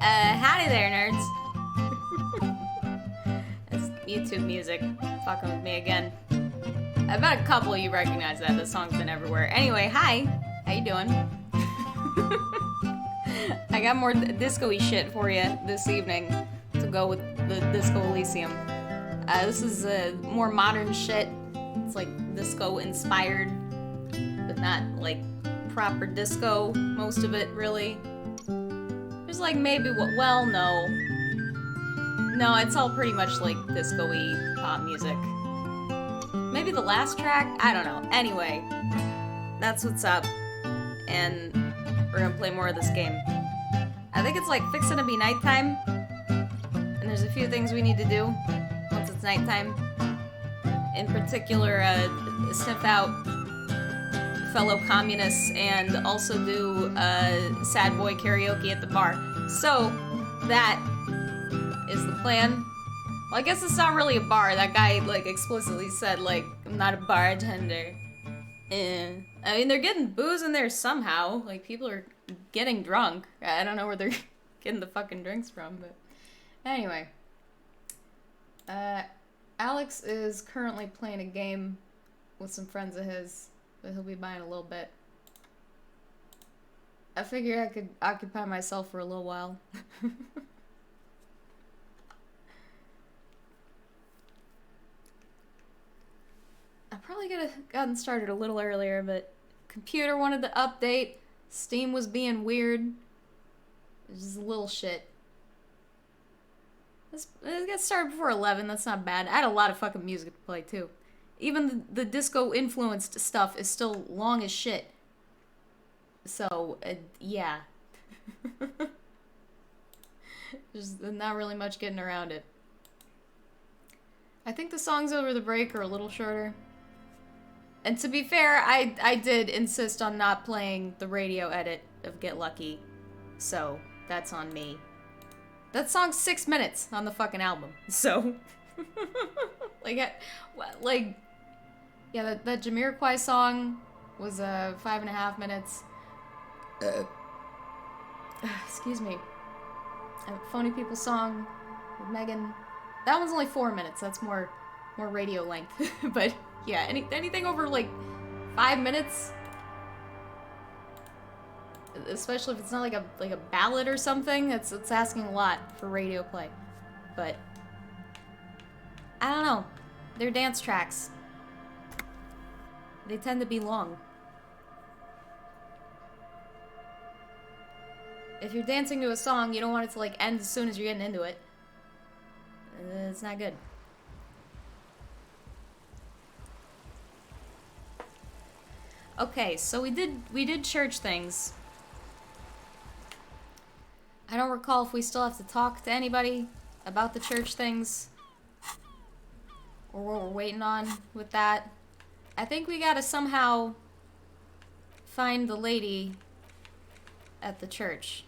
Howdy there, nerds. That's YouTube music. Fucking with me again. I bet a couple of you recognize that. This song's been everywhere. Anyway, hi. How you doing? I got more disco-y shit for you this evening to go with the Disco Elysium. This is more modern shit. It's like disco-inspired, but not like proper disco, most of it, really. There's like maybe well, no. No, it's all pretty much like disco-y pop music. Maybe the last track? I don't know. Anyway, that's what's up. And we're gonna play more of this game. I think it's like fixing to be nighttime. And there's a few things we need to do once it's nighttime. In particular, sniff out fellow communists and also do sad boy karaoke at the bar. So, that is the plan. Well, I guess it's not really a bar. That guy, like, explicitly said, like, I'm not a bartender. I mean, they're getting booze in there somehow. Like, people are getting drunk. I don't know where they're getting the fucking drinks from, but... Anyway. Alex is currently playing a game with some friends of his that he'll be buying in a little bit. I figured I could occupy myself for a little while. I probably could have gotten started a little earlier, but computer wanted to update. Steam was being weird. It's just a little shit. Let's get started before 11. That's not bad. I had a lot of fucking music to play, too. Even the disco-influenced stuff is still long as shit. So, yeah. There's not really much getting around it. I think the songs over the break are a little shorter. And to be fair, I did insist on not playing the radio edit of Get Lucky. So, that's on me. That song's 6 minutes on the fucking album. So, yeah, that Jamiroquai song was 5.5 minutes. Excuse me. Phony People song with Megan. That one's only 4 minutes. That's more radio length. But yeah, anything over like 5 minutes, especially if it's not like a ballad or something, it's asking a lot for radio play. But I don't know. They're dance tracks. They tend to be long. If you're dancing to a song, you don't want it to like end as soon as you're getting into it. It's not good. Okay, so we did church things. I don't recall if we still have to talk to anybody about the church things, or what we're waiting on with that. I think we gotta somehow find the lady at the church.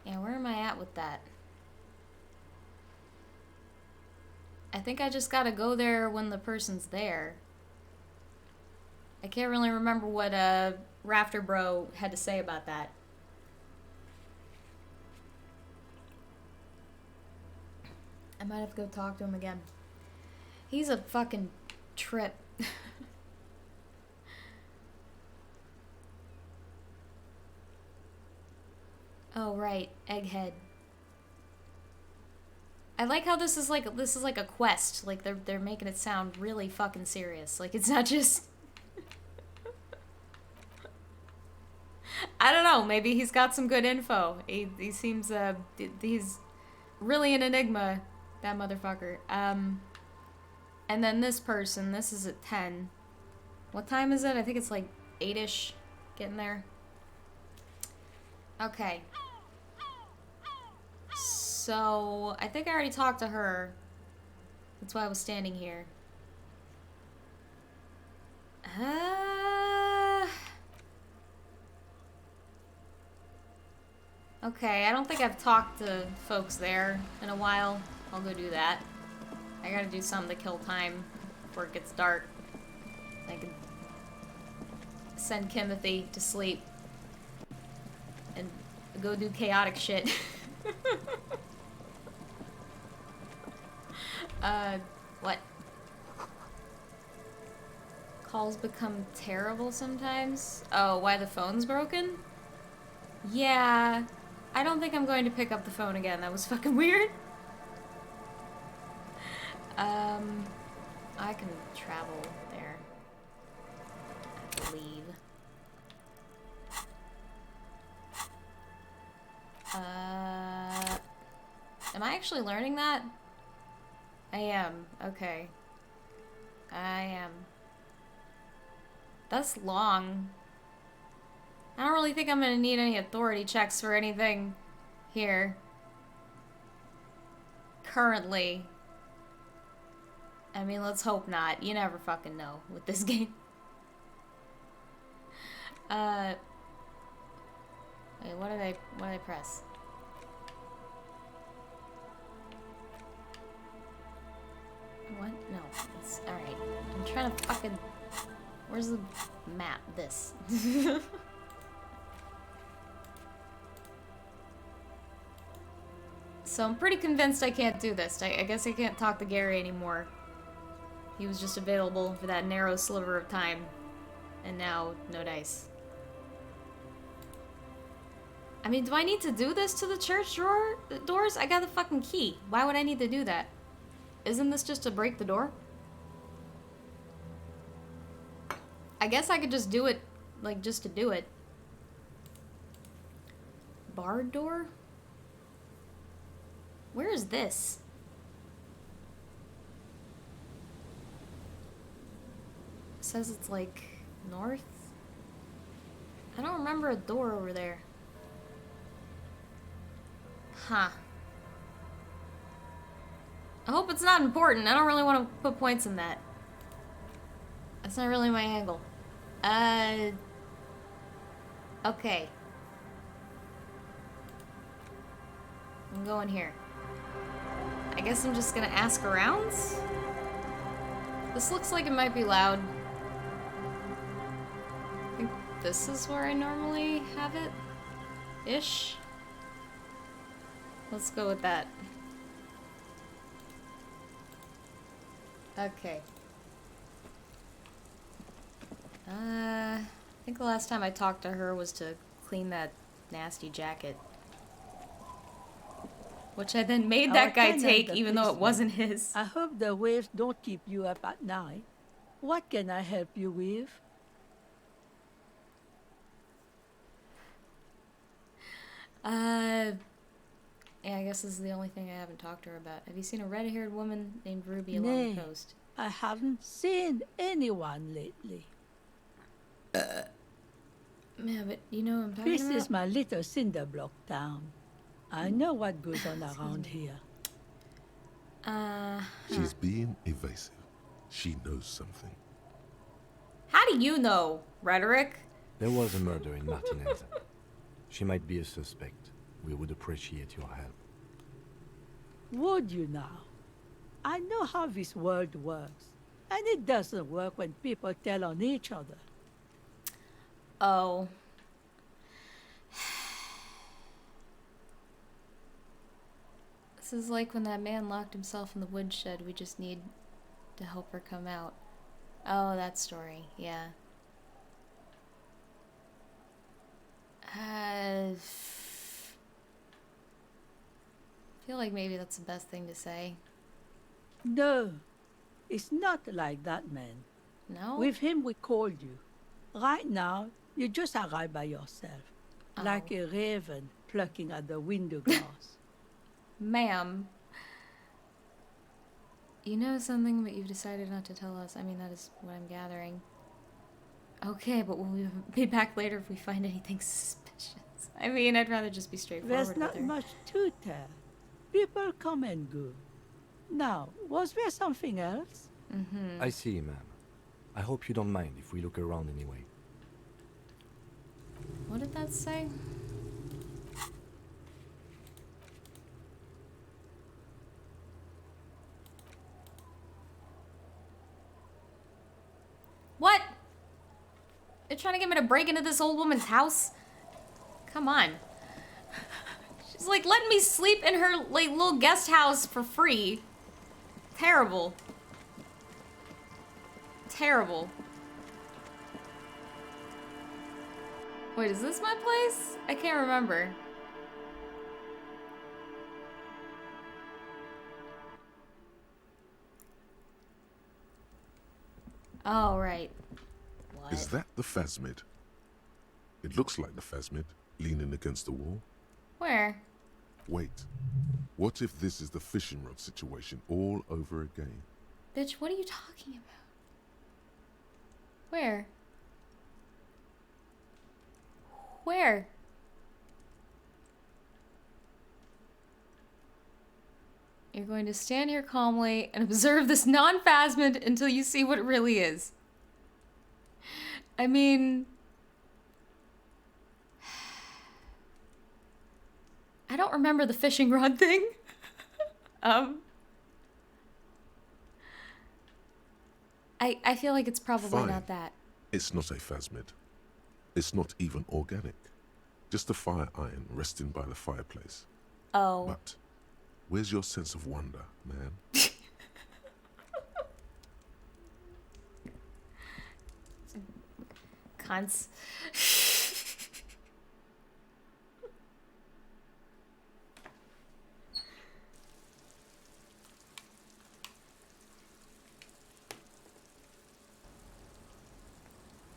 Yeah, where am I at with that? I think I just gotta go there when the person's there. I can't really remember what Rafter Bro had to say about that. I might have to go talk to him again. He's a fucking trip. Oh right, Egghead. I like how this is like a quest. Like they're making it sound really fucking serious. Like it's not just I don't know, maybe he's got some good info. He seems he's really an enigma, that motherfucker. And then this person, this is at 10. What time is it? I think it's like 8-ish, getting there. Okay. So, I think I already talked to her. That's why I was standing here. Okay, I don't think I've talked to folks there in a while. I'll go do that. I gotta do something to kill time before it gets dark. I can send Timothy to sleep and go do chaotic shit. What? Calls become terrible sometimes? Oh, why the phone's broken? Yeah. I don't think I'm going to pick up the phone again. That was fucking weird. I can travel there. I believe. Am I actually learning that? I am. Okay. I am. That's long. I don't really think I'm gonna need any authority checks for anything here. Currently. I mean, let's hope not. You never fucking know with this game. Wait, what did I press? What? No. It's alright. I'm trying to fucking... Where's the map? This. So I'm pretty convinced I can't do this. I guess I can't talk to Gary anymore. He was just available for that narrow sliver of time. And now, no dice. I mean, do I need to do this to the church doors? I got the fucking key. Why would I need to do that? Isn't this just to break the door? I guess I could just do it, like, just to do it. Barred door? Where is this? It says it's, like, north? I don't remember a door over there. Huh. I hope it's not important. I don't really want to put points in that. That's not really my angle. Okay. I'm going here. I guess I'm just gonna ask around? This looks like it might be loud. I think this is where I normally have it. Ish. Let's go with that. Okay. I think the last time I talked to her was to clean that nasty jacket. Which I then made that guy take, even though it wasn't his. I hope the waves don't keep you up at night. What can I help you with? Yeah, I guess this is the only thing I haven't talked to her about. Have you seen a red-haired woman named Ruby along the coast? I haven't seen anyone lately. Yeah, but you know what I'm talking This about? is my little cinder block town. I know what goes on around here. She's being evasive. She knows something. How do you know, Rhetoric? There was a murder in Martinez. She might be a suspect. We would appreciate your help. Would you now? I know how this world works. And it doesn't work when people tell on each other. Oh. This is like when that man locked himself in the woodshed. We just need to help her come out. Oh, that story. Yeah. I feel like maybe that's the best thing to say. No, it's not like that, man. No? With him, we called you. Right now, you just arrived by yourself. Like a raven plucking at the window glass. Ma'am. You know something, but you've decided not to tell us. I mean, that is what I'm gathering. Okay, but will we be back later if we find anything suspicious? I mean, I'd rather just be straightforward There's with not her. much to tell. People come and go. Now, was there something else? Mm-hmm. I see, ma'am. I hope you don't mind if we look around anyway. What did that say? What? They're trying to get me to break into this old woman's house? Come on. She's like letting me sleep in her like little guest house for free. Terrible. Terrible. Wait, is this my place? I can't remember. Oh, right. What? Is that the phasmid? It looks like the phasmid, leaning against the wall. Where? Wait. What if this is the fishing rod situation all over again? Bitch, what are you talking about? Where? Where? You're going to stand here calmly and observe this non-phasmid until you see what it really is. I mean... I don't remember the fishing rod thing. I feel like it's probably Fine. not that. It's not a phasmid. It's not even organic. Just a fire iron resting by the fireplace. Oh. But where's your sense of wonder, man? Cunts.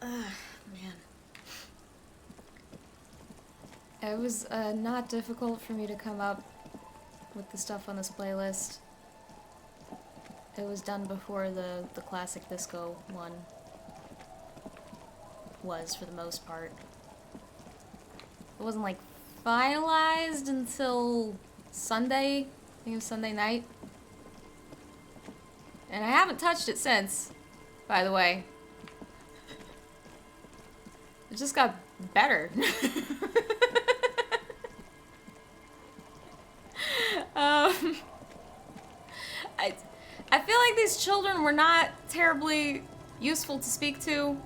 Man. It was not difficult for me to come up with the stuff on this playlist. It was done before the classic disco one was, for the most part. It wasn't like finalized until Sunday. I think it was Sunday night. And I haven't touched it since, by the way. It just got better. I feel like these children were not terribly useful to speak to.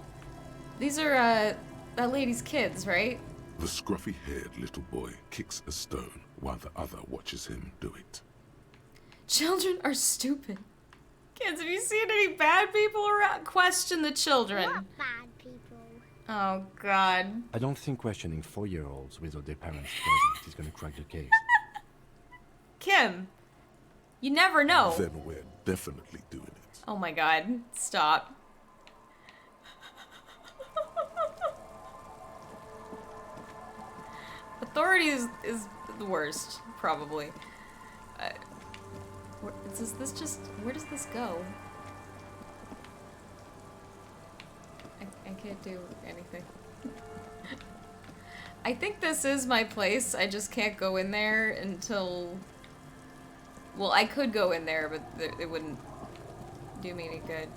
These are that lady's kids, right? The scruffy-haired little boy kicks a stone while the other watches him do it. Children are stupid. Kids, have you seen any bad people around? Question the children. What bad people? Oh, God. I don't think questioning 4-year-olds without their parents present is gonna crack the case. Kim, you never know. Then we're definitely doing it. Oh my God, stop. Authority is the worst, probably. Where does this go? I can't do anything. I think this is my place, I just can't go in there until... Well, I could go in there, but it wouldn't do me any good.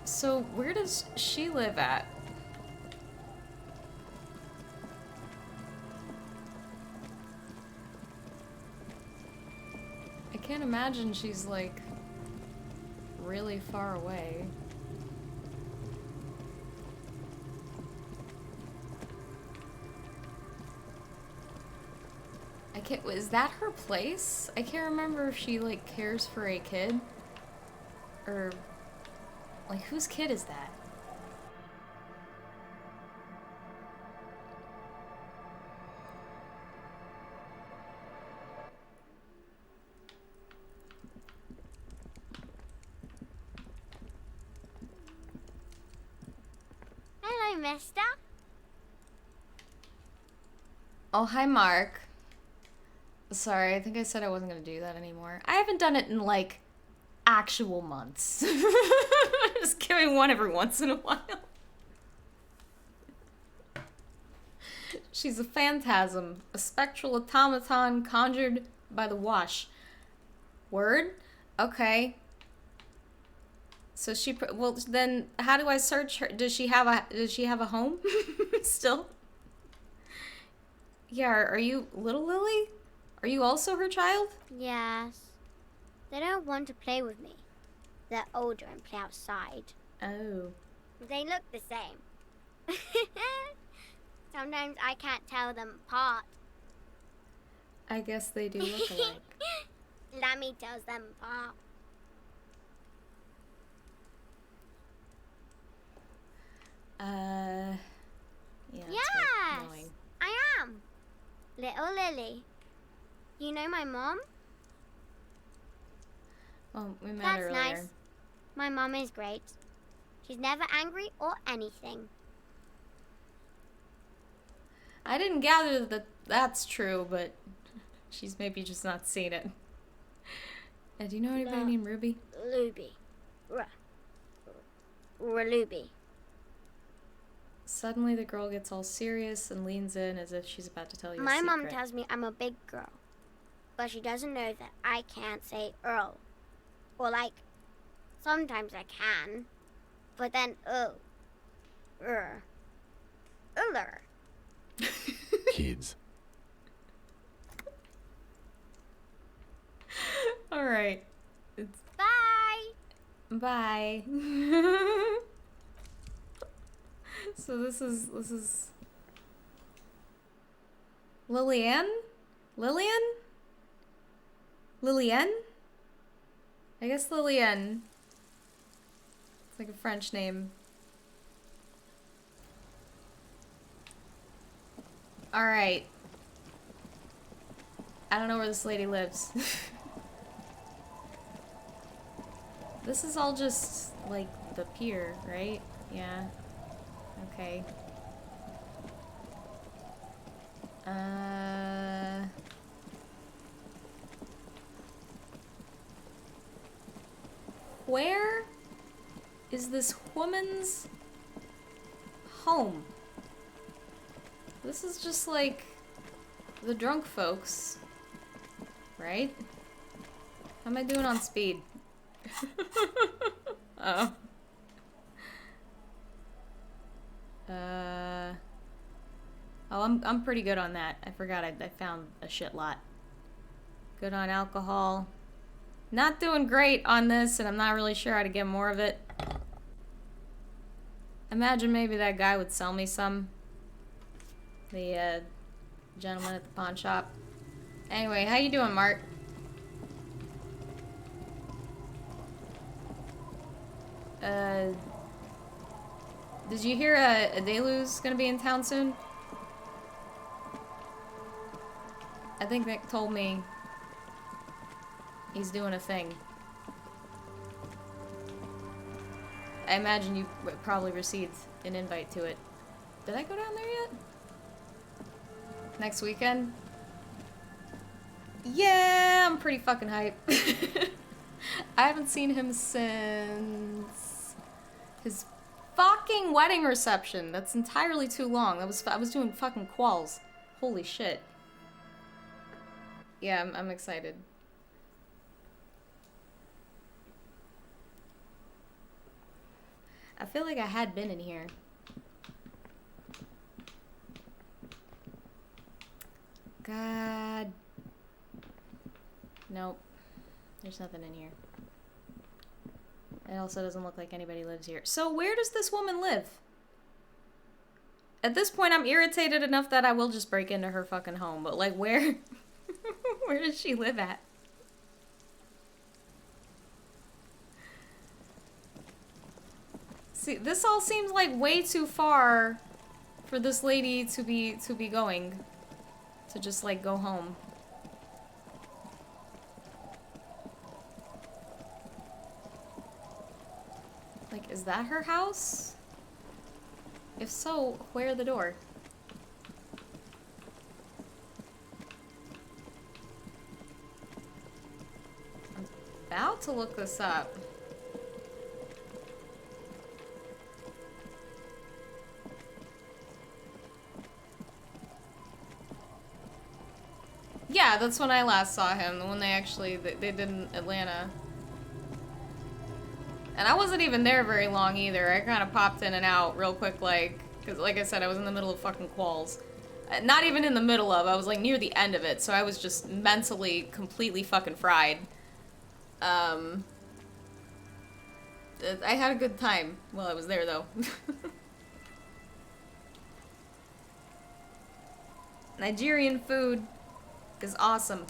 So, where does she live at? I can't imagine she's, like, really far away. Is that her place? I can't remember if she, like, cares for a kid. Or, like, whose kid is that? Hello, mister. Oh, hi, Mark. Sorry, I think I said I wasn't gonna do that anymore. I haven't done it in, like, actual months. Just giving one every once in a while. She's a phantasm, a spectral automaton conjured by the wash. Word? Okay. So she, well, then how do I search her? Does she have a home? Still? Yeah, are you little Lily? Are you also her child? Yes. They don't want to play with me. They're older and play outside. Oh. They look the same. Sometimes I can't tell them apart. I guess they do look alike. Lammy tells them apart. Yeah. That's Yes, annoying. I am. Little Lily. You know my mom? Well, we met That's earlier. nice. My mom is great. She's never angry or anything. I didn't gather that that's true, but she's maybe just not seen it. And do you know anybody No. named Ruby? Ruby. Ruby. Suddenly the girl gets all serious and leans in as if she's about to tell you a My secret. mom tells me I'm a big girl, but she doesn't know that I can't say Earl. Or like, sometimes I can, but then Uller. Kids. All right. It's Bye. bye. So this is Lillian? Lillian? Lillian? I guess Lillian. It's like a French name. Alright. I don't know where this lady lives. This is all just, like, the pier, right? Yeah. Okay. Where is this woman's home? This is just like the drunk folks, right? How am I doing on speed? Oh. Oh, I'm pretty good on that. I forgot I found a shit lot. Good on alcohol. Not doing great on this, and I'm not really sure how to get more of it. Imagine maybe that guy would sell me some. The gentleman at the pawn shop. Anyway, how you doing, Mark? Did you hear Adelu's gonna be in town soon? I think Nick told me he's doing a thing. I imagine you probably received an invite to it. Did I go down there yet? Next weekend? Yeah, I'm pretty fucking hype. I haven't seen him since his fucking wedding reception. That's entirely too long. I was doing fucking quals. Holy shit. Yeah, I'm excited. I feel like I had been in here. God. Nope. There's nothing in here. It also doesn't look like anybody lives here. So where does this woman live? At this point, I'm irritated enough that I will just break into her fucking home. But, like, where... where does she live at? See, this all seems like way too far for this lady to be going. To just, like, go home. Like, is that her house? If so, where the door? I'm about to look this up. Yeah, that's when I last saw him. The one they did in Atlanta. And I wasn't even there very long either. I kind of popped in and out real quick, like, because like I said, I was in the middle of fucking quals. Not even in the middle of, I was like near the end of it, so I was just mentally completely fucking fried. I had a good time while I was there though. Nigerian food is awesome.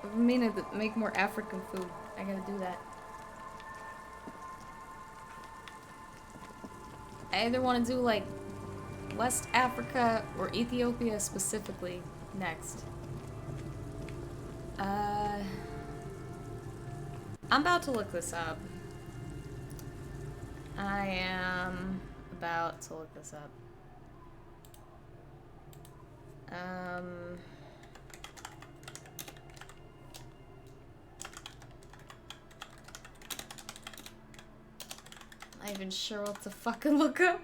I've been meaning to make more African food. I gotta do that. I either want to do like West Africa or Ethiopia specifically next. I'm about to look this up. I am about to look this up. Not even sure what to fucking look up.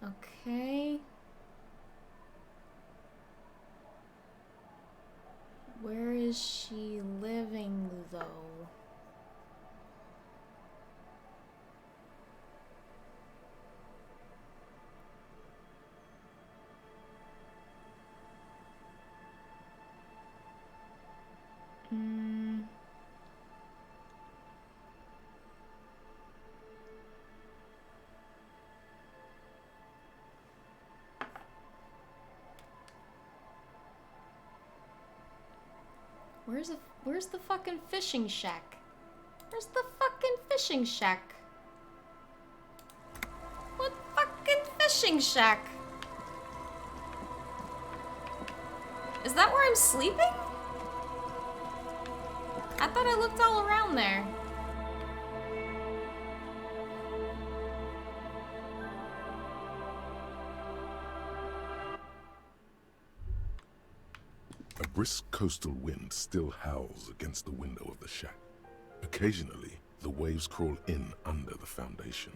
Okay. Where is she living, though? Where's the fucking fishing shack? Where's the fucking fishing shack? What fucking fishing shack? Is that where I'm sleeping? I thought I looked all around there. A brisk coastal wind still howls against the window of the shack. Occasionally, the waves crawl in under the foundation,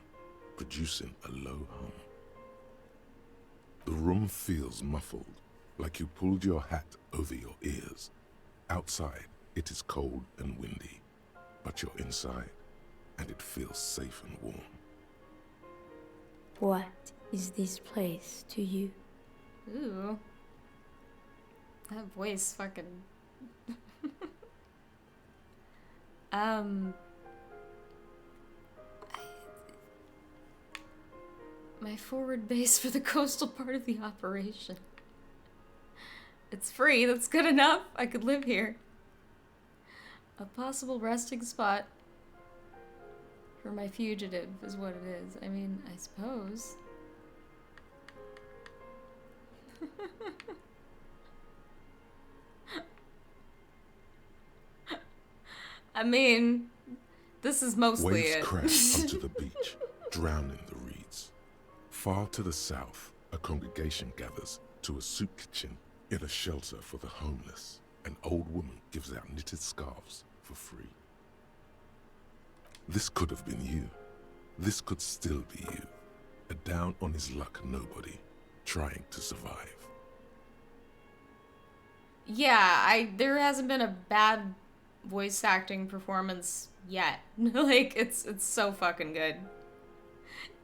producing a low hum. The room feels muffled, like you pulled your hat over your ears. Outside, it is cold and windy, but you're inside, and it feels safe and warm. What is this place to you? Ooh. That voice fucking... My forward base for the coastal part of the operation. It's free, that's good enough. I could live here. A possible resting spot for my fugitive is what it is. I mean, I suppose. I mean, this is mostly Waves it. crash onto the beach, drowning the reeds. Far to the south, a congregation gathers to a soup kitchen in a shelter for the homeless. An old woman gives out knitted scarves for free. This could have been you. This could still be you. A down on his luck nobody, trying to survive. Yeah, there hasn't been a bad voice acting performance yet. Like, it's so fucking good.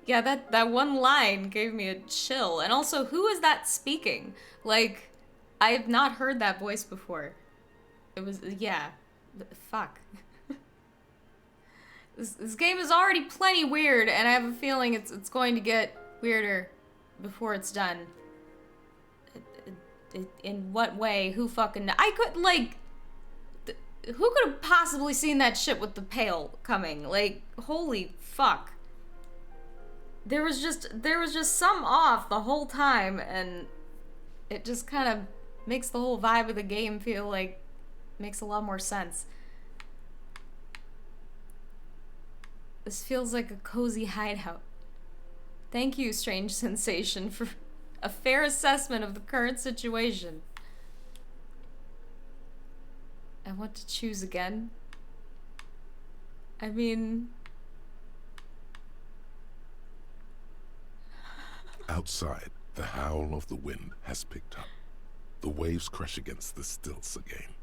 Yeah, that one line gave me a chill. And also, who is that speaking? Like, I have not heard that voice before. It was, yeah. Fuck. This game is already plenty weird, and I have a feeling it's going to get weirder before it's done. In what way? Who fucking... I could, like... Who could have possibly seen that shit with the pail coming? Like, holy fuck. There was just some off the whole time, and it just kind of makes the whole vibe of the game feel like... makes a lot more sense. This feels like a cozy hideout. Thank you, Strange Sensation, for a fair assessment of the current situation. I want to choose again. I mean... Outside, the howl of the wind has picked up. The waves crash against the stilts again.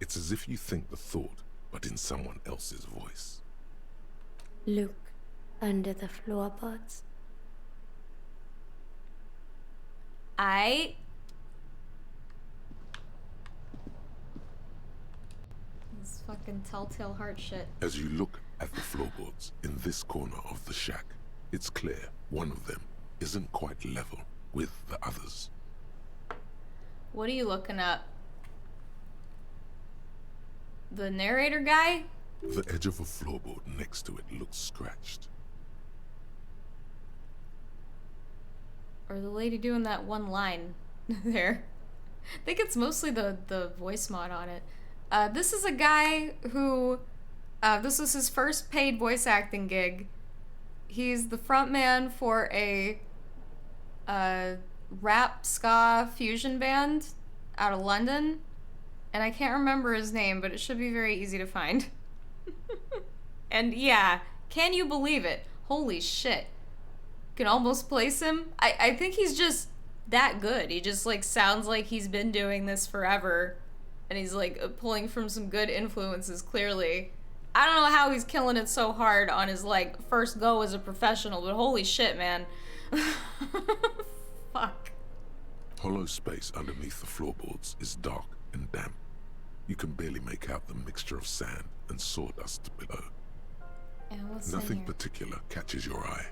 It's as if you think the thought, but in someone else's voice. Look, under the floorboards. This fucking telltale heart shit. As you look at the floorboards in this corner of the shack, it's clear one of them isn't quite level with the others. What are you looking up? The narrator guy? The edge of a floorboard next to it looks scratched. Or the lady doing that one line there. I think it's mostly the voice mod on it. This is a guy who, this was his first paid voice acting gig. He's the frontman for a rap ska fusion band out of London. And I can't remember his name, but it should be very easy to find. And yeah, can you believe it? Holy shit. Can almost place him. I think he's just that good. He just like sounds like he's been doing this forever. And he's like pulling from some good influences, clearly. I don't know how he's killing it so hard on his like first go as a professional, but holy shit, man. Fuck. Hollow space underneath the floorboards is dark and damp. You can barely make out the mixture of sand and sawdust below. And what's in Nothing here? particular catches your eye.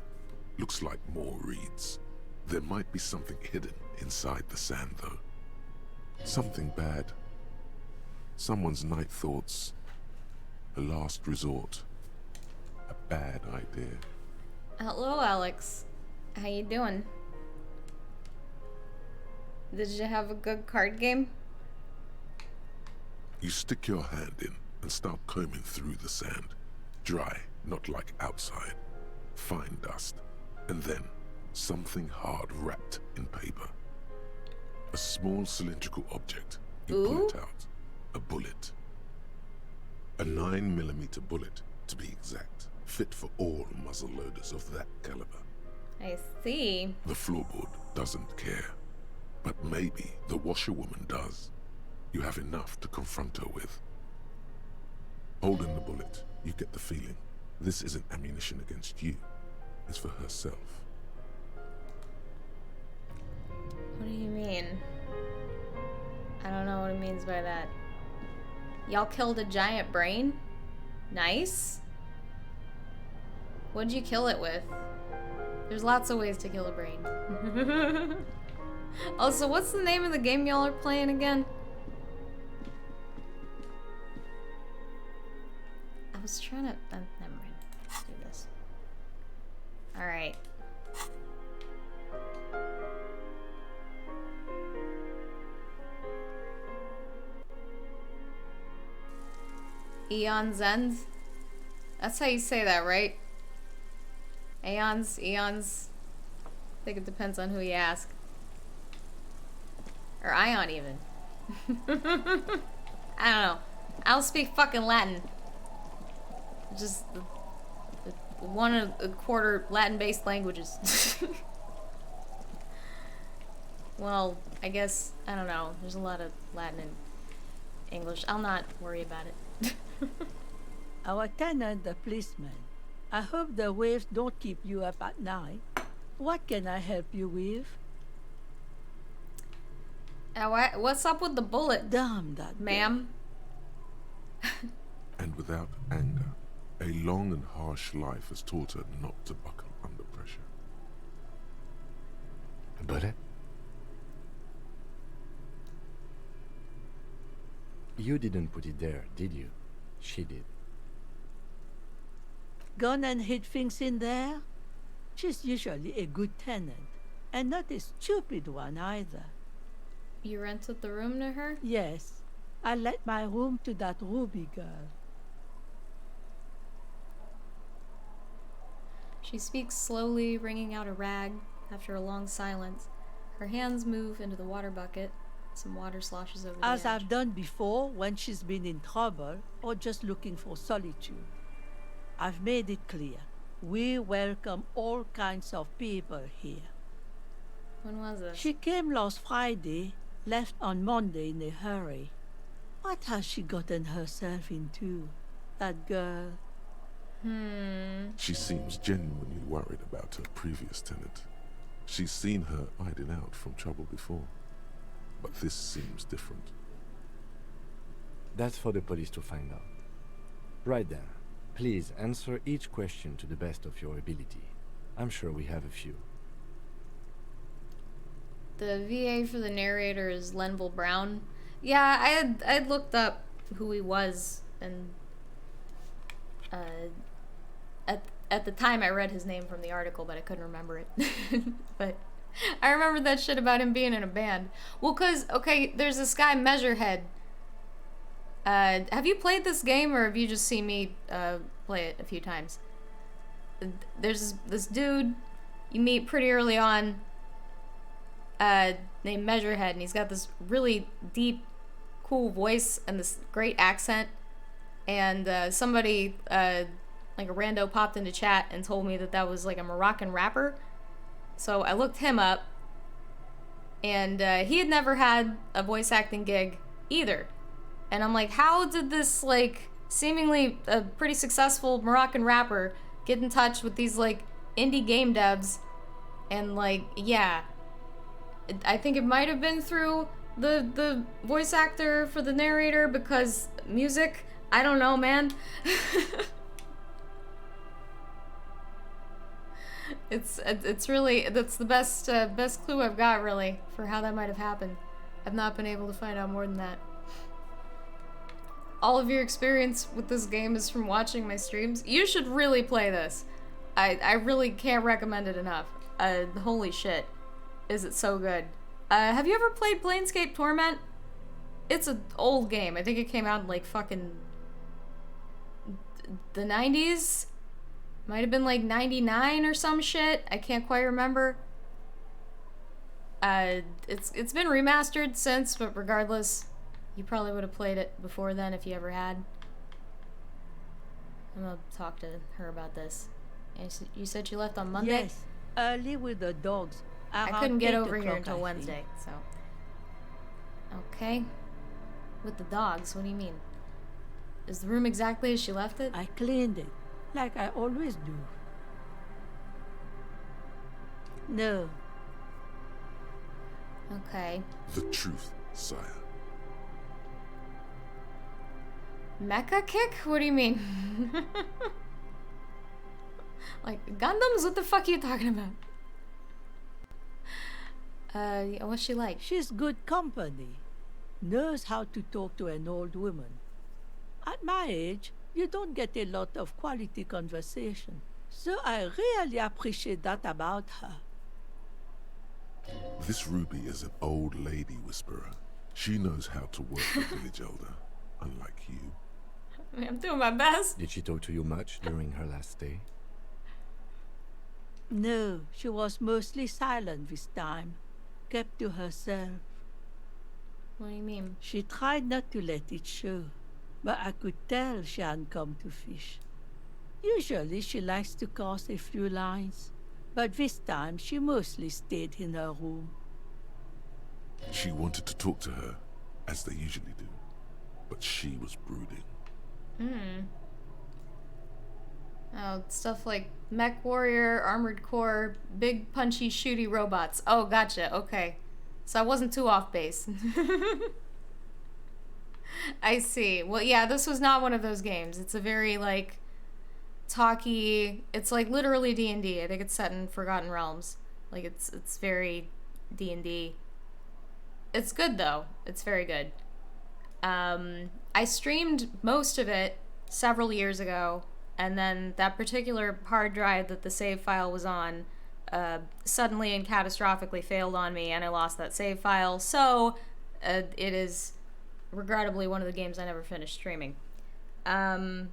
Looks like more reeds. There might be something hidden inside the sand, though. Something bad. Someone's night thoughts. A last resort. A bad idea. Hello, Alex. How you doing? Did you have a good card game? You stick your hand in and start combing through the sand. Dry, not like outside. Fine dust. And then, something hard wrapped in paper. A small cylindrical object. You pull it out. A bullet. A 9mm bullet, to be exact. Fit for all muzzle loaders of that caliber. I see. The floorboard doesn't care. But maybe the washerwoman does. You have enough to confront her with. Holding the bullet, you get the feeling this isn't ammunition against you. It's for herself. What do you mean? I don't know what it means by that. Y'all killed a giant brain? Nice. What'd you kill it with? There's lots of ways to kill a brain. Also, what's the name of the game y'all are playing again? I was trying to... never mind. Let's do this. Alright. Eon's End? That's how you say that, right? Eons. I think it depends on who you ask. Or Ion, even. I don't know. I don't speak fucking Latin. Just the 1 1/4 Latin-based languages. Well, I guess, I don't know. There's a lot of Latin and English. I'll not worry about it. Our tenant, the policeman. I hope the waves don't keep you up at night. What can I help you with? What's up with the bullet, Damn that ma'am? And without anger, a long and harsh life has taught her not to buckle under pressure. A bullet? You didn't put it there, did you? She did. Gone and hid things in there? She's usually a good tenant, and not a stupid one either. You rented the room to her? Yes, I let my room to that Ruby girl. She speaks slowly, wringing out a rag after a long silence. Her hands move into the water bucket. Some water sloshes over the As edge. I've done before when she's been in trouble or just looking for solitude. I've made it clear. We welcome all kinds of people here. When was this? She came last Friday, left on Monday in a hurry. What has she gotten herself into, that girl? She seems genuinely worried about her previous tenant. She's seen her hiding out from trouble before. But this seems different. That's for the police to find out. Right then, please answer each question to the best of your ability. I'm sure we have a few. The VA for the narrator is Lenville Brown. Yeah, I'd looked up who he was, and at the time I read his name from the article, but I couldn't remember it. But I remember that shit about him being in a band. Well, cause okay, there's this guy Measurehead. Have you played this game, or have you just seen me play it a few times? There's this dude you meet pretty early on, named Measurehead, and he's got this really deep, cool voice and this great accent. And somebody, like a rando, popped into chat and told me that that was like a Moroccan rapper. So I looked him up, and he had never had a voice acting gig either. And I'm like, how did this, like, seemingly a pretty successful Moroccan rapper get in touch with these, like, indie game devs? And, like, yeah. I think it might have been through the voice actor for the narrator, because music, I don't know, man. It's really, that's the best clue I've got, really, for how that might have happened. I've not been able to find out more than that. All of your experience with this game is from watching my streams. You should really play this. I really can't recommend it enough. Holy shit. Is it so good. Have you ever played Planescape Torment? It's an old game. I think it came out in like fucking the 90s? Might have been like 99 or some shit. I can't quite remember. It's been remastered since, but regardless, you probably would have played it before then if you ever had. I'm gonna talk to her about this. You said she left on Monday? Yes, early with the dogs. I Around couldn't get 8 over here o'clock, until I think. Wednesday, so. Okay. With the dogs, what do you mean? Is the room exactly as she left it? I cleaned it, like I always do. No, Okay. The truth, sire. Mecha kick? What do you mean? Like, Gundams? What the fuck are you talking about? What's she like? she's good company. Knows how to talk to an old woman. At my age, you don't get a lot of quality conversation. So I really appreciate that about her. This Ruby is an old lady whisperer. She knows how to work the village elder, unlike you. I mean, I'm doing my best. Did she talk to you much during her last stay? No, she was mostly silent this time. Kept to herself. What do you mean? She tried not to let it show, but I could tell she hadn't come to fish. Usually she likes to cross a few lines, but this time she mostly stayed in her room. She wanted to talk to her, as they usually do, but she was brooding. Oh, stuff like Mech Warrior, Armored Core, big punchy shooty robots. Oh, gotcha, okay. So I wasn't too off base. I see. Well, yeah, this was not one of those games. It's a very, like, talky... It's, like, literally D&D. I think it's set in Forgotten Realms. Like, it's very D&D. It's good, though. It's very good. I streamed most of it several years ago, and then that particular hard drive that the save file was on suddenly and catastrophically failed on me, and I lost that save file, so it is regrettably one of the games I never finished streaming. But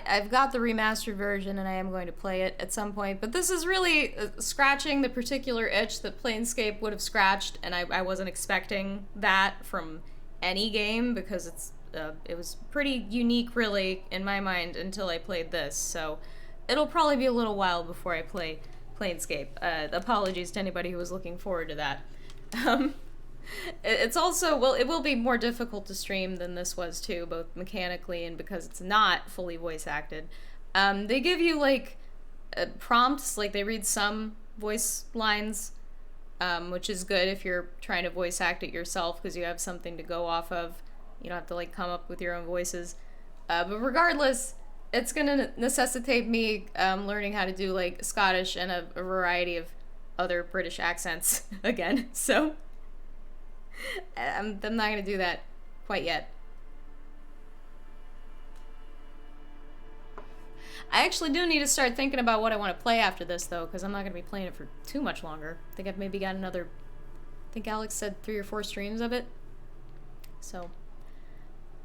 I've got the remastered version, and I am going to play it at some point, but this is really scratching the particular itch that Planescape would have scratched, and I wasn't expecting that from any game, because it was pretty unique, really, in my mind, until I played this, so it'll probably be a little while before I play Planescape. Apologies to anybody who was looking forward to that. It's also, well, it will be more difficult to stream than this was too, both mechanically and because it's not fully voice acted. They give you like prompts, like they read some voice lines, which is good if you're trying to voice act it yourself because you have something to go off of. You don't have to like come up with your own voices. But regardless, it's gonna necessitate me learning how to do like Scottish and a variety of other British accents again. So I'm not gonna do that quite yet. I actually do need to start thinking about what I want to play after this, though, because I'm not going to be playing it for too much longer. I think I've maybe got another... I think Alex said 3 or 4 streams of it. So...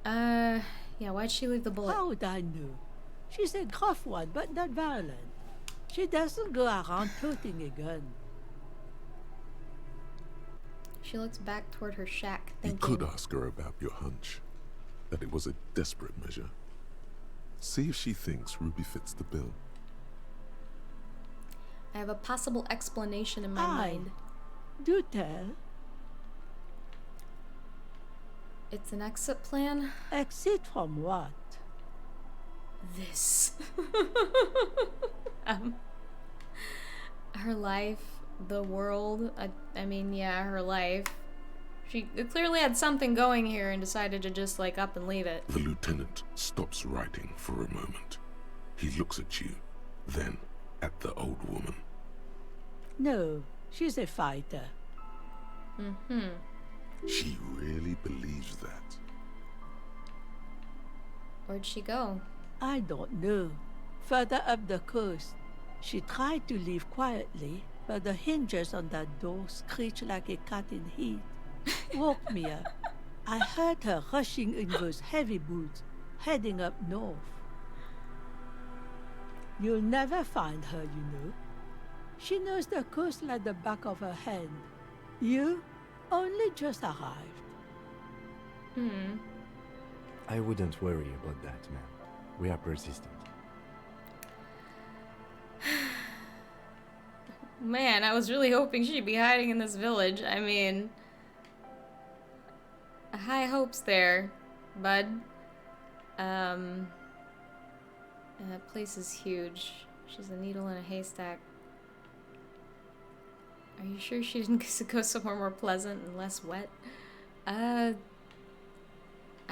yeah, why'd she leave the bullet? How would I know? She's a gruff one, but not violent. She doesn't go around toting a gun. She looks back toward her shack, You thinking... could ask her about your hunch, that it was a desperate measure. See if she thinks Ruby fits the bill. I have a possible explanation in my mind. Do tell. It's an exit plan? Exit from what? This. Her life, the world, I mean, yeah, her life. She clearly had something going here and decided to just, like, up and leave it. The lieutenant stops writing for a moment. He looks at you, then at the old woman. No, she's a fighter. Mm-hmm. She really believes that. Where'd she go? I don't know. Further up the coast. She tried to leave quietly, but the hinges on that door screeched like a cat in heat. Woke me up. I heard her rushing in those heavy boots, heading up north. You'll never find her, you know. She knows the coast like the back of her hand. You only just arrived. I wouldn't worry about that, man. We are persistent. Man, I was really hoping she'd be hiding in this village. I mean... high hopes there, bud. And that place is huge. She's a needle in a haystack. Are you sure she didn't go somewhere more pleasant and less wet? I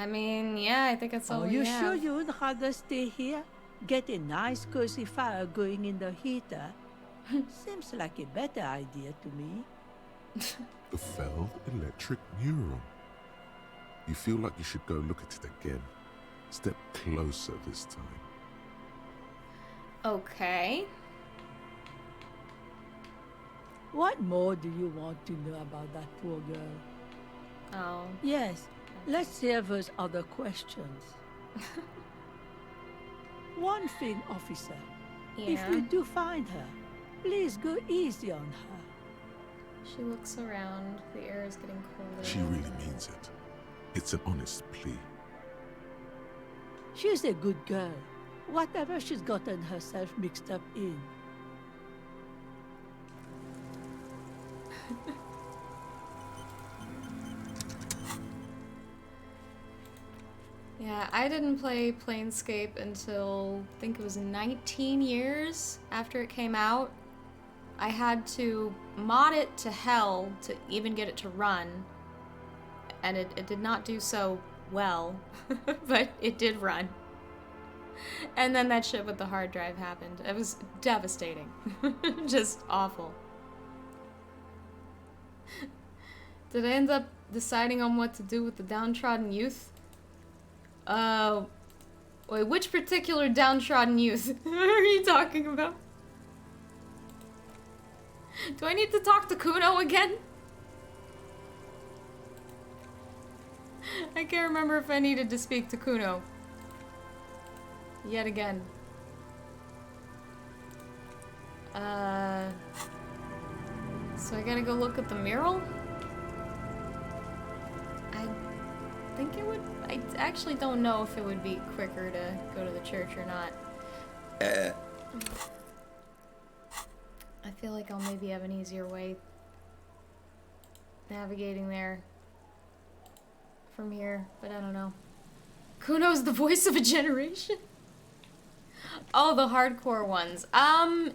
mean, yeah, I think that's all Are we you have. sure you would rather stay here? Get a nice cozy fire going in the heater? Seems like a better idea to me. The failed electric mural. You feel like you should go look at it again. Step closer this time. Okay. What more do you want to know about that poor girl? Oh. Yes, let's hear those other questions. One thing, officer. If Yeah. you do find her, please go easy on her. She looks around. The air is getting colder. She really means it. It's an honest plea. She's a good girl. Whatever she's gotten herself mixed up in. Yeah, I didn't play Planescape until I think it was 19 years after it came out. I had to mod it to hell to even get it to run. And it did not do so well, but it did run. And then that shit with the hard drive happened. It was devastating. Just awful. Did I end up deciding on what to do with the downtrodden youth? Wait, which particular downtrodden youth are you talking about? Do I need to talk to Kuno again? I can't remember if I needed to speak to Kuno. Yet again. So I gotta go look at the mural? I think it would... I actually don't know if it would be quicker to go to the church or not. I feel like I'll maybe have an easier way navigating there from here, but I don't know. Kuno's the voice of a generation? Oh, the hardcore ones.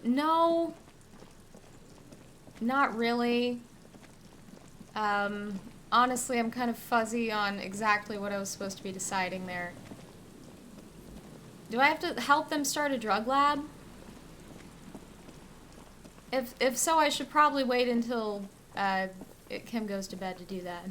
No. Not really. Honestly, I'm kind of fuzzy on exactly what I was supposed to be deciding there. Do I have to help them start a drug lab? If so, I should probably wait until Kim goes to bed to do that.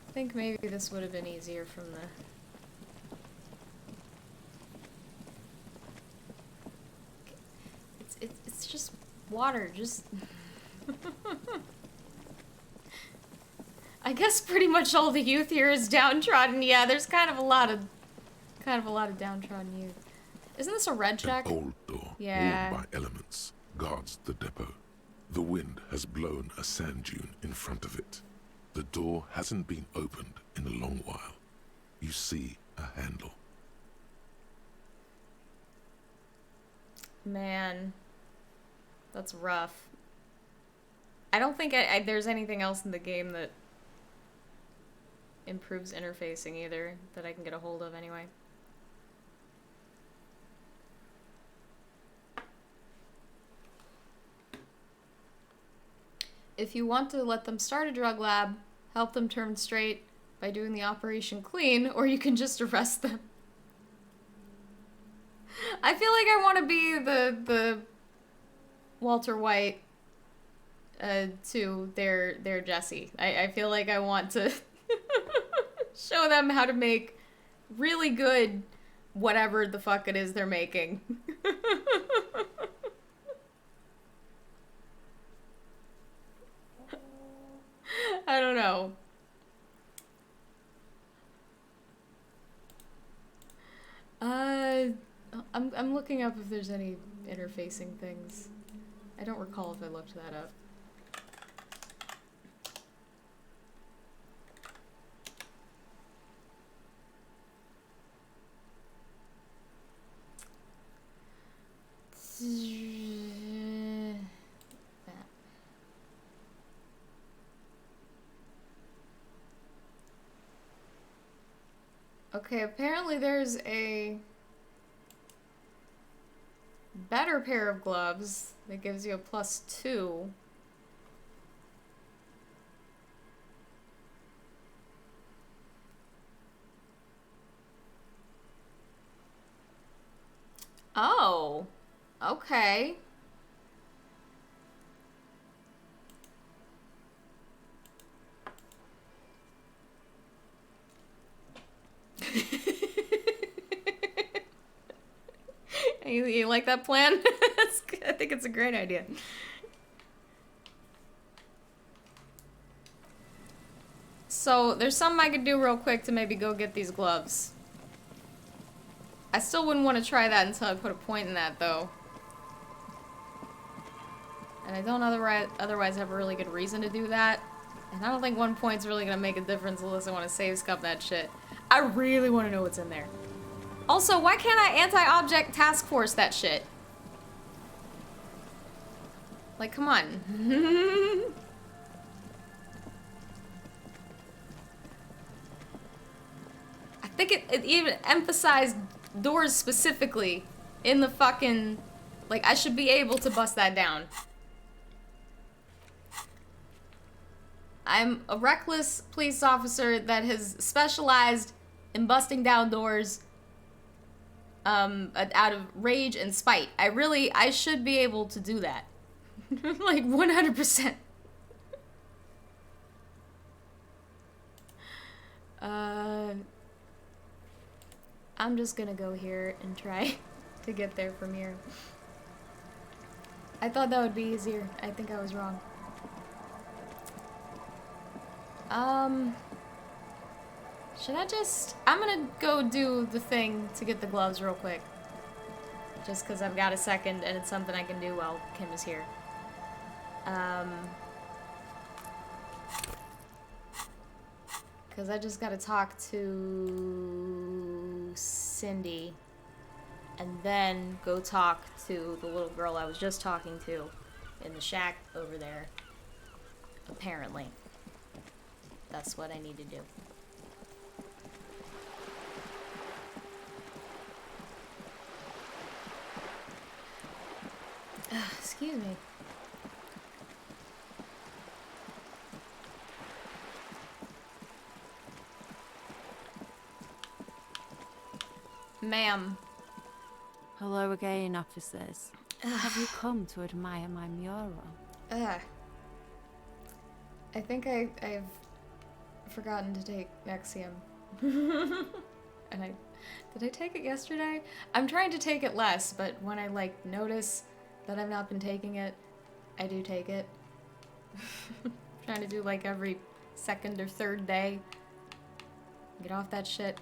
I think maybe this would have been easier from the... It's just water, just... I guess pretty much all the youth here is downtrodden. Yeah, there's kind of a lot of downtrodden youth. Isn't this a red check? An old door, Yeah. worn by elements, guards the depot. The wind has blown a sand dune in front of it. The door hasn't been opened in a long while. You see a handle. Man, that's rough. I don't think there's anything else in the game that improves interfacing either that I can get a hold of anyway. If you want to let them start a drug lab, help them turn straight by doing the operation clean, or you can just arrest them. I feel like I want to be the Walter White to their Jesse. I feel like I want to show them how to make really good whatever the fuck it is they're making. I don't know. I'm looking up if there's any interfacing things. I don't recall if I looked that up. Okay, apparently there's a better pair of gloves that gives you a +2. Oh, okay. You like that plan? I think it's a great idea. So, there's something I could do real quick to maybe go get these gloves. I still wouldn't want to try that until I put a point in that, though. And I don't otherwise have a really good reason to do that. And I don't think 1 point's really gonna make a difference unless I want to save scup that shit. I really want to know what's in there. Also, why can't I anti-object task force that shit? Like, come on. I think it even emphasized doors specifically in the fucking... Like, I should be able to bust that down. I'm a reckless police officer that has specialized in busting down doors out of rage and spite. I should be able to do that. Like, 100%. I'm just gonna go here and try to get there from here. I thought that would be easier. I think I was wrong. Should I just... I'm gonna go do the thing to get the gloves real quick. Just because I've got a second and it's something I can do while Kim is here. Because I just gotta talk to Cindy. And then go talk to the little girl I was just talking to in the shack over there. Apparently. That's what I need to do. Excuse me. Ma'am. Hello again, officers. Have you come to admire my mural? I think I've forgotten to take Nexium. And did I take it yesterday? I'm trying to take it less, but when I like notice that I've not been taking it, I do take it. Trying to do like every second or third day. Get off that shit.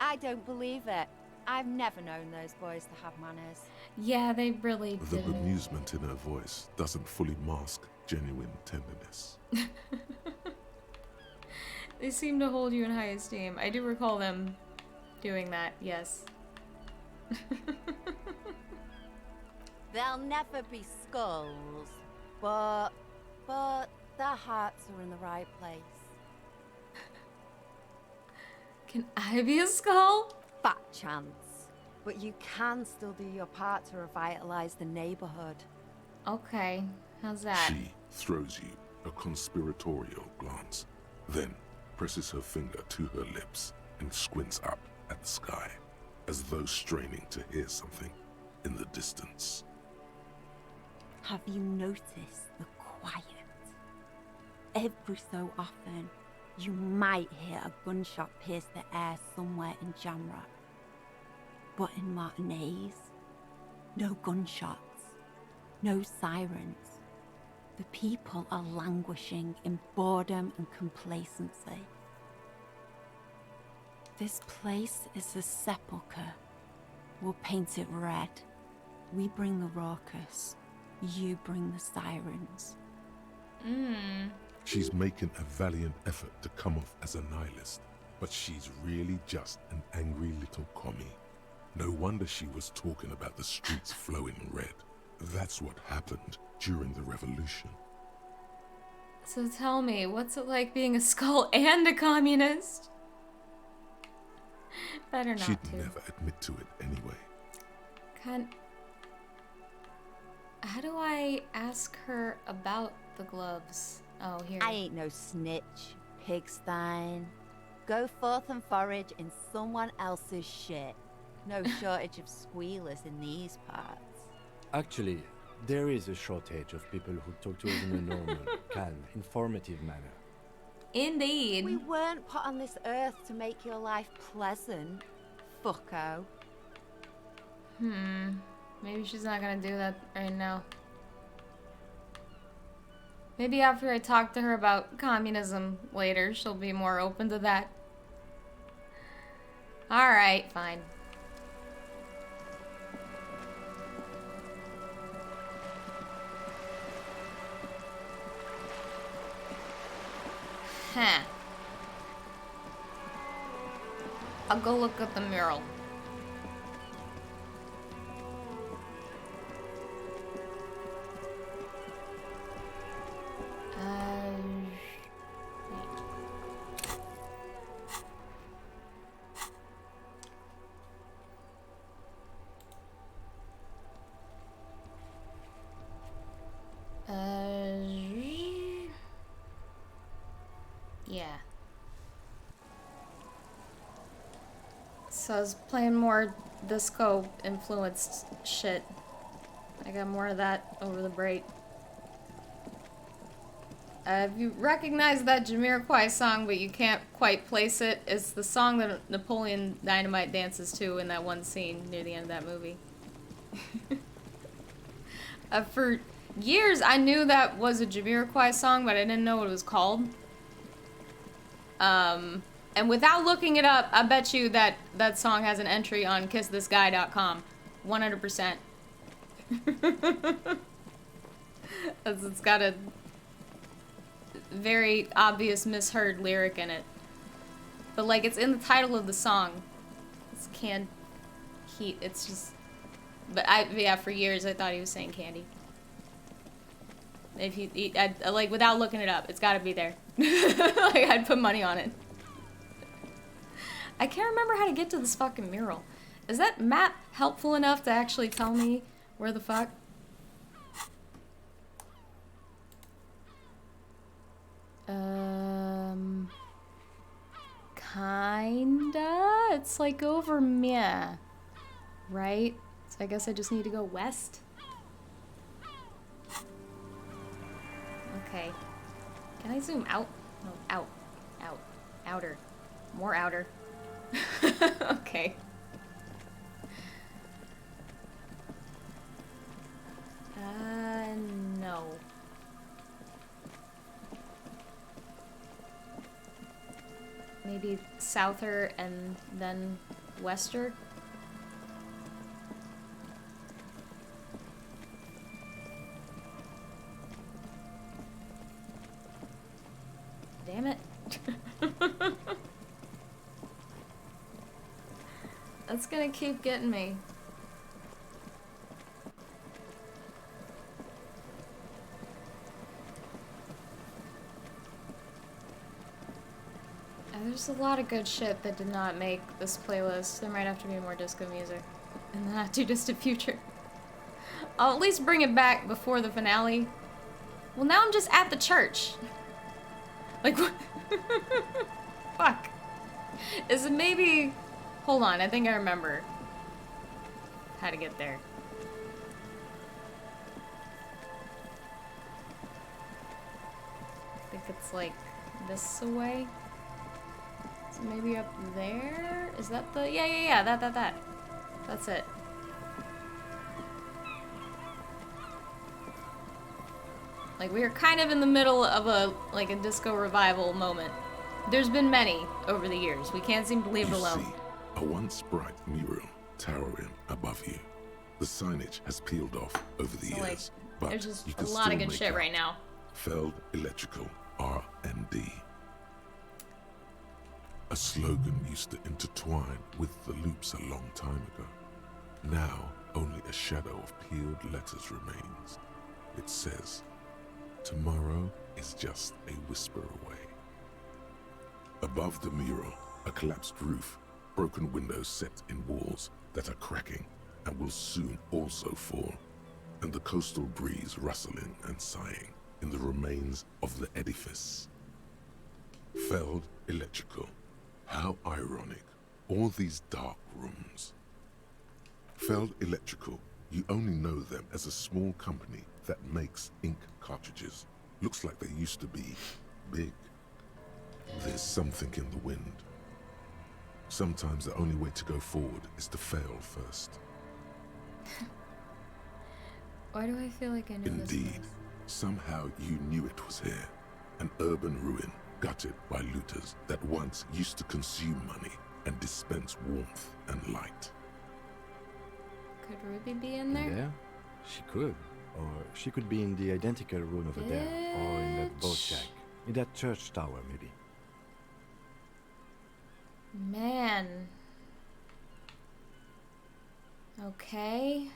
I don't believe it. I've never known those boys to have manners. Yeah, they really The do. bemusement in her voice doesn't fully mask genuine tenderness. They seem to hold you in high esteem. I do recall them doing that, yes. There'll never be skulls, but their hearts are in the right place. Can I be a skull? Fat chance. But you can still do your part to revitalize the neighborhood. Okay, how's that? She throws you a conspiratorial glance, then presses her finger to her lips and squints up at the sky, as though straining to hear something in the distance. Have you noticed the quiet? Every so often, you might hear a gunshot pierce the air somewhere in Jamrock. But in Martinez, no gunshots, no sirens. The people are languishing in boredom and complacency. This place is a sepulchre. We'll paint it red. We bring the raucous. You bring the sirens. She's making a valiant effort to come off as a nihilist, but she's really just an angry little commie. No wonder she was talking about the streets flowing red. That's what happened during the revolution. So tell me, what's it like being a skull and a communist? Better not She'd to. never admit to it anyway. How do I ask her about the gloves? Oh, here. I ain't no snitch, pigstein. Go forth and forage in someone else's shit. No shortage of squealers in these parts. Actually, there is a shortage of people who talk to us in a normal, calm, informative manner. Indeed. We weren't put on this earth to make your life pleasant, fucko. Maybe she's not gonna do that right now. Maybe after I talk to her about communism later, she'll be more open to that. Alright, fine. Huh. I'll go look at the mural. Yeah. So I was playing more disco influenced shit. I got more of that over the break. If you recognize that Jamiroquai song, but you can't quite place it, it's the song that Napoleon Dynamite dances to in that one scene near the end of that movie. For years, I knew that was a Jamiroquai song, but I didn't know what it was called. And without looking it up, I bet you that that song has an entry on kissthisguy.com. 100%. It's got a very obvious misheard lyric in it. But like, it's in the title of the song. It's canned heat. It's just... But yeah, for years I thought he was saying candy. If you like, without looking it up, it's gotta be there. Like, I'd put money on it. I can't remember how to get to this fucking mural. Is that map helpful enough to actually tell me where the fuck? Kinda? It's like over meh. Right? So I guess I just need to go west? Okay. Can I zoom out? No, out. Out. Outer. More outer. Okay. No. Maybe souther and then wester? Damn it. That's gonna keep getting me. There's a lot of good shit that did not make this playlist. There might have to be more disco music in the not too distant future. I'll at least bring it back before the finale. Well, now I'm just at the church. Like, what? Fuck. Is it maybe... Hold on, I think I remember how to get there. I think it's like this away. So maybe up there? Is that the... Yeah, that. That's it. Like, we are kind of in the middle of a disco revival moment. There's been many over the years. We can't seem to leave it alone. You see a once bright mural towering above you. The signage has peeled off over the years, but there's just you a can lot of still good make shit out right now. Feld Electrical R&D. A slogan used to intertwine with the loops a long time ago. Now, only a shadow of peeled letters remains. It says, tomorrow is just a whisper away. Above the mural, a collapsed roof, broken windows set in walls that are cracking and will soon also fall, and the coastal breeze rustling and sighing in the remains of the edifice. Feld Electrical. How ironic, all these dark rooms. Feld Electrical, you only know them as a small company that makes ink cartridges. Looks like they used to be big. There's something in the wind. Sometimes the only way to go forward is to fail first. Why do I feel like I know this Indeed, place? somehow you knew it was here. An urban ruin gutted by looters that once used to consume money and dispense warmth and light. Could Ruby be in there? There? She could. Or she could be in the identical room over there. Or in that boat shack. In that church tower, maybe. Man. Okay.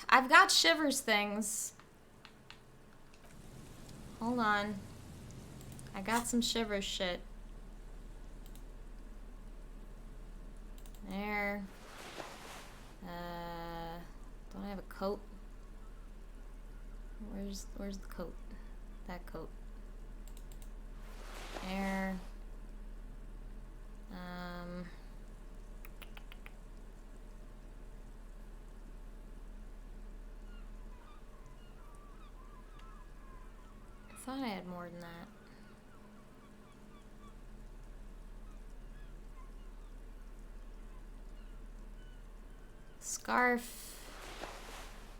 I've got shivers things. Hold on. I got some shivers shit. There. Don't I have a coat? Where's the coat? That coat. There. I thought I had more than that. Scarf.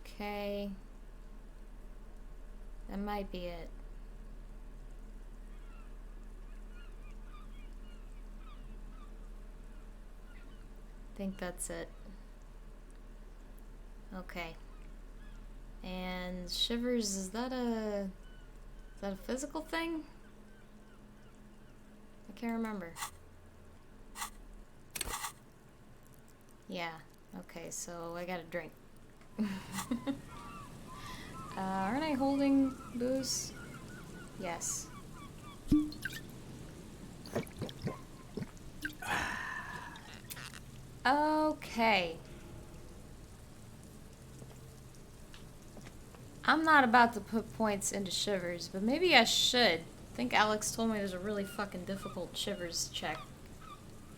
Okay. That might be it. I think that's it. Okay. And shivers, is that a physical thing? I can't remember. Yeah, okay, so I got a drink. Aren't I holding booze? Yes. Okay. I'm not about to put points into shivers, but maybe I should. I think Alex told me there's a really fucking difficult shivers check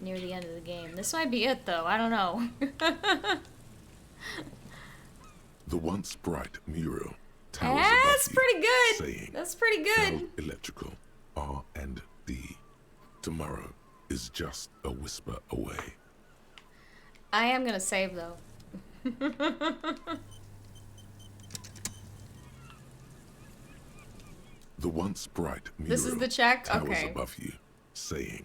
near the end of the game. This might be it, though. I don't know. The once bright mural towers above That's you, pretty good. saying, That's pretty good. "Feld electrical, R&D. Tomorrow is just a whisper away." I am gonna save, though. The once bright mural This is the check? towers Okay. above you, saying,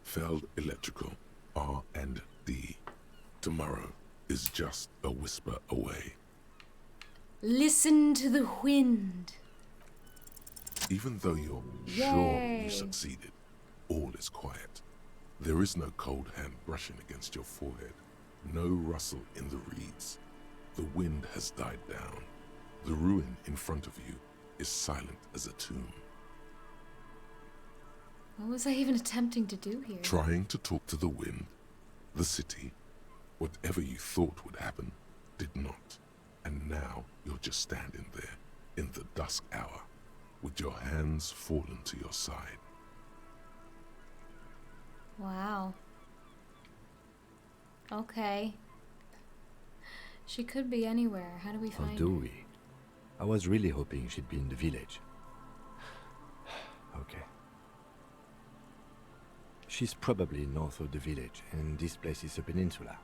"Feld electrical, R&D. Tomorrow is just a whisper away." Listen to the wind. Even though you're sure Yay. you succeeded, all is quiet. There is no cold hand brushing against your forehead, no rustle in the reeds. The wind has died down. The ruin in front of you is silent as a tomb. What was I even attempting to do here? Trying to talk to the wind, the city, whatever you thought would happen, did not. And now you're just standing there in the dusk hour, with your hands fallen to your side. Wow. Okay. She could be anywhere. How do we Or find do her? we? I was really hoping she'd be in the village. Okay. She's probably north of the village, and this place is a peninsula.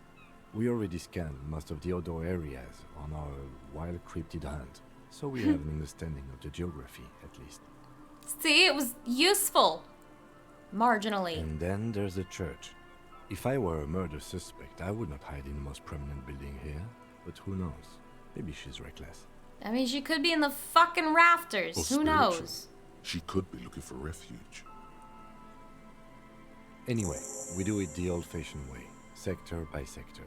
We already scanned most of the outdoor areas on our wild cryptid hunt, so we have an understanding of the geography, at least. See, it was useful. Marginally. And then there's the church. If I were a murder suspect, I would not hide in the most prominent building here, but who knows? Maybe she's reckless. I mean, she could be in the fucking rafters. Or Who spiritual. knows? She could be looking for refuge. Anyway, we do it the old-fashioned way, sector by sector.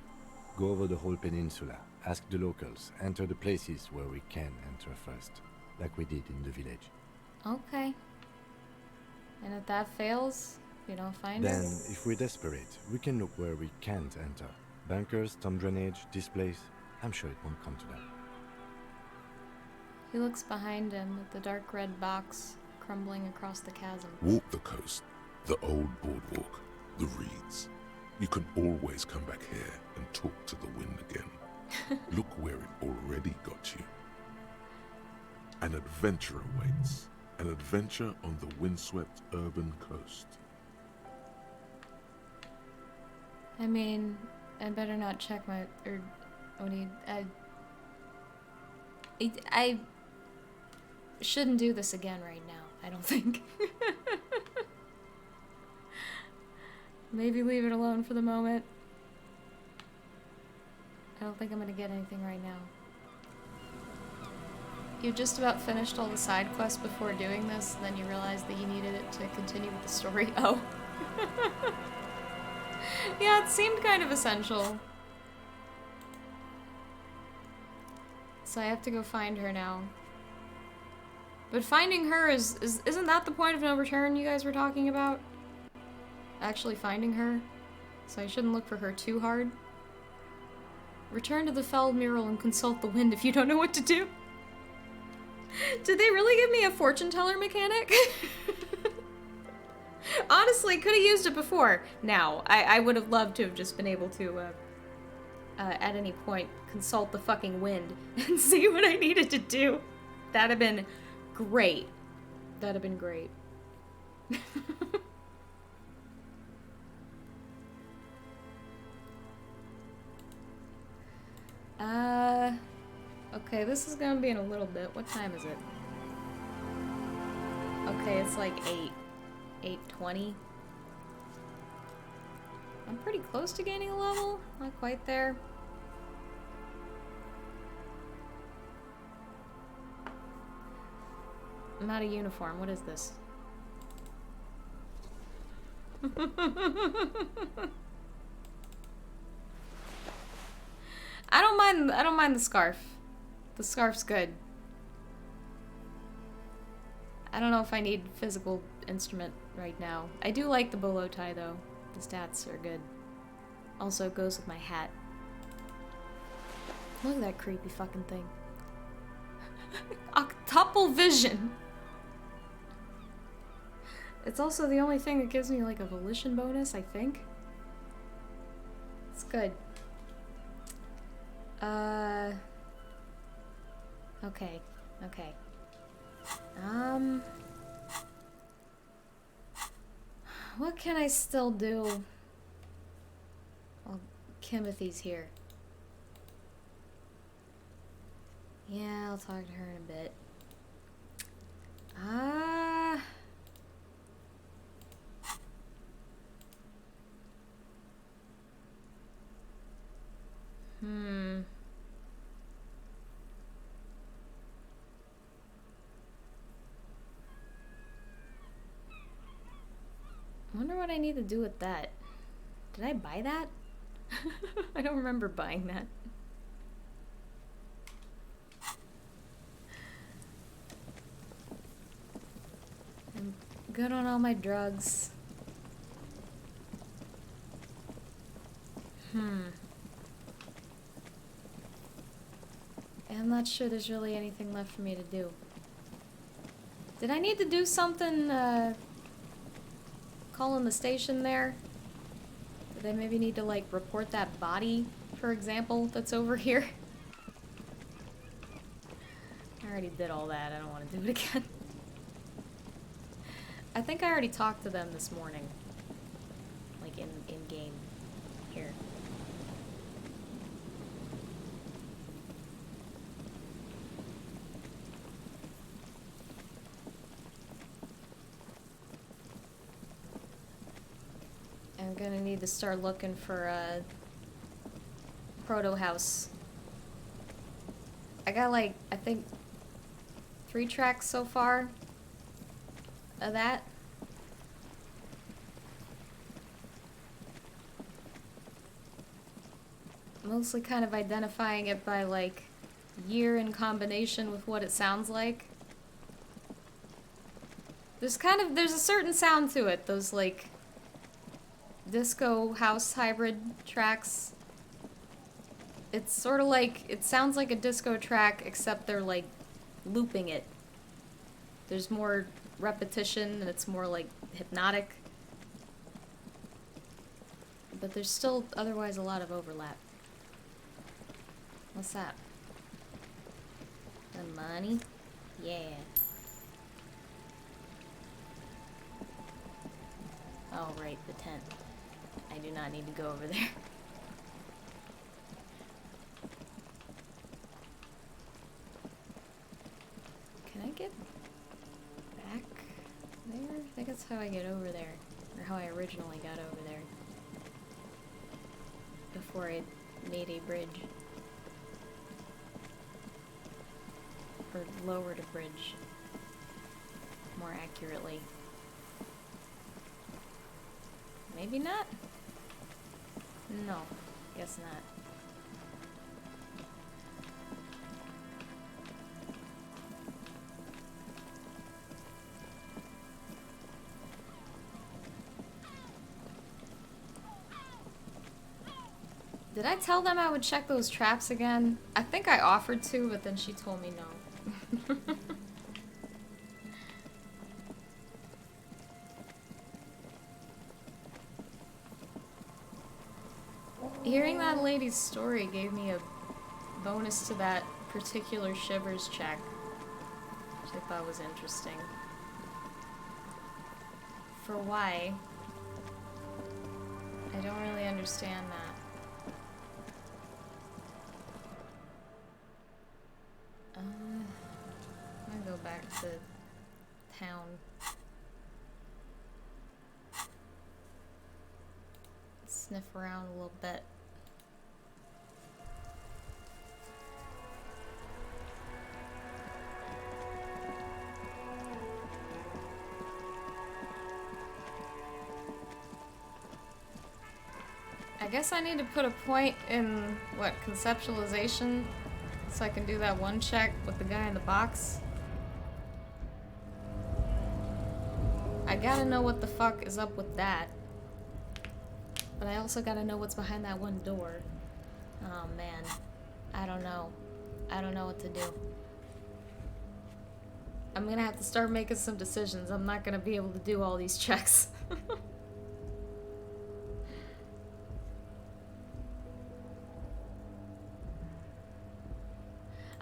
Go over the whole peninsula, ask the locals, enter the places where we can enter first, like we did in the village. Okay. And if that fails, we don't find Then, her? if we're desperate, we can look where we can't enter. Bunkers, tomb drainage, this place. I'm sure it won't come to that. He looks behind him at the dark red box crumbling across the chasm. Walk the coast, the old boardwalk, the reeds. You can always come back here and talk to the wind again. Look where it already got you. An adventure awaits. An adventure on the windswept urban coast. I mean, I better not check my... I shouldn't do this again right now, I don't think. Maybe leave it alone for the moment. I don't think I'm gonna get anything right now. You just about finished all the side quests before doing this, and then you realized that you needed it to continue with the story. Oh. Yeah, it seemed kind of essential. So I have to go find her now. But finding her isn't that the point of no return you guys were talking about? Actually finding her? So I shouldn't look for her too hard. Return to the Feld mural and consult the wind if you don't know what to do. Did they really give me a fortune teller mechanic? Honestly, could have used it before. Now, I would have loved to have just been able to, at any point, consult the fucking wind and see what I needed to do. That'd have been great. That'd have been great. Okay, this is gonna be in a little bit. What time is it? Okay, it's like 8:20. I'm pretty close to gaining a level. Not quite there. I'm out of uniform. What is this? I don't mind the scarf. The scarf's good. I don't know if I need physical instrument right now. I do like the bolo tie though. The stats are good. Also it goes with my hat. Look at that creepy fucking thing. Octuple vision. It's also the only thing that gives me like a volition bonus, I think. It's good. Okay. Okay. What can I still do? Well, Timothy's here. Yeah, I'll talk to her in a bit. I wonder what I need to do with that. Did I buy that? I don't remember buying that. I'm good on all my drugs. I'm not sure there's really anything left for me to do. Did I need to do something, calling the station there? Did I maybe need to, like, report that body, for example, that's over here? I already did all that. I don't want to do it again. I think I already talked to them this morning. Like, in-game. Here. I'm gonna need to start looking for a proto house. I got like, I think 3 tracks so far of that. Mostly kind of identifying it by like year in combination with what it sounds like. There's a certain sound to it, those like disco house hybrid tracks. It's sort of like, it sounds like a disco track, except they're like looping it. There's more repetition and it's more like hypnotic. But there's still otherwise a lot of overlap. What's that? The money? Yeah. Oh, right, the tent. I do not need to go over there. Can I get back there? I think that's how I get over there. Or how I originally got over there. Before I made a bridge. Or lowered a bridge. More accurately. Maybe not? No, guess not. Did I tell them I would check those traps again? I think I offered to, but then she told me no. Hearing that lady's story gave me a bonus to that particular Shivers check, which I thought was interesting. For why? I don't really understand that. I'm gonna go back to town. Sniff around a little bit. I guess I need to put a point in, what, conceptualization? So I can do that one check with the guy in the box. I gotta know what the fuck is up with that. But I also gotta know what's behind that one door. Oh man. I don't know. I don't know what to do. I'm gonna have to start making some decisions. I'm not gonna be able to do all these checks.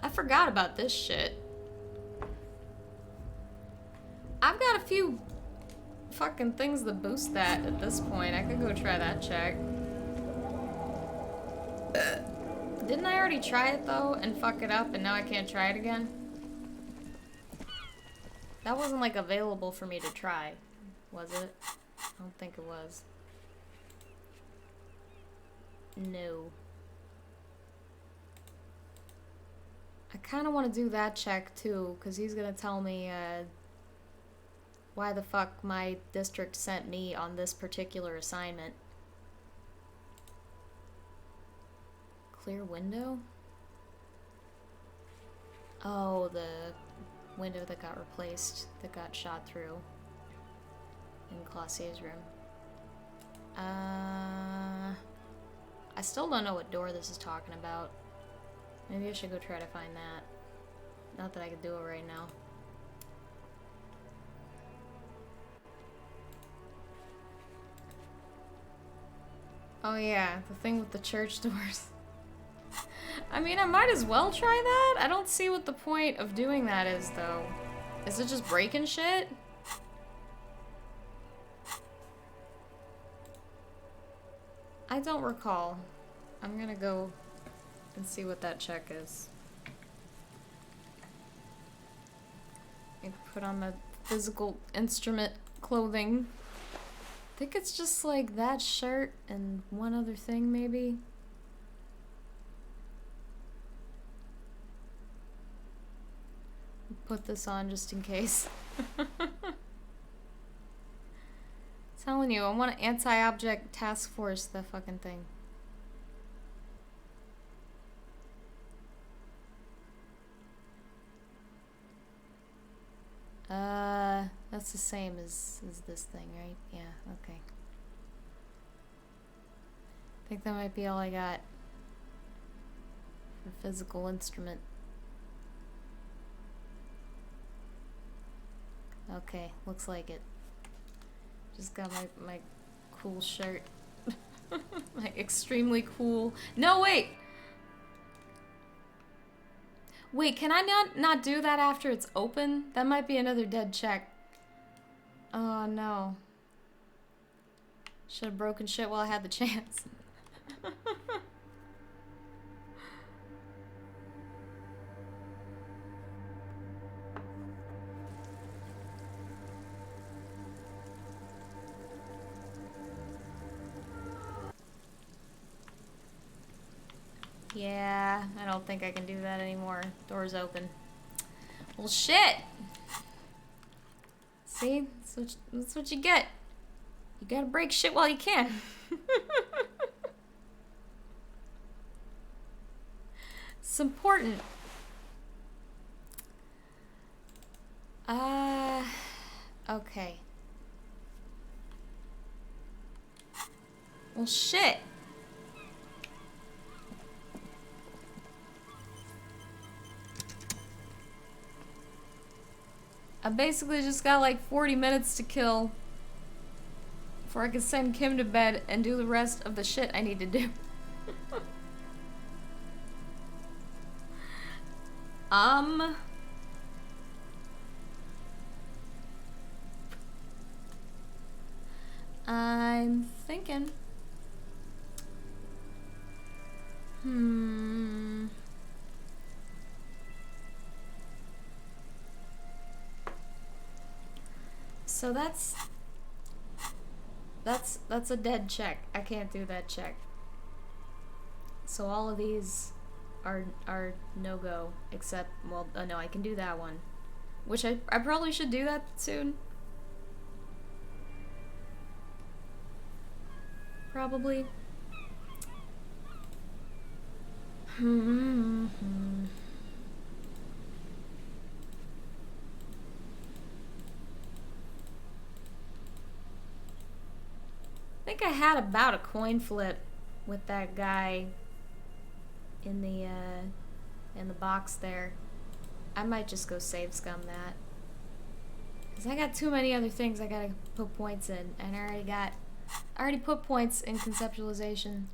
I forgot about this shit. I've got a few fucking things to boost that at this point. I could go try that check. Didn't I already try it though and fuck it up and now I can't try it again? That wasn't like available for me to try, was it? I don't think it was. No. I kind of want to do that check too, because he's going to tell me why the fuck my district sent me on this particular assignment. Clear window? Oh, the window that got replaced, that got shot through in Classier's room. I still don't know what door this is talking about. Maybe I should go try to find that. Not that I could do it right now. Oh yeah, the thing with the church doors. I mean, I might as well try that. I don't see what the point of doing that is, though. Is it just breaking shit? I don't recall. I'm gonna go and see what that check is. And put on my physical instrument clothing. I think it's just like that shirt and one other thing, maybe. Put this on just in case. Telling you, I want an anti-object task force, the fucking thing. That's the same as this thing, right? Yeah, okay. I think that might be all I got for physical instrument. Okay, looks like it. Just got my cool shirt. My extremely cool... No, wait! Wait, can I not do that after it's open? That might be another dead check. Oh, no. Should have broken shit while I had the chance. Yeah, I don't think I can do that anymore. Door's open. Well, shit! See? That's what you get. You gotta break shit while you can. It's important. Okay. Well, shit. I basically just got like 40 minutes to kill before I can send Kim to bed and do the rest of the shit I need to do. I'm thinking. So that's a dead check. I can't do that check. So all of these are no-go, except, well, no, I can do that one. Which I probably should do that soon. Probably. I think I had about a coin flip with that guy in the box there. I might just go save scum that. Cause I got too many other things I gotta put points in, and I already put points in conceptualization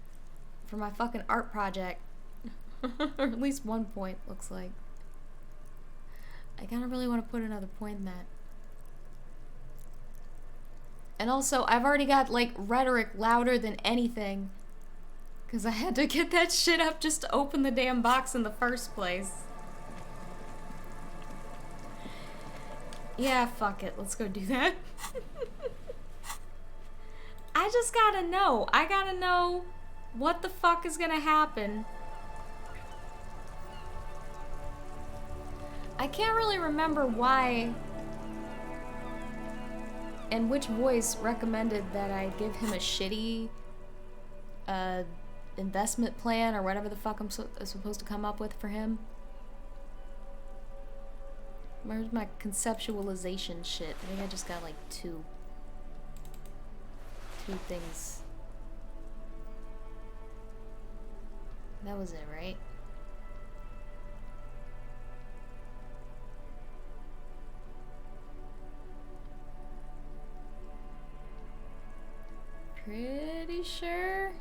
for my fucking art project. Or at least 1 point, looks like. I kinda really wanna put another point in that. And also, I've already got, like, rhetoric louder than anything. Because I had to get that shit up just to open the damn box in the first place. Yeah, fuck it. Let's go do that. I just gotta know. I gotta know what the fuck is gonna happen. I can't really remember why and which voice recommended that I give him a shitty investment plan or whatever the fuck I'm supposed to come up with for him. Where's my conceptualization shit? I think I just got like two things. That was it, right? Pretty sure.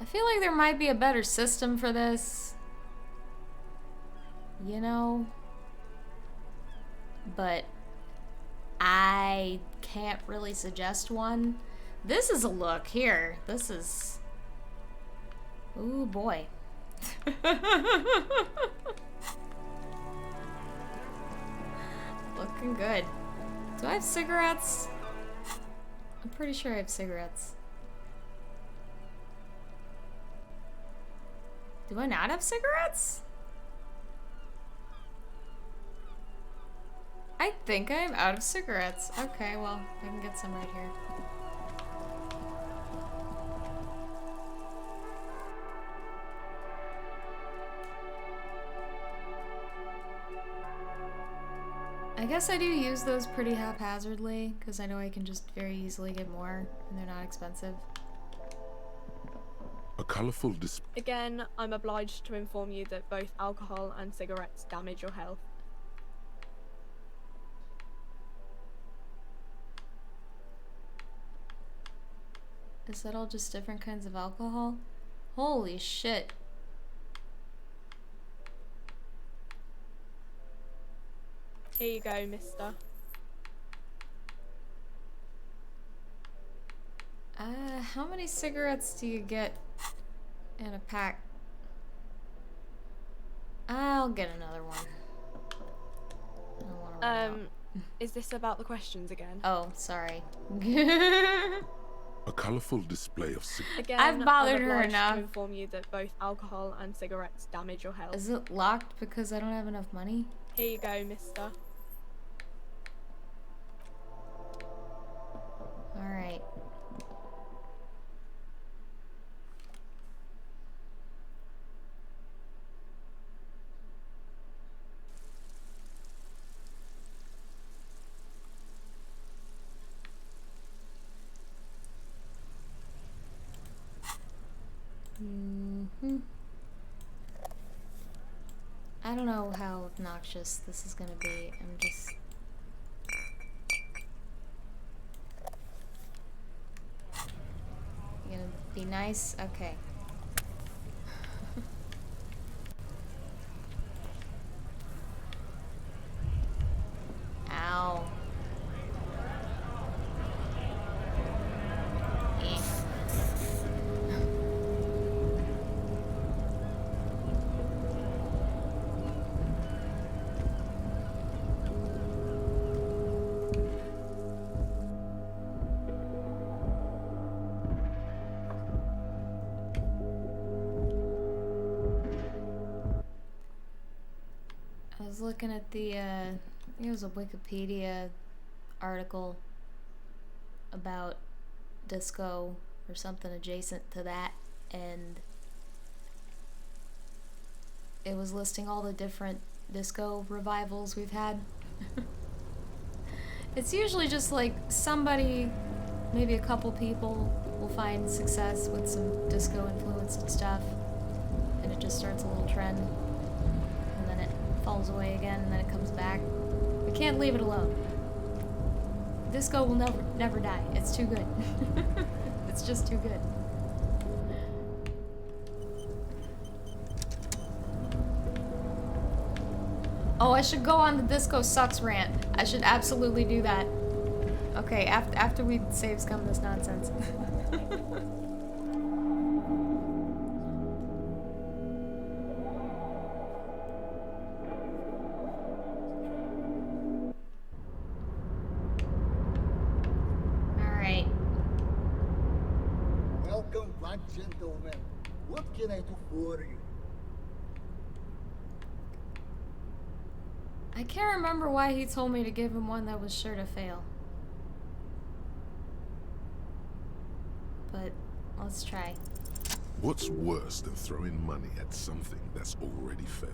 I feel like there might be a better system for this. You know? But I can't really suggest one. This is a look here. This is... Ooh, boy. Looking good. Do I have cigarettes? I'm pretty sure I have cigarettes. Do I not have cigarettes? I think I'm out of cigarettes. Okay, well, I can get some right here. I guess I do use those pretty haphazardly, because I know I can just very easily get more, and they're not expensive. A colorful display. Again, I'm obliged to inform you that both alcohol and cigarettes damage your health. Is that all just different kinds of alcohol? Holy shit. Here you go, mister. How many cigarettes do you get in a pack? I'll get another one. I don't wanna run out. Is this about the questions again? Oh, sorry. A colorful display of Again, I've bothered I'm her obliged enough. to inform you that both alcohol and cigarettes damage your health. Is it locked because I don't have enough money? Here you go, mister. Alright. I don't know how obnoxious this is gonna be. I'm just... You gonna be nice? Okay. Ow. Eh. I was looking at the, I think it was a Wikipedia article about disco or something adjacent to that, and it was listing all the different disco revivals we've had. It's usually just like somebody, maybe a couple people, will find success with some disco influenced stuff, and it just starts a little trend, and then it falls away again, and then it comes back. We can't leave it alone. Disco will never die. It's too good. It's just too good. Oh, I should go on the disco sucks rant. I should absolutely do that. Okay, after we save scum this nonsense. Alright. Welcome back, gentlemen. What can I do for you? I can't remember why he told me to give him one that was sure to fail. But let's try. What's worse than throwing money at something that's already failed?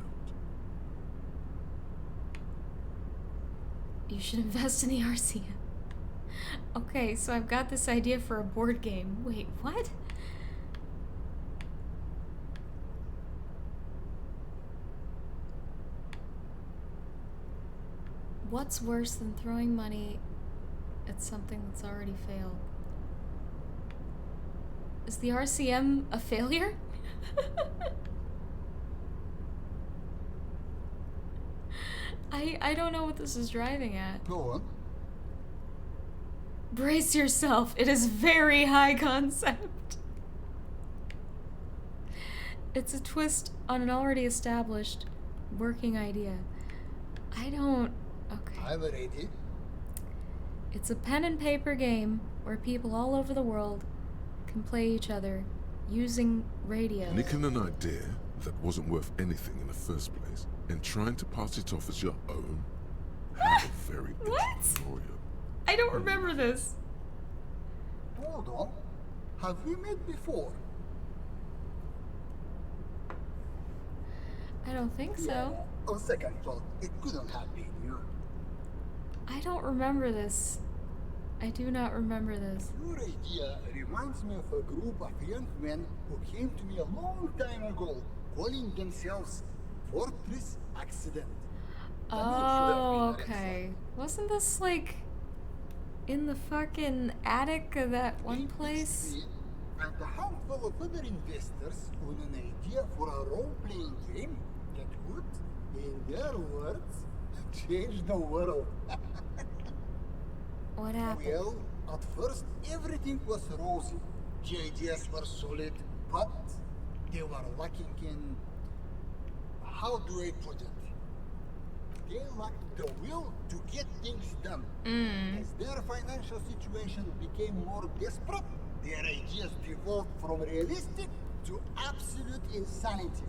You should invest in the RCM. Okay, so I've got this idea for a board game. Wait, what? What's worse than throwing money at something that's already failed? Is the RCM a failure? I don't know what this is driving at. Go on. Brace yourself. It is very high concept. It's a twist on an already established working idea. Okay. I'm ready. It's a pen and paper game where people all over the world can play each other using radio. Nicking an idea that wasn't worth anything in the first place and trying to pass it off as your own. How very What? entrepreneurial. I don't remember this. Hold on. Have we met before? I don't think so. On second thought, it couldn't have been you. I don't remember this. I do not remember this. Your idea reminds me of a group of young men who came to me a long time ago, calling themselves Fortress Accident. Oh, okay. Wasn't this like in the fucking attic of that one place? And a handful of other investors own an idea for a role-playing game that would, in their words, change the world. What happened? Well, at first everything was rosy. The ideas were solid, but they were lacking in... How do I put it? They lacked the will to get things done. As their financial situation became more desperate, their ideas devolved from realistic to absolute insanity.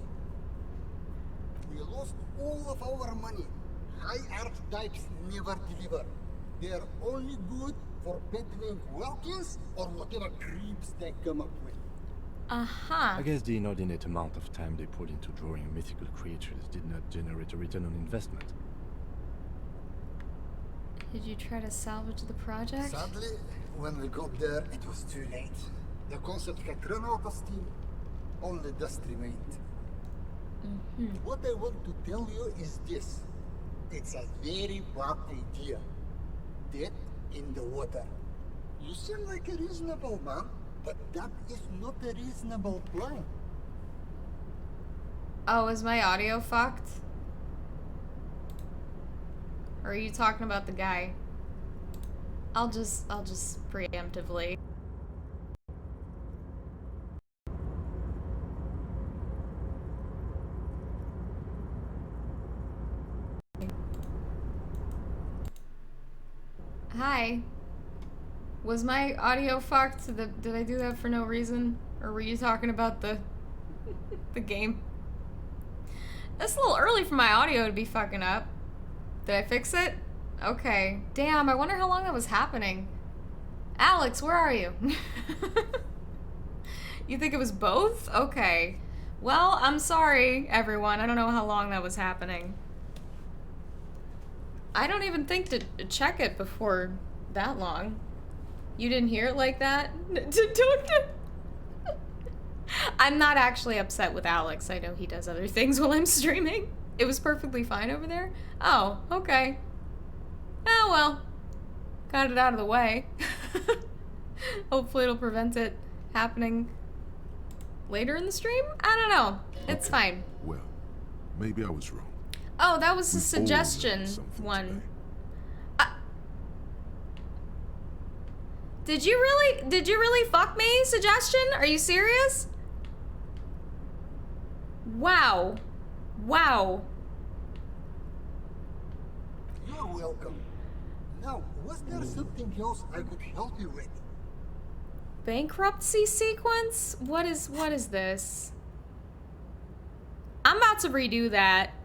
We lost all of our money. High archetypes never deliver. They're only good for peddling Welkins or whatever creeps they come up with. Uh-huh. I guess the inordinate amount of time they put into drawing mythical creatures did not generate a return on investment. Did you try to salvage the project? Sadly, when we got there, it was too late. The concept had run out of steam. Only dust remained. What I want to tell you is this. It's a very bad idea. Dead in the water. You seem like a reasonable man, but that is not a reasonable plan. Oh, is my audio fucked? Or are you talking about the guy? I'll just preemptively. Hi. Was my audio fucked? Did I do that for no reason? Or were you talking about the game? That's a little early for my audio to be fucking up. Did I fix it? Okay. Damn, I wonder how long that was happening. Alex, where are you? You think it was both? Okay. Well, I'm sorry, everyone. I don't know how long that was happening. I don't even think to check it before that long. You didn't hear it like that? I'm not actually upset with Alex. I know he does other things while I'm streaming. It was perfectly fine over there? Oh, okay. Oh, well. Got it out of the way. Hopefully it'll prevent it happening later in the stream? I don't know. It's fine. Well, maybe I was wrong. Oh, that was the We've all suggestion learned something one. today. Did you really fuck me? Suggestion? Are you serious? Wow. Wow. You're welcome. Now, was there something else I could help you with? Bankruptcy sequence? What is this? I'm about to redo that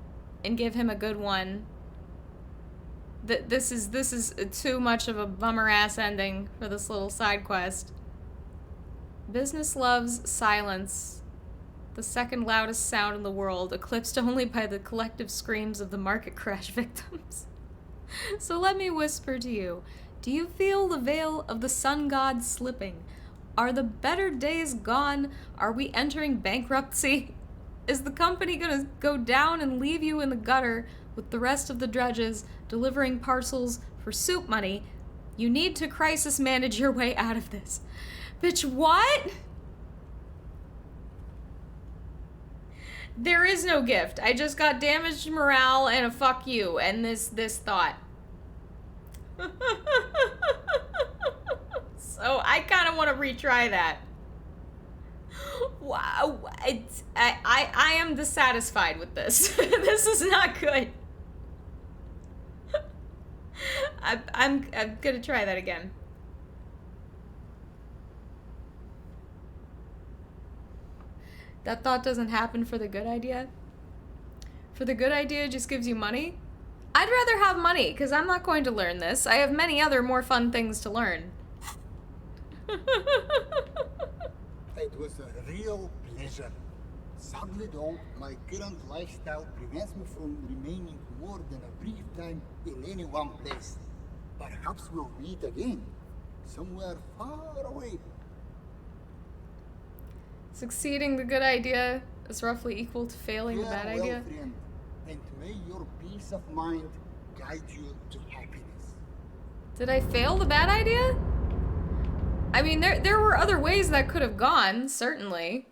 and give him a good one. This is too much of a bummer ass ending for this little side quest. Business loves silence. The second loudest sound in the world, eclipsed only by the collective screams of the market crash victims. So let me whisper to you. Do you feel the veil of the sun god slipping? Are the better days gone? Are we entering bankruptcy? Is the company gonna go down and leave you in the gutter with the rest of the drudges delivering parcels for soup money? You need to crisis manage your way out of this. Bitch, what? There is no gift. I just got damaged morale and a fuck you and this thought. So I kind of want to retry that. Wow, I am dissatisfied with this. This is not good. I'm gonna try that again. That thought doesn't happen for the good idea? For the good idea, it just gives you money? I'd rather have money, because I'm not going to learn this. I have many other more fun things to learn. It was a real pleasure. Sadly though, my current lifestyle prevents me from remaining more than a brief time in any one place. Perhaps we'll meet again, somewhere far away. Succeeding the good idea is roughly equal to failing the bad Farewell, idea. friend, and may your peace of mind guide you to happiness. Did I fail the bad idea? I mean, there were other ways that could have gone, certainly.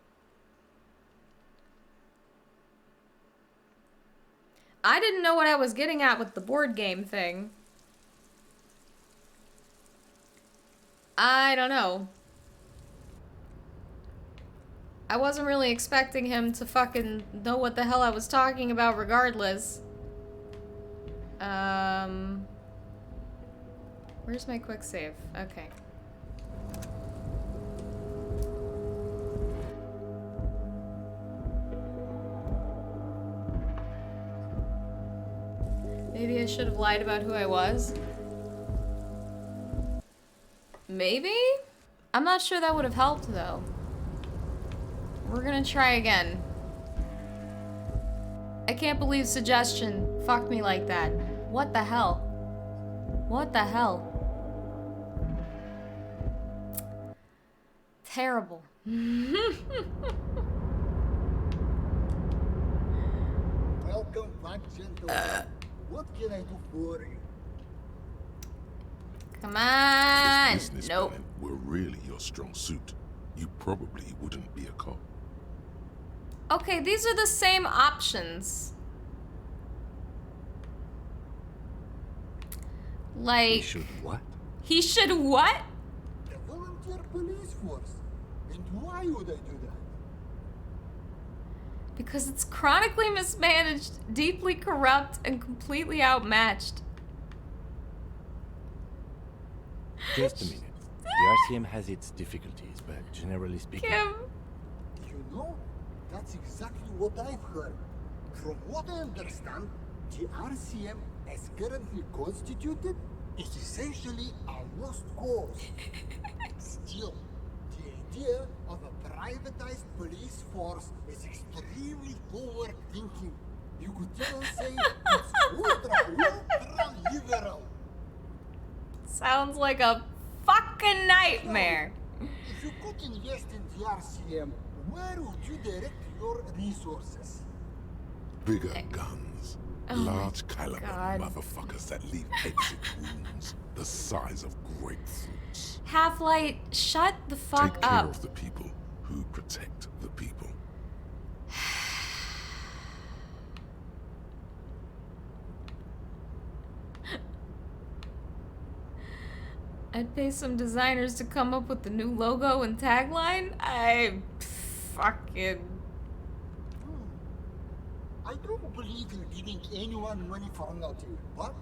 I didn't know what I was getting at with the board game thing. I don't know. I wasn't really expecting him to fucking know what the hell I was talking about regardless. Where's my quick save? Okay. Maybe I should have lied about who I was. Maybe? I'm not sure that would have helped, though. We're gonna try again. I can't believe suggestion fucked me like that. What the hell? What the hell? Terrible. Welcome back, gentlemen. What can I do for you? Come on. If business Nope. plan were really your strong suit, you probably wouldn't be a cop. Okay, these are the same options. Like... He should what? He should what? The volunteer police force. And why would I do that? Because it's chronically mismanaged, deeply corrupt, and completely outmatched. Just a minute. The RCM has its difficulties, but generally speaking... Kim. You know, that's exactly what I've heard. From what I understand, the RCM, as currently constituted, is essentially a lost cause. Still, the idea of a privatized police force is extremely forward thinking. You could even say it's ultra liberal. Sounds like a fucking nightmare. If you could invest in the RCM, where would you direct your resources? Bigger guns. Oh Large my caliber God. motherfuckers that leave exit wounds the size of grapefruits. Half-Light, shut the fuck Take care up. of the people who protect the people. I'd pay some designers to come up with the new logo and tagline. I fucking... I don't believe in giving anyone money for nothing, but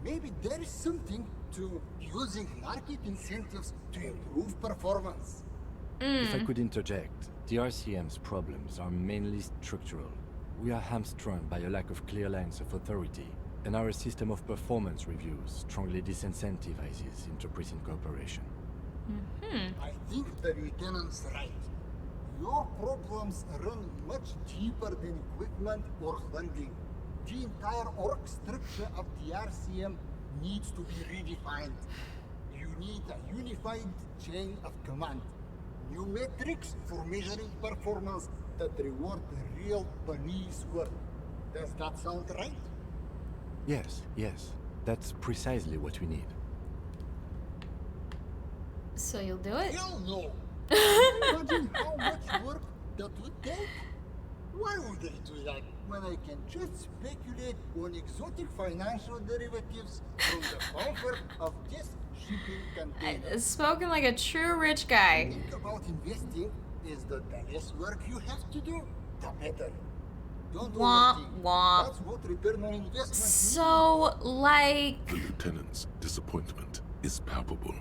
maybe there is something to using market incentives to improve performance. If I could interject, the RCM's problems are mainly structural. We are hamstrung by a lack of clear lines of authority, and our system of performance reviews strongly disincentivizes interprison cooperation. I think the lieutenant's right. Your problems run much deeper than equipment or funding. The entire org structure of the RCM needs to be redefined. You need a unified chain of command. New metrics for measuring performance that reward the real police work. Does that sound right? Yes, that's precisely what we need. So you'll do it? Hell no! Imagine how much work that would take. Why would they do that when I can just speculate on exotic financial derivatives from the comfort of this shipping container? Spoken like a true rich guy. Think about investing is that the less work you have to do, the better. Don't Womp overthink. womp. That's what return on investment means. So, like... The lieutenant's disappointment is palpable.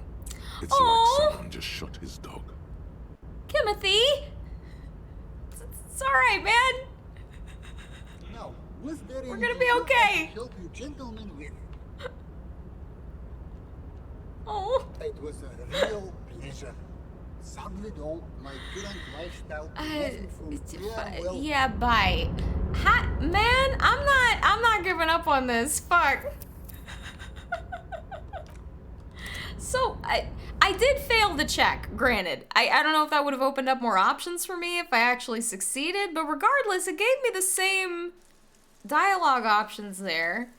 It's Aw. like someone just shot his dog. Timothy! It's alright, man. Now, was there We're anything gonna be else I okay. could help you gentlemen with? Oh. It was a real pleasure. Sadly though, my current lifestyle prevents me from farewell. Yeah, bye. Man, I'm not giving up on this. Fuck. So, I did fail the check, granted. I don't know if that would have opened up more options for me if I actually succeeded, but regardless, it gave me the same dialogue options there.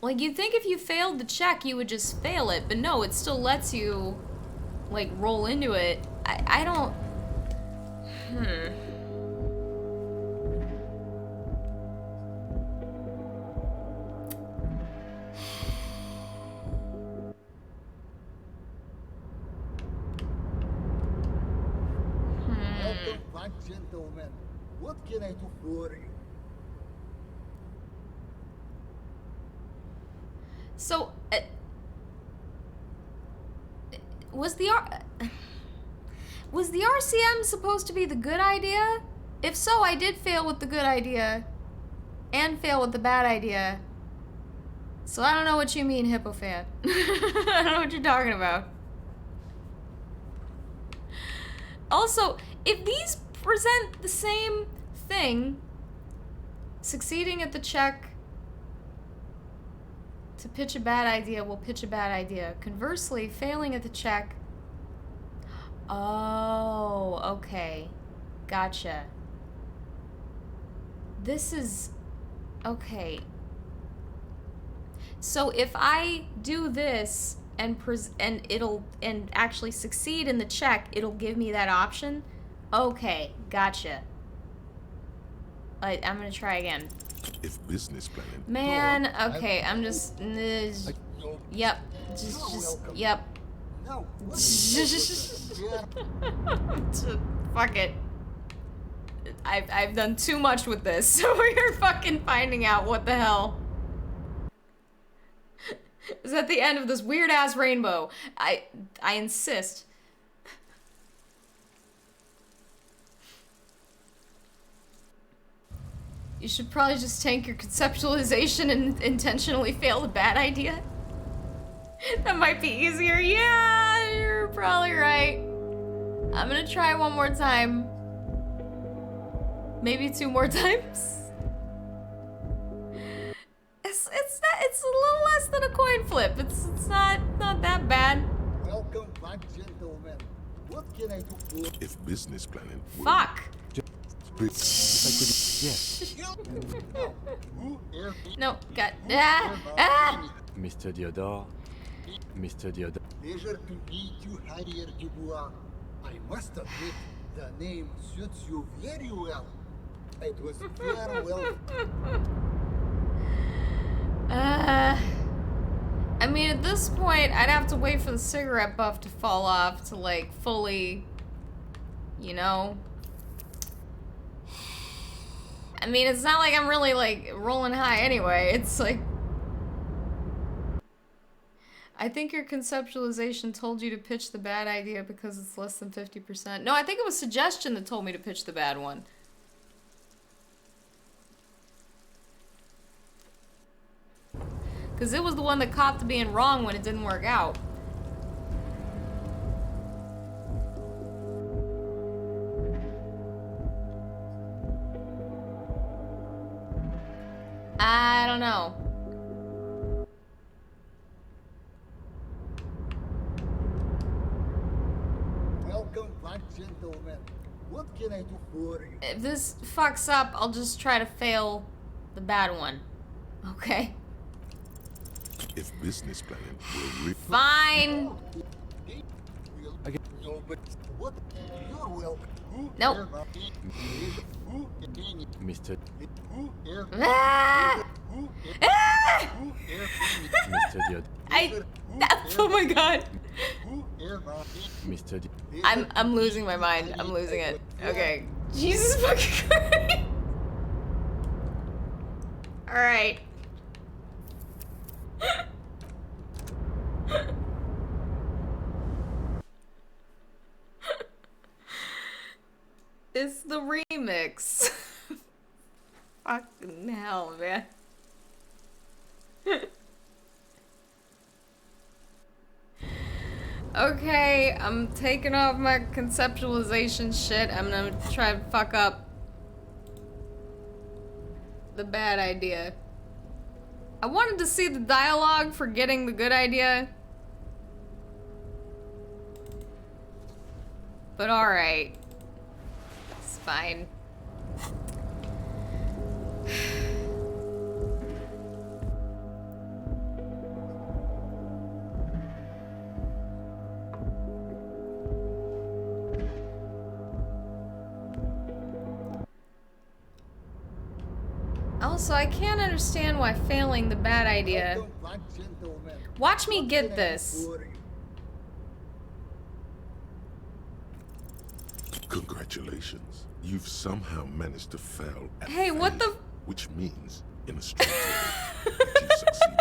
Like, you'd think if you failed the check, you would just fail it, but no, it still lets you, like, roll into it. I don't... Welcome back, gentlemen. What can I do for you? So, was the RCM supposed to be the good idea? If so, I did fail with the good idea and fail with the bad idea. So I don't know what you mean, Hippo fan. I don't know what you're talking about. Also, if these present the same thing, succeeding at the check to pitch a bad idea will pitch a bad idea. Conversely, failing at the check... Oh, okay. Gotcha. This is... Okay. So if I do this and actually succeed in the check, it'll give me that option? Okay, gotcha. I'm gonna try again. If business planning... Man, okay, I'm just... Yep. Yep. No. Fuck it. I've done too much with this, so we're fucking finding out what the hell is at the end of this weird ass rainbow. I insist. You should probably just tank your conceptualization and intentionally fail the bad idea. That might be easier. Yeah, you're probably right. I'm gonna try one more time. Maybe 2 more times. It's a little less than a coin flip. It's not that bad. Welcome back, gentlemen. What can I do for If business planning were Fuck. Yes. No, got Mr. Diodore. Mr. Diodore. Pleasure to meet you, Harrier Dubois. I must admit, the name suits you very well. It was very well. I mean, at this point, I'd have to wait for the cigarette buff to fall off to, like, fully, you know? I mean, it's not like I'm really, like, rolling high anyway. It's like... I think your conceptualization told you to pitch the bad idea because it's less than 50%. No, I think it was suggestion that told me to pitch the bad one. Because it was the one that copped to being wrong when it didn't work out. I don't know. Welcome back, gentlemen. What can I do for you? If this fucks up, I'll just try to fail the bad one. Okay? if business planning were Fine. Okay. No, but what? You're welcome. Nope. Mr. Ah! Ah! Mr. Diod. Oh my god. Mr. I'm losing my mind. I'm losing it. Okay. Jesus fucking Christ. Alright. It's the remix. Fucking hell, man. Okay, I'm taking off my conceptualization shit. I'm gonna try to fuck up the bad idea. I wanted to see the dialogue for getting the good idea. But alright. It's fine. Also, I can't understand why failing the bad idea. Watch me get this. Congratulations. You've somehow managed to fail at Hey, what the? which means, in a straight way, that you've succeeded.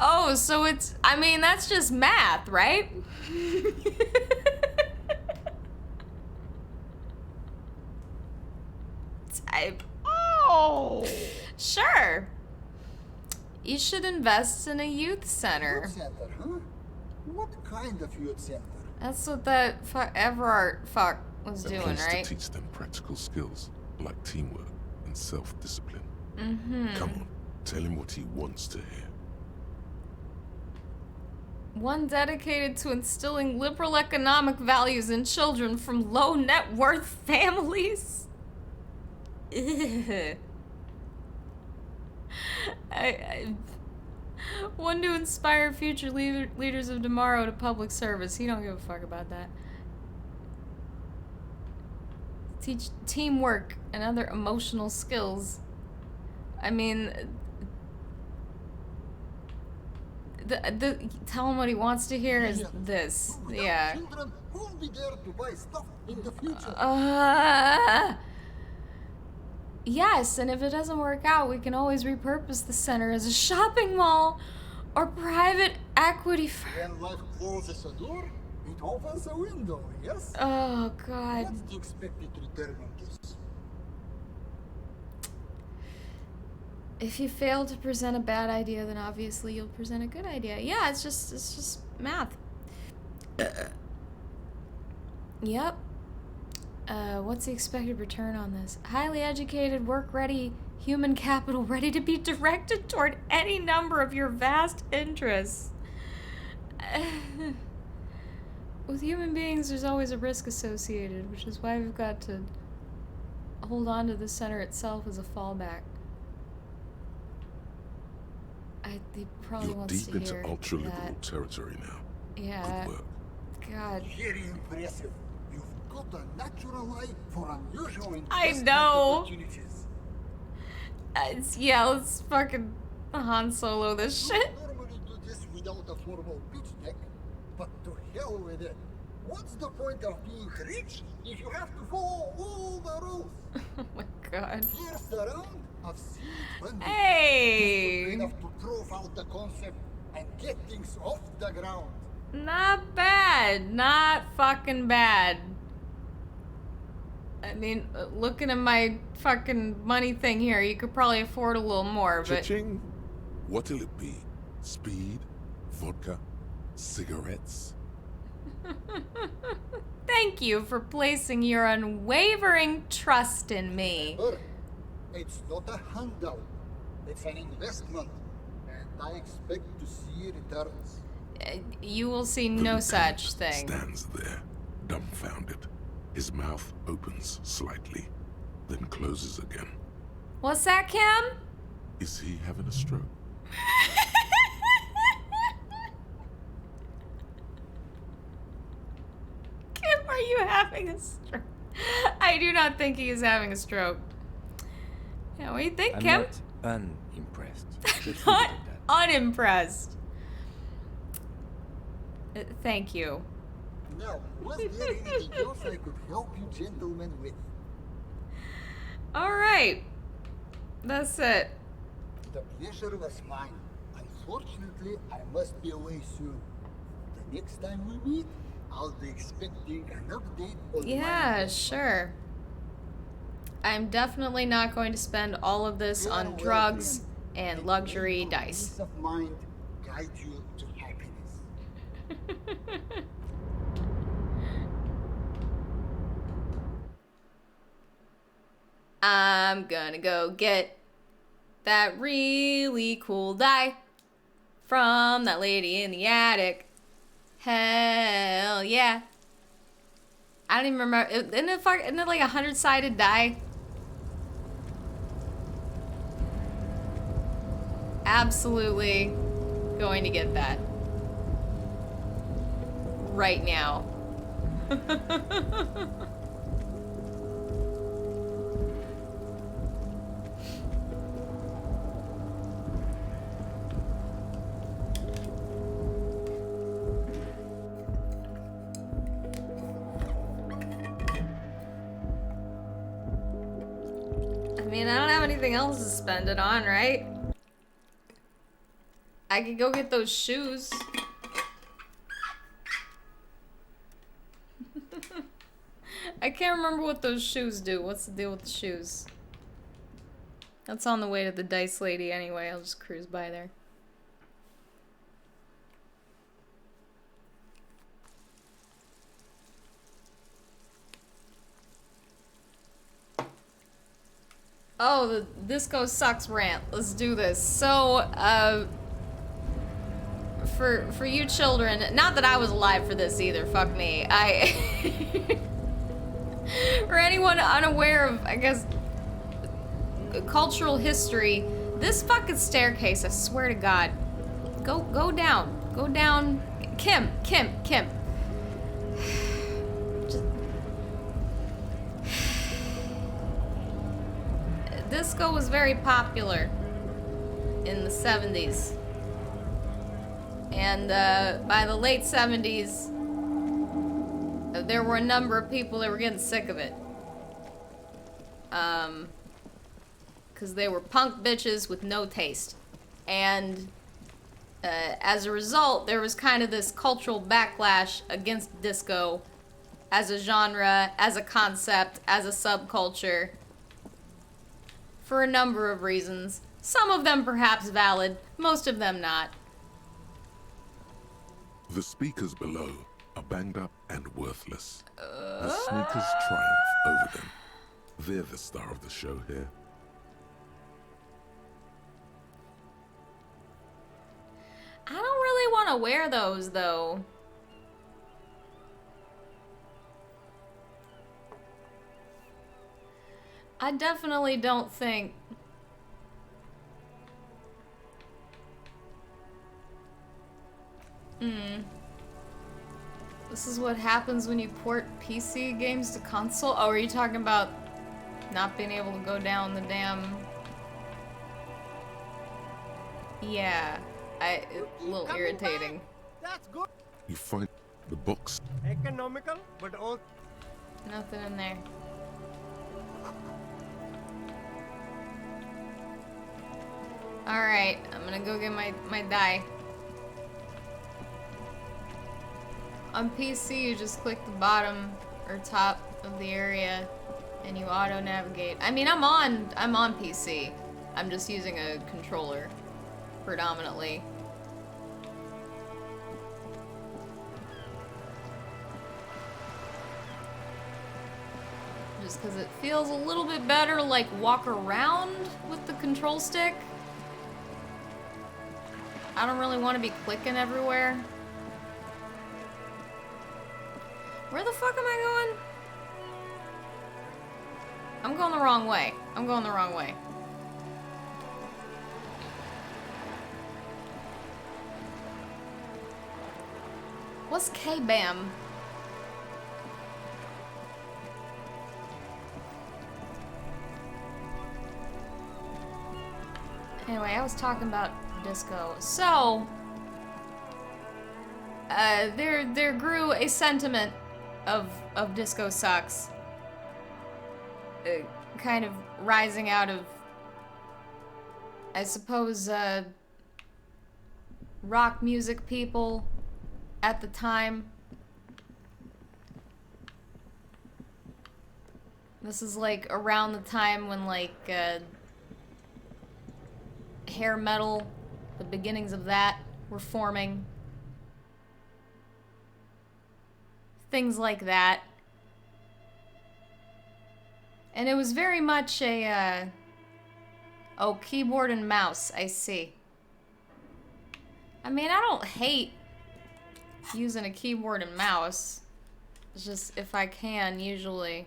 Oh, so it's, I mean, that's just math, right? Oh! Sure. You should invest in a youth center. Youth center, huh? What kind of youth center? That's what that Everart fuck was doing, place right? to teach them practical skills, like teamwork and self-discipline. Mm-hmm. Come on, tell him what he wants to hear. One dedicated to instilling liberal economic values in children from low net worth families. One to inspire future leaders of tomorrow to public service. He don't give a fuck about that. Teach teamwork and other emotional skills. I mean, tell him what he wants to hear is this. Yeah. Children who'll be there to buy stuff in the future. Yes, and if it doesn't work out, we can always repurpose the center as a shopping mall or private Equity. When life closes a door, it opens a window, yes? Oh God. What's the expected return on this? If you fail to present a bad idea, then obviously you'll present a good idea. Yeah, it's just math. Yep. What's the expected return on this? Highly educated, work-ready, human capital ready to be directed toward any number of your vast interests. With human beings, there's always a risk associated, which is why we've got to hold on to the center itself as a fallback. He probably You're wants deep to into hear ultra-liberal that. territory now. Yeah. Good work. God. Very impressive. You've got a natural eye for unusual I investment know. opportunities. Yeah, let's fucking Han Solo this You shit. normally do this without a formal pitch deck, but to hell with it. What's the point of being rich if you have to follow all the rules? Oh my God. Here's the round of seed funding. Hey. Just enough to prove out the concept and get things off the ground. Not bad. Not fucking bad. I mean, looking at my fucking money thing here, you could probably afford a little more, but... Cha-ching. What'll it be? Speed? Vodka? Cigarettes? Thank you for placing your unwavering trust in me. Remember, it's not a handout. It's an investment. And I expect to see returns. You will see no such thing. Stands there, dumbfounded. His mouth opens slightly, then closes again. What's that, Kim? Is he having a stroke? Kim, are you having a stroke? I do not think he is having a stroke. Yeah, what do you think, I'm Kim? not unimpressed. Let's leave it Not at that. unimpressed. Thank you. Now, was there anything else I could help you gentlemen with? Alright. That's it. The pleasure was mine. Unfortunately, I must be away soon. The next time we meet, I'll be expecting an update on Yeah, my sure. I'm definitely not going to spend all of this on Farewell, drugs friend. and luxury may your dice. Peace of mind guide you to happiness. I'm gonna go get that really cool die from that lady in the attic. Hell yeah. I don't even remember. Isn't it like a 100-sided die? Absolutely going to get that. Right now. I mean, I don't have anything else to spend it on, right? I could go get those shoes. I can't remember what those shoes do. What's the deal with the shoes? That's on the way to the Dice Lady anyway. I'll just cruise by there. Oh, the Disco Sucks rant. Let's do this. So, for you children, not that I was alive for this either, fuck me. For anyone unaware of, I guess, cultural history, this fucking staircase, I swear to God. Go down. Go down. Kim. Disco was very popular in the 70s. And by the late 70s, there were a number of people that were getting sick of it. Because they were punk bitches with no taste. And As a result, there was kind of this cultural backlash against disco as a genre, as a concept, as a subculture, for a number of reasons. Some of them perhaps valid, most of them not. The speakers below are banged up and worthless. The sneakers triumph over them. They're the star of the show here. I don't really want to wear those, though. I definitely don't think... This is what happens when you port PC games to console? Oh, are you talking about not being able to go down the damn... Yeah. It's a little irritating. That's good. You find the box. Economical, but all. Nothing in there. Alright, I'm gonna go get my die. On PC, you just click the bottom or top of the area and you auto-navigate. I mean, I'm on PC. I'm just using a controller predominantly. Just because it feels a little bit better to like walk around with the control stick. I don't really want to be clicking everywhere. Where the fuck am I going? I'm going the wrong way. I'm going the wrong way. What's K-Bam? Anyway, I was talking about disco. So, there grew a sentiment of disco sucks. Kind of rising out of, I suppose, rock music people at the time. This is like around the time when like hair metal, the beginnings of that were forming. Things like that. And it was very much a oh, keyboard and mouse, I see. I mean, I don't hate using a keyboard and mouse. It's just, if I can, usually,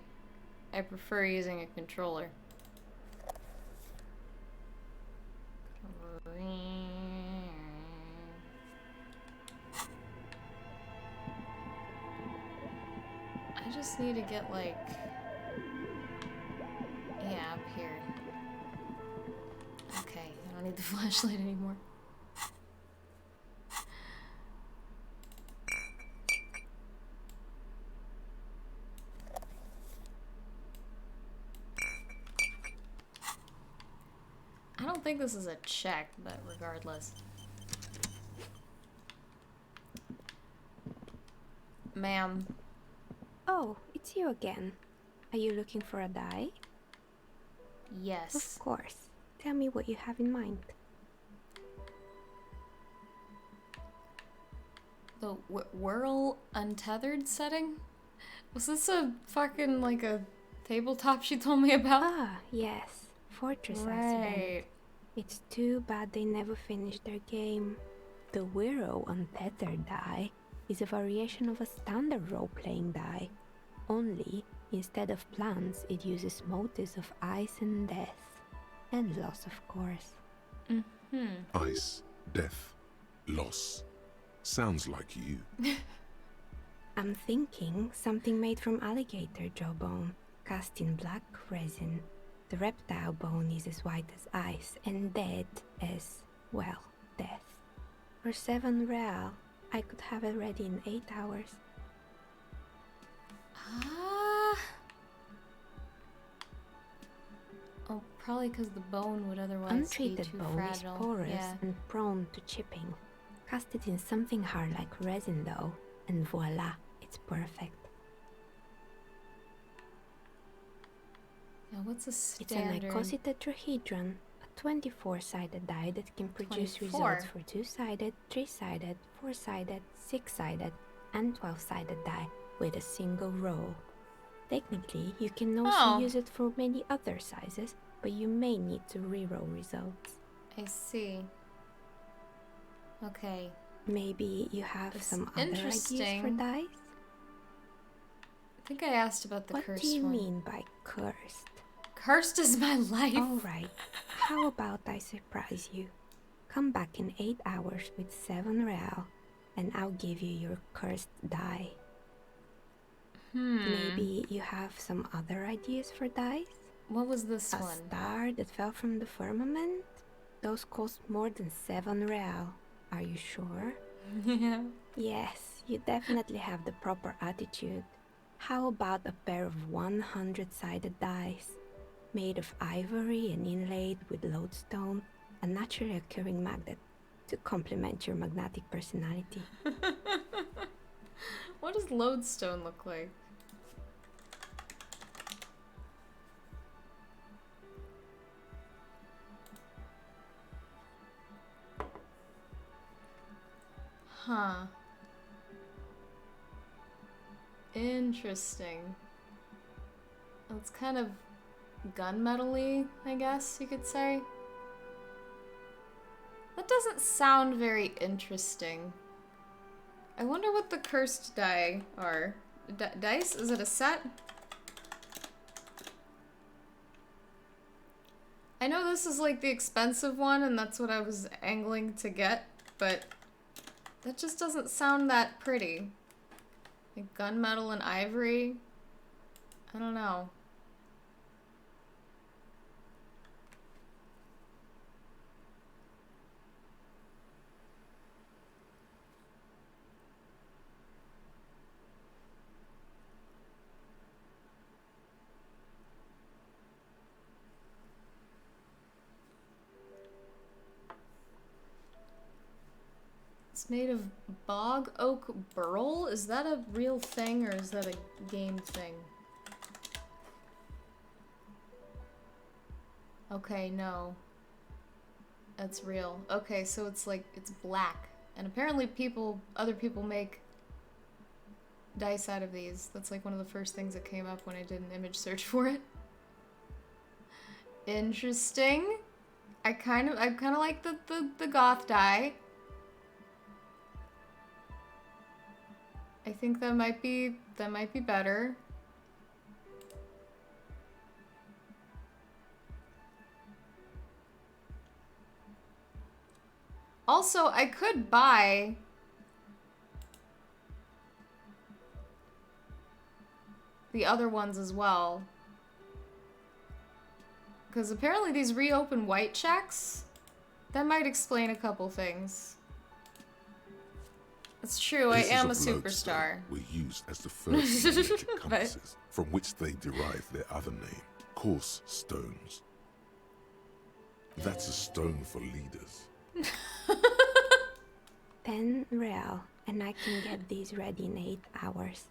I prefer using a controller. I just need to get, like... Yeah, up here. Okay, I don't need the flashlight anymore. I don't think this is a check, but regardless. Ma'am. Oh, it's you again. Are you looking for a die? Yes. Of course. Tell me what you have in mind. The whirl untethered setting? Was this a fucking, like, a tabletop she told me about? Ah, yes. Fortress accident. It's too bad they never finished their game. The Whirl Untethered die is a variation of a standard role-playing die. Only, instead of plants, it uses motives of ice and death. And loss, of course. Ice, death, loss. Sounds like you. I'm thinking something made from alligator jawbone, cast in black resin. The reptile bone is as white as ice and dead as, well, death. For 7 real, I could have it ready in 8 hours. Oh, probably because the bone would otherwise be Untreated too bone fragile. is porous Yeah. and prone to chipping. Cast it in something hard like resin though, and voila, it's perfect. Now what's a It's an standard? icositetrahedron, a 24-sided die that can produce 24. results for 2-sided, 3-sided, 4-sided, 6-sided, and 12-sided die with a single roll. Technically, you can also use it for many other sizes, but you may need to reroll results. I see. Okay. Maybe you have That's some other ideas for interesting. dice? I think I asked about the What cursed do you one. mean by cursed? Cursed is my life. Alright, how about I surprise you? Come back in 8 hours with 7 real, and I'll give you your cursed die. Maybe you have some other ideas for dice? What was this A one? star that fell from the firmament? Those cost more than 7 real. Are you sure? Yeah. Yes, you definitely have the proper attitude. How about a pair of 100-sided dice? Made of ivory and inlaid with lodestone, a naturally occurring magnet to complement your magnetic personality. What does lodestone look like? Huh. Interesting. It's kind of gunmetal-y, I guess you could say. That doesn't sound very interesting. I wonder what the cursed die are. Dice? Is it a set? I know this is like the expensive one and that's what I was angling to get, but that just doesn't sound that pretty. Like gunmetal and ivory? I don't know. It's made of bog oak burl? Is that a real thing or is that a game thing? Okay, no. That's real. Okay, so it's like, it's black. And apparently other people make dice out of these. That's like one of the first things that came up when I did an image search for it. Interesting. I kind of like the goth die. I think that might be better. Also, I could buy the other ones as well. Because apparently these reopen white checks, that might explain a couple things. It's true, I am a superstar. Were used as the first geometric compasses, from which they derive their other name, coarse stones. That's a stone for leaders. 10 real, and I can get these ready in 8 hours.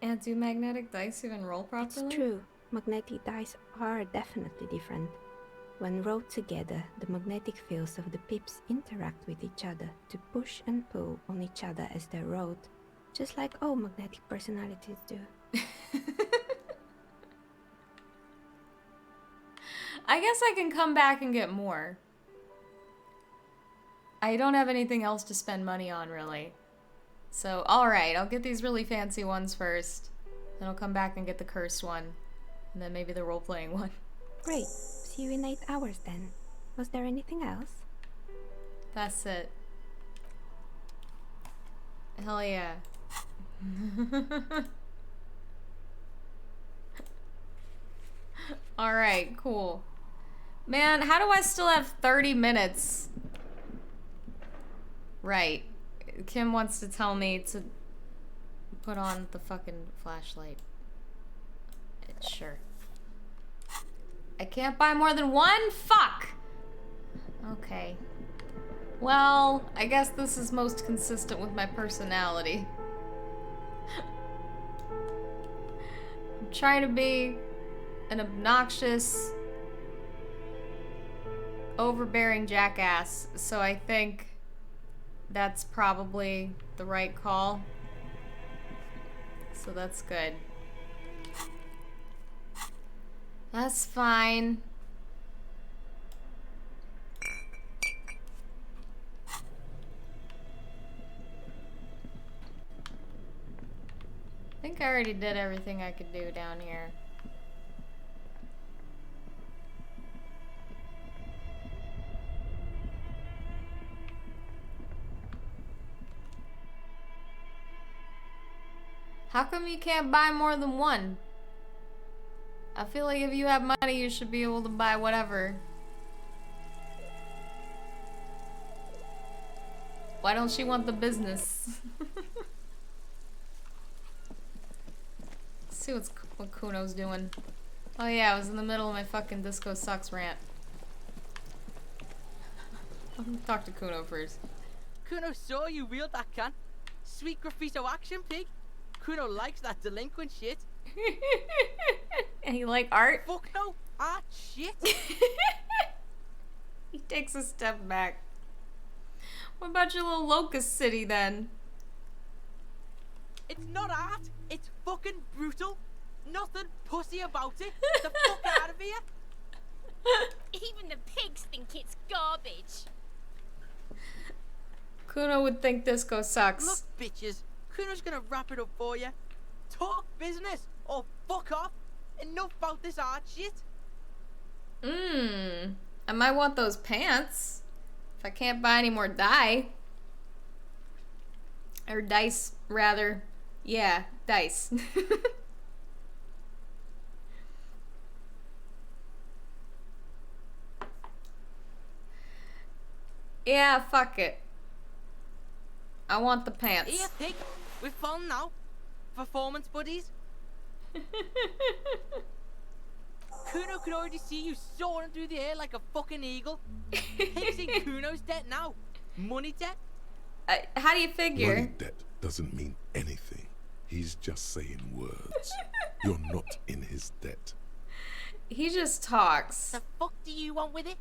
And do magnetic dice even roll properly? It's true. Magnetic dice are definitely different. When rolled together, the magnetic fields of the pips interact with each other to push and pull on each other as they're rolled, just like all magnetic personalities do. I guess I can come back and get more. I don't have anything else to spend money on, really. So, alright, I'll get these really fancy ones first. Then I'll come back and get the cursed one. And then maybe the role-playing one. Great. See you in 8 hours then. Was there anything else? That's it. Hell yeah. Alright, cool. Man, how do I still have 30 minutes? Right. Kim wants to tell me to put on the fucking flashlight. Sure. I can't buy more than one? Fuck! Okay. Well, I guess this is most consistent with my personality. I'm trying to be an obnoxious, overbearing jackass, so I think that's probably the right call. So that's good. That's fine. I think I already did everything I could do down here. How come you can't buy more than one? I feel like if you have money, you should be able to buy whatever. Why don't she want the business? Let's see what Kuno's doing. Oh yeah, I was in the middle of my fucking disco sucks rant. I'm gonna talk to Kuno first. Kuno saw you wield that can. Sweet graffito action, pig. Kuno likes that delinquent shit. And you like art? Fuck no, art shit. He takes a step back. What about your little locust city then? It's not art, it's fucking brutal. Nothing pussy about it. Get the fuck out of here. Even the pigs think it's garbage. Kuno would think disco sucks. Look, bitches, Kuno's gonna wrap it up for you. Talk business or fuck off. Enough about this art shit. I might want those pants. If I can't buy any more dye. Or dice, rather. Yeah, dice. Yeah, fuck it. I want the pants. Here, pig. We're fun now. Performance buddies. Kuno could already see you soaring through the air like a fucking eagle. Pig's in Kuno's debt now. Money debt? How do you figure? Money debt doesn't mean anything. He's just saying words. You're not in his debt. He just talks. The fuck do you want with it?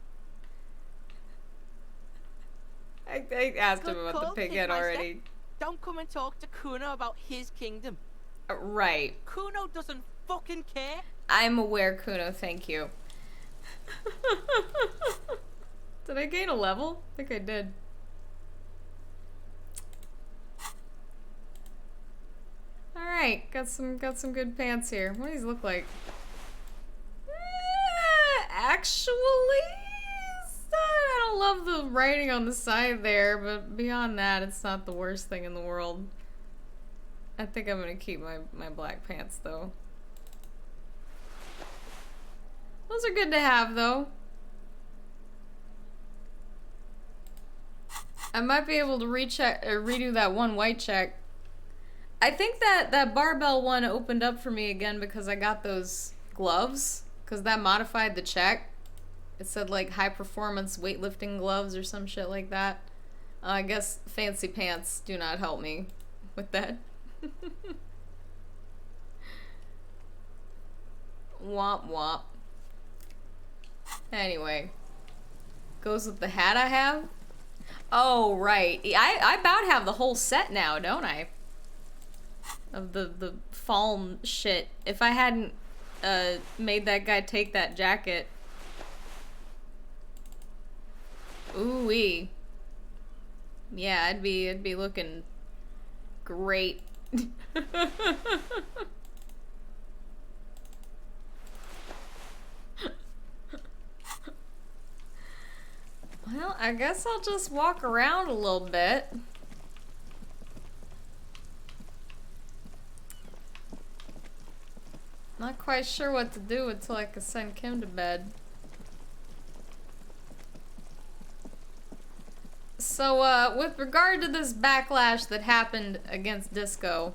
I asked him about the pig head already. Don't come and talk to Kuno about his kingdom. Right. Kuno doesn't fucking care. I'm aware, Kuno, thank you. Did I gain a level? I think I did. Alright, got some good pants here. What do these look like? Actually, I don't love the writing on the side there, but beyond that, it's not the worst thing in the world. I think I'm gonna keep my black pants, though. Those are good to have, though. I might be able to redo that one white check. I think that barbell one opened up for me again because I got those gloves, because that modified the check. It said like high performance weightlifting gloves or some shit like that. I guess fancy pants do not help me with that. Womp womp. Anyway. Goes with the hat I have? Oh, right. I about have the whole set now, don't I? Of the fallen shit. If I hadn't made that guy take that jacket. Ooh-wee. Yeah, I'd be looking great. Well, I guess I'll just walk around a little bit. Not quite sure what to do until I can send Kim to bed. So, with regard to this backlash that happened against disco,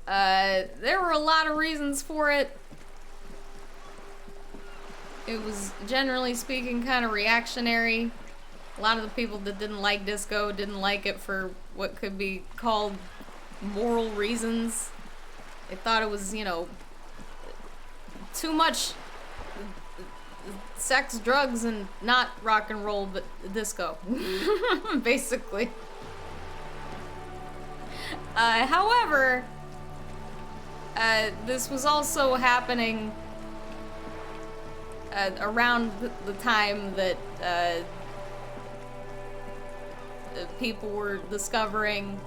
there were a lot of reasons for it. It was, generally speaking, kind of reactionary. A lot of the people that didn't like disco didn't like it for what could be called moral reasons. They thought it was, you know, too much sex, drugs, and not rock and roll, but disco. Basically. However, this was also happening around the time that people were discovering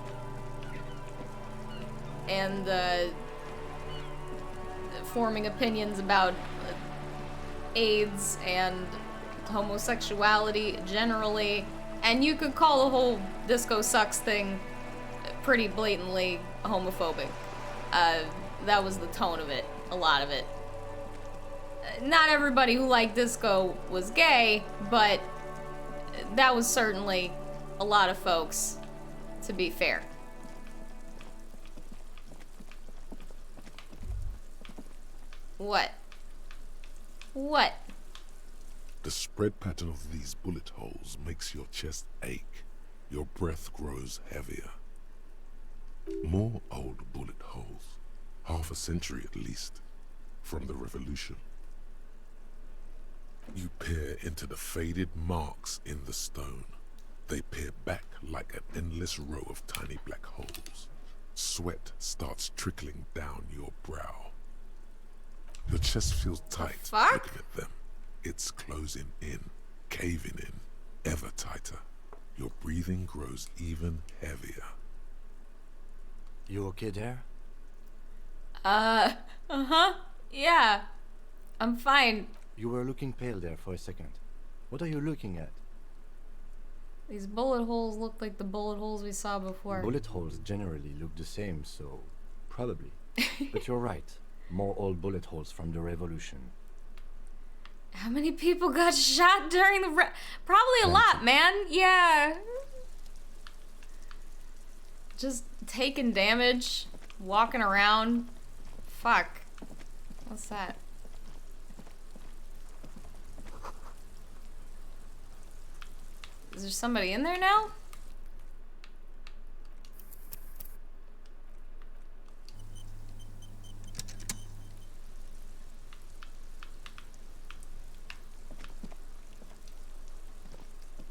and forming opinions about AIDS and homosexuality generally, and you could call the whole disco sucks thing pretty blatantly homophobic. That was the tone of it, a lot of it. Not everybody who liked disco was gay, but that was certainly a lot of folks, to be fair. What? What? The spread pattern of these bullet holes makes your chest ache. Your breath grows heavier. More old bullet holes, half a century at least, from the revolution. You peer into the faded marks in the stone. They peer back like an endless row of tiny black holes. Sweat starts trickling down your brow. Your chest feels tight looking at them. It's closing in, caving in, ever tighter. Your breathing grows even heavier. You okay there? Yeah. I'm fine. You were looking pale there for a second. What are you looking at? These bullet holes look like the bullet holes we saw before. Bullet holes generally look the same, so probably. But you're right. More old bullet holes from the revolution. How many people got shot during the probably a lot, man. Yeah. Just taking damage, walking around. Fuck. What's that? Is there somebody in there now?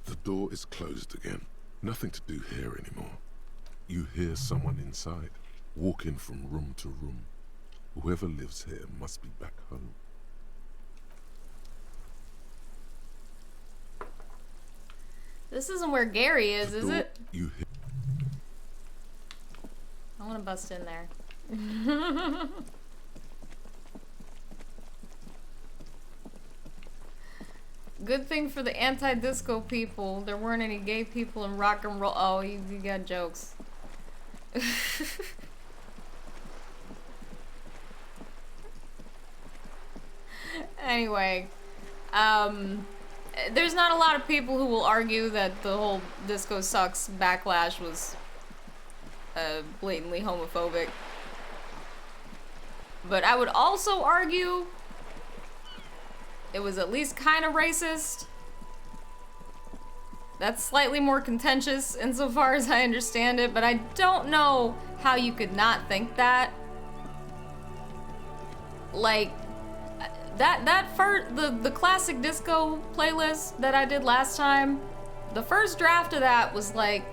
The door is closed again. Nothing to do here anymore. You hear someone inside, walking from room to room. Whoever lives here must be back home. This isn't where Gary is it? You hear I want to bust in there. Good thing for the anti-disco people, there weren't any gay people in rock and roll. Oh, you got jokes. Anyway, there's not a lot of people who will argue that the whole disco sucks backlash was blatantly homophobic. But I would also argue it was at least kind of racist. That's slightly more contentious insofar as I understand it, but I don't know how you could not think that. Like, the classic disco playlist that I did last time, the first draft of that was like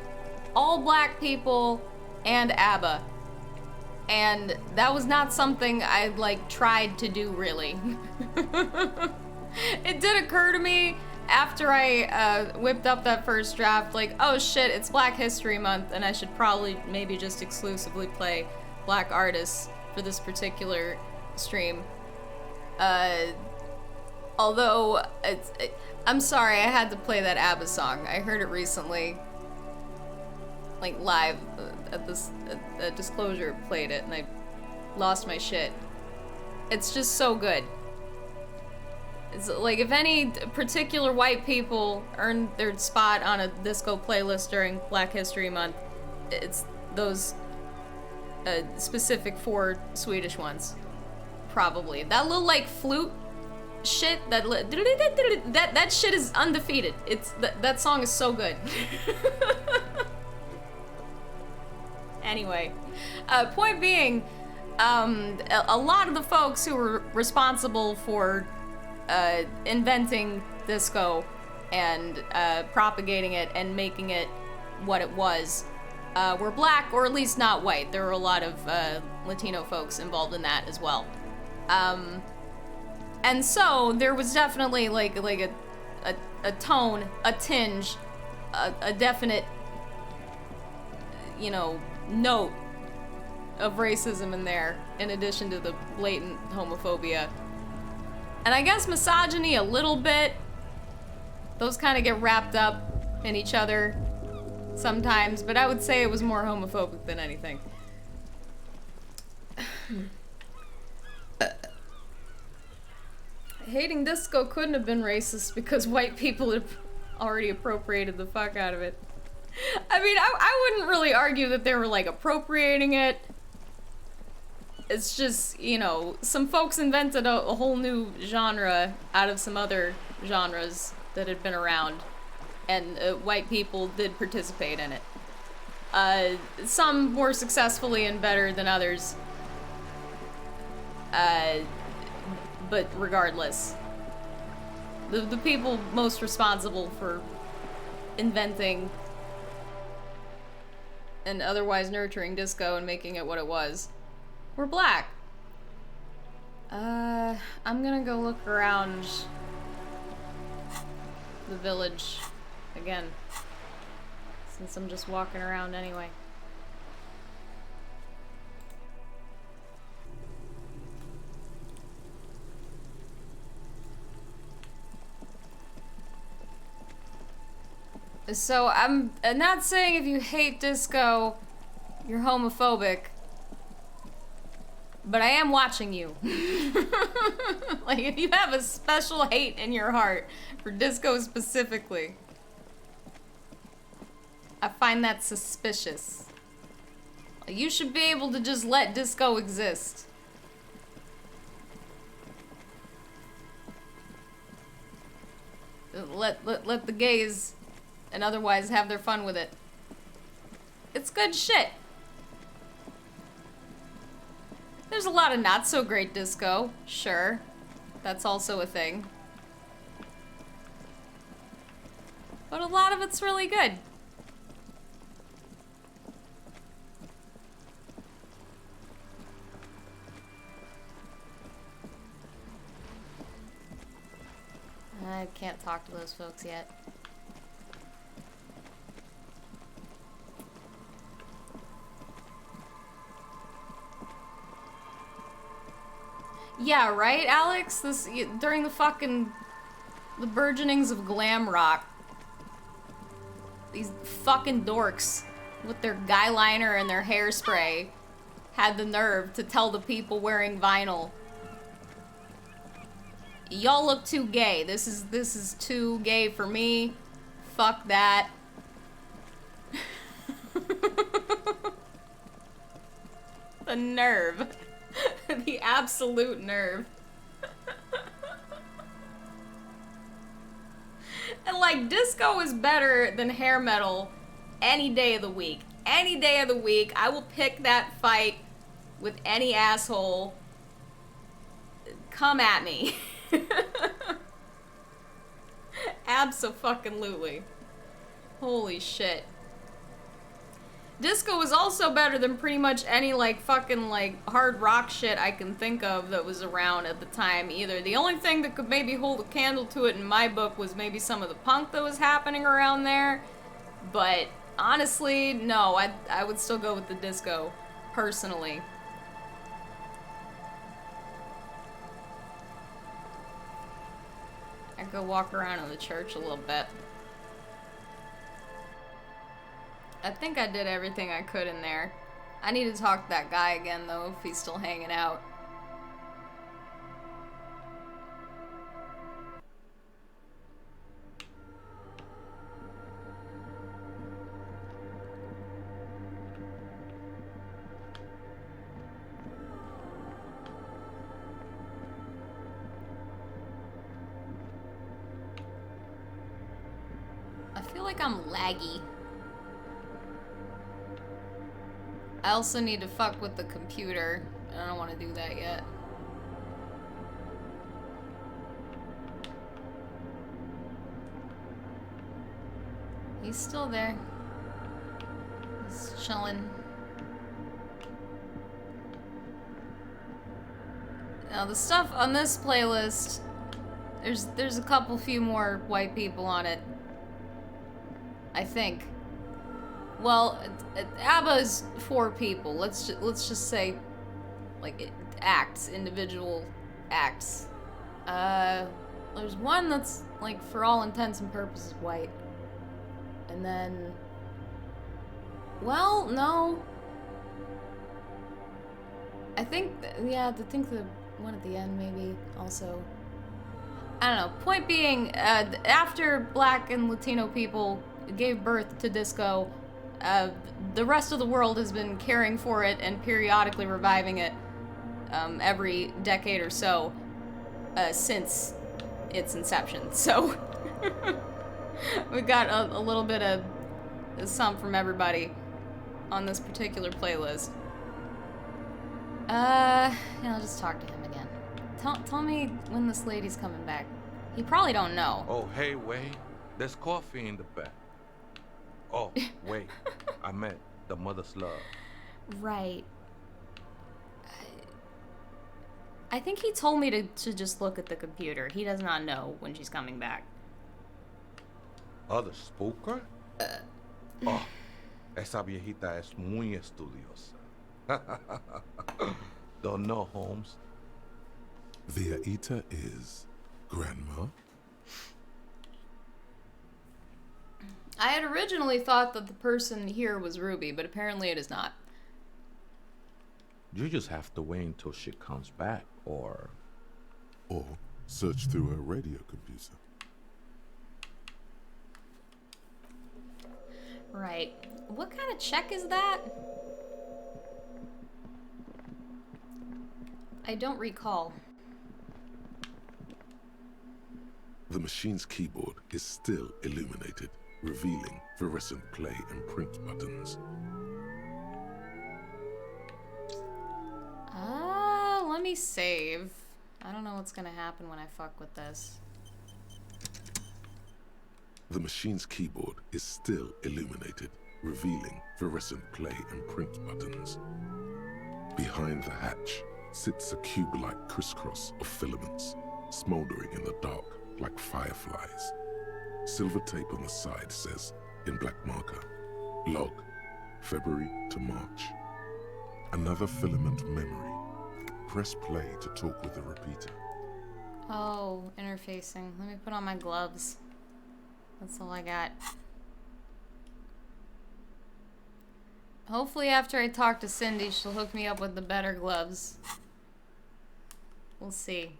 all black people and ABBA. And that was not something I like tried to do really. It did occur to me after I whipped up that first draft, like, oh shit, it's Black History Month and I should probably maybe just exclusively play black artists for this particular stream. Although, I'm sorry, I had to play that ABBA song. I heard it recently, like live at this Disclosure played it and I lost my shit. It's just so good. It's like if any particular white people earned their spot on a disco playlist during Black History Month, it's those specific 4 Swedish ones. Probably. That little like flute shit, that shit is undefeated. It's that song is so good. Anyway, point being, a lot of the folks who were responsible for inventing disco and propagating it and making it what it was were black, or at least not white. There were a lot of Latino folks involved in that as well. And so there was definitely like a tone, a tinge, a definite, you know, note of racism in there, in addition to the blatant homophobia. And I guess misogyny a little bit. Those kind of get wrapped up in each other sometimes, but I would say it was more homophobic than anything. Hating disco couldn't have been racist because white people had already appropriated the fuck out of it. I mean, I wouldn't really argue that they were, like, appropriating it. It's just, you know, some folks invented a whole new genre out of some other genres that had been around, and white people did participate in it. Some more successfully and better than others. But regardless, the people most responsible for inventing and otherwise nurturing disco and making it what it was were black. I'm gonna go look around the village again, since I'm just walking around anyway. So I'm not saying if you hate disco, you're homophobic, but I am watching you. Like, if you have a special hate in your heart for disco specifically, I find that suspicious. You should be able to just let disco exist. Let the gays and otherwise have their fun with it. It's good shit. There's a lot of not so great disco, sure. That's also a thing. But a lot of it's really good. I can't talk to those folks yet. Yeah, right, Alex? During the burgeonings of glam rock, these fucking dorks with their guy liner and their hairspray had the nerve to tell the people wearing vinyl, y'all look too gay. This is too gay for me. Fuck that. The nerve. The absolute nerve. And like, disco is better than hair metal any day of the week. Any day of the week, I will pick that fight with any asshole. Come at me. Abso-fucking-lutely. Holy shit. Disco is also better than pretty much any, like, fucking, like, hard rock shit I can think of that was around at the time, either. The only thing that could maybe hold a candle to it in my book was maybe some of the punk that was happening around there. But, honestly, no, I would still go with the disco, personally. I'd go walk around in the church a little bit. I think I did everything I could in there. I need to talk to that guy again, though, if he's still hanging out. like I'm laggy. I also need to fuck with the computer. I don't want to do that yet. He's still there. He's chilling. Now the stuff on this playlist, there's a couple few more white people on it. I think. Well, ABBA's 4 people. Let's just say, like, acts, individual acts. There's one that's, like, for all intents and purposes white. And then, well, no. I think, I think the one at the end maybe also. I don't know. Point being, after Black and Latino people gave birth to disco, the rest of the world has been caring for it and periodically reviving it every decade or so since its inception. So we got a little bit of some from everybody on this particular playlist. Yeah, I'll just talk to him again. Tell me when this lady's coming back. He probably don't know. Oh, hey, Wade. There's coffee in the back. Oh, wait. I meant the mother's love. Right. I think he told me to just look at the computer. He does not know when she's coming back. Oh, the spooker? Oh, esa viejita es muy estudiosa. Don't know, Holmes. The Aita is Grandma? I had originally thought that the person here was Ruby, but apparently it is not. You just have to wait until she comes back, or search through her radio computer. Right. What kind of check is that? I don't recall. The machine's keyboard is still illuminated, revealing fluorescent play and print buttons. Let me save. I don't know what's gonna happen when I fuck with this. The machine's keyboard is still illuminated, revealing fluorescent play and print buttons. Behind the hatch sits a cube-like crisscross of filaments, smoldering in the dark like fireflies. Silver tape on the side says, in black marker, log, February to March. Another filament memory. Press play to talk with the repeater. Oh, interfacing. Let me put on my gloves. That's all I got. Hopefully after I talk to Cindy, she'll hook me up with the better gloves. We'll see.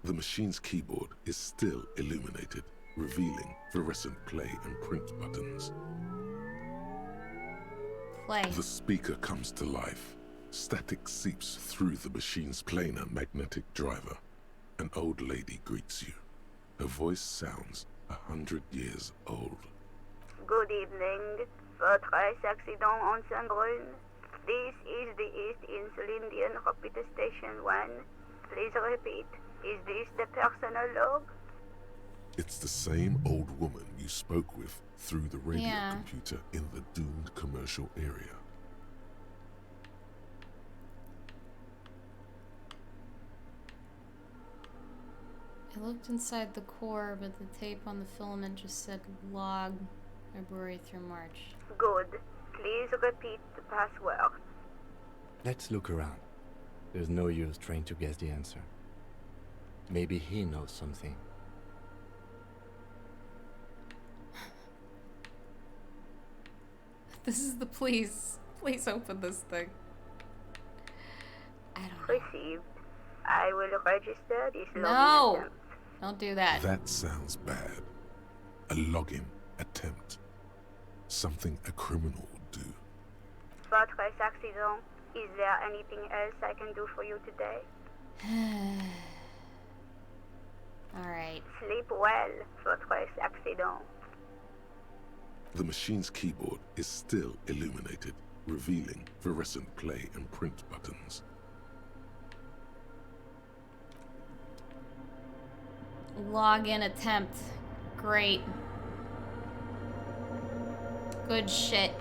The machine's keyboard is still illuminated, revealing fluorescent play and print buttons. Play. The speaker comes to life. Static seeps through the machine's planar magnetic driver. An old lady greets you. Her voice sounds 100 years old. Good evening. Votre accident on Saint-Brun. This is the East Insulindian Repeater Station 1. Please repeat. Is this the personal log? It's the same old woman you spoke with through the radio Yeah. computer in the doomed commercial area. I looked inside the core, but the tape on the filament just said log, February through March. Good. Please repeat the password. Let's look around. There's no use trying to guess the answer. Maybe he knows something. This is the please open this thing. I don't know. Received. I will register this login No! attempt. Don't do that. That sounds bad. A login attempt. Something a criminal would do. Votre accident. Is there anything else I can do for you today? Alright. Sleep well, votre accident. The machine's keyboard is still illuminated, revealing fluorescent play and print buttons. Login attempt. Great. Good shit.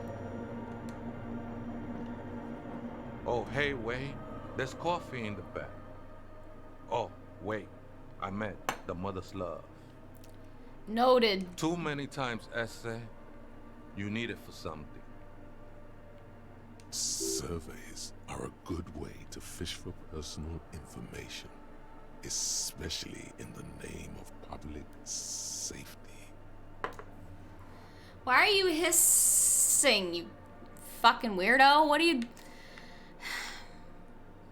Oh, hey, wait. There's coffee in the back. Oh, wait. I meant the mother's love. Noted. Too many times, essay. You need it for something. Surveys are a good way to fish for personal information, especially in the name of public safety. Why are you hissing, you fucking weirdo? What are you...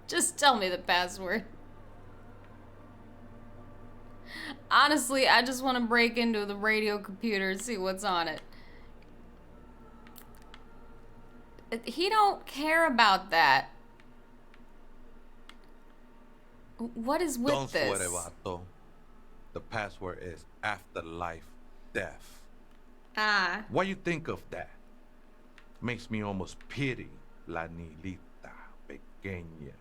Just tell me the password. Honestly, I just want to break into the radio computer and see what's on it. He don't care about that. What is with Don't this? sweat it, vato. The password is afterlife death. Ah. What you think of that? Makes me almost pity la Nilita pequeña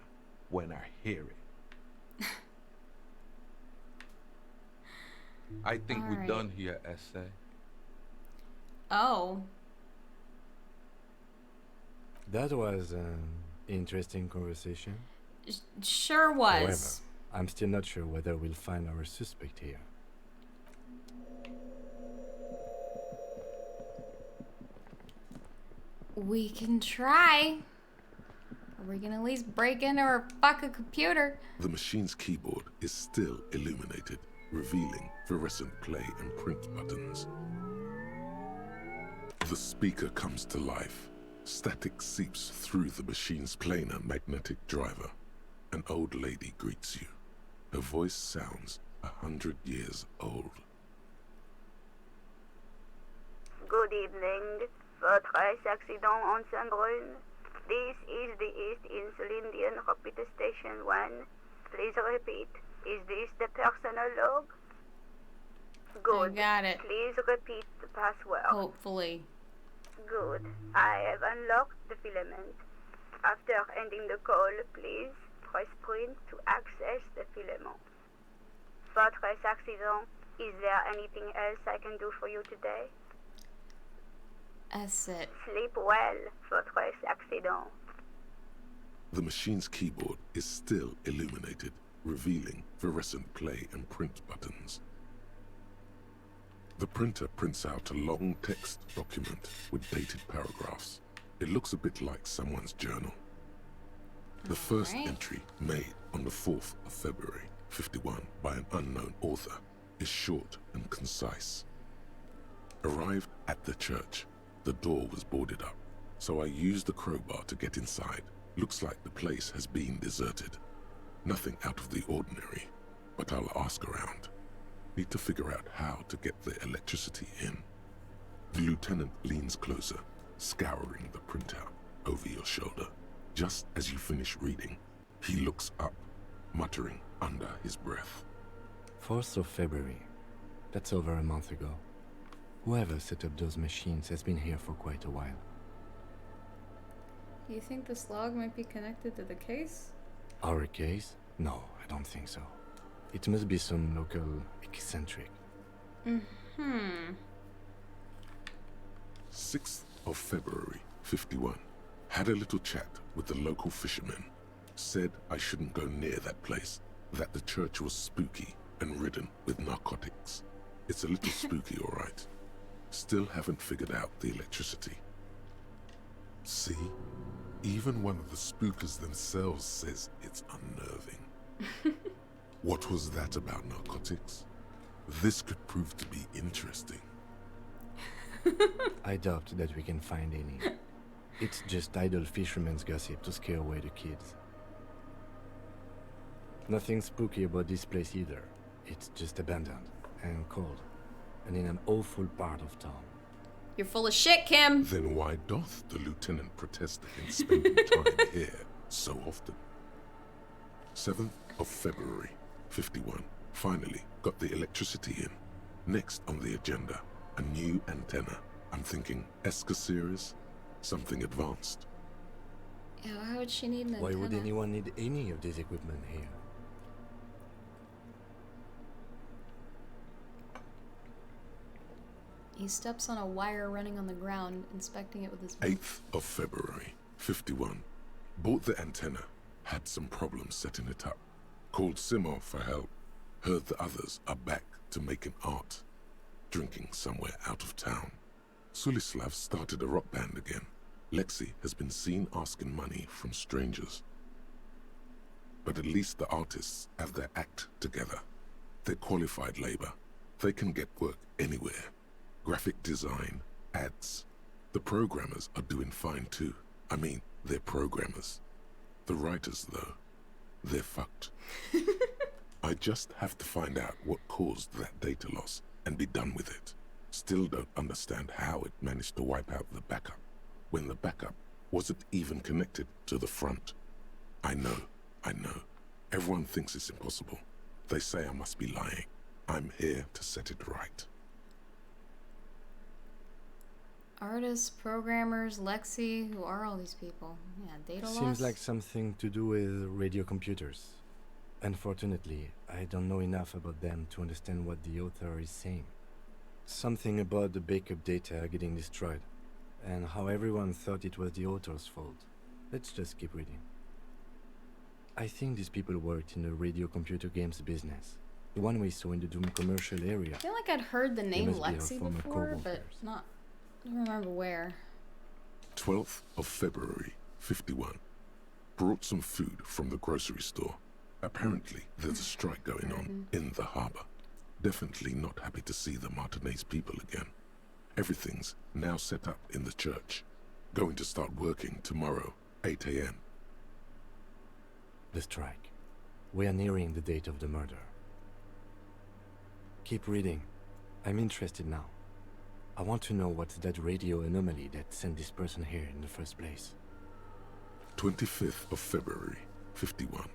when I hear it. I think we're done here, essay. Oh. That was an interesting conversation. Sure was. However, I'm still not sure whether we'll find our suspect here. We can try. Are we gonna at least break into her fucking computer? The machine's keyboard is still illuminated, revealing fluorescent play and print buttons. The speaker comes to life. Static seeps through the machine's planar magnetic driver. An old lady greets you. Her voice sounds 100 years old. Good evening. Votre accident on Saint-Brun. This is the East Insulindian Repeater Station 1. Please repeat. Is this the personal log? Good. I got it. Please repeat the password. Hopefully. Good. I have unlocked the filament. After ending the call, please press print to access the filament. Votre accident. Is there anything else I can do for you today? That's it. Sleep well, votre accident. The machine's keyboard is still illuminated, revealing fluorescent play and print buttons. The printer prints out a long text document with dated paragraphs. It looks a bit like someone's journal. The first entry, made on the 4th of February, 51, by an unknown author, is short and concise. Arrived at the church. The door was boarded up, so I used the crowbar to get inside. Looks like the place has been deserted. Nothing out of the ordinary, but I'll ask around. Need to figure out how to get the electricity in. The lieutenant leans closer, scouring the printout over your shoulder. Just as you finish reading, he looks up, muttering under his breath. 4th of February. That's over a month ago. Whoever set up those machines has been here for quite a while. You think this log might be connected to the case? Our case? No, I don't think so. It must be some local eccentric. 6th of February, 51. Had a little chat with the local fishermen. Said I shouldn't go near that place, that the church was spooky and ridden with narcotics. It's a little spooky, all right. Still haven't figured out the electricity. See? Even one of the spookers themselves says it's unnerving. What was that about narcotics? This could prove to be interesting. I doubt that we can find any. It's just idle fishermen's gossip to scare away the kids. Nothing spooky about this place either. It's just abandoned and cold, and in an awful part of town. You're full of shit, Kim. Then why doth the lieutenant protest against spending time here so often? 7th of February, 51. Finally, got the electricity in. Next on the agenda, a new antenna. I'm thinking Esca series, something advanced. Yeah, why would she need an Why antenna? would anyone need any of this equipment here? He steps on a wire running on the ground, inspecting it with his 8th of February, 51. Bought the antenna, had some problems setting it up. Called Simo for help. Heard the others are back to making art. Drinking somewhere out of town. Sulislav started a rock band again. Lexi has been seen asking money from strangers. But at least the artists have their act together. They're qualified labor. They can get work anywhere. Graphic design, ads. The programmers are doing fine too. I mean, they're programmers. The writers, though, they're fucked. I just have to find out what caused that data loss and be done with it. Still don't understand how it managed to wipe out the backup, when the backup wasn't even connected to the front. I know. Everyone thinks it's impossible. They say I must be lying. I'm here to set it right. Artists, programmers, Lexi, who are all these people? Yeah, data loss? Seems like something to do with radio computers. Unfortunately, I don't know enough about them to understand what the author is saying. Something about the backup data getting destroyed, and how everyone thought it was the author's fault. Let's just keep reading. I think these people worked in the radio computer games business. The one we saw in the Doom commercial area. I feel like I'd heard the name must be our Lexi former before, but co-workers. I don't remember where. 12th of February, 51. Brought some food from the grocery store. Apparently, there's a strike going on in the harbor. Definitely not happy to see the Martinez people again. Everything's now set up in the church. Going to start working tomorrow, 8 a.m. The strike. We are nearing the date of the murder. Keep reading. I'm interested now. I want to know what's that radio anomaly that sent this person here in the first place. 25th of February, 51.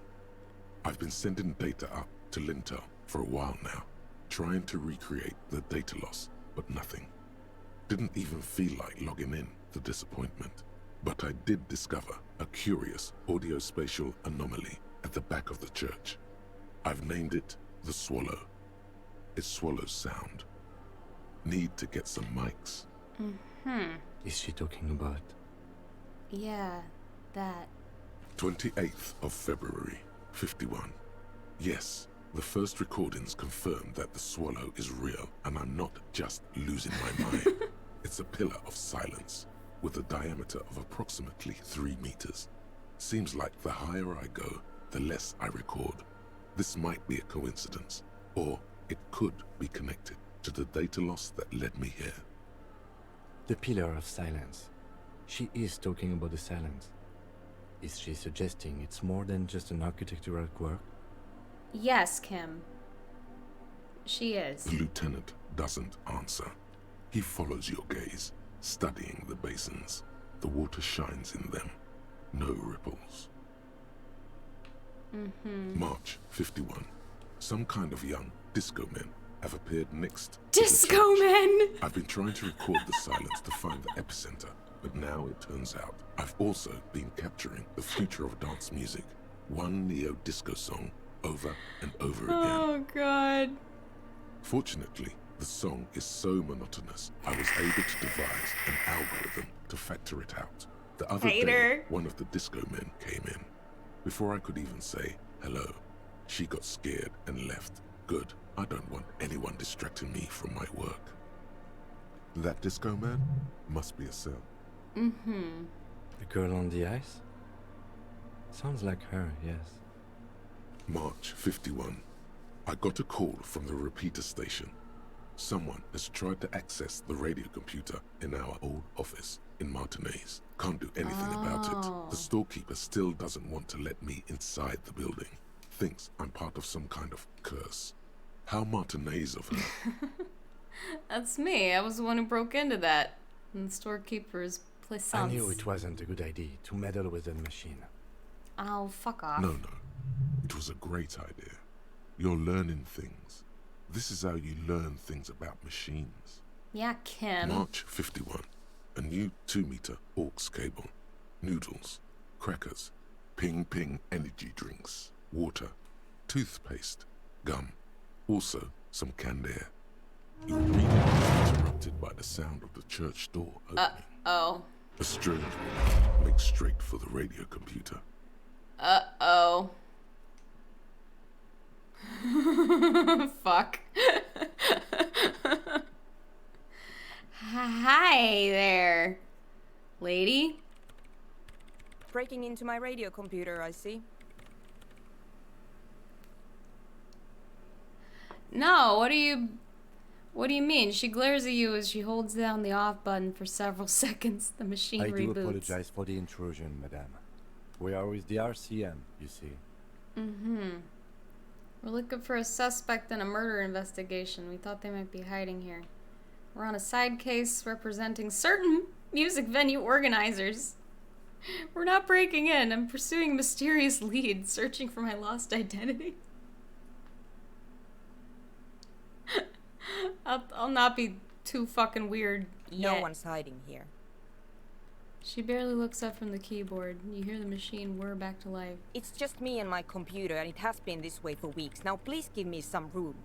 I've been sending data up to Lintel for a while now, trying to recreate the data loss, but nothing. Didn't even feel like logging in, the disappointment. But I did discover a curious audio-spatial anomaly at the back of the church. I've named it the Swallow. It swallows sound. Need to get some mics. Is she talking about? Yeah, that. 28th of February, 51. Yes, the first recordings confirm that the swallow is real and I'm not just losing my mind. It's a pillar of silence with a diameter of approximately 3 meters. Seems like the higher I go, the less I record. This might be a coincidence, or it could be connected to the data loss that led me here. The pillar of silence. She is talking about the silence. Is she suggesting it's more than just an architectural quirk? Yes, Kim. She is. The lieutenant doesn't answer. He follows your gaze, studying the basins. The water shines in them. No ripples. March 51. Some kind of young disco men have appeared next to the Disco church. men! I've been trying to record the silence to find the epicenter, but now it turns out I've also been capturing the future of dance music. One neo-disco song over and over again. Oh, God. Fortunately, the song is so monotonous, I was able to devise an algorithm to factor it out. The other day, one of the disco men came in. Before I could even say hello, she got scared and left. Good. I don't want anyone distracting me from my work. That disco man must be a cell. The girl on the ice? Sounds like her, yes. March 51. I got a call from the repeater station. Someone has tried to access the radio computer in our old office in Martinez. Can't do anything about it. The storekeeper still doesn't want to let me inside the building. Thinks I'm part of some kind of curse. How Martinez of her. That's me. I was the one who broke into that. And the storekeeper's plaisance. I knew it wasn't a good idea to meddle with the machine. Oh, fuck off. No. It was a great idea. You're learning things. This is how you learn things about machines. Yeah, Kim. March 51. A new 2-meter aux cable. Noodles. Crackers. Ping energy drinks. Water. Toothpaste. Gum. Also, some canned air. Your reading is interrupted by the sound of the church door opening. Uh-oh. A strange woman makes straight for the radio computer. Uh-oh. Fuck. Hi there, lady. Breaking into my radio computer, I see. No, what do you mean? She glares at you as she holds down the off button for several seconds. The machine reboots. I do apologize for the intrusion, madame. We are with the RCM, you see. Mm-hmm. We're looking for a suspect in a murder investigation. We thought they might be hiding here. We're on a side case representing certain music venue organizers. We're not breaking in. I'm pursuing a mysterious lead, searching for my lost identity. I'll not be too fucking weird yet. No one's hiding here. She barely looks up from the keyboard. You hear the machine whir back to life. It's just me and my computer, and it has been this way for weeks. Now please give me some room.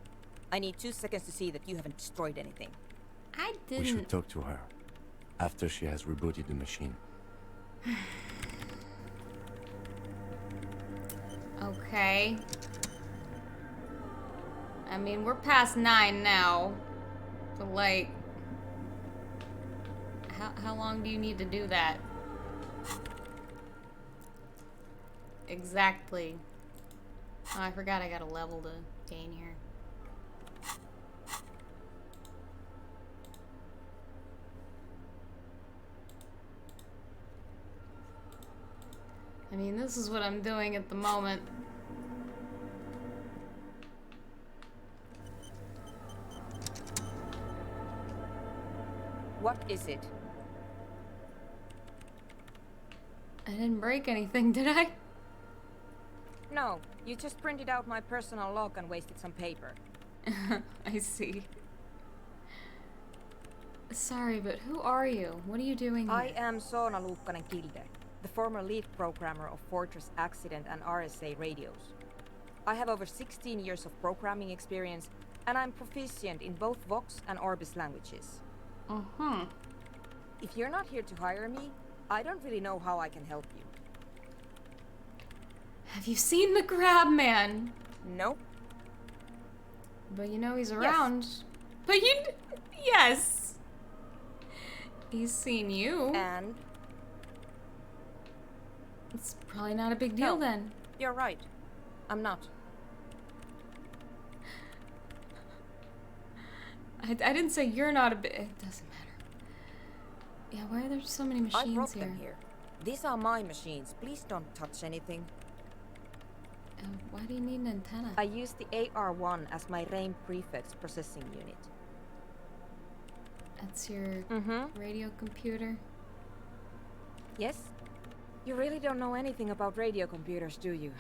I need 2 seconds to see that you haven't destroyed anything. I didn't... We should talk to her after she has rebooted the machine. Okay. I mean, we're past 9 now. But, like... How long do you need to do that? Exactly. Oh, I forgot I got a level to gain here. I mean, this is what I'm doing at the moment. What is it? I didn't break anything, did I? No, you just printed out my personal log and wasted some paper. I see. Sorry, but who are you? What are you doing here? I am Soona Luukkanen-Kilde, the former lead programmer of Fortress Accident and RSA radios. I have over 16 years of programming experience, and I'm proficient in both Vox and Orbis languages. Uh-huh. If you're not here to hire me, I don't really know how I can help you. Have you seen the Crab Man? Nope. But you know he's around. Yes. But you... Yes! He's seen you. And? It's probably not a big deal then. You're right. I'm not. I didn't say you're not a bit... It doesn't matter. Yeah, why are there so many machines I brought here? them here. These are my machines. Please don't touch anything. Why do you need an antenna? I use the AR1 as my RAIN prefix processing unit. That's your radio computer? Yes? You really don't know anything about radio computers, do you?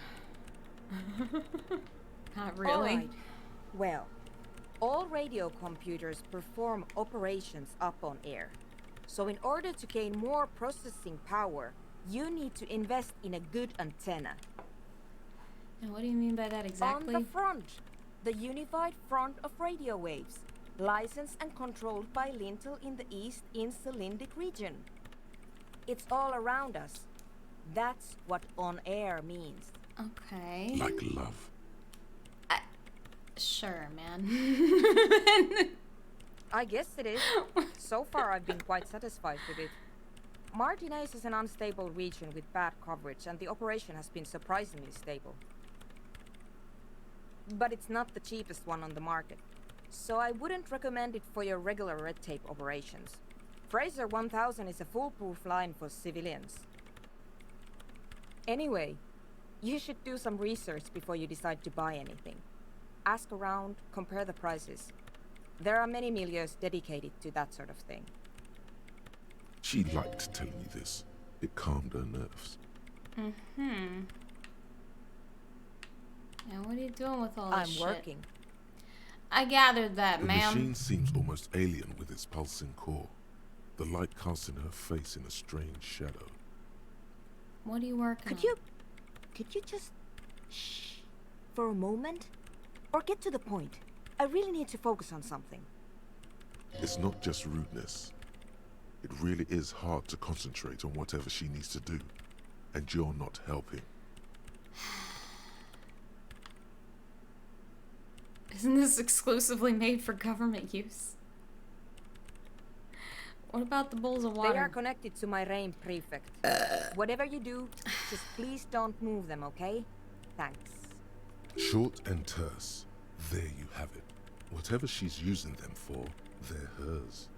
Not really. All right. Well, all radio computers perform operations up on air. So in order to gain more processing power, you need to invest in a good antenna. And what do you mean by that exactly? On the front, the unified front of radio waves, licensed and controlled by Lintel in the East Insulindic region. It's all around us. That's what on air means. Okay. Like love. Sure, man. I guess it is. So far, I've been quite satisfied with it. Martinez is an unstable region with bad coverage, and the operation has been surprisingly stable. But it's not the cheapest one on the market, so I wouldn't recommend it for your regular red tape operations. Fraser 1000 is a foolproof line for civilians. Anyway, you should do some research before you decide to buy anything. Ask around, compare the prices. There are many milieus dedicated to that sort of thing. She liked telling me this. It calmed her nerves. Yeah, what are you doing with all this shit? I'm working. I gathered that, The ma'am. machine seems almost alien with its pulsing core. The light casting her face in a strange shadow. What are you working on? Could you just shh for a moment? Or get to the point. I really need to focus on something. It's not just rudeness. It really is hard to concentrate on whatever she needs to do. And you're not helping. Isn't this exclusively made for government use? What about the bowls of water? They are connected to my RAIN prefect. Whatever you do, just please don't move them, okay? Thanks. Short and terse. There you have it. Whatever she's using them for, they're hers.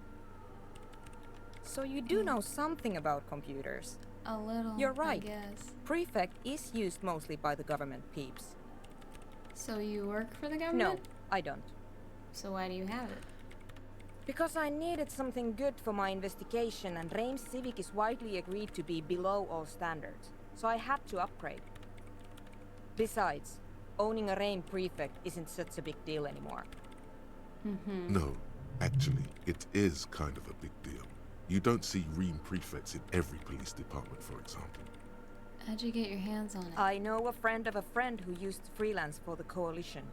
So you do know something about computers. A little, You're right. I guess. Prefect is used mostly by the government peeps. So you work for the government? No, I don't. So why do you have it? Because I needed something good for my investigation, and RAIN Civic is widely agreed to be below all standards, so I had to upgrade. Besides, owning a RAIN prefect isn't such a big deal anymore. No, actually, it is kind of a big deal. You don't see RAIN prefects in every police department, for example. How'd you get your hands on it? I know a friend of a friend who used to freelance for the Coalition.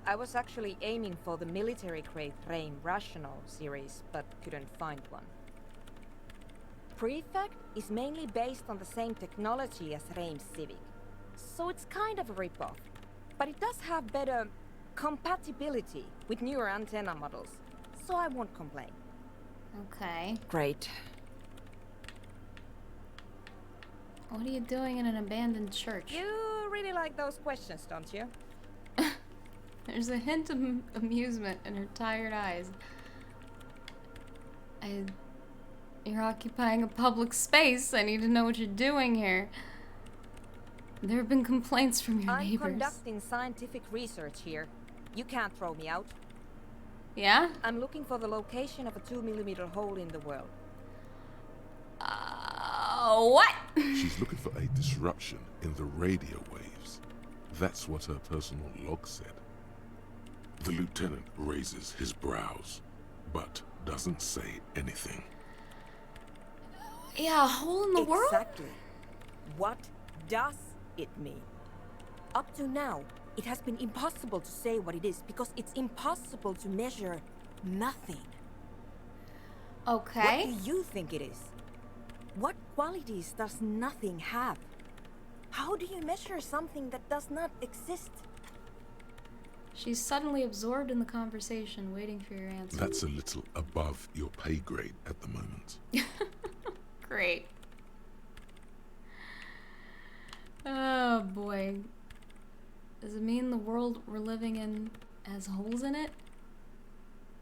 I was actually aiming for the military-grade RAIN Rational series, but couldn't find one. Prefect is mainly based on the same technology as RAIN Civic, so it's kind of a rip-off. But it does have better compatibility with newer antenna models, so I won't complain. Okay. Great. What are you doing in an abandoned church? You really like those questions, don't you? There's a hint of amusement in her tired eyes. You're occupying a public space. I need to know what you're doing here. There have been complaints from your neighbors. I'm conducting scientific research here. You can't throw me out. Yeah? I'm looking for the location of a 2mm hole in the world. What? She's looking for a disruption in the radio waves. That's what her personal log said. The lieutenant raises his brows, but doesn't say anything. Yeah, a hole in the world? Exactly. What does it mean? Up to now, it has been impossible to say what it is because it's impossible to measure nothing. Okay. What do you think it is? What qualities does nothing have? How do you measure something that does not exist? She's suddenly absorbed in the conversation, waiting for your answer. That's a little above your pay grade at the moment. Great. Oh boy. Does it mean the world we're living in has holes in it?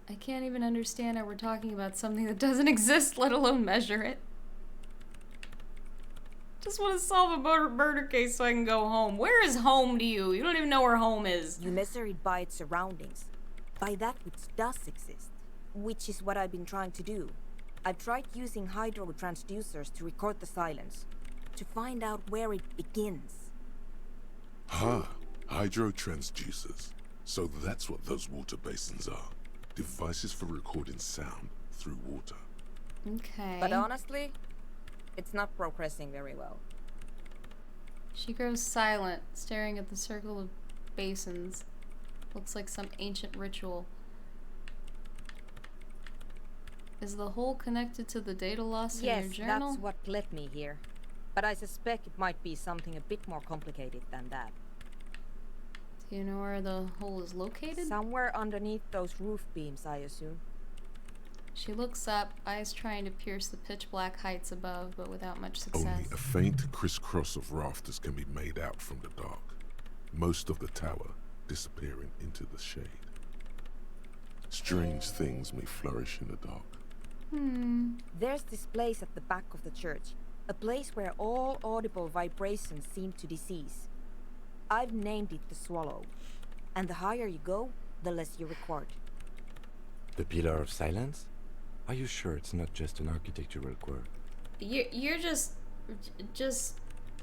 I can't even understand how we're talking about something that doesn't exist, let alone measure it. Just want to solve a murder case so I can go home. Where is home to you? You don't even know where home is. You measure it by its surroundings, by that which does exist, which is what I've been trying to do. I've tried using hydro transducers to record the silence, to find out where it begins. Hydro transducers. So that's what those water basins are. Devices for recording sound through water. Okay. But honestly, it's not progressing very well. She grows silent, staring at the circle of basins. Looks like some ancient ritual. Is the hole connected to the data loss in your journal? Yes, that's what led me here. But I suspect it might be something a bit more complicated than that. Do you know where the hole is located? Somewhere underneath those roof beams, I assume. She looks up, eyes trying to pierce the pitch-black heights above, but without much success. Only a faint crisscross of rafters can be made out from the dark. Most of the tower disappearing into the shade. Strange things may flourish in the dark. There's this place at the back of the church. A place where all audible vibrations seem to decease. I've named it the Swallow. And the higher you go, the less you record. The Pillar of Silence? Are you sure it's not just an architectural quirk? You're just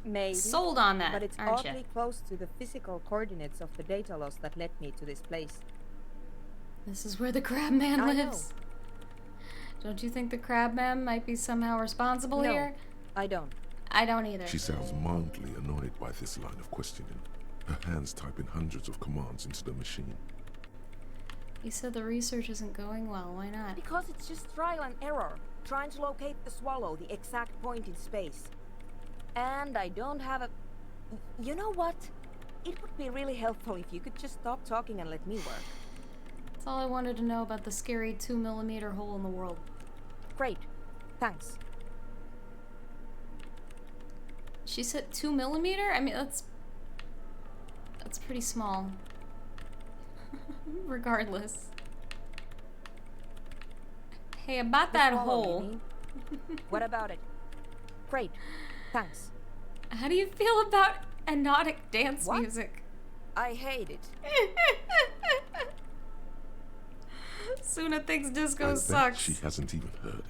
Maybe. sold on that, But it's aren't oddly you? close to the physical coordinates of the data loss that led me to this place. This is where the crab man I lives. Don't you think the crab man might be somehow responsible No, here? I don't. I don't either. She sounds mildly annoyed by this line of questioning, her hands typing hundreds of commands into the machine. You said the research isn't going well. Why not? Because it's just trial and error, trying to locate the swallow, the exact point in space. And I don't have a... You know what? It would be really helpful if you could just stop talking and let me work. That's all I wanted to know about the scary 2mm hole in the world. Great. Thanks. She said 2mm? I mean, that's pretty small. Regardless. Hey, about The that swallow, hole. you mean? What about it? Great. Thanks. How do you feel about hypnotic dance What? music? I hate it. Suna thinks I disco bet sucks. she hasn't even heard it.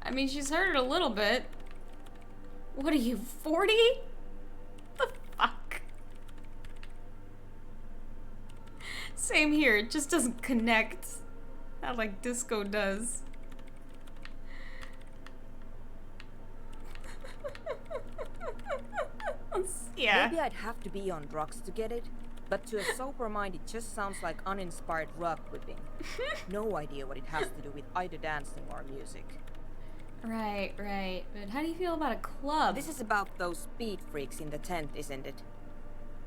I mean, she's heard it a little bit. What are you, 40? The fuck? Same here, it just doesn't connect. Not like disco does. Yeah. Maybe I'd have to be on drugs to get it, but to a sober mind it just sounds like uninspired rug whipping. No idea what it has to do with either dancing or music. Right. But how do you feel about a club? This is about those speed freaks in the tent, isn't it?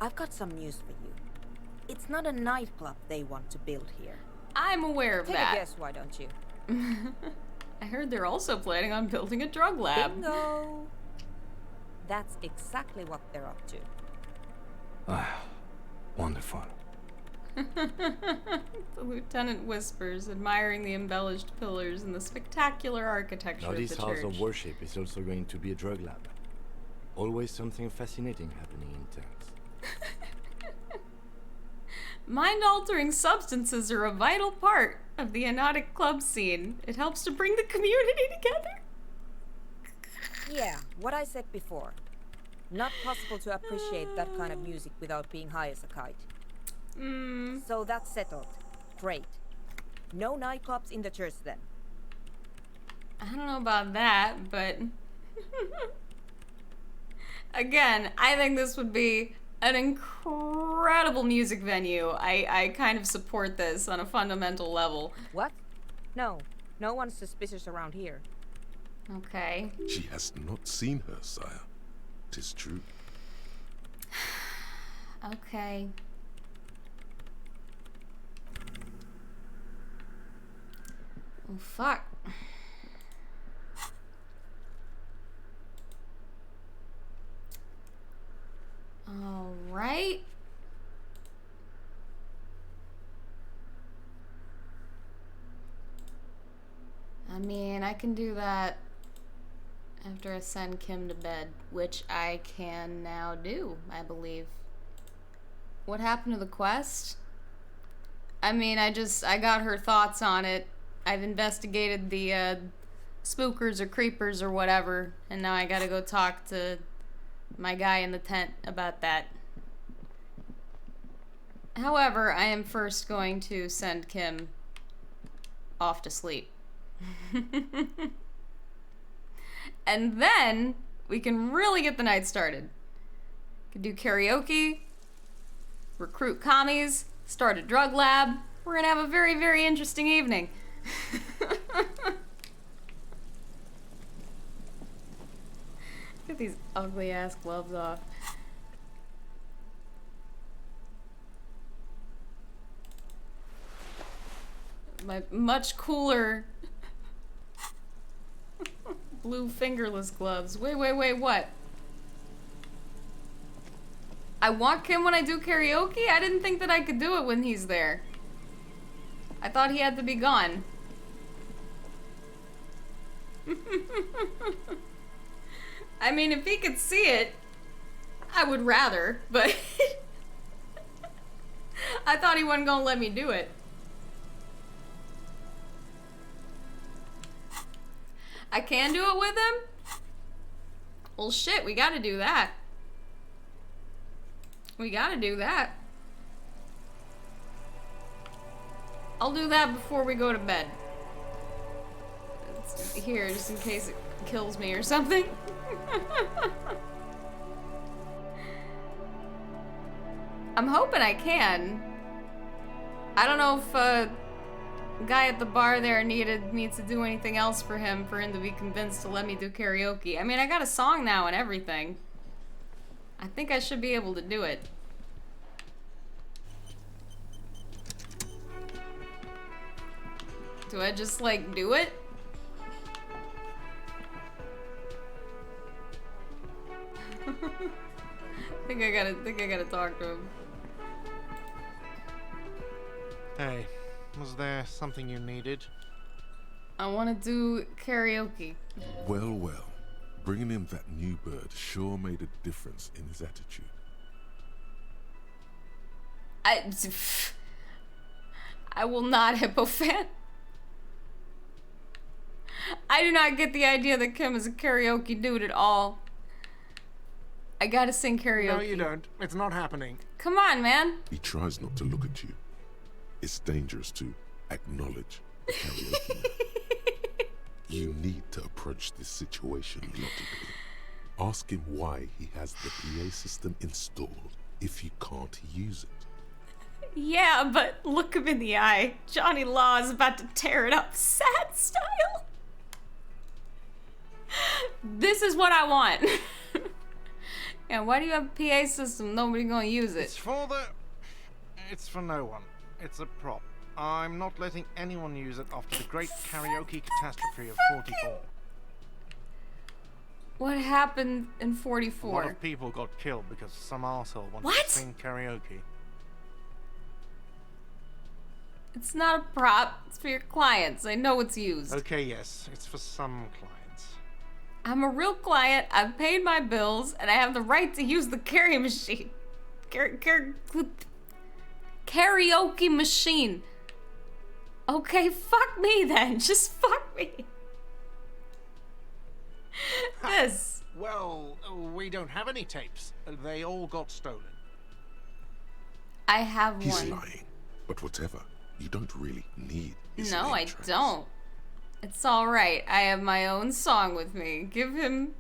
I've got some news for you. It's not a nightclub they want to build here. I'm aware of Take that. a guess, why don't you? I heard they're also planning on building a drug lab. Bingo! That's exactly what they're up to. Ah, wonderful. The lieutenant whispers, admiring the embellished pillars and the spectacular architecture Now of the this house church. of worship is also going to be a drug lab. Always something fascinating happening in tents. Mind-altering substances are a vital part of the hypnotic club scene. It helps to bring the community together. Yeah, what I said before. Not possible to appreciate that kind of music without being high as a kite. So that's settled. Great. No nightclubs in the church then. I don't know about that, but... Again, I think this would be an incredible music venue. I kind of support this on a fundamental level. What? No. No one's suspicious around here. Okay. She has not seen her, sire. 'Tis true. Okay. Oh, fuck. All right. I mean, I can do that after I send Kim to bed, which I can now do, I believe. What happened to the quest? I mean, I got her thoughts on it. I've investigated the spookers or creepers or whatever, and now I gotta go talk to my guy in the tent about that. However, I am first going to send Kim off to sleep. And then we can really get the night started. Could do karaoke, recruit commies, start a drug lab. We're gonna have a very, very interesting evening. Get these ugly ass gloves off. My much cooler blue fingerless gloves. Wait, what? I want Kim when I do karaoke? I didn't think that I could do it when he's there. I thought he had to be gone. I mean, if he could see it, I would rather, but I thought he wasn't gonna let me do it. I can do it with him? Well, shit, we gotta do that. We gotta do that. I'll do that before we go to bed. It's here, just in case it kills me or something. I'm hoping I can. I don't know if guy at the bar there needed me to do anything else for him to be convinced to let me do karaoke. I mean, I got a song now and everything. I think I should be able to do it. Do I just, like, do it? think I gotta talk to him. Hey, was there something you needed? I want to do karaoke. Well, well. Bringing him that new bird sure made a difference in his attitude. I will not hippo fan. I do not get the idea that Kim is a karaoke dude at all. I gotta sing karaoke. No, you don't. It's not happening. Come on, man. He tries not to look at you. It's dangerous to acknowledge the karaoke. You need to approach this situation logically. Ask him why he has the PA system installed if you can't use it. Yeah, but look him in the eye. Johnny Law is about to tear it up sad style. This is what I want. Yeah, why do you have a PA system? Nobody gonna use it. It's for no one. It's a prop. I'm not letting anyone use it after the great karaoke catastrophe of 44. What happened in A 44? lot of people got killed because some arsehole wanted What? to sing karaoke. It's not a prop. It's for your clients. I know it's used. Okay, yes, it's for some clients. I'm a real client. I've paid my bills, and I have the right to use the karaoke machine. Karaoke machine. Okay, fuck me then. Just fuck me. This. Well, we don't have any tapes. They all got stolen. I have He's one. lying, but whatever. You don't really need his No, name I tracks. don't. It's alright. I have my own song with me. Give him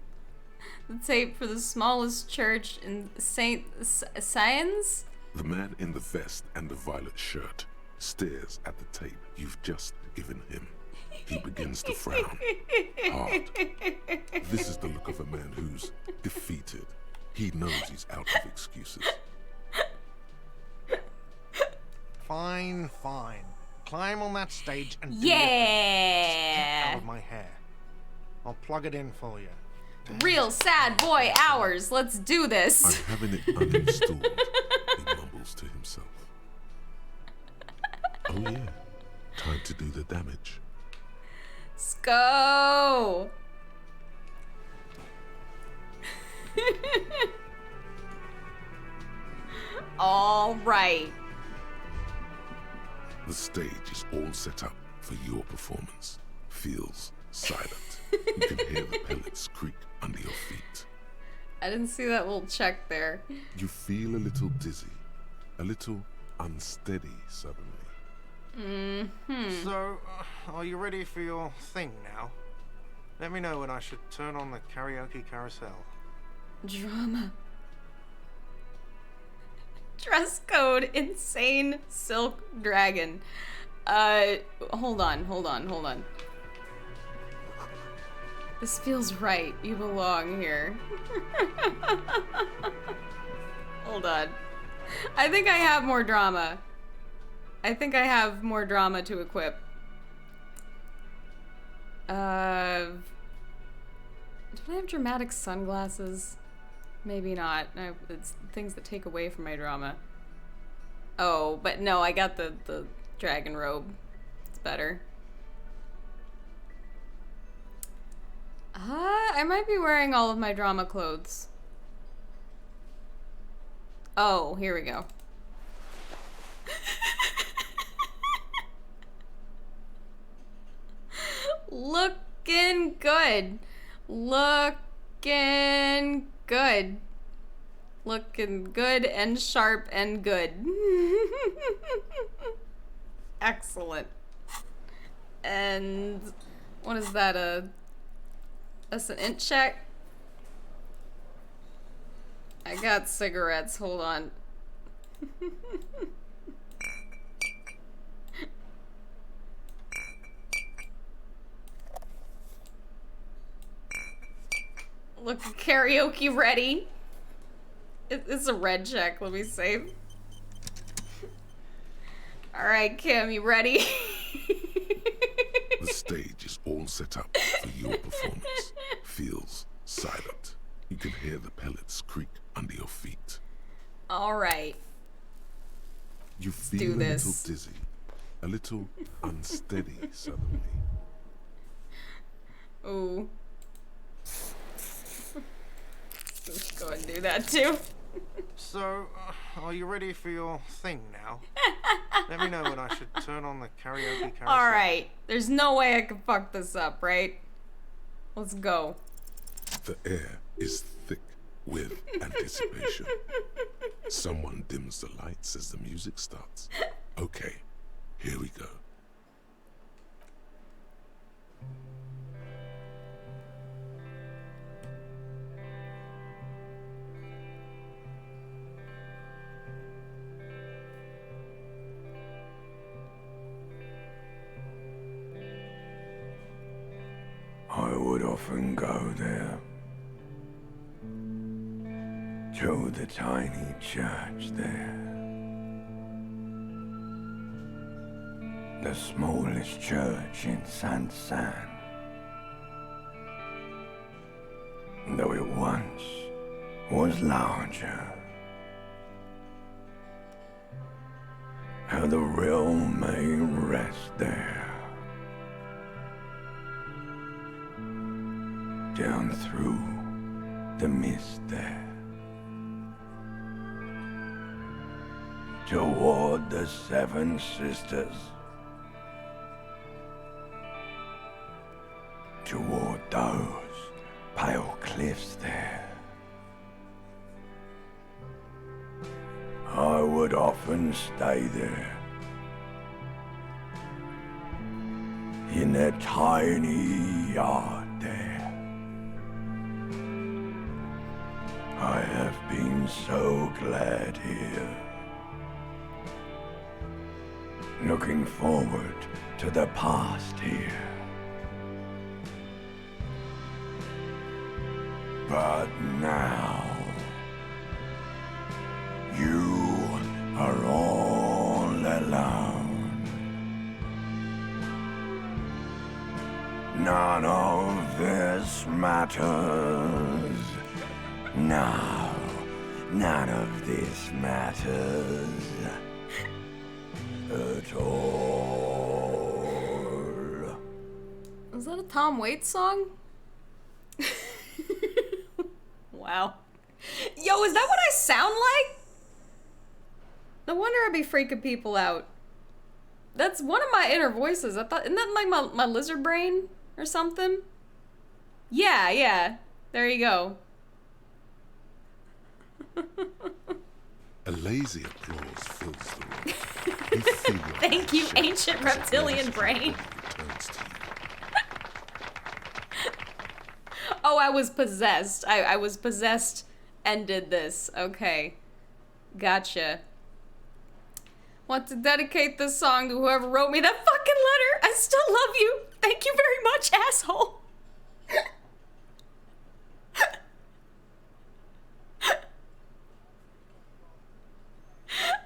the tape for the smallest church in St. Science? The man in the vest and the violet shirt stares at the tape you've just given him. He begins to frown. Hard. This is the look of a man who's defeated. He knows he's out of excuses. Fine, fine. Climb on that stage and do Yeah. your thing. Just get out of my hair. I'll plug it in for you. Real sad boy hours. Let's do this. I'm having it uninstalled, he mumbles to himself. Oh yeah, time to do the damage. Let's go. All right. The stage is all set up for your performance. Feels silent. You can hear the pellets creak under your feet. I didn't see that little check there. You feel a little dizzy, a little unsteady suddenly. So, are you ready for your thing now? Let me know when I should turn on the karaoke carousel. Drama. Dress code, insane silk dragon. Hold on. This feels right. You belong here. Hold on. I think I have more drama. I think I have more drama to equip. Do I have dramatic sunglasses? Maybe not. It's things that take away from my drama. Oh, but no, I got the dragon robe. It's better. I might be wearing all of my drama clothes. Oh, here we go. Looking good. Looking good. Looking good and sharp and good. Excellent. And what is that? That's an int check? I got cigarettes, hold on. Look, karaoke ready. It's a red check, let me save. Alright, Kim, you ready? The stage is all set up for your performance. Feels silent. You can hear the pellets creak under your feet. Alright. You feel do a this. little dizzy, a little unsteady suddenly. Ooh. Let's go and do that too. So, are you ready for your thing now? Let me know when I should turn on the karaoke carousel. Alright. There's no way I can fuck this up, right? Let's go. The air is thick with anticipation. Someone dims the lights as the music starts. Okay, here we go. I would often go there, to the tiny church there, the smallest church in San, though it once was larger. How the realm may rest there. Down through the mist there, toward the Seven Sisters, toward those pale cliffs there. I would often stay there, in that tiny yard there. I have been so glad here, looking forward to the past here. But now, you are all alone. None of this matters. No, none of this matters at all. Is that a Tom Waits song? Wow. Yo, is that what I sound like? No wonder I'd be freaking people out. That's one of my inner voices. I thought, isn't that like my lizard brain or something? Yeah. There you go. A lazy applause fills the room. You feel your Thank you, shake ancient as a reptilian voice brain. returns to you. Oh, I was possessed. I was possessed and did this. Okay. Gotcha. Want to dedicate this song to whoever wrote me that fucking letter. I still love you. Thank you very much, asshole.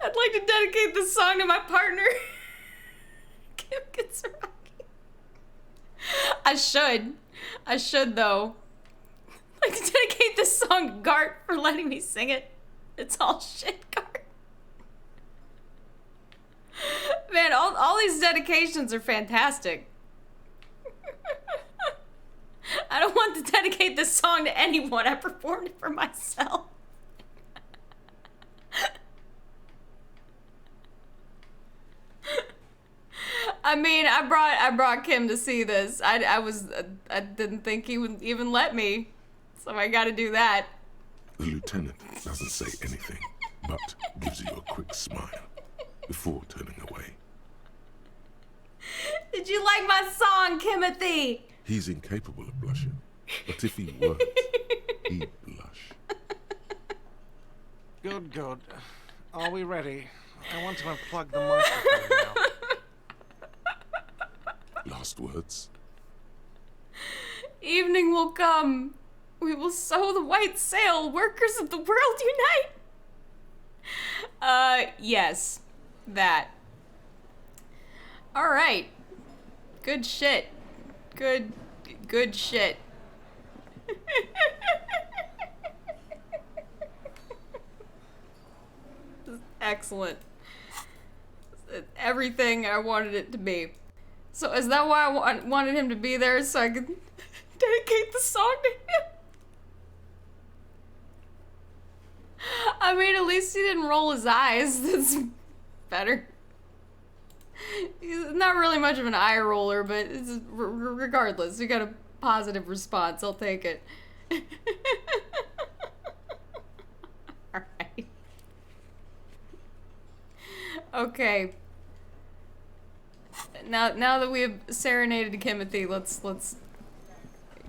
I'd like to dedicate this song to my partner, Kim Kitsuraki. I should though. I'd like to dedicate this song to Gart for letting me sing it. It's all shit, Gart. Man, all these dedications are fantastic. I don't want to dedicate this song to anyone. I performed it for myself. I mean, I brought Kim to see this. I didn't think he would even let me, so I got to do that. The lieutenant doesn't say anything, but gives you a quick smile before turning away. Did you like my song, Timothy? He's incapable of blushing, but if he were, he'd blush. Good, good. Are we ready? I want to unplug the microphone now. Last words? Evening will come. We will sow the white sail. Workers of the world unite. Yes. That. Alright. Good shit. Good shit. Excellent. Everything I wanted it to be. So is that why I wanted him to be there, so I could dedicate the song to him? I mean, at least he didn't roll his eyes. That's better. He's not really much of an eye roller, but it's, regardless, we got a positive response. I'll take it. Alright. Okay. Now that we have serenaded Timothy, let's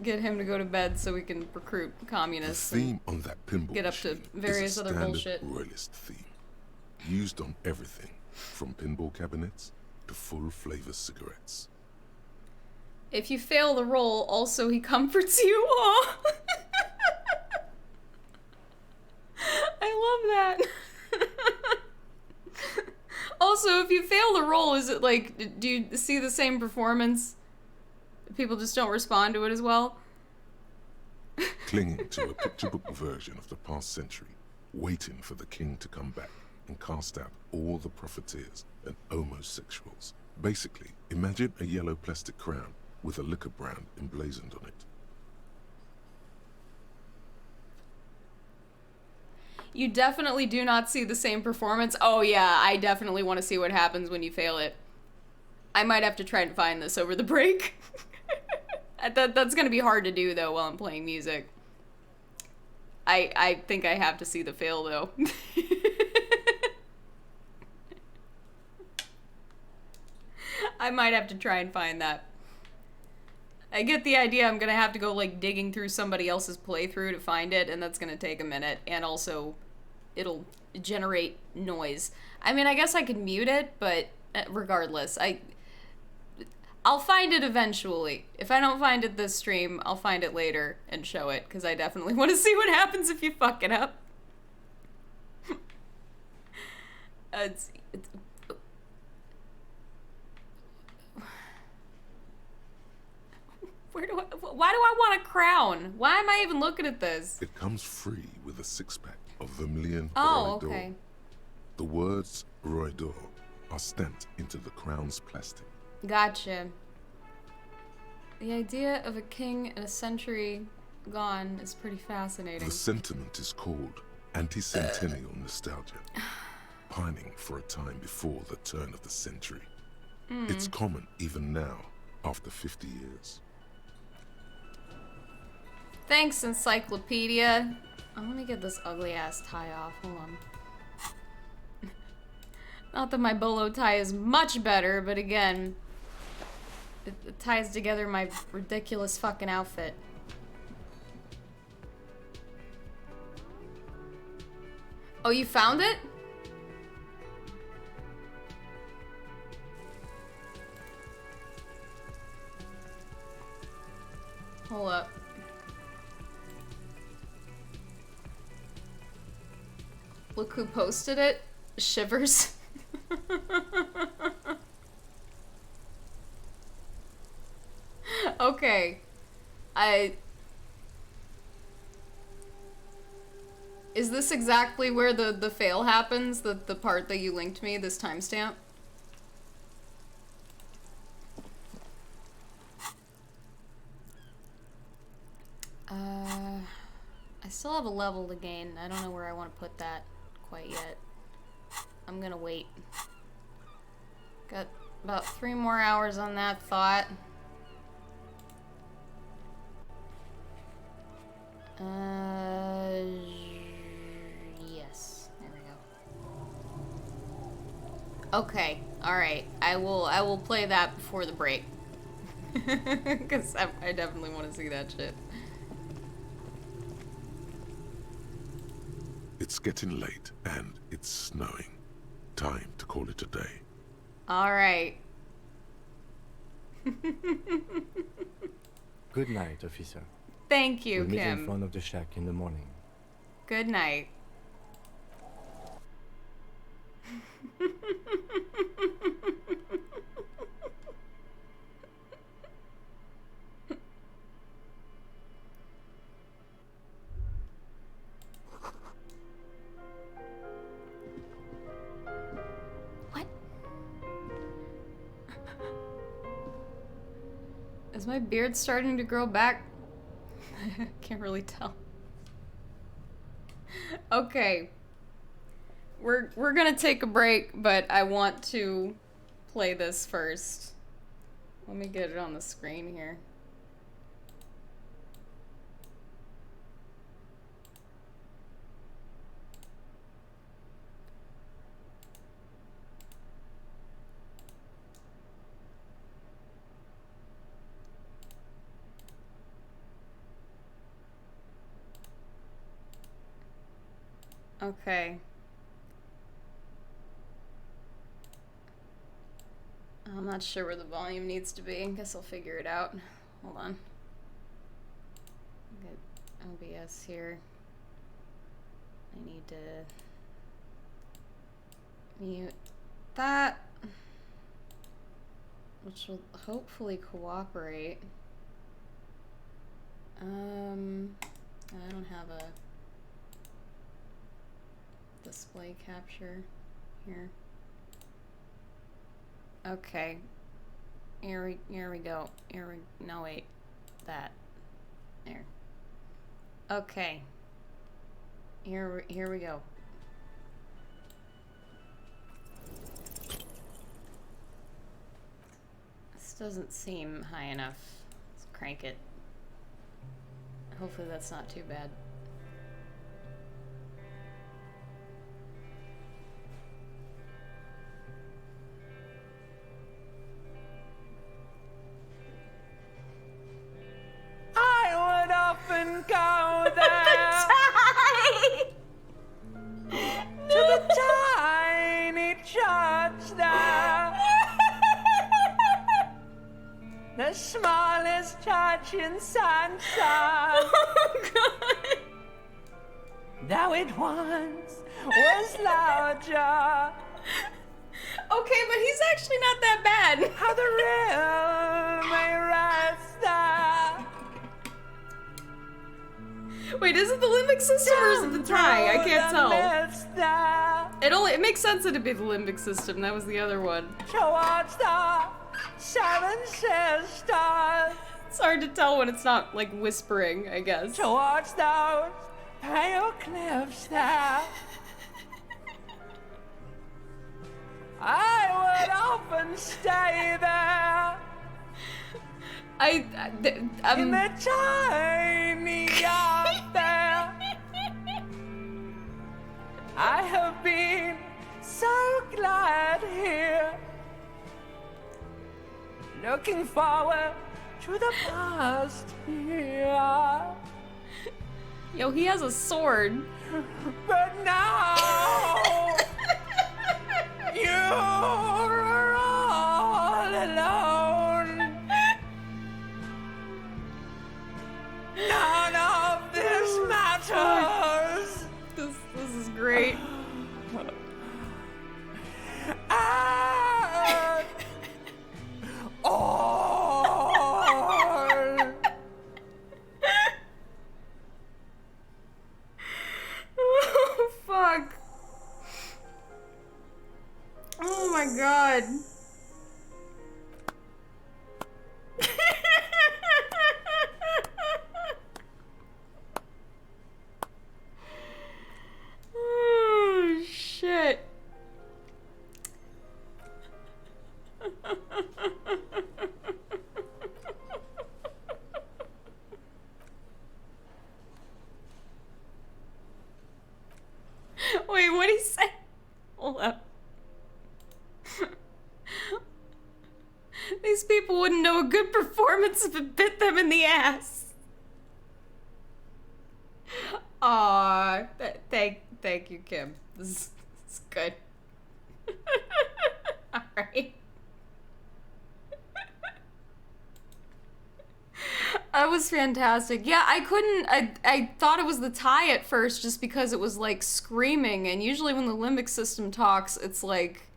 get him to go to bed so we can recruit communists. The theme on that pinball get up to machine various is a other standard bullshit. royalist theme, used on everything from pinball cabinets to full flavor cigarettes. If you fail the roll, also he comforts you. Aw. I love that. Also, if you fail the roll, is it like, do you see the same performance? People just don't respond to it as well? Clinging to a picture book version of the past century, waiting for the king to come back and cast out all the profiteers and homosexuals. Basically, imagine a yellow plastic crown with a liquor brand emblazoned on it. You definitely do not see the same performance. Oh yeah, I definitely want to see what happens when you fail it. I might have to try and find this over the break. That's gonna be hard to do though while I'm playing music. I think I have to see the fail though. I might have to try and find that. I get the idea I'm gonna have to go like digging through somebody else's playthrough to find it, and that's gonna take a minute, and also it'll generate noise. I mean, I guess I could mute it, but regardless, I'll find it eventually. If I don't find it this stream, I'll find it later and show it, because I definitely want to see what happens if you fuck it up. Why do I want a crown? Why am I even looking at this? It comes free with a six-pack of Vermilion Oh, Roy d'Or. okay. The words Roy d'Or are stamped into the crown's plastic. Gotcha. The idea of a king in a century gone is pretty fascinating. The sentiment is called anti-centennial nostalgia, pining for a time before the turn of the century. It's common even now, after 50 years. Thanks, Encyclopedia. Oh, let me get this ugly-ass tie off. Hold on. Not that my bolo tie is much better, but again, it ties together my ridiculous fucking outfit. Oh, you found it? Hold up. Look who posted it. Shivers. Okay. Is this exactly where the fail happens? The part that you linked me, this timestamp? I still have a level to gain. I don't know where I want to put that quite yet. I'm gonna wait. Got about 3 more hours on that thought. Okay, alright. I will play that before the break. Because I definitely want to see that shit. It's getting late, and it's snowing. Time to call it a day. Alright. Good night, officer. Thank you, We'll meet Kim. in front of the shack in the morning. Good night. What? Is my beard starting to grow back? Can't really tell. Okay. We're gonna take a break, but I want to play this first. Let me get it on the screen here. Okay. I'm not sure where the volume needs to be. I guess I'll figure it out. Hold on. Get OBS here. I need to mute that, which will hopefully cooperate. I don't have a display capture here. Okay. Here we go. No wait. That. There. Okay. Here we go. This doesn't seem high enough. Let's crank it. Hopefully that's not too bad. I would often go there to the tiny church there, the smallest church in Sansa. Oh God! Though it once was larger. Okay, but he's actually not that bad. How the real may rest there. Wait, is it the limbic system or is it the Thai? I can't tell. It makes sense that it'd be the limbic system. That was the other one. Towards the seven sisters. It's hard to tell when it's not like whispering, I guess. Towards those pale cliffs there. I would often stay there. In the tiny yard there. I have been so glad here. Looking forward to the past here. Yo, he has a sword. But now you're all alone. None of this matters. This is great. Oh, fuck. Oh my God. Oh, shit. Wait, what'd he say? Hold up. varmints bit them in the ass. Aw, thank you, Kim. This is good. Alright. That was fantastic. Yeah, I thought it was the tie at first just because it was like screaming, and usually when the limbic system talks, it's like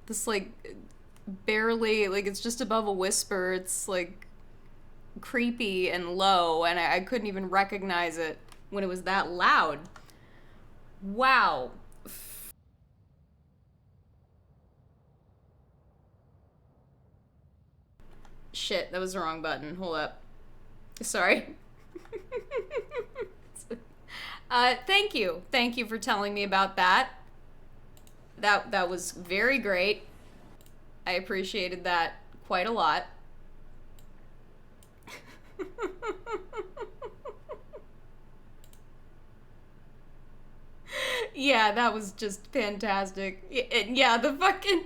this like barely, like it's just above a whisper. It's like creepy and low, and I couldn't even recognize it when it was that loud. Wow. Shit, that was the wrong button. Hold up. Sorry. Thank you. Thank you for telling me about that. That was very great. I appreciated that quite a lot. Yeah, that was just fantastic. Yeah, the fucking...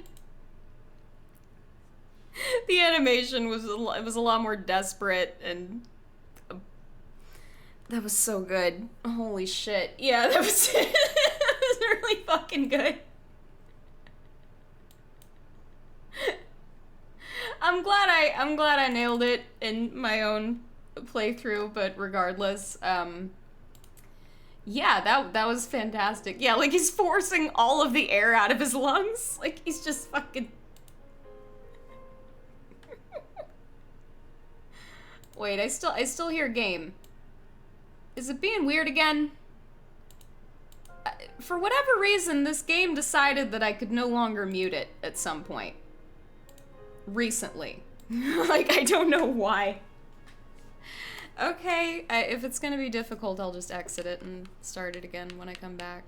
The animation was a lot more desperate, and that was so good. Holy shit. Yeah, that was that was really fucking good. I'm glad I nailed it in my own playthrough, but regardless, yeah, that was fantastic. Yeah, like he's forcing all of the air out of his lungs. Like he's just fucking... Wait, I still hear game. Is it being weird again? For whatever reason, this game decided that I could no longer mute it at some point. Recently. Like, I don't know why. Okay, if it's gonna be difficult, I'll just exit it and start it again when I come back.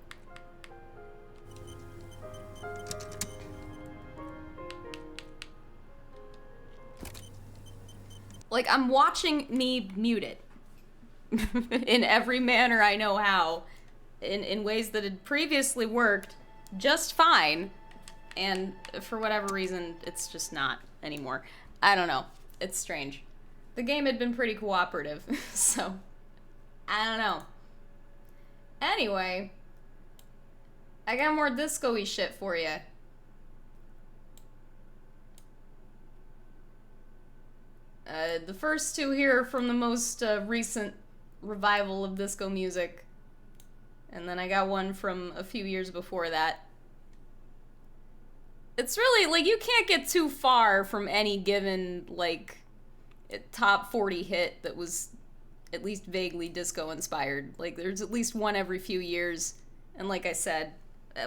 Like, I'm watching me mute it. In every manner I know how. In ways that had previously worked just fine. And for whatever reason, it's just not anymore. I don't know. It's strange. The game had been pretty cooperative, so... I don't know. Anyway. I got more disco-y shit for you. The first two here are from the most recent revival of disco music. And then I got one from a few years before that. It's really, like, you can't get too far from any given, like, top 40 hit that was at least vaguely disco-inspired. Like, there's at least one every few years. And like I said,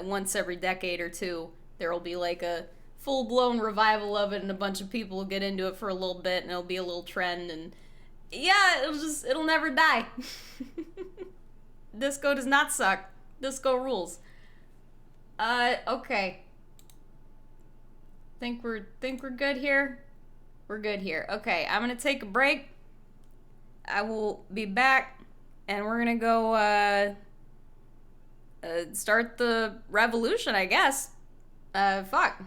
once every decade or two, there'll be, like, a full-blown revival of it, and a bunch of people will get into it for a little bit, and it'll be a little trend, and yeah, it'll never die. Disco does not suck. Disco rules. Okay. Think we're good here? We're good here. Okay, I'm gonna take a break. I will be back, and we're gonna go, start the revolution, I guess. Fuck.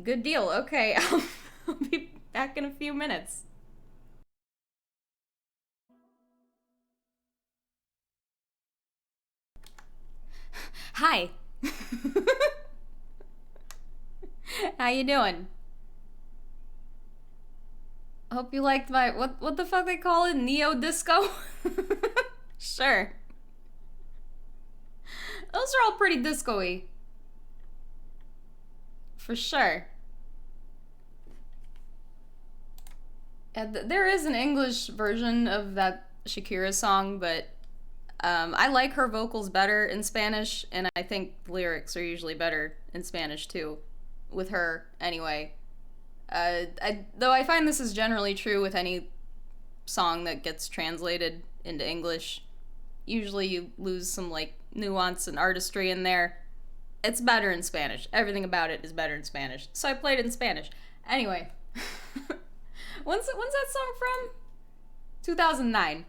Good deal. Okay, I'll be back in a few minutes. Hi. How you doing? Hope you liked my what the fuck they call it? Neo disco? Sure. Those are all pretty disco-y. For sure. There is an English version of that Shakira song, but I like her vocals better in Spanish, and I think the lyrics are usually better in Spanish too, with her anyway. Though I find this is generally true with any song that gets translated into English. Usually you lose some like nuance and artistry in there. It's better in Spanish. Everything about it is better in Spanish. So I played it in Spanish. Anyway. When's that song from? 2009.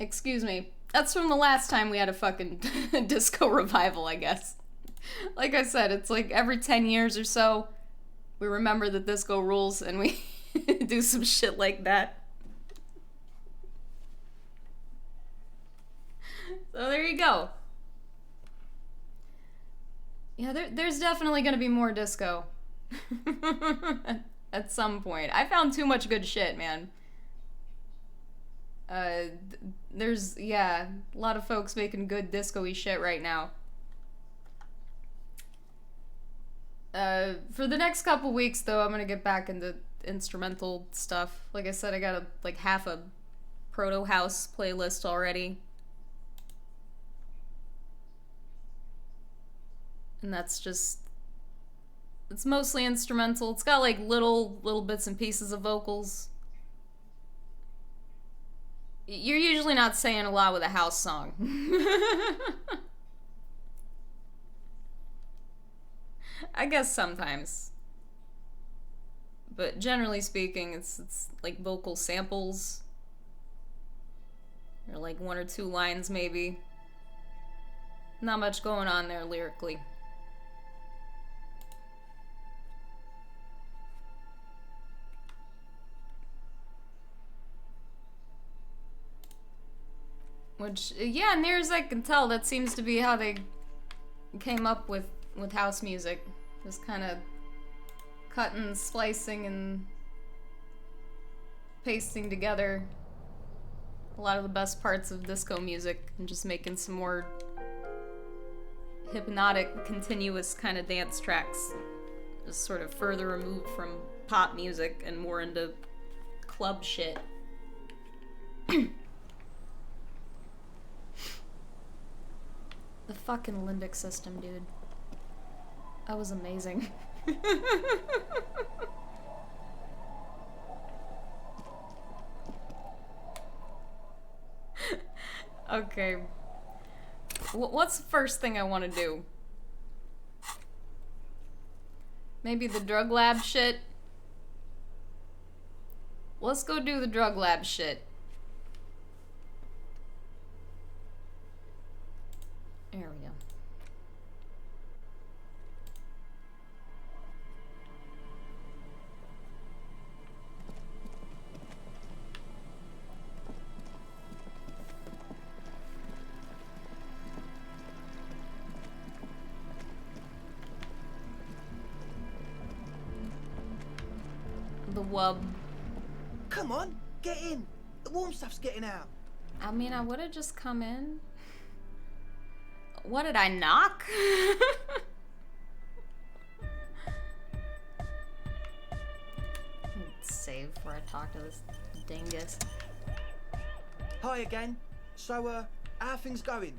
Excuse me. That's from the last time we had a fucking disco revival, I guess. Like I said, it's like every 10 years or so, we remember the disco rules and we do some shit like that. So there you go. Yeah, there's definitely gonna be more disco. At some point. I found too much good shit, man. There's, yeah, a lot of folks making good disco-y shit right now. For the next couple weeks, though, I'm gonna get back into instrumental stuff. Like I said, I got like half a Proto House playlist already. And that's just... It's mostly instrumental. It's got like little bits and pieces of vocals. You're usually not saying a lot with a house song. I guess sometimes. But generally speaking, it's like vocal samples. Or like 1 or 2 lines maybe. Not much going on there lyrically. Which, yeah, near as I can tell, that seems to be how they came up with house music. Just kind of cutting, slicing, and pasting together a lot of the best parts of disco music and just making some more hypnotic, continuous kind of dance tracks. Just sort of further removed from pop music and more into club shit. The fucking limbic system, dude. That was amazing. Okay. What's the first thing I want to do? Maybe the drug lab shit? Let's go do the drug lab shit. There we go. The wub. Come on, get in. The warm stuff's getting out. I mean, I would have just come in. What did I knock? Save before I talk to this dingus. Hi again. So, how are things going?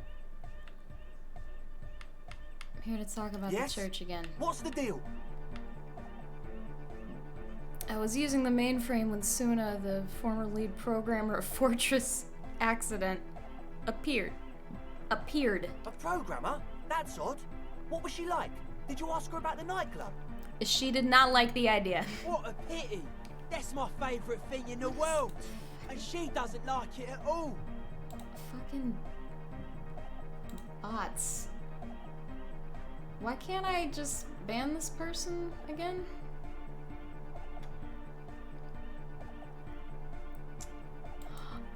I'm here to talk about the church again. What's the deal? I was using the mainframe when Suna, the former lead programmer of Fortress Accident, appeared. A programmer? That's odd. What was she like? Did you ask her about the nightclub? She did not like the idea. What a pity. That's my favourite thing in the world. And she doesn't like it at all. Fucking bots. Why can't I just ban this person again?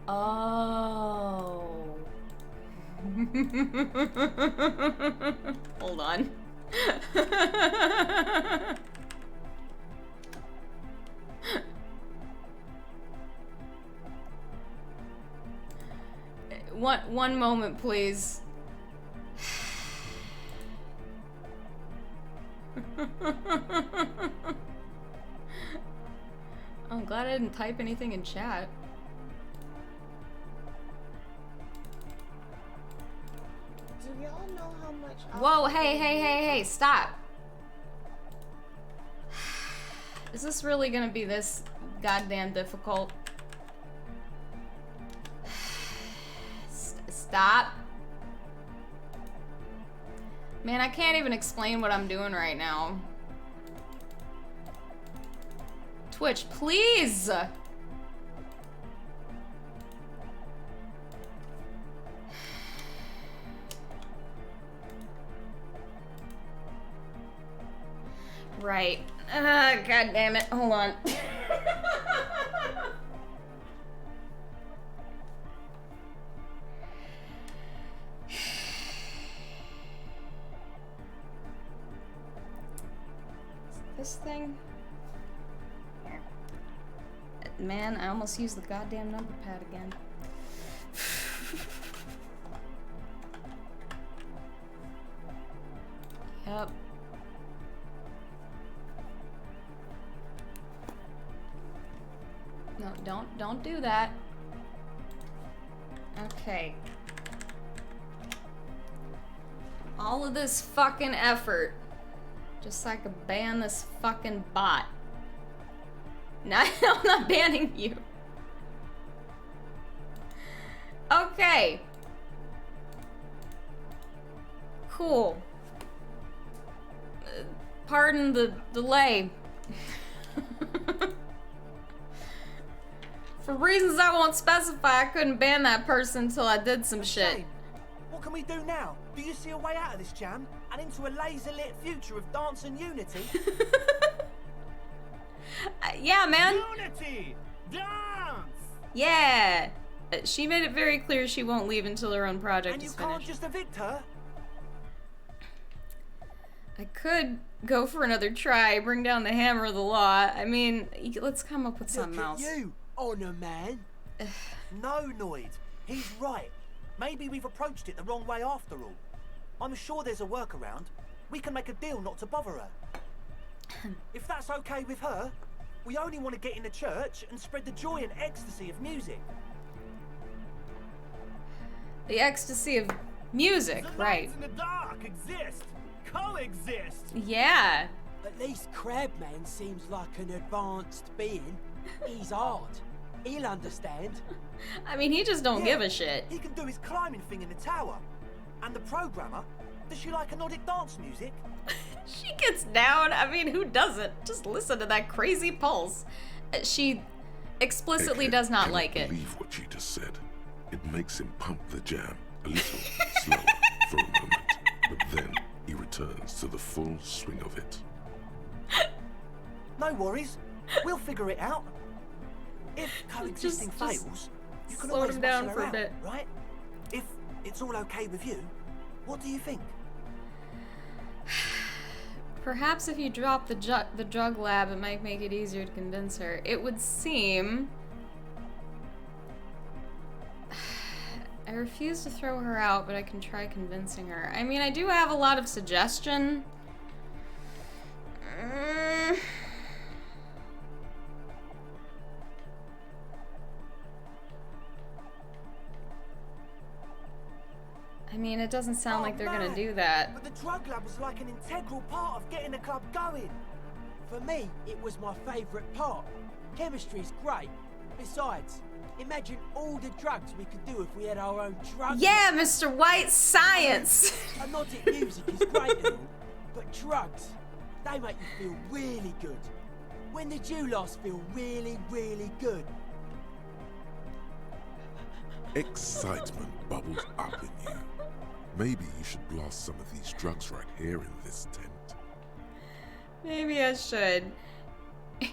Oh. Hold on. One moment, please. I'm glad I didn't type anything in chat. Do y'all know how much... Whoa, hey, stop. Is this really gonna be this goddamn difficult? Stop. Man, I can't even explain what I'm doing right now. Twitch, please! Right. God damn it. Hold on. This thing? Here. Man, I almost used the goddamn number pad again. Yep. No, don't do that. Okay. All of this fucking effort just so I could ban this fucking bot. No, I'm not banning you. Okay. Cool. Pardon the delay. For reasons I won't specify, I couldn't ban that person until I did some shit. What can we do now? Do you see a way out of this jam and into a laser-lit future of dance and unity? Yeah, man. Unity! Dance! Yeah. She made it very clear she won't leave until her own project is finished. And you can't just evict her? I could go for another try, bring down the hammer of the law. I mean, let's come up with something else. Look at you, honor man. No, Noid. He's right. Maybe we've approached it the wrong way after all. I'm sure there's a workaround. We can make a deal not to bother her. If that's okay with her, we only want to get in the church and spread the joy and ecstasy of music. The ecstasy of music, right. The light and the dark exist. Coexist. Yeah. At least Crabman seems like an advanced being. He's hard. He'll understand. I mean, he just don't give a shit. He can do his climbing thing in the tower. And the programmer, does she like Nordic dance music? She gets down. I mean, who doesn't? Just listen to that crazy pulse. She explicitly does not like it. Believe what you just said. It makes him pump the jam a little slower for a moment, but then he returns to the full swing of it. No worries. We'll figure it out. If coexisting fails, you can always him down muscle for her a bit. out, right? If it's all okay with you, what do you think? Perhaps if you drop the drug lab, it might make it easier to convince her. It would seem... I refuse to throw her out, but I can try convincing her. I mean, I do have a lot of suggestion. I mean, it doesn't sound like they're gonna do that. But the drug lab was like an integral part of getting the club going. For me, it was my favourite part. Chemistry's great. Besides, imagine all the drugs we could do if we had our own drugs. Yeah, Mr. White, science! Hypnotic music is great and all, but drugs, they make you feel really good. When did you last feel really, really good? Excitement bubbles up in you. Maybe you should blast some of these drugs right here in this tent. Maybe I should.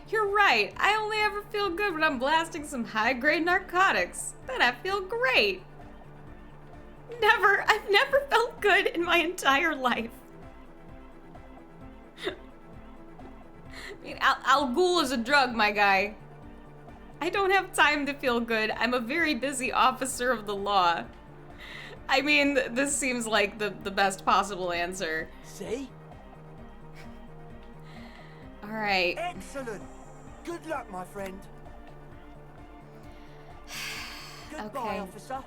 You're right. I only ever feel good when I'm blasting some high-grade narcotics. Then I feel great. I've never felt good in my entire life. I mean, Al Ghul is a drug, my guy. I don't have time to feel good. I'm a very busy officer of the law. I mean, this seems like the best possible answer. See? Alright. Excellent. Good luck, my friend. Goodbye, officer.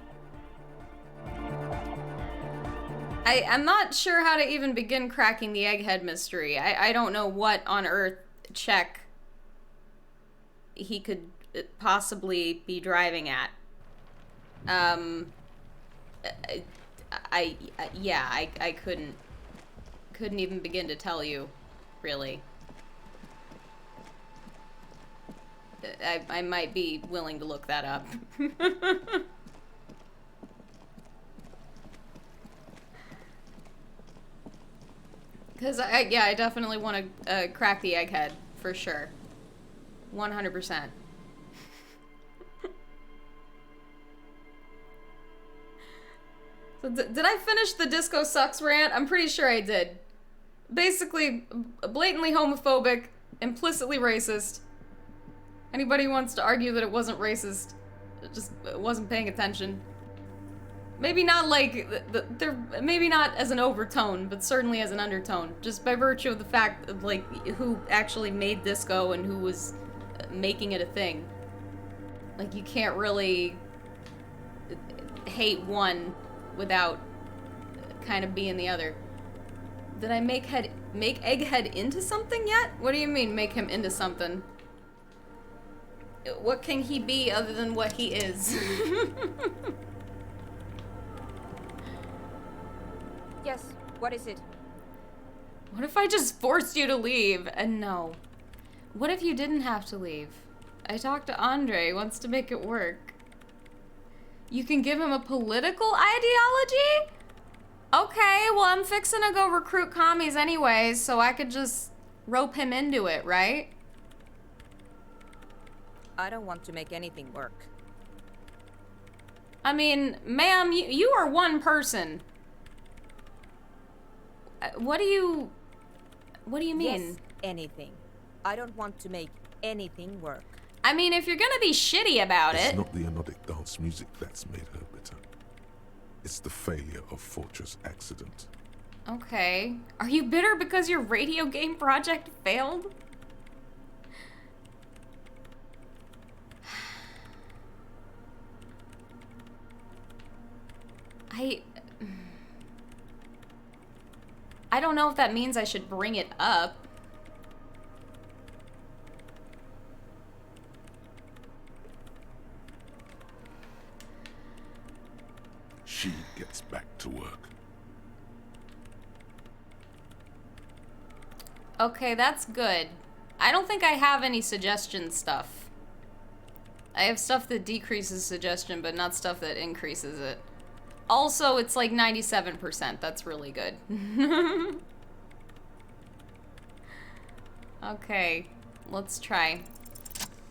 I'm not sure how to even begin cracking the egghead mystery. I don't know what on earth check he could possibly be driving at. I couldn't even begin to tell you, really. I might be willing to look that up. Because, I definitely want to crack the egghead, for sure. 100%. So did I finish the disco sucks rant? I'm pretty sure I did. Basically, blatantly homophobic, implicitly racist. Anybody who wants to argue that it wasn't racist, just wasn't paying attention. Maybe not like, maybe not as an overtone, but certainly as an undertone. Just by virtue of the fact of like, who actually made disco and who was making it a thing. Like, you can't really hate one without kind of being the other. Did I make Egghead into something yet? What do you mean, make him into something? What can he be other than what he is? Yes, what is it? What if I just forced you to leave? And no. What if you didn't have to leave? I talked to Andre, wants to make it work. You can give him a political ideology? Okay, well I'm fixing to go recruit commies anyways, so I could just rope him into it, right? I don't want to make anything work. I mean, ma'am, you are one person. What do you mean? Yes, anything. I don't want to make anything work. I mean, if you're gonna be shitty about It's it... not the anodic dance music that's made her bitter. It's the failure of Fortress Accident. Okay. Are you bitter because your radio game project failed? I don't know if that means I should bring it up. She gets back to work. Okay, that's good. I don't think I have any suggestion stuff. I have stuff that decreases suggestion, but not stuff that increases it. Also, it's like 97%. That's really good. Okay, let's try.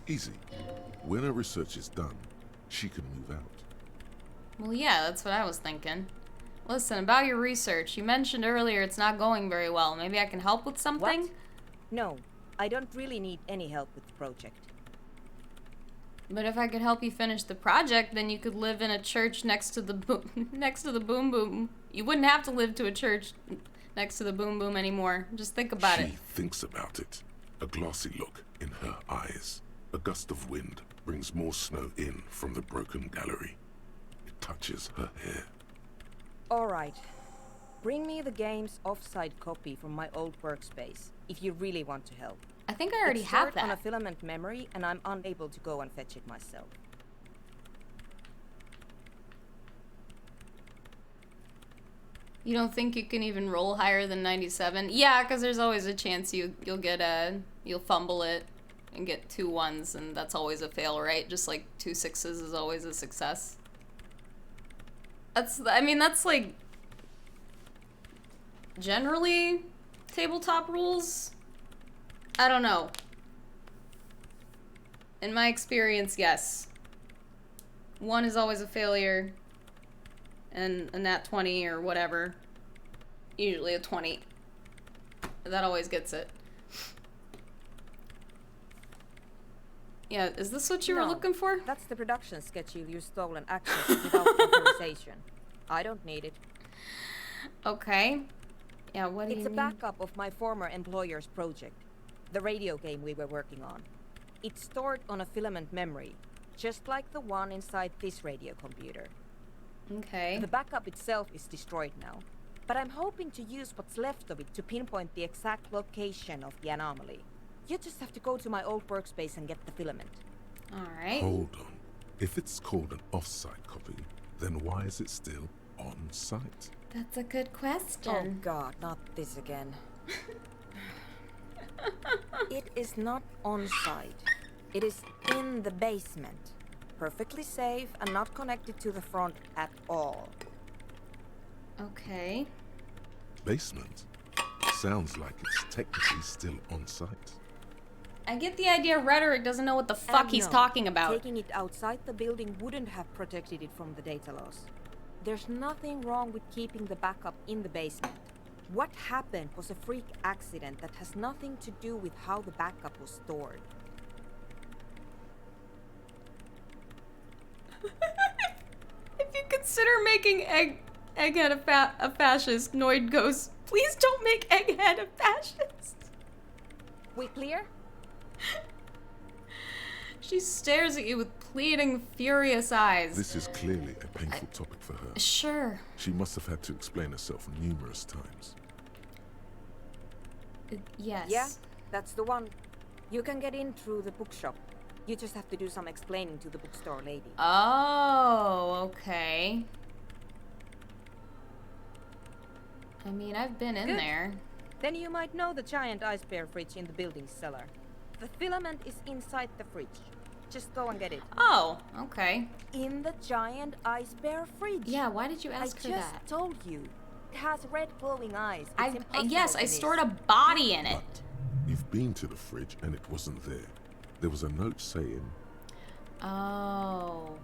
Easy. When her research is done, she can move out. Well, yeah, that's what I was thinking. Listen, about your research, you mentioned earlier it's not going very well. Maybe I can help with something? What? No, I don't really need any help with the project. But if I could help you finish the project, then you could live in a church next to the Boom Boom. You wouldn't have to live to a church next to the Boom Boom anymore. Just think about it. She thinks about it. A glassy look in her eyes. A gust of wind brings more snow in from the broken gallery. It touches her hair. All right. Bring me the game's offsite copy from my old workspace, if you really want to help. I think I already have It's stored that. on a filament memory, and I'm unable to go and fetch it myself. You don't think you can even roll higher than 97? Yeah, because there's always a chance you'll fumble it and get 2 1s, and that's always a fail, right? Just like 2 6s is always a success. That's like generally tabletop rules. I don't know. In my experience, yes. 1 is always a failure. And a nat 20 or whatever. Usually a 20. That always gets it. Yeah, is this what you were looking for? That's the production schedule you stole and accessed without authorization. I don't need it. Okay. Yeah, what do you It's a mean? backup of my former employer's project. The radio game we were working on. It's stored on a filament memory, just like the one inside this radio computer. Okay. The backup itself is destroyed now, but I'm hoping to use what's left of it to pinpoint the exact location of the anomaly. You just have to go to my old workspace and get the filament. Alright. Hold on. If it's called an off-site copy, then why is it still on-site? That's a good question. Oh god, not this again. It is not on site. It is in the basement. Perfectly safe and not connected to the front at all. Okay. Basement? sounds like it's technically still on site. I get the idea Rhetoric doesn't know what the fuck he's talking about. Taking it outside the building wouldn't have protected it from the data loss. There's nothing wrong with keeping the backup in the basement. What happened was a freak accident that has nothing to do with how the backup was stored. If you consider making Egghead a fascist, Noid goes, please don't make Egghead a fascist. We clear? She stares at you with pleading, furious eyes. This is clearly a painful topic for her. Sure. She must have had to explain herself numerous times. Yes. Yeah, that's the one. You can get in through the bookshop. You just have to do some explaining to the bookstore lady. Oh, okay. I mean, I've been in there. Then you might know the giant ice bear fridge in the building's cellar. The filament is inside the fridge. Just go and get it. Oh, okay. In the giant ice bear fridge. Yeah, why did you ask her that? I just told you. It has red glowing eyes. It's impossible yes, to I miss. stored a body in it. But you've been to the fridge and it wasn't there. There was a note saying... Oh.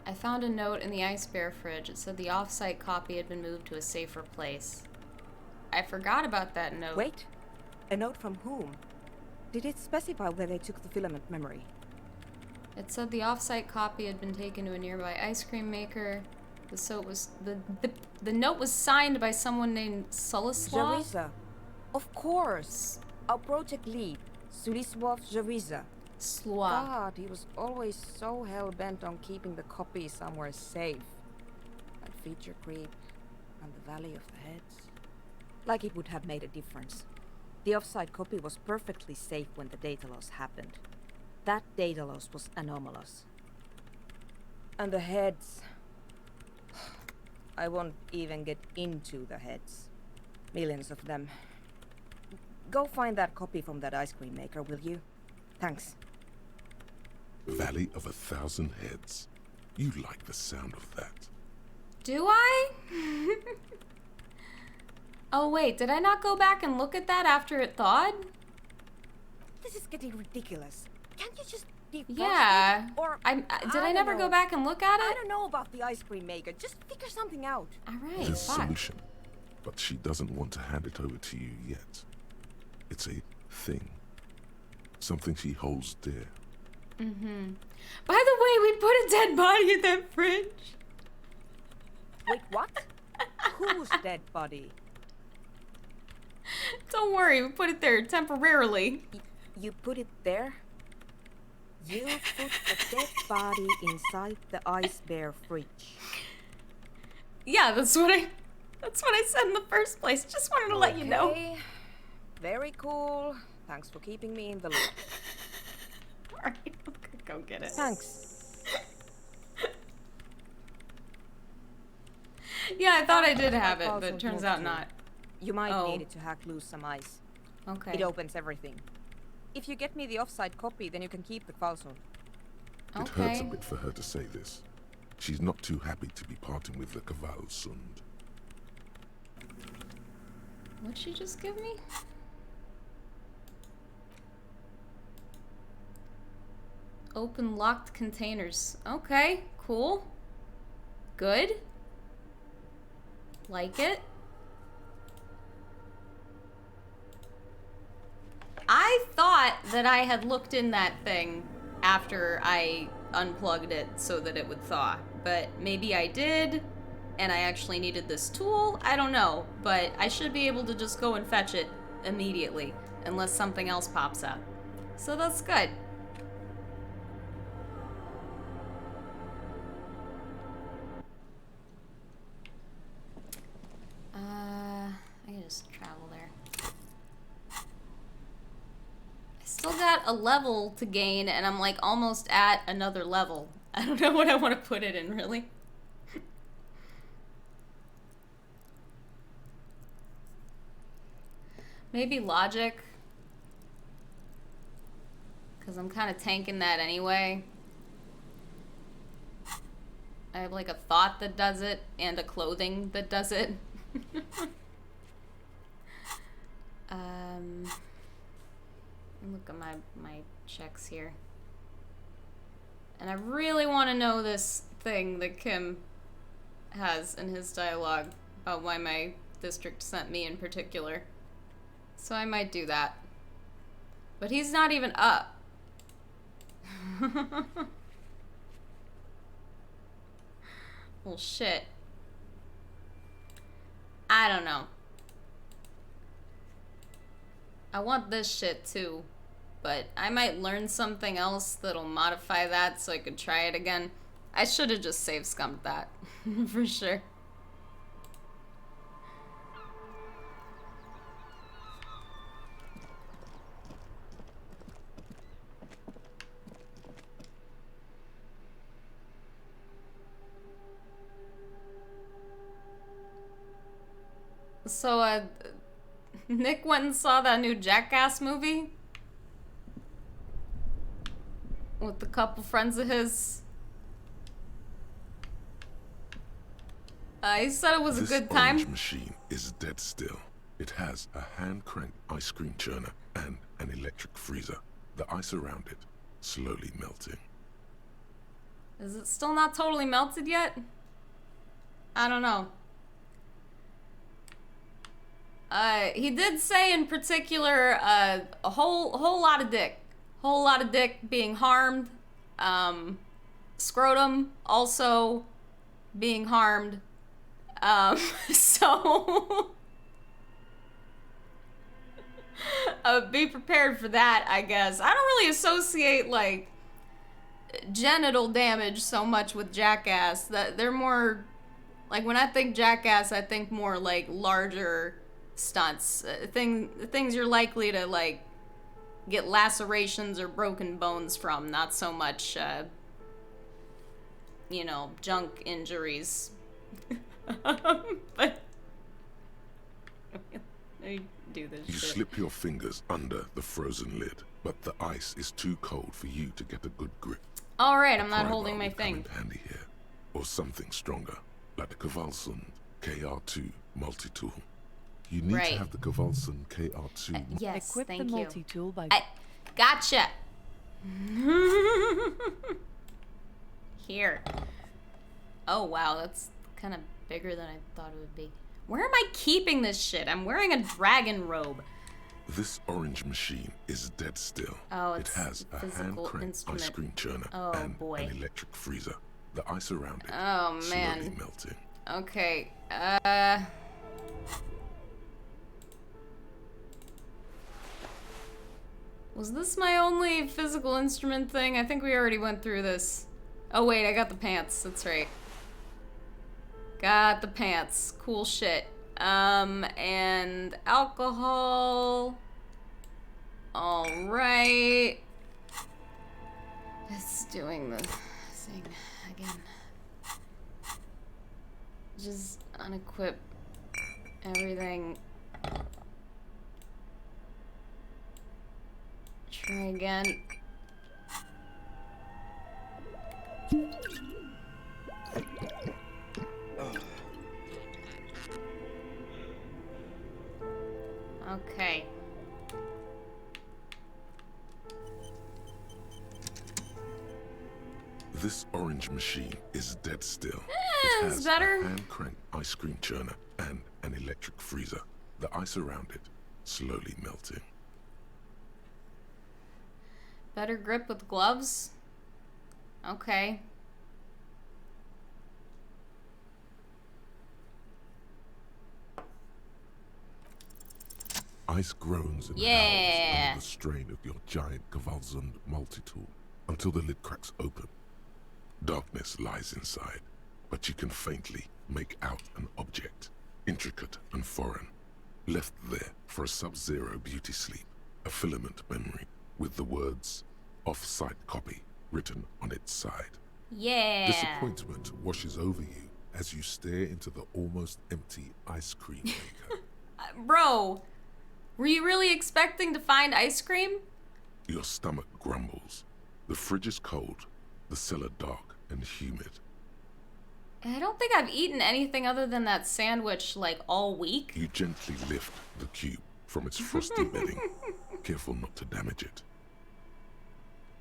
I found a note in the ice bear fridge. It said the off-site copy had been moved to a safer place. I forgot about that note. Wait. A note from whom? Did it specify where they took the filament memory? It said the off-site copy had been taken to a nearby ice cream maker. The note was signed by someone named Sulislav? Jariza. Of course. Our project lead, Sulislav Jariza. God, he was always so hell-bent on keeping the copy somewhere safe. That feature creep and the Valley of the Heads. Like it would have made a difference. The off-site copy was perfectly safe when the data loss happened. That data loss was anomalous. And the heads... I won't even get into the heads. Millions of them. Go find that copy from that ice cream maker, will you? Thanks. Valley of 1,000 Heads. You like the sound of that. Do I? Oh wait, did I not go back and look at that after it thawed? This is getting ridiculous. Can't you just defrost Yeah. it? Or did I never go back and look at it? I don't know about the ice cream maker. Just figure something out. Alright, There's a solution, but she doesn't want to hand it over to you yet. It's a thing. Something she holds dear. Mm-hmm. By the way, we put a dead body in that fridge. Wait, what? Whose dead body? Don't worry, we put it there temporarily. You put it there? You put the dead body inside the ice bear fridge. Yeah, that's what I said in the first place. Just wanted to let you know. Very cool. Thanks for keeping me in the loop. Alright, go get it. Thanks. Yeah, I thought I did have it, but it turns out not. You might need it to hack loose some ice. Okay. It opens everything. If you get me the offside copy, then you can keep the falsehood. It hurts a bit for her to say this. She's not too happy to be parting with the Kvalsund. What'd she just give me? Open locked containers. Okay, cool. Good. Like it. I thought that I had looked in that thing after I unplugged it so that it would thaw, but maybe I did, and I actually needed this tool. I don't know, but I should be able to just go and fetch it immediately, unless something else pops up. So that's good. I can just travel there. I still got a level to gain, and I'm like almost at another level. I don't know what I want to put it in, really. Maybe logic. Because I'm kind of tanking that anyway. I have like a thought that does it, and a clothing that does it. Look at my checks here. And I really want to know this thing that Kim has in his dialogue about why my district sent me in particular. So I might do that. But he's not even up. Well, shit. I don't know. I want this shit too, but I might learn something else that'll modify that so I could try it again. I should have just save scummed that, for sure. So, Nick went and saw that new Jackass movie with a couple friends of his. He said it was a good time. This orange machine is dead still. It has a hand-cranked ice cream churner and an electric freezer. The ice around it slowly melting. Is it still not totally melted yet? I don't know. He did say in particular, a whole lot of dick. Whole lot of dick being harmed. Scrotum also being harmed. So... be prepared for that, I guess. I don't really associate, like, genital damage so much with Jackass. That they're more... Like, when I think Jackass, I think more, like, larger stunts. Things you're likely to, like, get lacerations or broken bones from. Not so much, you know, junk injuries. But... Let me do this You shit. slip your fingers under the frozen lid, but the ice is too cold for you to get a good grip. Alright, I'm not Pry holding bar my would come thing. in handy here, or something stronger, like the Kvalson KR2 multi-tool. You need Right. to have the Kvalson KR2. Yes, Equip thank the you. multi-tool by... Gotcha! Here. Oh, wow, that's kind of bigger than I thought it would be. Where am I keeping this shit? I'm wearing a dragon robe. This orange machine is dead still. Oh, it it's has a physical hand-cranked instrument. ice cream churner Oh, and boy. an electric freezer. The ice around it Oh, man. slowly melting. Okay, was this my only physical instrument thing? I think we already went through this. Oh wait, I got the pants, that's right. Got the pants, cool shit. And alcohol. Alright. It's doing the thing again. Just unequip everything. Try again. Okay. This orange machine is dead still. It it's has better. a hand-cranked ice cream churner and an electric freezer. The ice around it slowly melting. Better grip with gloves? Okay. Ice groans and Yeah. howls under the strain of your giant Kvalsund multi-tool until the lid cracks open. Darkness lies inside, but you can faintly make out an object, intricate and foreign, left there for a sub-zero beauty sleep, a filament memory with the words "off-site copy" written on its side. Yeah. Disappointment washes over you as you stare into the almost empty ice cream maker. Bro, were you really expecting to find ice cream? Your stomach grumbles. The fridge is cold, the cellar dark and humid. I don't think I've eaten anything other than that sandwich, like, all week. You gently lift the cube from its frosty bedding, careful not to damage it.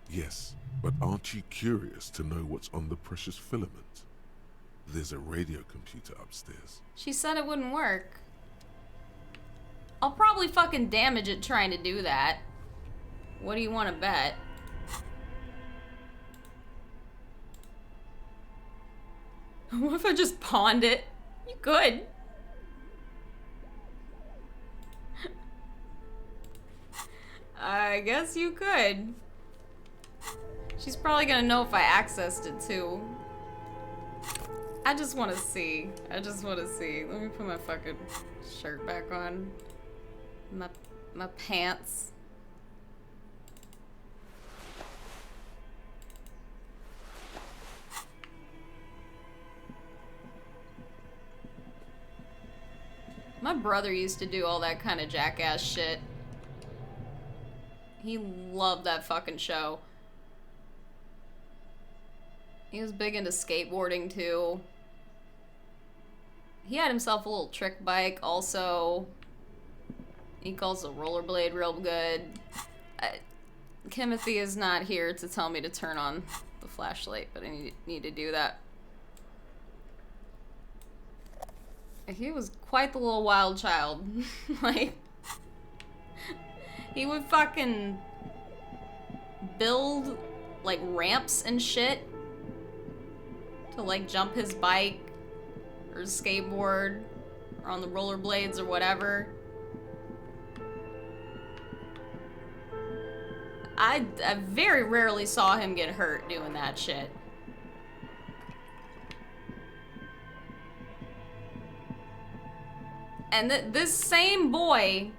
Yes, but aren't you curious to know what's on the precious filament? There's a radio computer upstairs. She said it wouldn't work. I'll probably fucking damage it trying to do that. What do you want to bet? What if I just pawned it? You could. I guess you could. She's probably gonna know if I accessed it too. I just want to see. I just want to see. Let me put my fucking shirt back on. My pants. My brother used to do all that kind of jackass shit. He loved that fucking show. He was big into skateboarding too. He had himself a little trick bike also. He calls the rollerblade real good. Timothy is not here to tell me to turn on the flashlight, but I need to do that. He was quite the little wild child. Like, he would fucking build, like, ramps and shit to, like, jump his bike or skateboard or on the rollerblades or whatever. I very rarely saw him get hurt doing that shit. And this same boy,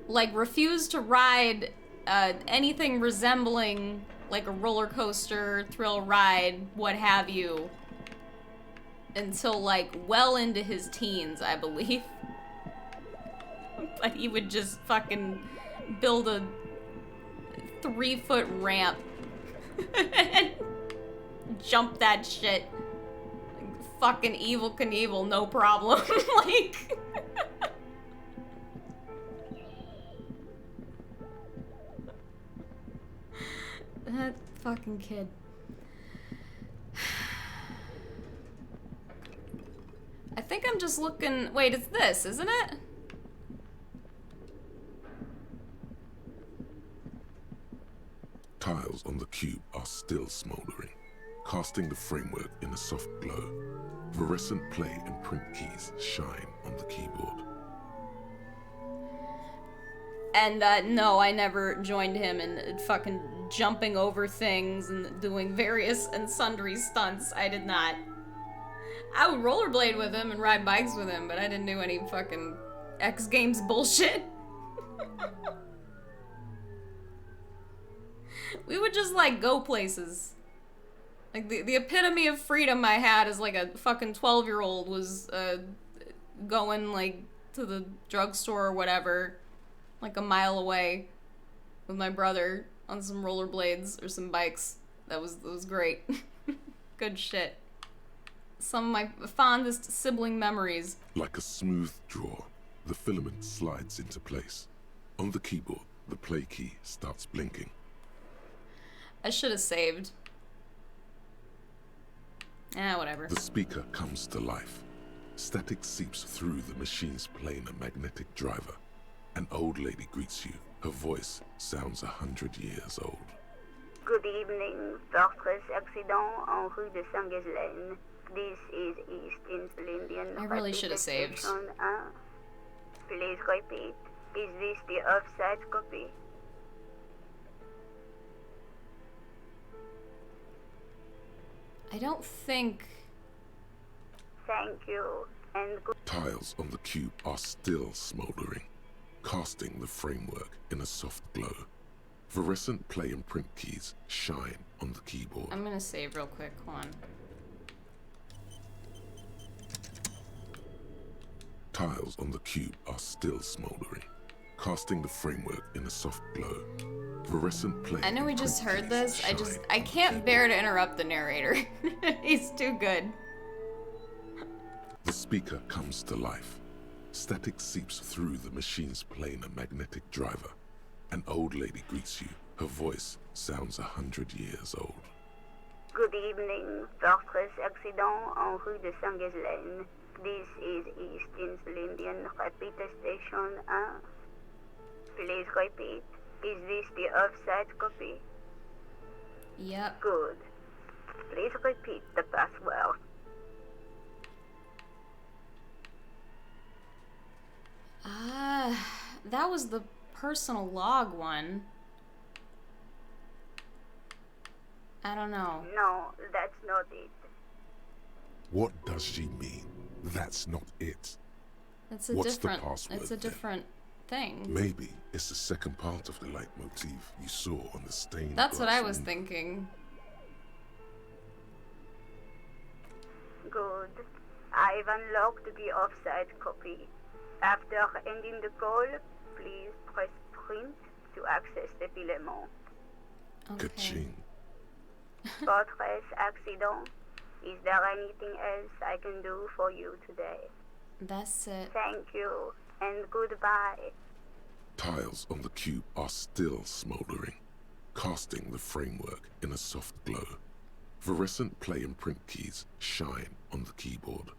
like, refused to ride anything resembling, like, a roller coaster, thrill ride, what have you, until, like, well into his teens, I believe. But he would just fucking build a 3-foot ramp and jump that shit. Like, fucking Evel Knievel, no problem. Like... That fucking kid. I think I'm just looking... Wait, it's this, isn't it? Tiles on the cube are still smoldering, casting the framework in a soft glow. Fluorescent play and print keys shine on the keyboard. And no, I never joined him in fucking jumping over things and doing various and sundry stunts. I did not. I would rollerblade with him and ride bikes with him, but I didn't do any fucking X Games bullshit. We would just, like, go places. Like, the epitome of freedom I had as, like, a fucking 12-year-old was going, like, to the drugstore or whatever, like a mile away with my brother on some rollerblades or some bikes. That was great. Good shit. Some of my fondest sibling memories. Like a smooth draw, the filament slides into place. On the keyboard, the play key starts blinking. I should have saved. Whatever. The speaker comes to life. Static seeps through the machine's planar magnetic driver. An old lady greets you. Her voice sounds 100 years old. Good evening, Fortress Accident en rue de Saint-Ghislaine. This is East Insulindian. I really should have saved. Please repeat. Is this the offside copy? I don't think... Thank you, and good... Tiles on the cube are still smoldering, casting the framework in a soft glow. Fluorescent play and print keys shine on the keyboard. I'm gonna save real quick, hold on. Tiles on the cube are still smoldering, casting the framework in a soft glow. Fluorescent play. I know we just heard this, I can't bear to interrupt the narrator. He's too good. The speaker comes to life. Static seeps through the machine's planar magnetic driver. An old lady greets you. Her voice sounds 100 years old. Good evening, Fortress Accident en rue de Saint-Ghislaine. This is East Insulindian Repeat Station 1. Please repeat. Is this the offsite copy? Yep. Good. Please repeat the password. That was the personal log one. I don't know. No, that's not it. What does she mean? That's not it. It's a What's different. the password? It's a different thing. Maybe it's the second part of the leitmotif you saw on the stained That's what I glass was window. thinking. Good. I've unlocked the offsite copy. After ending the call, please press print to access the filement. Ka-ching. Fortress Accident. Is there anything else I can do for you today? That's it. Thank you, and goodbye. Tiles on the cube are still smoldering, casting the framework in a soft glow. Fluorescent play and print keys shine on the keyboard.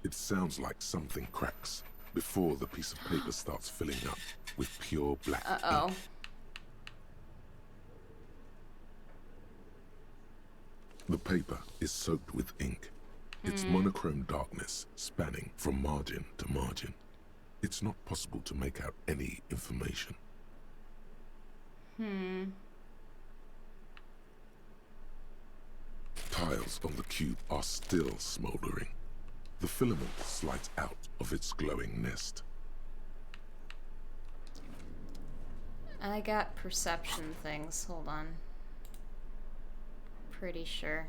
It sounds like something cracks before the piece of paper starts filling up with pure black Uh-oh. ink. The paper is soaked with ink, its monochrome darkness spanning from margin to margin. It's not possible to make out any information. Tiles on the cube are still smoldering. The filament slides out of its glowing nest. I got perception things. Hold on. Pretty sure.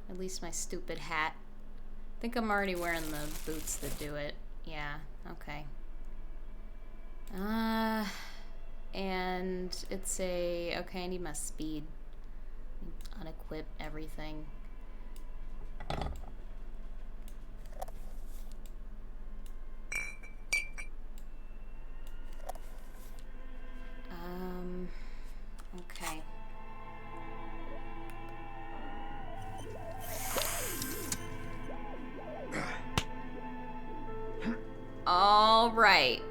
At least my stupid hat. I think I'm already wearing the boots that do it. Yeah, okay. And it's a... Okay, I need my speed. Unequip everything. Okay. All right.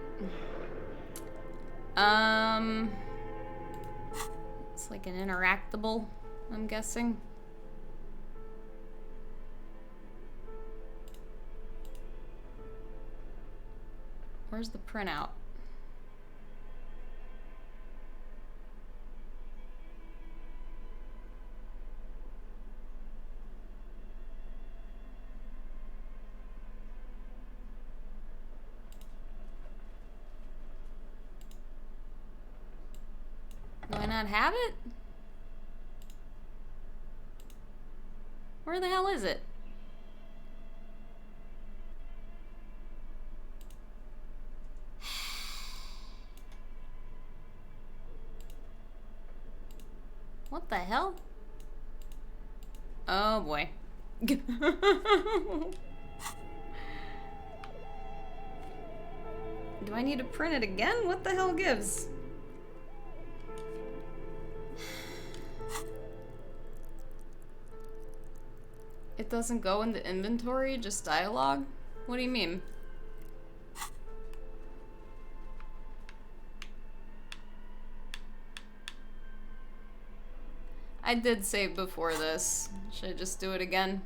It's like an interactable, I'm guessing. Where's the printout? Do I not have it? Where the hell is it? What the hell? Oh boy. Do I need to print it again? What the hell gives? It doesn't go in the inventory, just dialogue? What do you mean? I did save before this. Should I just do it again?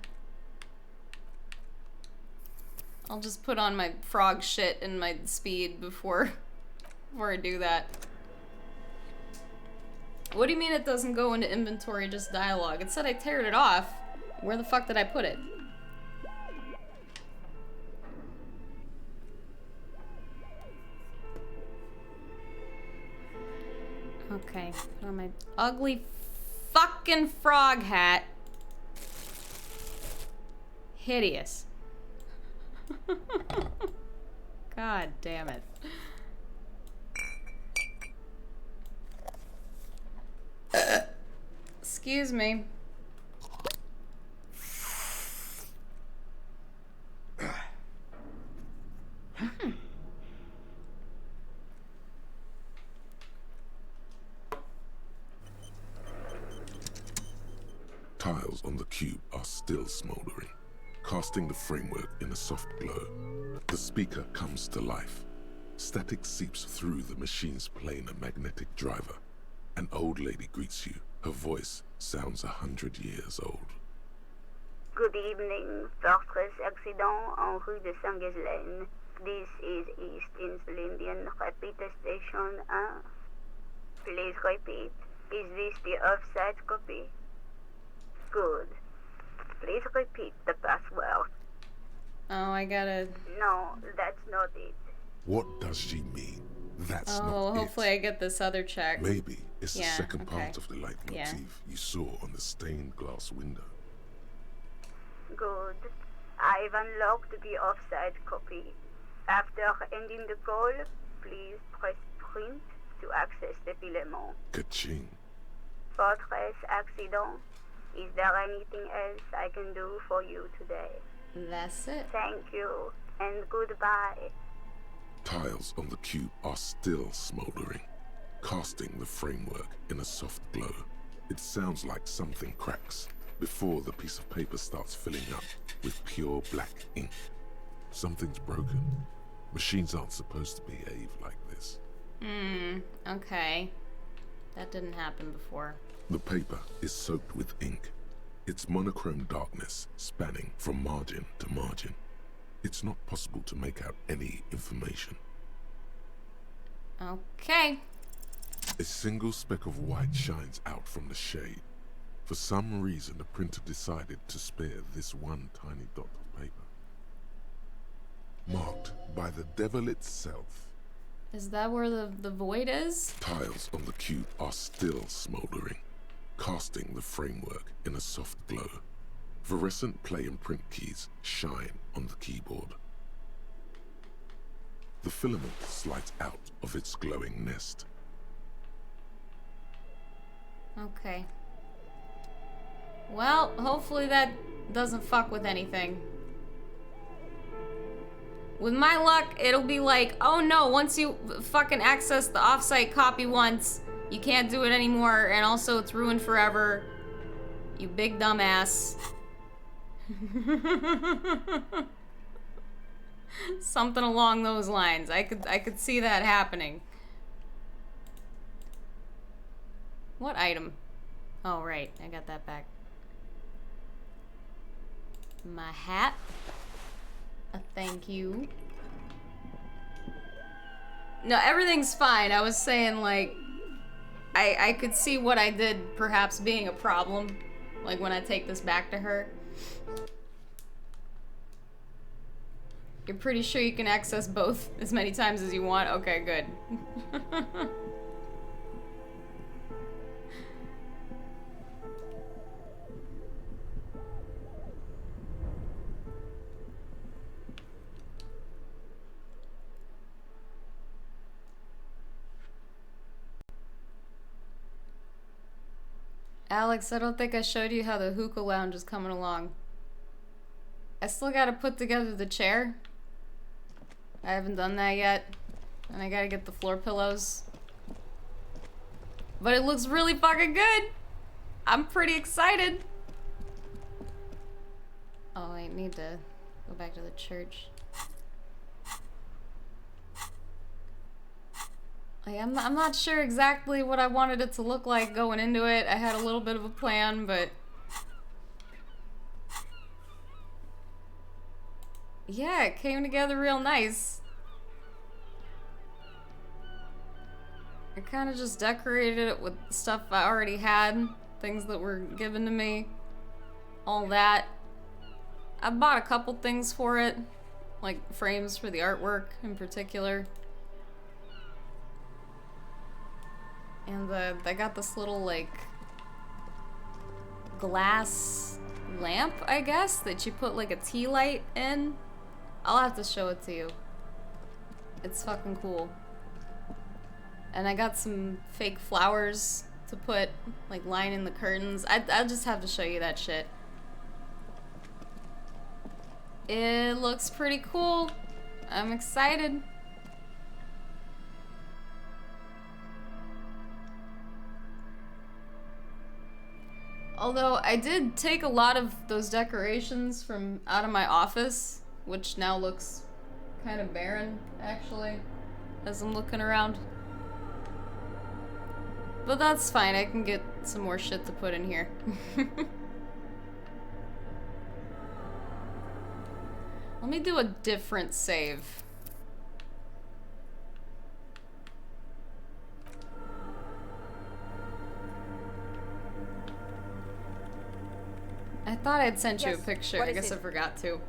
I'll just put on my frog shit and my speed before I do that. What do you mean it doesn't go into inventory, just dialogue? It said I teared it off. Where the fuck did I put it? Okay, put on my ugly fucking frog hat. Hideous. God damn it. Excuse me. on the cube are still smoldering, casting the framework in a soft glow. The speaker comes to life. Static seeps through the machine's planar magnetic driver. An old lady greets you. Her voice sounds 100 years old. Good evening, Fortress Accident en rue de Saint-Ghislaine. This is East Insulindian Repeater Station 1. Please repeat. Is this the offsite copy? Good. Please repeat the password. Oh, I gotta... No, that's not it. What does she mean? That's not Oh, hopefully I get this other check. Maybe it's the Yeah, second okay. part of the leitmotif you saw on the stained glass window. Good. I've unlocked the offsite copy. After ending the call, please press print to access the filement. Ka-ching. Fortress Accident, is there anything else I can do for you today? That's it. Thank you, and goodbye. Tiles on the cube are still smoldering, casting the framework in a soft glow. It sounds like something cracks before the piece of paper starts filling up with pure black ink. Something's broken. Machines aren't supposed to behave like this. Okay. That didn't happen before. The paper is soaked with ink, its monochrome darkness spanning from margin to margin. It's not possible to make out any information. Okay. A single speck of white shines out from the shade. For some reason, the printer decided to spare this one tiny dot of paper. Marked by the devil itself. Is that where the void is? Tiles on the cube are still smoldering, casting the framework in a soft glow. Fluorescent play and print keys shine on the keyboard. The filament slides out of its glowing nest. Okay. Well, hopefully that doesn't fuck with anything. With my luck, it'll be like, oh no, once you fucking access the offsite copy once, you can't do it anymore, and also it's ruined forever. You big dumbass. Something along those lines. I could see that happening. What item? Oh, right. I got that back. My hat. Thank you. No, everything's fine. I was saying, like, I could see what I did perhaps being a problem. Like, when I take this back to her. You're pretty sure you can access both as many times as you want? Okay, good. Alex, I don't think I showed you how the hookah lounge is coming along. I still gotta put together the chair. I haven't done that yet. And I gotta get the floor pillows. But it looks really fucking good! I'm pretty excited! Oh, I need to go back to the church. Like, I'm not sure exactly what I wanted it to look like going into it. I had a little bit of a plan, but... yeah, it came together real nice. I kind of just decorated it with stuff I already had. Things that were given to me. All that. I bought a couple things for it. Like frames for the artwork in particular. And I got this little, like, glass lamp, I guess, that you put, like, a tea light in. I'll have to show it to you. It's fucking cool. And I got some fake flowers to put, like, lining the curtains. I'll just have to show you that shit. It looks pretty cool. I'm excited. Although I did take a lot of those decorations from out of my office, which now looks kind of barren, actually, as I'm looking around. But that's fine, I can get some more shit to put in here. Let me do a different save. I thought I'd sent you a picture. I guess I forgot to.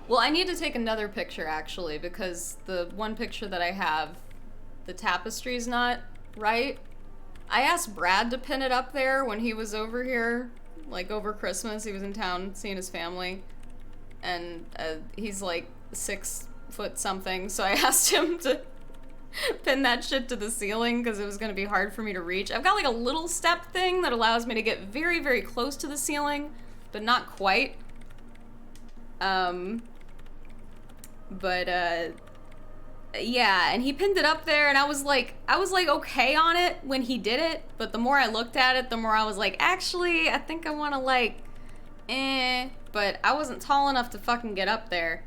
Well, I need to take another picture, actually, because the one picture that I have, the tapestry's not right. I asked Brad to pin it up there when he was over here, like over Christmas. He was in town seeing his family. And he's like 6 foot something, so I asked him to pin that shit to the ceiling because it was going to be hard for me to reach. I've got like a little step thing that allows me to get very, very close to the ceiling, but not quite. Yeah, and he pinned it up there, and I was like okay on it when he did it, but the more I looked at it, the more I was like, actually, I think I want to but I wasn't tall enough to fucking get up there.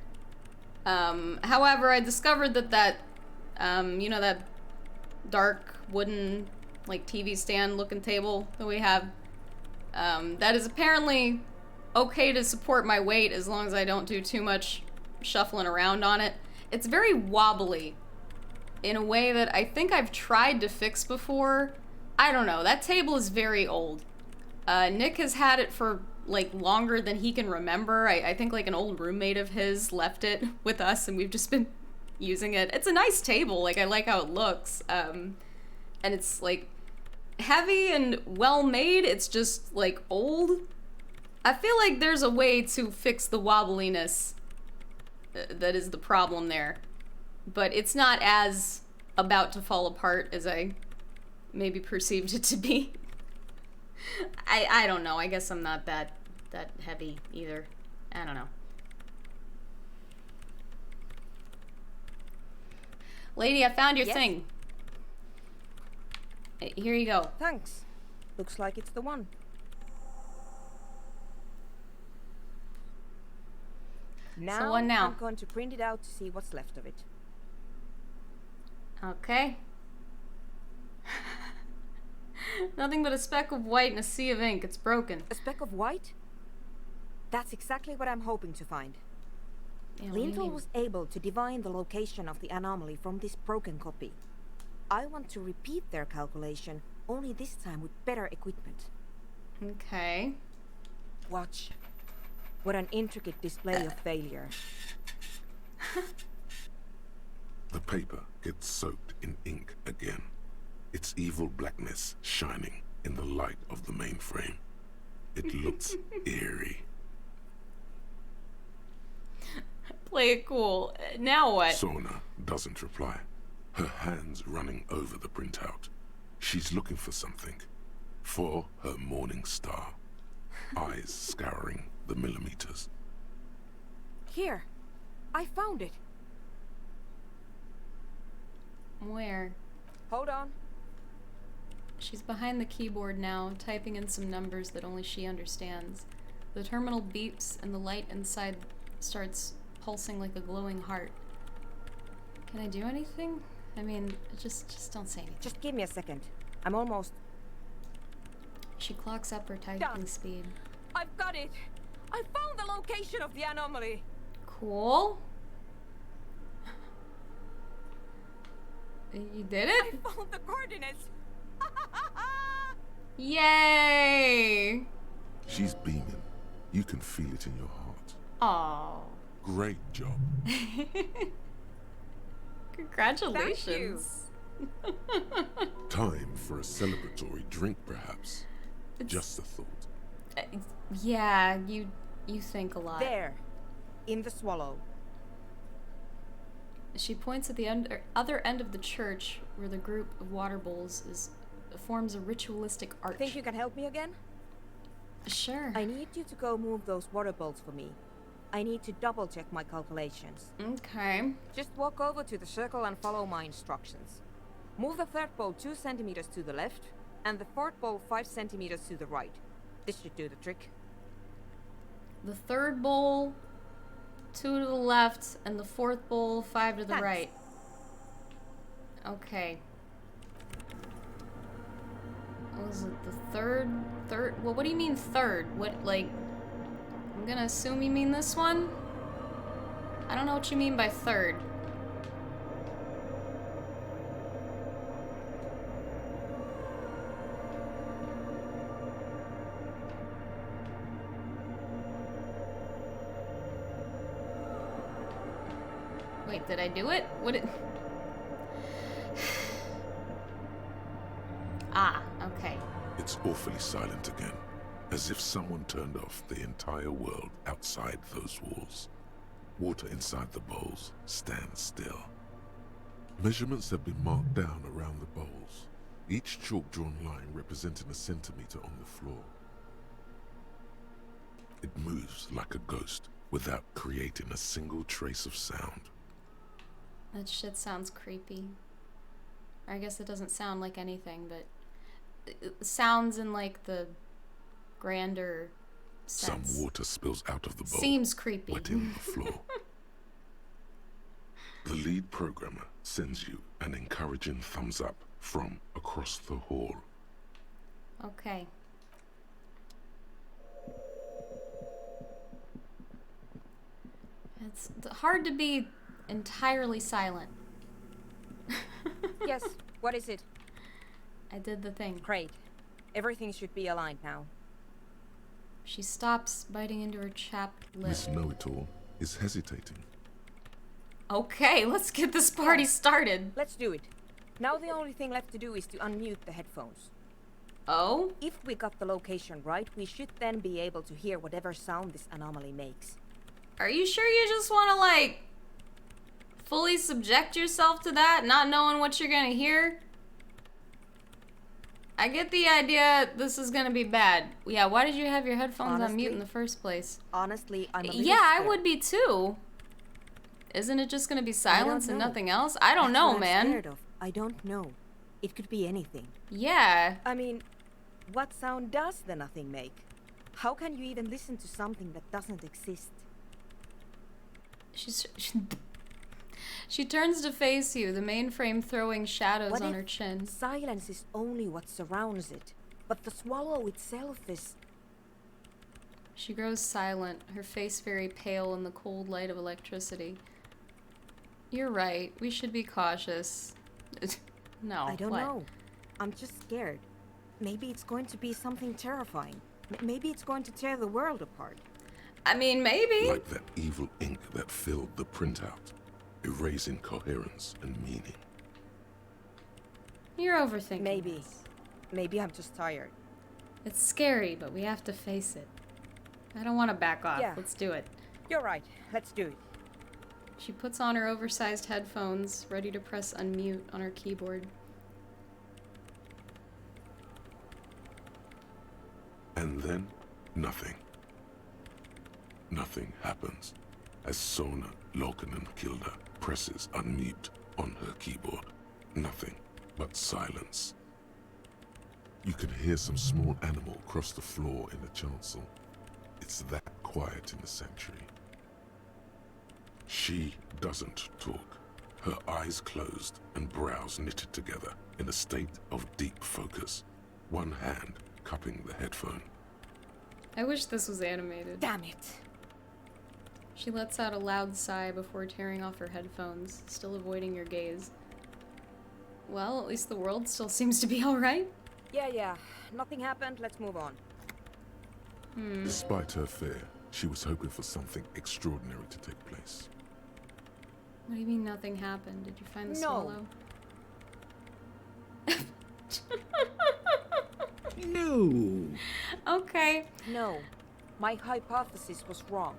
However, I discovered that you know, that dark wooden, like, TV stand looking table that we have, that is apparently okay to support my weight as long as I don't do too much shuffling around on it. It's very wobbly in a way that I think I've tried to fix before. I don't know, that table is very old. Nick has had it for like longer than he can remember. I think like an old roommate of his left it with us and we've just been using it. It's a nice table, like I like how it looks. And it's like heavy and well made, it's just like old. I feel like there's a way to fix the wobbliness that is the problem there. But it's not as about to fall apart as I maybe perceived it to be. I don't know. I guess I'm not that heavy either. I don't know. Lady, I found your thing. Here you go. Thanks. Looks like it's the one. Now, what now? I'm going to print it out to see what's left of it. Okay. Nothing but a speck of white and a sea of ink. It's broken. A speck of white? That's exactly what I'm hoping to find. Yeah, Lintel was able to divine the location of the anomaly from this broken copy. I want to repeat their calculation, only this time with better equipment. Okay. Watch. What an intricate display of failure. The paper gets soaked in ink again. Its evil blackness shining in the light of the mainframe. It looks eerie. Play it cool. Now what? Sorna doesn't reply. Her hands running over the printout. She's looking for something. For her morning star. Eyes scouring the millimeters. Here. I found it. Where? Hold on. She's behind the keyboard now, typing in some numbers that only she understands. The terminal beeps and the light inside starts pulsing like a glowing heart. Can I do anything? I mean, just don't say anything. Just give me a second. I'm almost... She clocks up her typing speed. I've got it! I found the location of the anomaly! Cool. You did it? I found the coordinates! Yay! She's beaming. You can feel it in your heart. Aww. Great job. Congratulations. Thank you. Time for a celebratory drink, perhaps. Just a thought. Yeah, you think a lot. There. In the swallow. She points at the other end of the church where the group of water bowls forms a ritualistic arch. Think you can help me again? Sure. I need you to go move those water bowls for me. I need to double check my calculations. Okay. Just walk over to the circle and follow my instructions. Move the third bowl 2 centimeters to the left, and the fourth bowl 5 centimeters to the right. This should do the trick. The third bowl, 2 to the left, and the fourth bowl, 5 to the right. Okay. What was it? The third? Well, what do you mean third? What, like... I'm gonna assume you mean this one? I don't know what you mean by third. Wait, did I do it? What it... Ah, okay. It's awfully silent again, as if someone turned off the entire world outside those walls. Water inside the bowls stands still. Measurements have been marked down around the bowls, each chalk-drawn line representing a centimeter on the floor. It moves like a ghost without creating a single trace of sound. That shit sounds creepy. Or I guess it doesn't sound like anything, but it sounds in like the grander sense. Some water spills out of the bowl. Seems creepy. Wetting the floor. The lead programmer sends you an encouraging thumbs up from across the hall. Okay. It's hard to be entirely silent. Yes, what is it? I did the thing. Great. Everything should be aligned now. She stops, biting into her chapped lip. Miss Know-It-All is hesitating. Okay, let's get this party started. Let's do it. Now the only thing left to do is to unmute the headphones. Oh? If we got the location right, we should then be able to hear whatever sound this anomaly makes. Are you sure you just want to, like, fully subject yourself to that, not knowing what you're gonna hear? I get the idea this is gonna be bad. Yeah, why did you have your headphones on mute in the first place? Honestly, I'm a little Yeah, I scared. would be too. Isn't it just gonna be silence and know. nothing else? I don't That's know, what I'm man. scared of. I don't know. It could be anything. Yeah. I mean, what sound does the nothing make? How can you even listen to something that doesn't exist? She turns to face you, the mainframe throwing shadows What on if her chin. Silence is only what surrounds it, but the swallow itself is... She grows silent, her face very pale in the cold light of electricity. You're right, we should be cautious. No, I don't what? know. I'm just scared. Maybe it's going to be something terrifying. Maybe it's going to tear the world apart. I mean, maybe. Like that evil ink that filled the printout, erasing coherence and meaning. You're overthinking Maybe. this. Maybe I'm just tired. It's scary, but we have to face it. I don't want to back off. Yeah. Let's do it. You're right. Let's do it. She puts on her oversized headphones, ready to press unmute on her keyboard. And then, nothing. Nothing happens as Sona Lokanen-Kilda presses unmute on her keyboard. Nothing but silence. You can hear some small animal cross the floor in the chancel. It's that quiet in the sanctuary. She doesn't talk, her eyes closed and brows knitted together in a state of deep focus, one hand cupping the headphone. I wish this was animated. Damn it. She lets out a loud sigh before tearing off her headphones, still avoiding your gaze. Well, at least the world still seems to be alright. Yeah. Nothing happened. Let's move on. Despite her fear, she was hoping for something extraordinary to take place. What do you mean nothing happened? Did you find the No. swallow? No. Okay. No. My hypothesis was wrong.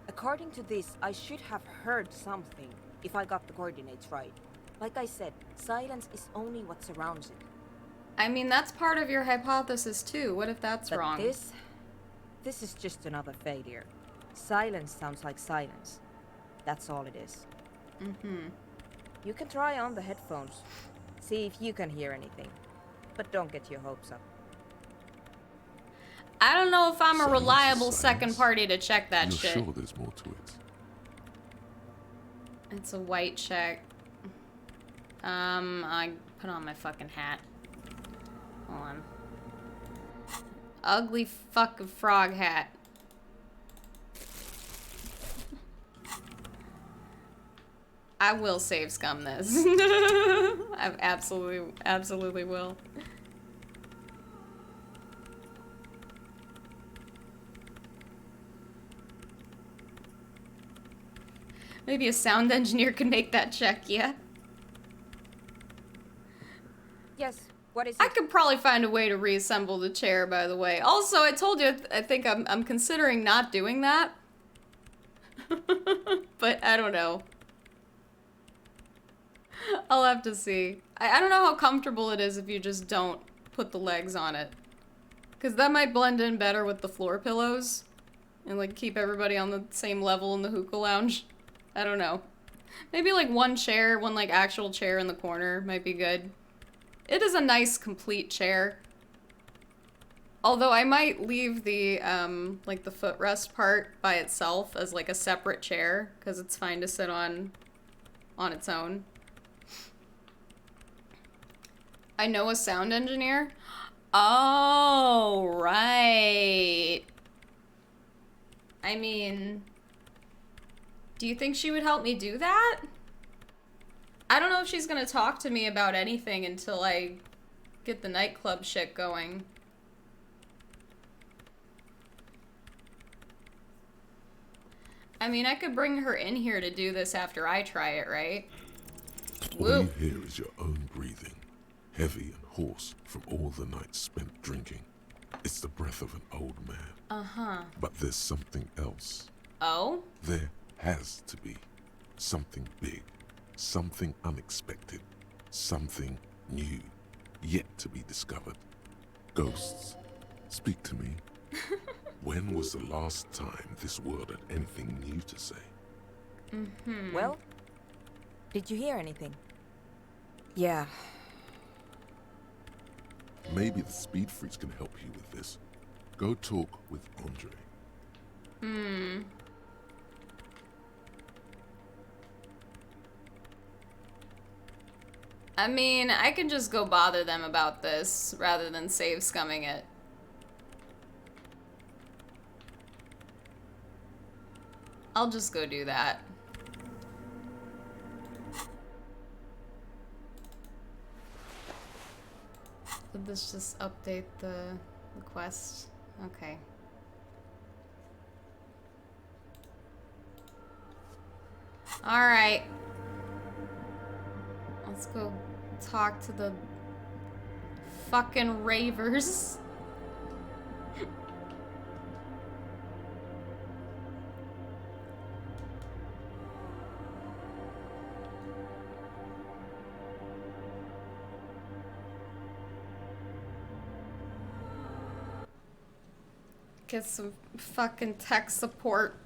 According to this, I should have heard something, if I got the coordinates right. Like I said, silence is only what surrounds it. I mean, that's part of your hypothesis too. What if that's But wrong? This is just another failure. Silence sounds like silence. That's all it is. Mm-hmm. You can try on the headphones. See if you can hear anything. But don't get your hopes up. I don't know if I'm a reliable second party to check that You're shit. sure there's more to it? It's a white check. I put on my fucking hat. Hold on. Ugly fucking frog hat. I will save scum this. I absolutely will. Maybe a sound engineer can make that check, yeah? Yes, what is it? I could probably find a way to reassemble the chair, by the way. Also, I told you, I think I'm considering not doing that. But I don't know. I'll have to see. I don't know how comfortable it is if you just don't put the legs on it. Because that might blend in better with the floor pillows. And like keep everybody on the same level in the hookah lounge. I don't know. Maybe like one chair, one like actual chair in the corner might be good. It is a nice complete chair. Although I might leave the like the footrest part by itself as like a separate chair because it's fine to sit on its own. I know a sound engineer. Oh, right. I mean, do you think she would help me do that? I don't know if she's gonna talk to me about anything until I get the nightclub shit going. I mean, I could bring her in here to do this after I try it, right? All you hear is your own breathing, heavy and hoarse from all the nights spent drinking. It's the breath of an old man. Uh-huh. But there's something else. Oh? There has to be something big, something unexpected, something new, yet to be discovered. Ghosts, speak to me. When was the last time this world had anything new to say? Mm-hmm. Well, did you hear anything? Yeah. Maybe the speed freaks can help you with this. Go talk with Andre. I mean, I can just go bother them about this rather than save scumming it. I'll just go do that. Did this just update the quest? Okay. Alright. Let's go talk to the fucking ravers. Get some fucking tech support.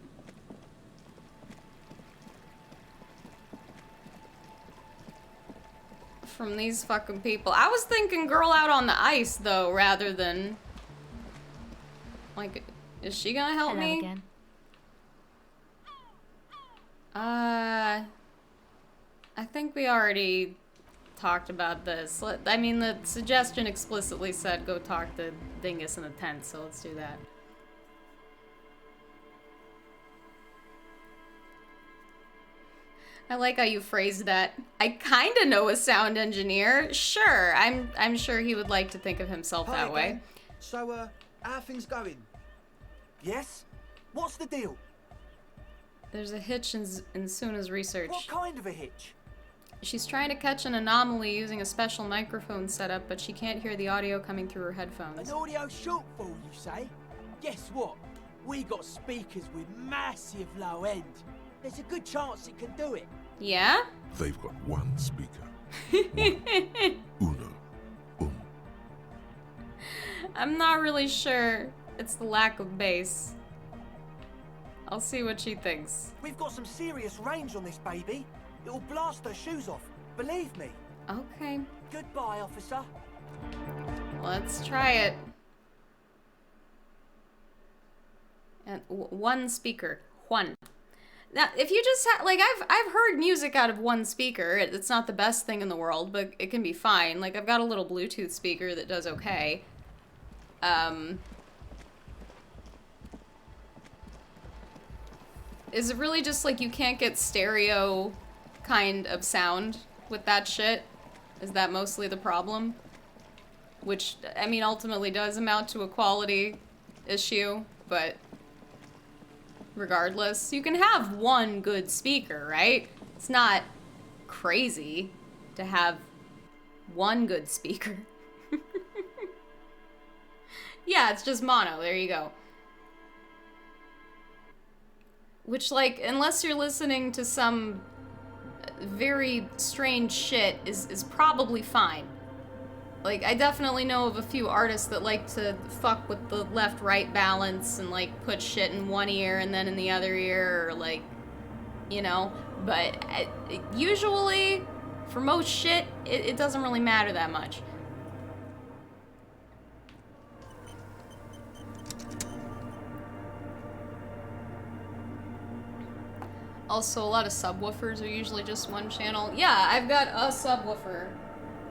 From these fucking people. I was thinking girl out on the ice though, rather than like, is she gonna help me? Again. I think we already talked about this. I mean, the suggestion explicitly said go talk to Dingus in the tent, so let's do that. I like how you phrased that. I kinda know a sound engineer. Sure, I'm sure he would like to think of himself that way. So, how are things going? Yes? What's the deal? There's a hitch in Suna's research. What kind of a hitch? She's trying to catch an anomaly using a special microphone setup, but she can't hear the audio coming through her headphones. An audio shortfall, you say? Guess what? We got speakers with massive low end. There's a good chance it can do it. Yeah? They've got one speaker. Uno. I'm not really sure. It's the lack of bass. I'll see what she thinks. We've got some serious range on this baby. It'll blast her shoes off. Believe me. Okay. Goodbye, officer. Let's try it. And one speaker. One. Now, if you just like, I've heard music out of one speaker. It's not the best thing in the world, but it can be fine. Like, I've got a little Bluetooth speaker that does okay. Is it really just like you can't get stereo kind of sound with that shit? Is that mostly the problem? Which, I mean, ultimately does amount to a quality issue, but regardless, you can have one good speaker, right? It's not crazy to have one good speaker. Yeah, it's just mono, there you go. Which, like, unless you're listening to some very strange shit, is probably fine. Like, I definitely know of a few artists that like to fuck with the left-right balance and, like, put shit in one ear and then in the other ear, or, like, you know? But usually, for most shit, it doesn't really matter that much. Also, a lot of subwoofers are usually just one channel. Yeah, I've got a subwoofer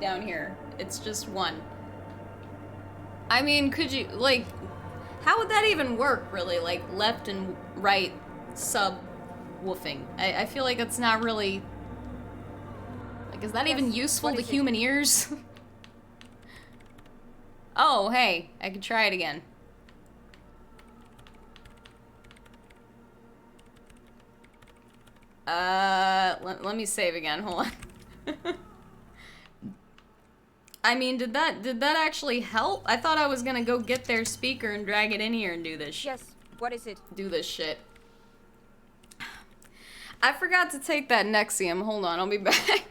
down here. It's just one. I mean, could you, like, how would that even work, really? Like, left and right subwoofing. I feel like it's not really, like, is that even useful to human ears? Oh, hey, I could try it again. Let me save again, hold on. I mean, did that actually help? I thought I was gonna go get their speaker and drag it in here and do this shit. Yes, what is it? Do this shit. I forgot to take that Nexium. Hold on, I'll be back.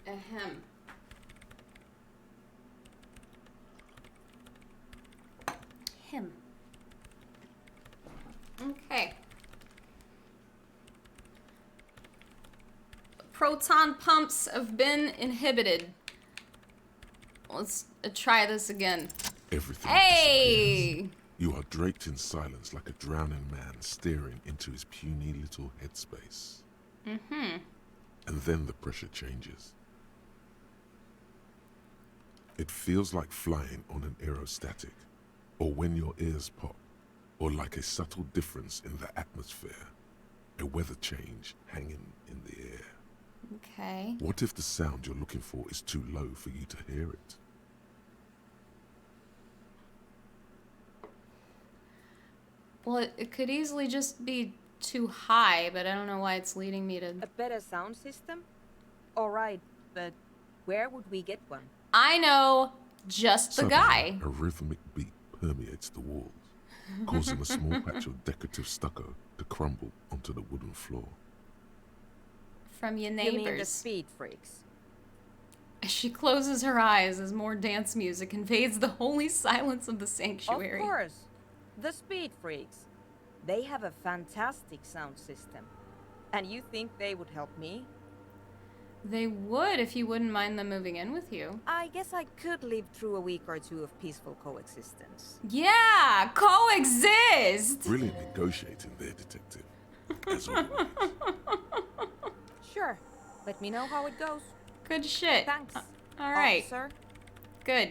Ahem. Him. Okay. Proton pumps have been inhibited. Let's try this again. Everything Hey! disappears. You are draped in silence like a drowning man staring into his puny little headspace. Mm-hmm. And then the pressure changes. It feels like flying on an aerostatic, or when your ears pop, or like a subtle difference in the atmosphere, a weather change hanging in the air. Okay. What if the sound you're looking for is too low for you to hear it? Well, it could easily just be too high, but I don't know why it's leading me to... A better sound system? Alright, but where would we get one? I know, just the Suddenly, guy. A rhythmic beat permeates the walls, causing a small patch of decorative stucco to crumble onto the wooden floor. From your You mean the neighbors. speed freaks? She closes her eyes as more dance music invades the holy silence of the sanctuary. Of course. The speed freaks. They have a fantastic sound system. And you think they would help me? They would if you wouldn't mind them moving in with you. I guess I could live through a week or two of peaceful coexistence. Yeah, coexist! Brilliant negotiating there, detective. As always. Sure. Let me know how it goes. Good shit. Thanks. All right. Officer. Good.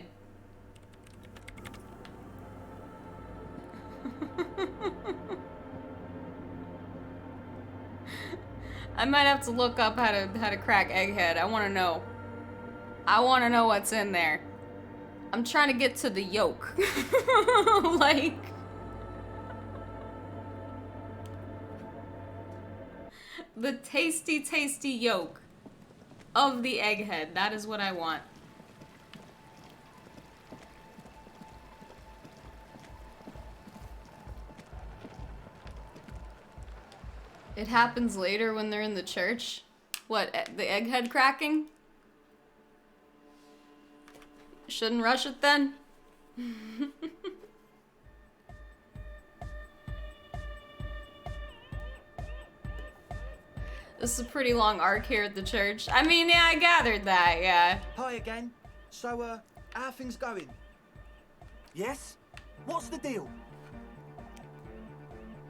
I might have to look up how to crack Egghead. I want to know. I want to know what's in there. I'm trying to get to the yolk. Like, the tasty, tasty yolk of the Egghead. That is what I want. It happens later when they're in the church. What, the Egghead cracking? Shouldn't rush it then? This is a pretty long arc here at the church. I mean, yeah, I gathered that, yeah. Hi again. So, how are things going? Yes? What's the deal?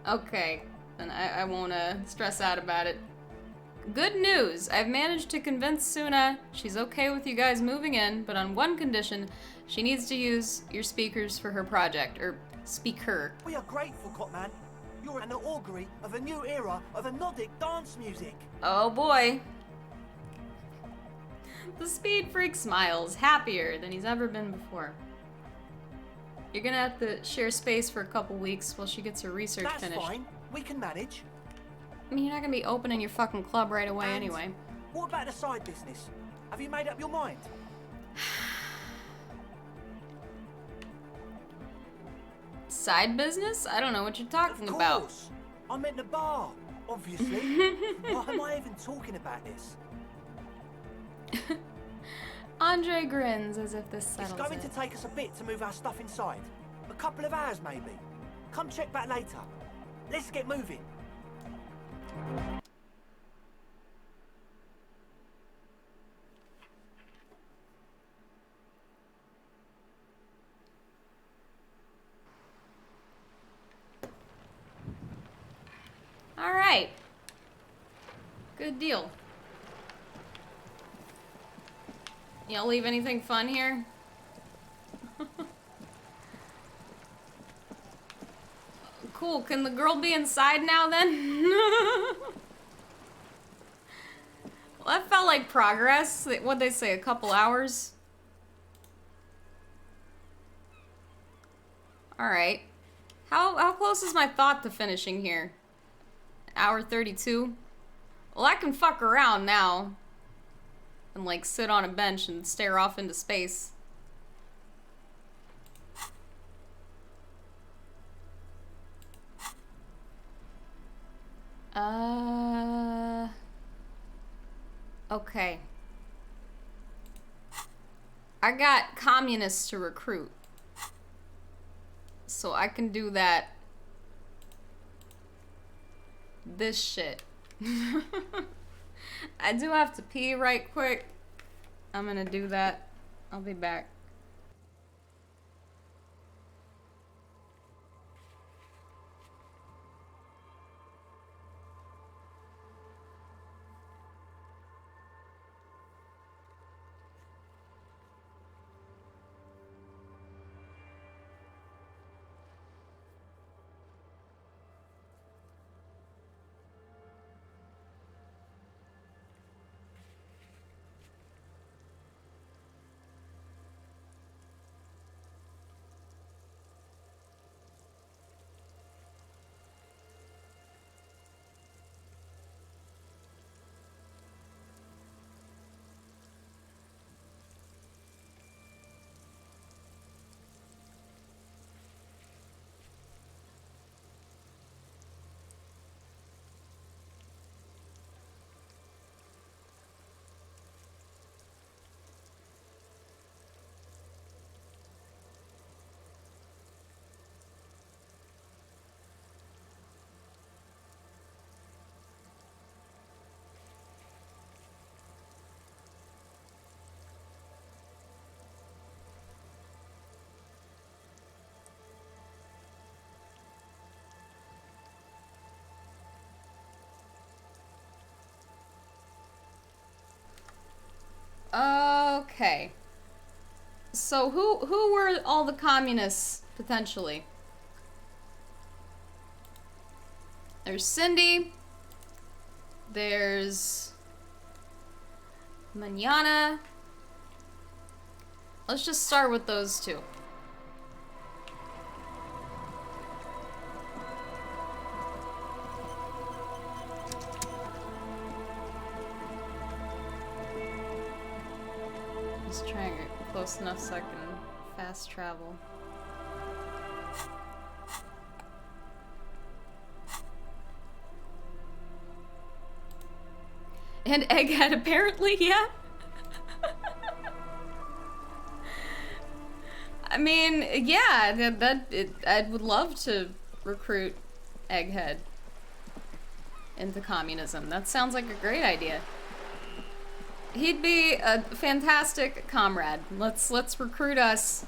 Okay, then I won't stress out about it. Good news! I've managed to convince Suna she's okay with you guys moving in, but on one condition, she needs to use your speakers for her project, or speaker. We are grateful, Copman. You're an augury of a new era of Nordic dance music. Oh boy. The speed freak smiles, happier than he's ever been before. You're gonna have to share space for a couple weeks while she gets her research finished. That's fine. We can manage. I mean, you're not gonna be opening your fucking club right away And anyway. What about the side business? Have you made up your mind? Side business? I don't know what you're talking about. Of course. I meant the bar, obviously. Why am I even talking about this? Andre grins as if this settles It's going it. to take us a bit to move our stuff inside. A couple of hours, maybe. Come check back later. Let's get moving. All right. Good deal. You don't leave anything fun here? Cool, can the girl be inside now then? Well, that felt like progress. What'd they say, a couple hours? Alright. How close is my thought to finishing here? Hour 32? Well, I can fuck around now. And like sit on a bench and stare off into space. Okay. I got communists to recruit. So I can do that. This shit. I do have to pee right quick. I'm gonna do that. I'll be back. Okay. So who were all the communists, potentially? There's Cindy. There's Manana. Let's just start with those two. Just trying to get close enough so I can fast travel. And Egghead, apparently, yeah. I mean, yeah, I would love to recruit Egghead. into communism. That sounds like a great idea. He'd be a fantastic comrade. Let's recruit us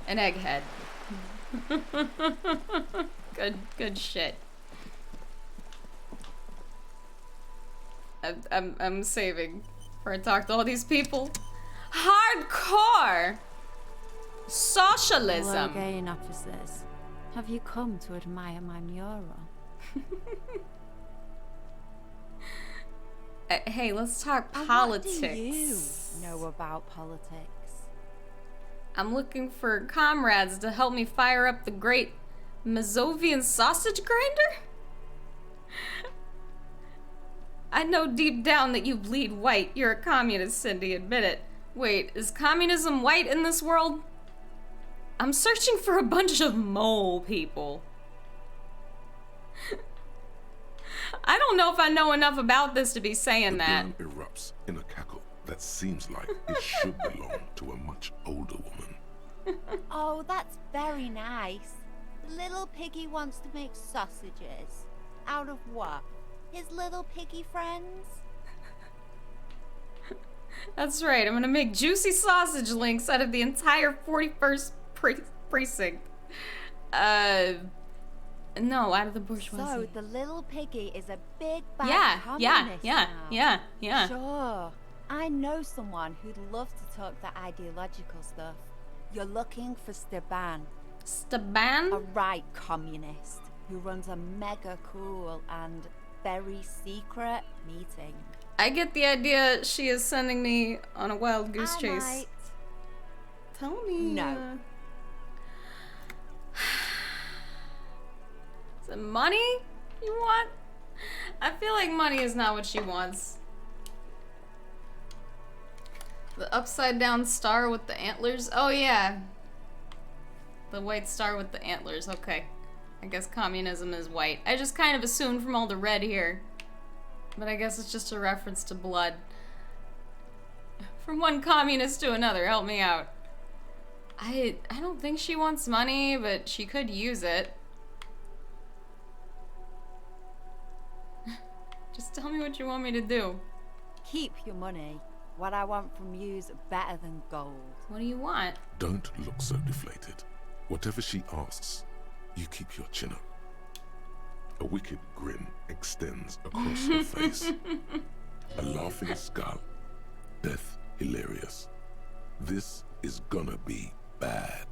an egghead. Good shit. I'm saving before I talk to all these people. Hardcore socialism. Hello, gain officers. Have you come to admire my mural? Hey, let's talk politics. What do you know about politics? I'm looking for comrades to help me fire up the great Mazovian sausage grinder? I know deep down that you bleed white. You're a communist, Cindy, admit it. Wait, is communism white in this world? I'm searching for a bunch of mole people. I don't know if I know enough about this to be saying that. The bloom erupts in a cackle that seems like it should belong to a much older woman. Oh, that's very nice. The little piggy wants to make sausages. Out of what? His little piggy friends? That's right, I'm gonna make juicy sausage links out of the entire 41st precinct. No, out of the bourgeoisie. So the little piggy is a big bad communist now. Yeah. Sure. I know someone who'd love to talk that ideological stuff. You're looking for Steban. Steban? A right communist who runs a mega cool and very secret meeting. I get the idea she is sending me on a wild goose chase. Might. Tell me. No. Is it money you want? I feel like money is not what she wants. The upside down star with the antlers? Oh yeah. The white star with the antlers, okay. I guess communism is white. I just kind of assumed from all the red here. But I guess it's just a reference to blood. From one communist to another, help me out. I don't think she wants money, but she could use it. Just tell me what you want me to do. Keep your money. What I want from you's better than gold. What do you want? Don't look so deflated. Whatever she asks, you keep your chin up. A wicked grin extends across her face. A laughing skull. Death hilarious. This is gonna be bad.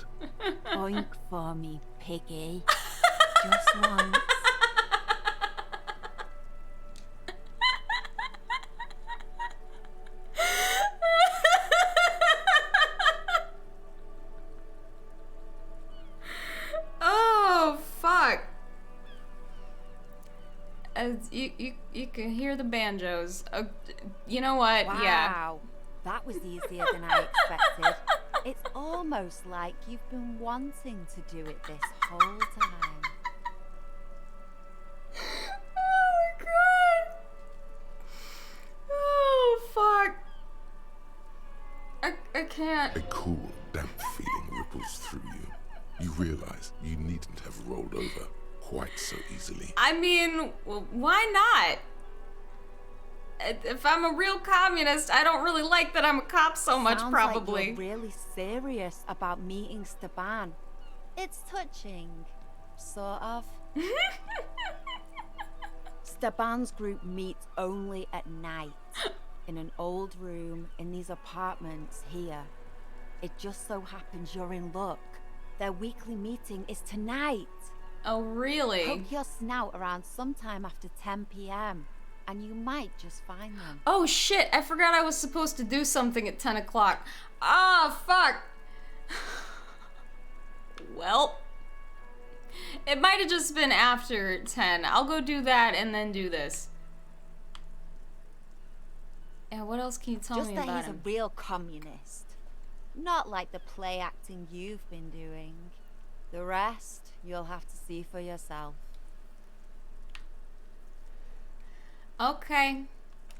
Oink for me, piggy. Just once. Oh, fuck. You can hear the banjos. You know what? Wow. Yeah. That was easier than I expected. It's almost like you've been wanting to do it this whole time. Oh my god. Oh, fuck. I can't. A cool, damp feeling ripples through you. You realize you needn't have rolled over quite so easily. I mean, why not? If I'm a real communist, I don't really like that I'm a cop so much, Sounds probably. like you're really serious about meeting Steban. It's touching, sort of. Steban's group meets only at night, in an old room in these apartments here. It just so happens you're in luck. Their weekly meeting is tonight. Oh, really? Poke your snout around sometime after 10 p.m. and you might just find them. Oh shit, I forgot I was supposed to do something at 10 o'clock. Ah, fuck. Well, it might have just been after 10. I'll go do that and then do this. Yeah, what else can you tell me about him? Just that he's a real communist. Not like the play acting you've been doing. The rest, you'll have to see for yourself. Okay.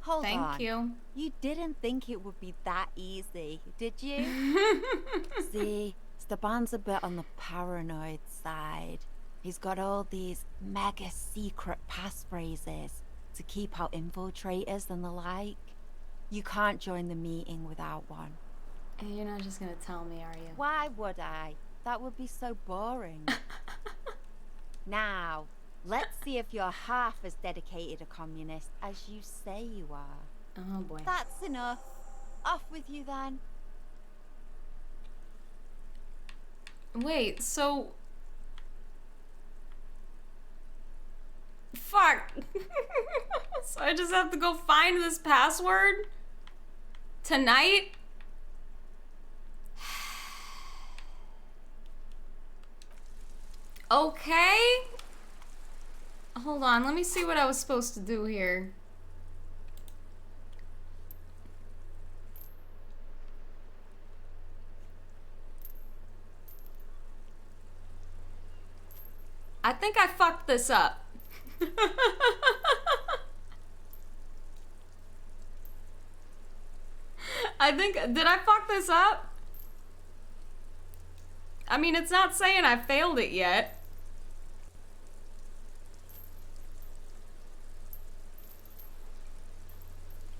Hold on. Thank you. You didn't think it would be that easy, did you? See, Steban's a bit on the paranoid side. He's got all these mega secret passphrases to keep out infiltrators and the like. You can't join the meeting without one. And you're not just gonna tell me, are you? Why would I? That would be so boring. Now, let's see if you're half as dedicated a communist as you say you are. Oh boy. That's enough. Off with you then. Wait, so... Fuck. So I just have to go find this password? Tonight? Okay. Hold on, let me see what I was supposed to do here. I think I fucked this up. Did I fuck this up? I mean, it's not saying I failed it yet.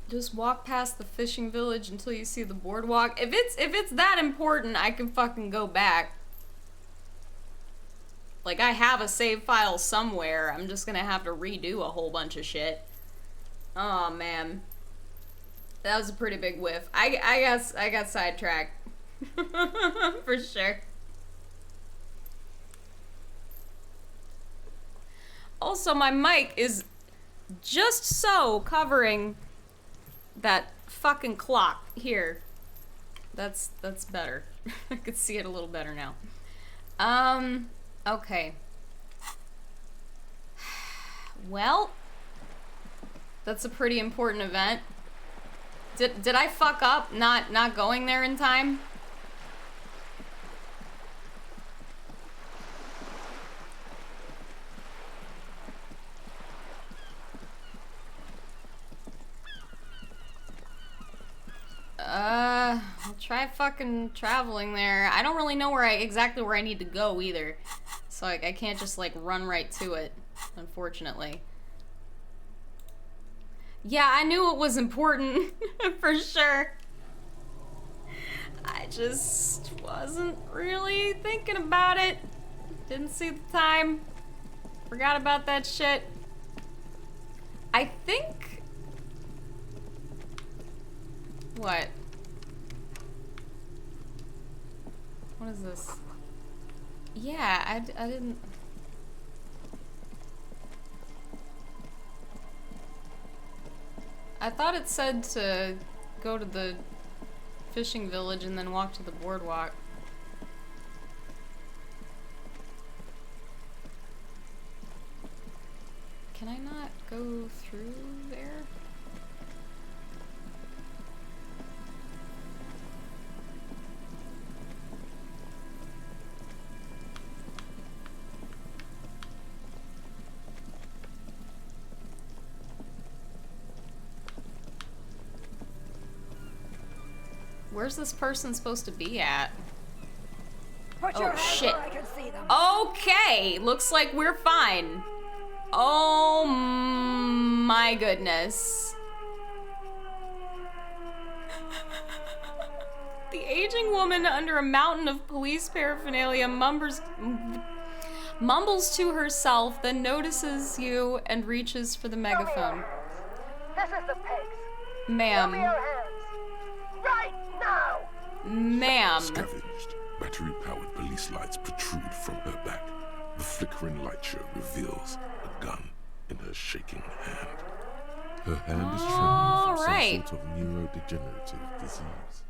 Just walk past the fishing village until you see the boardwalk. If it's that important, I can fucking go back. Like, I have a save file somewhere. I'm just gonna have to redo a whole bunch of shit. Oh, man. That was a pretty big whiff. I got sidetracked. For sure. Also, my mic is just so covering that fucking clock here. That's better. I could see it a little better now. Okay. Well, that's a pretty important event. Did I fuck up not going there in time? I'll try fucking traveling there. I don't really know exactly where I need to go either. So I can't just like run right to it, unfortunately. Yeah, I knew it was important, for sure. I just wasn't really thinking about it. Didn't see the time. Forgot about that shit. I think... What? What is this? Yeah, I didn't... I thought it said to go to the fishing village and then walk to the boardwalk. Can I not go through there? Where's this person supposed to be at? Oh shit. I can see them. Okay, looks like we're fine. Oh my goodness. The aging woman under a mountain of police paraphernalia mumbles to herself, then notices you and reaches for the megaphone. This is the pigs. Ma'am. Right now! Ma'am. Scavenged, battery-powered police lights protrude from her back. The flickering light show reveals a gun in her shaking hand. Her hand is trembling from some sort of neurodegenerative disease.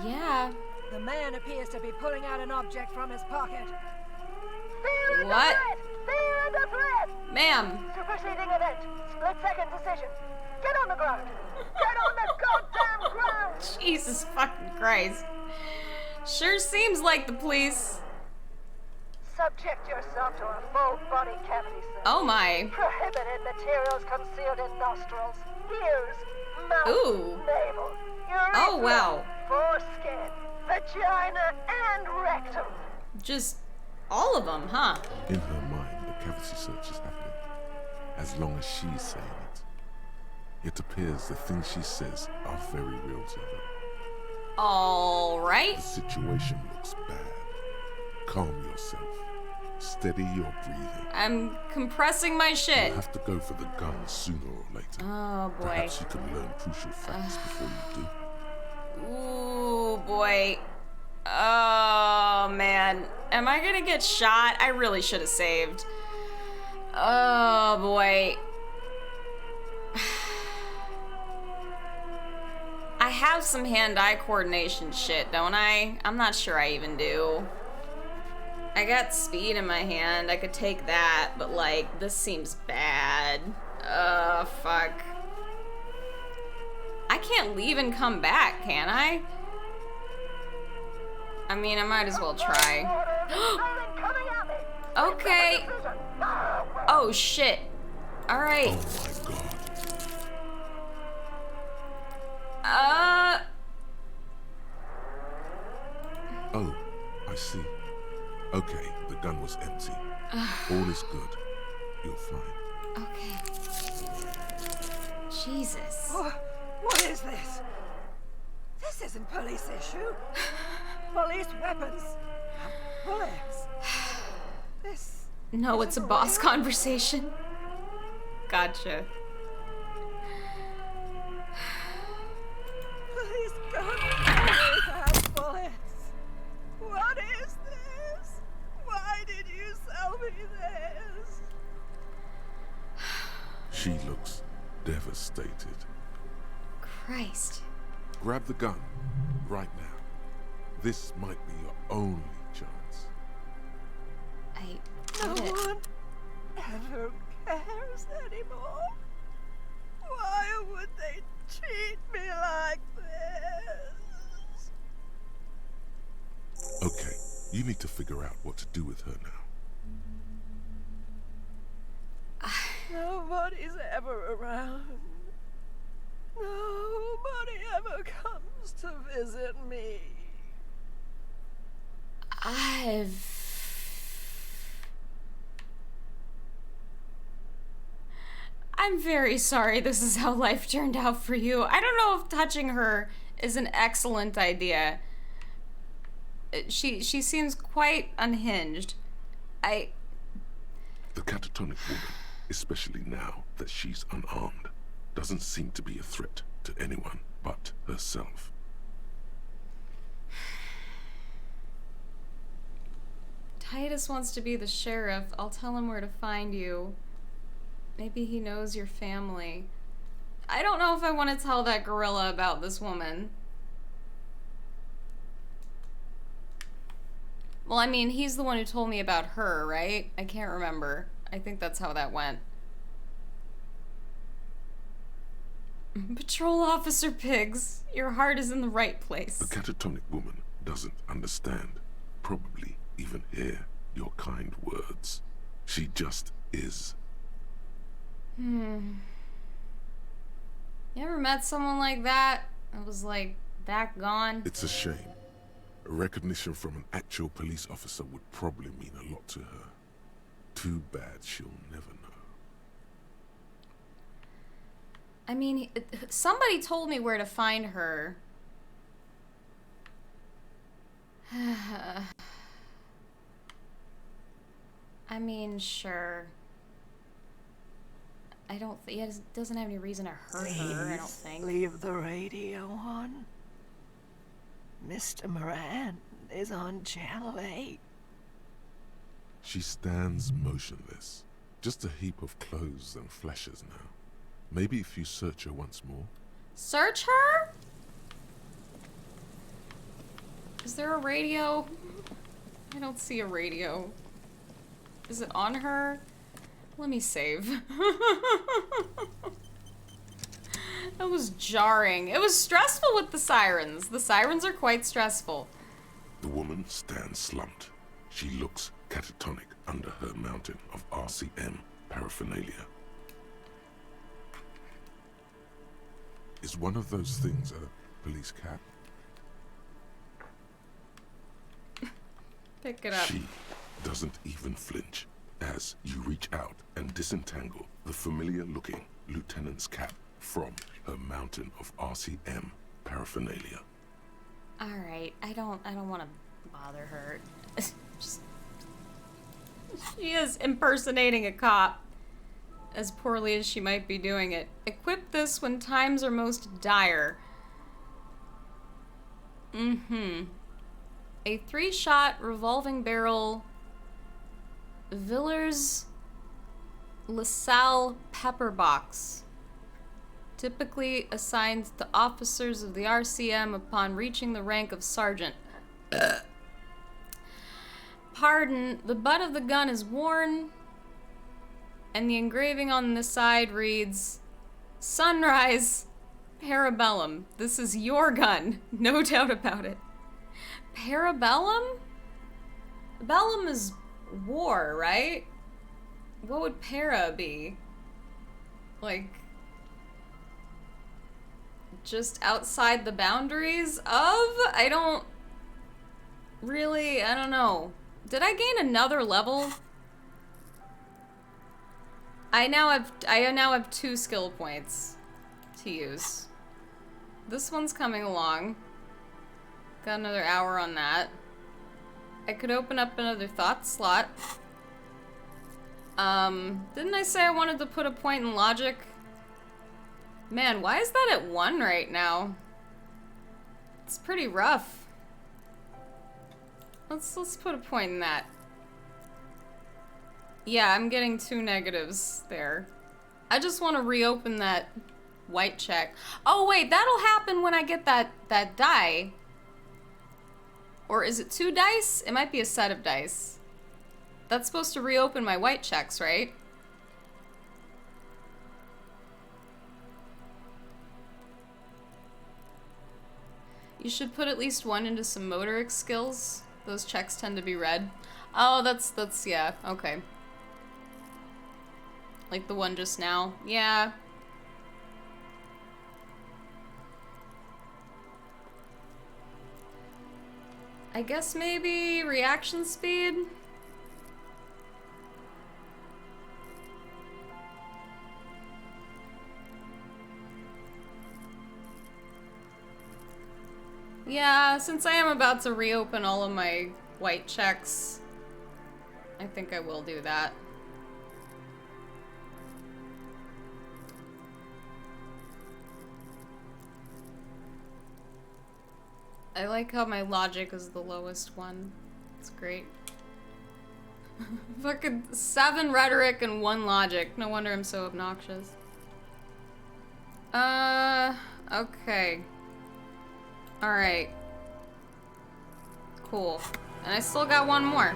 Yeah. The man appears to be pulling out an object from his pocket. What? Fear the threat! Ma'am. Superseding event. Split-second decision. Get on the ground! Get on the goddamn ground! Jesus fucking Christ. Sure seems like the police. Subject yourself to a full body cavity search. Oh my. Prohibited materials concealed in nostrils, ears, mouth, Ooh. navel, urethra, Oh wow. foreskin, vagina, and rectum. Just all of them, huh? In her mind, the cavity search is happening, as long as she's saying it. It appears the things she says are very real to her. All right. The situation looks bad. Calm yourself. Steady your breathing. I'm compressing my shit. You have to go for the gun sooner or later. Oh boy. Perhaps you can learn crucial facts before you do. Ooh boy. Oh man. Am I gonna get shot? I really should have saved. Oh boy. I have some hand-eye coordination shit, don't I? I'm not sure I even do. I got speed in my hand. I could take that, but like, this seems bad. Fuck. I can't leave and come back, can I? I mean, I might as well try. Okay. Oh, shit. Alright. Oh my god. Oh, I see. Okay, the gun was empty. All is good. You're fine. Okay. Jesus. What is this? This isn't police issue. Police weapons. Bullets. This. No, it's a boss conversation. Gotcha. Police guns always have bullets. What is this? Why did you sell me this? She looks devastated. Christ. Grab the gun right now. This might be your only chance. No one ever cares anymore. Why would they treat me like this? Okay, you need to figure out what to do with her now. Nobody's ever around. Nobody ever comes to visit me. I'm very sorry this is how life turned out for you. I don't know if touching her is an excellent idea. She seems quite unhinged. The catatonic woman, especially now that she's unarmed, doesn't seem to be a threat to anyone but herself. Titus wants to be the sheriff. I'll tell him where to find you. Maybe he knows your family. I don't know if I want to tell that gorilla about this woman. Well, I mean, he's the one who told me about her, right? I can't remember. I think that's how that went. Patrol Officer Pigs, your heart is in the right place. The catatonic woman doesn't understand, probably even hear your kind words. She just is. You ever met someone like that? I was like, that gone? It's a shame. Recognition from an actual police officer would probably mean a lot to her. Too bad she'll never know. I mean, somebody told me where to find her. I mean, sure. I don't think he doesn't have any reason to hurt her, I don't think. Leave the radio on. Mr. Moran is on Channel 8. She stands motionless, just a heap of clothes and flashes now. Maybe if you search her once more. Search her? Is there a radio? I don't see a radio. Is it on her? Let me save. That was jarring. It was stressful with the sirens. The sirens are quite stressful. The woman stands slumped. She looks catatonic under her mountain of RCM paraphernalia. Is one of those things a police cap? Pick it up. She doesn't even flinch as you reach out and disentangle the familiar-looking lieutenant's cap from her mountain of RCM paraphernalia. All right, I don't want to bother her. Just, she is impersonating a cop as poorly as she might be doing it. Equip this when times are most dire. A 3-shot revolving barrel Villers LaSalle pepper box, typically assigned to officers of the RCM upon reaching the rank of sergeant. Pardon, the butt of the gun is worn, and the engraving on the side reads, Sunrise Parabellum. This is your gun, no doubt about it. Parabellum? Bellum is war, right? What would para be? Like, just outside the boundaries of? I don't know. Did I gain another level? I now have 2 skill points to use. This one's coming along. Got another hour on that. I could open up another thought slot. Didn't I say I wanted to put a point in logic? Man, why is that at 1 right now? It's pretty rough. Let's put a point in that. Yeah, I'm getting 2 negatives there. I just want to reopen that white check. Oh wait, that'll happen when I get that die. Or is it 2 dice? It might be a set of dice. That's supposed to reopen my white checks, right? You should put at least 1 into some motoric skills. Those checks tend to be red. Oh, that's, yeah, okay. Like the one just now. Yeah. I guess maybe reaction speed? Yeah, since I am about to reopen all of my white checks, I think I will do that. I like how my logic is the lowest one. It's great. Fucking 7 rhetoric and 1 logic. No wonder I'm so obnoxious. Okay. Alright. Cool. And I still got 1 more.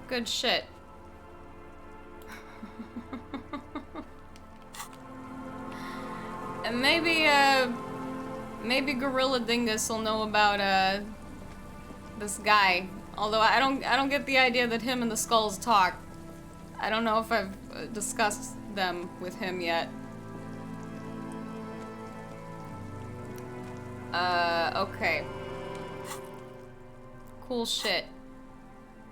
Good shit. And maybe Gorilla Dingus will know about this guy. Although I don't get the idea that him and the skulls talk. I don't know if I've discussed them with him yet. Okay. Cool shit.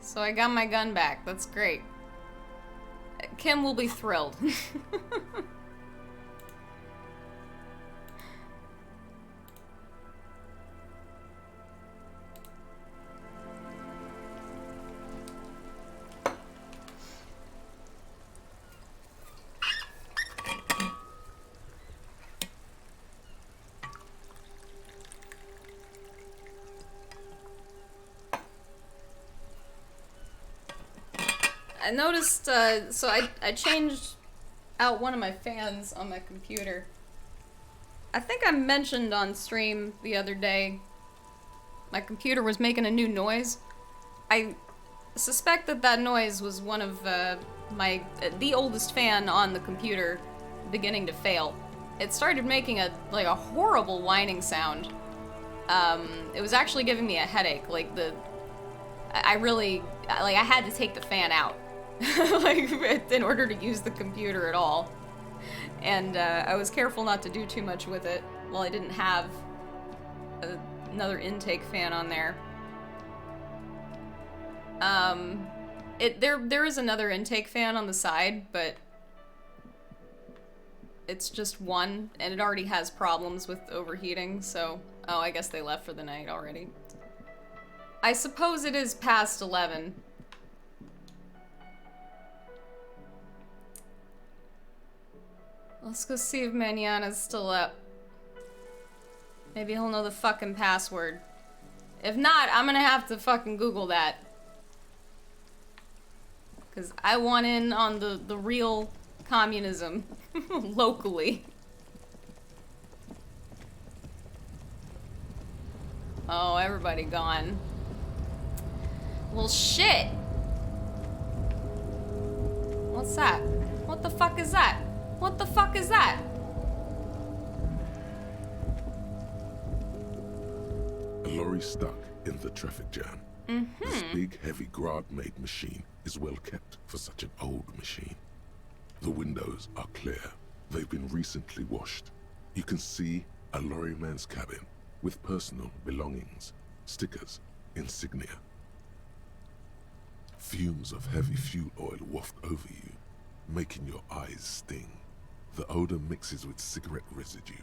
So I got my gun back. That's great. Kim will be thrilled. I noticed, so I changed out one of my fans on my computer. I think I mentioned on stream the other day my computer was making a new noise. I suspect that noise was one of the oldest fan on the computer beginning to fail. It started making a horrible whining sound. It was actually giving me a headache. I had to take the fan out. In order to use the computer at all. And I was careful not to do too much with it while I didn't have another intake fan on there. There is another intake fan on the side, but it's just one, and it already has problems with overheating, so... Oh, I guess they left for the night already. I suppose it is past 11. Let's go see if Manana's still up. Maybe he'll know the fucking password. If not, I'm gonna have to fucking Google that. Because I want in on the real communism locally. Oh, everybody gone. Well, shit. What's that? What the fuck is that? What the fuck is that? A lorry stuck in the traffic jam. This big, heavy Grad-made machine is well kept for such an old machine. The windows are clear. They've been recently washed. You can see a lorryman's cabin with personal belongings, stickers, insignia. Fumes of heavy fuel oil waft over you, making your eyes sting. The odor mixes with cigarette residue.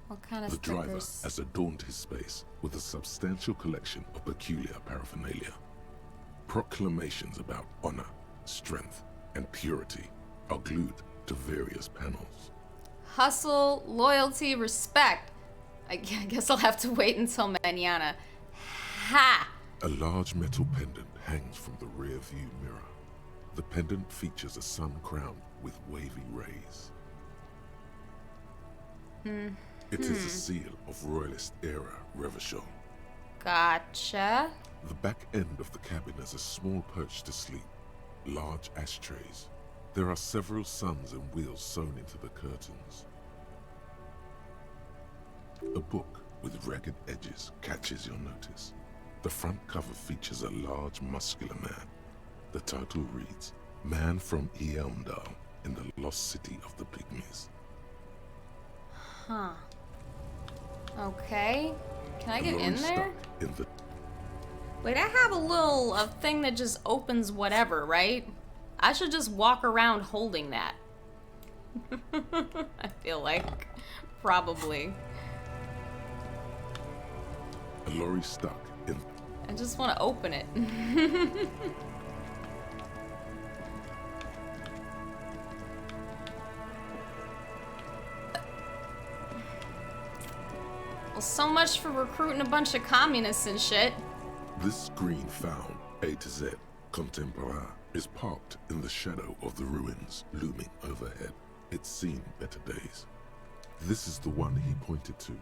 What kind of The driver stickers? has adorned his space with a substantial collection of peculiar paraphernalia. Proclamations about honor, strength, and purity are glued to various panels. Hustle, loyalty, respect. I guess I'll have to wait until mañana. Ha! A large metal pendant hangs from the rear view mirror. The pendant features a sun crown with wavy rays. It is a seal of Royalist era Revachol. Gotcha. The back end of the cabin has a small perch to sleep, large ashtrays. There are several suns and wheels sewn into the curtains. A book with ragged edges catches your notice. The front cover features a large, muscular man. The title reads, Man from Eamdal in the Lost City of the Pygmies. Huh. Okay. Can I The get in lorry there? stuck in the Wait, I have a thing that just opens whatever, right? I should just walk around holding that. I feel like. Probably. A lorry stuck in... I just want to open it. Well, so much for recruiting a bunch of communists and shit. This green found, A to Z, contemporain, is parked in the shadow of the ruins looming overhead. It's seen better days. This is the one he pointed to,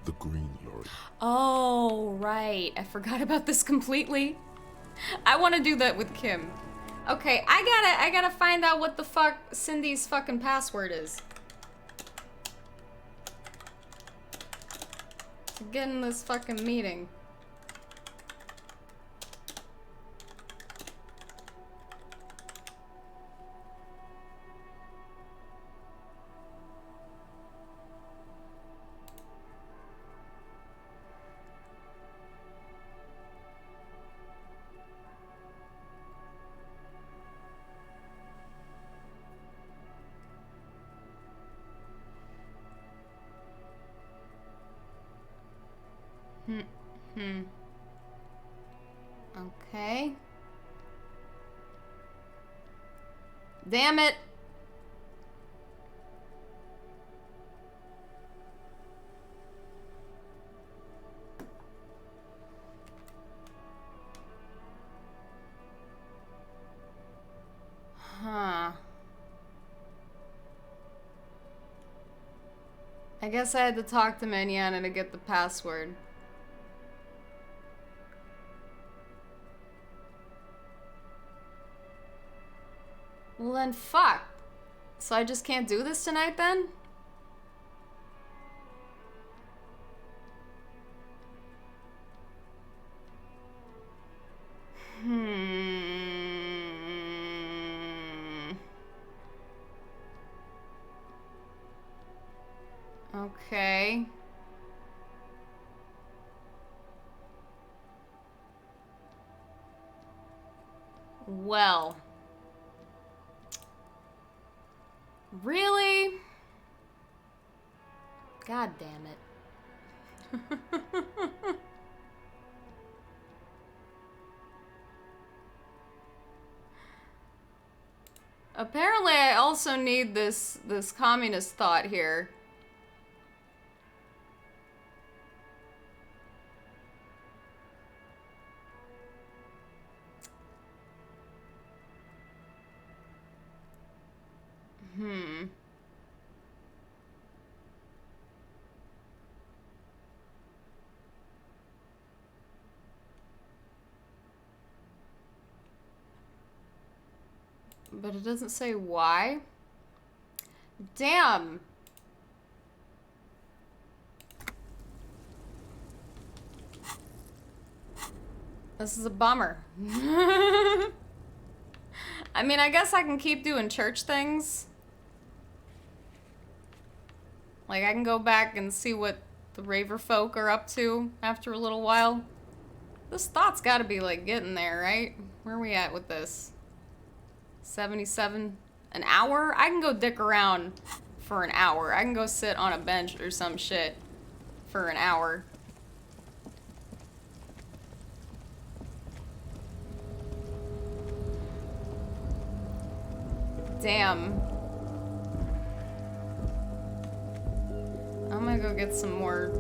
the green lorry. Oh, right. I forgot about this completely. I want to do that with Kim. Okay, I gotta find out what the fuck Cindy's fucking password is. To get in this fucking meeting. Okay. Damn it. Huh. I guess I had to talk to Manana to get the password. Well then, fuck. So I just can't do this tonight then? Okay. Well. Really? God damn it. Apparently I also need this communist thought here. But it doesn't say why. Damn. This is a bummer. I mean, I guess I can keep doing church things. Like, I can go back and see what the raver folk are up to after a little while. This thought's gotta be, like, getting there, right? Where are we at with this? 77 an hour? I can go dick around for an hour. I can go sit on a bench or some shit for an hour. Damn. I'm gonna go get some more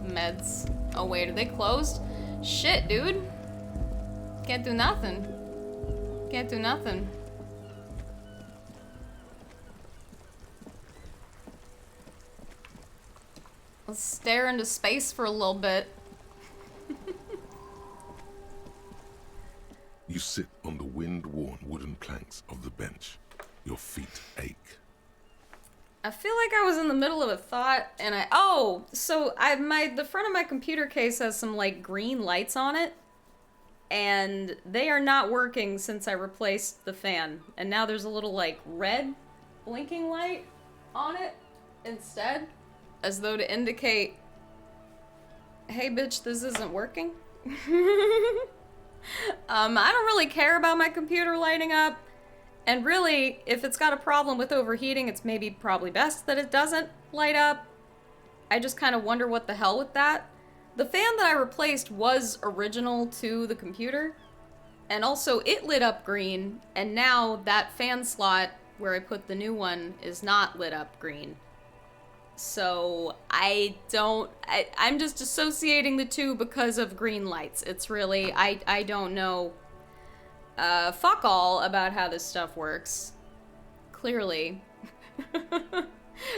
meds. Oh wait, are they closed? Shit, dude. Can't do nothing. Can't do nothing. Let's stare into space for a little bit. You sit on the wind-worn wooden planks of the bench. Your feet ache. I feel like I was in the middle of a thought and the front of my computer case has some like green lights on it. And they are not working since I replaced the fan. And now there's a little, like, red blinking light on it instead. As though to indicate, hey, bitch, this isn't working. I don't really care about my computer lighting up. And really, if it's got a problem with overheating, it's probably best that it doesn't light up. I just kind of wonder what the hell with that. The fan that I replaced was original to the computer, and also it lit up green, and now that fan slot where I put the new one is not lit up green. So I'm just associating the two because of green lights. It's really, I don't know fuck all about how this stuff works. Clearly.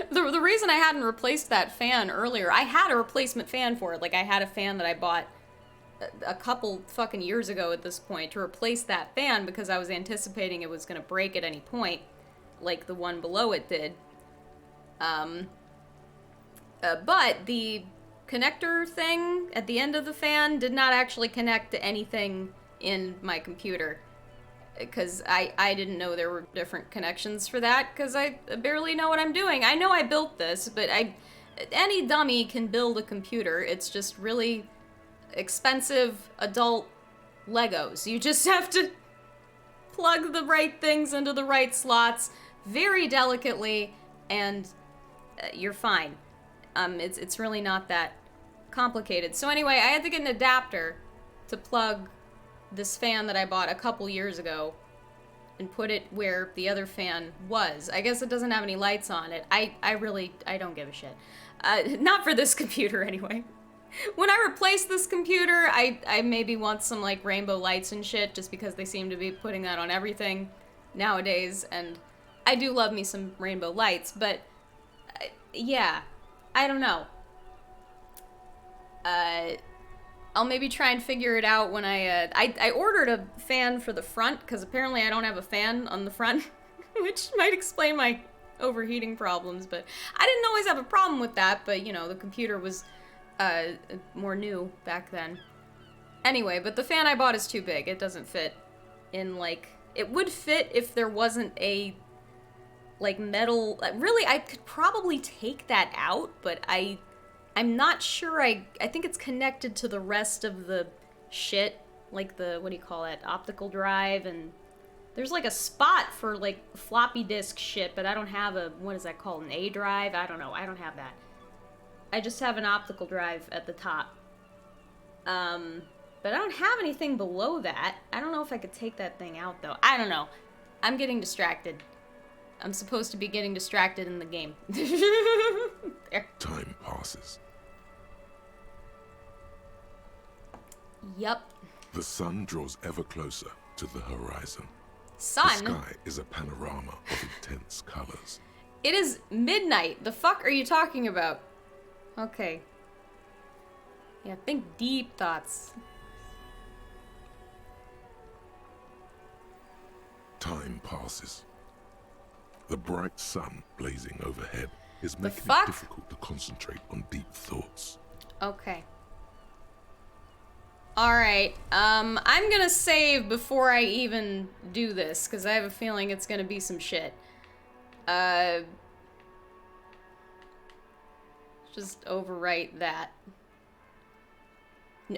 The reason I hadn't replaced that fan earlier, I had a replacement fan for it. Like, I had a fan that I bought a couple fucking years ago at this point to replace that fan because I was anticipating it was going to break at any point, like the one below it did. But the connector thing at the end of the fan did not actually connect to anything in my computer. Because I didn't know there were different connections for that, because I barely know what I'm doing. I know I built this, but any dummy can build a computer. It's just really expensive adult Legos. You just have to plug the right things into the right slots very delicately, and you're fine. It's really not that complicated. So anyway, I had to get an adapter to plug this fan that I bought a couple years ago and put it where the other fan was. I guess it doesn't have any lights on it. I don't give a shit. Not for this computer anyway. When I replace this computer, I maybe want some like rainbow lights and shit just because they seem to be putting that on everything nowadays, and I do love me some rainbow lights, but yeah, I don't know. I'll maybe try and figure it out when I ordered a fan for the front, because apparently I don't have a fan on the front, which might explain my overheating problems, but I didn't always have a problem with that, but, you know, the computer was more new back then. Anyway, but the fan I bought is too big. It doesn't fit in, like, it would fit if there wasn't a, like, metal, really, I could probably take that out, but I'm not sure. I think it's connected to the rest of the shit, like the, what do you call it, optical drive, and there's like a spot for like floppy disk shit, but I don't have a, what is that called, an A drive? I don't know, I don't have that. I just have an optical drive at the top. But I don't have anything below that. I don't know if I could take that thing out though. I don't know. I'm getting distracted. I'm supposed to be getting distracted in the game. There. Time passes. Yup. The sun draws ever closer to the horizon. Sun? The sky is a panorama of intense colors. It is midnight. The fuck are you talking about? Okay. Yeah, think deep thoughts. Time passes. The bright sun blazing overhead is making it difficult to concentrate on deep thoughts. Okay. Alright, I'm gonna save before I even do this, because I have a feeling it's gonna be some shit. Just overwrite that.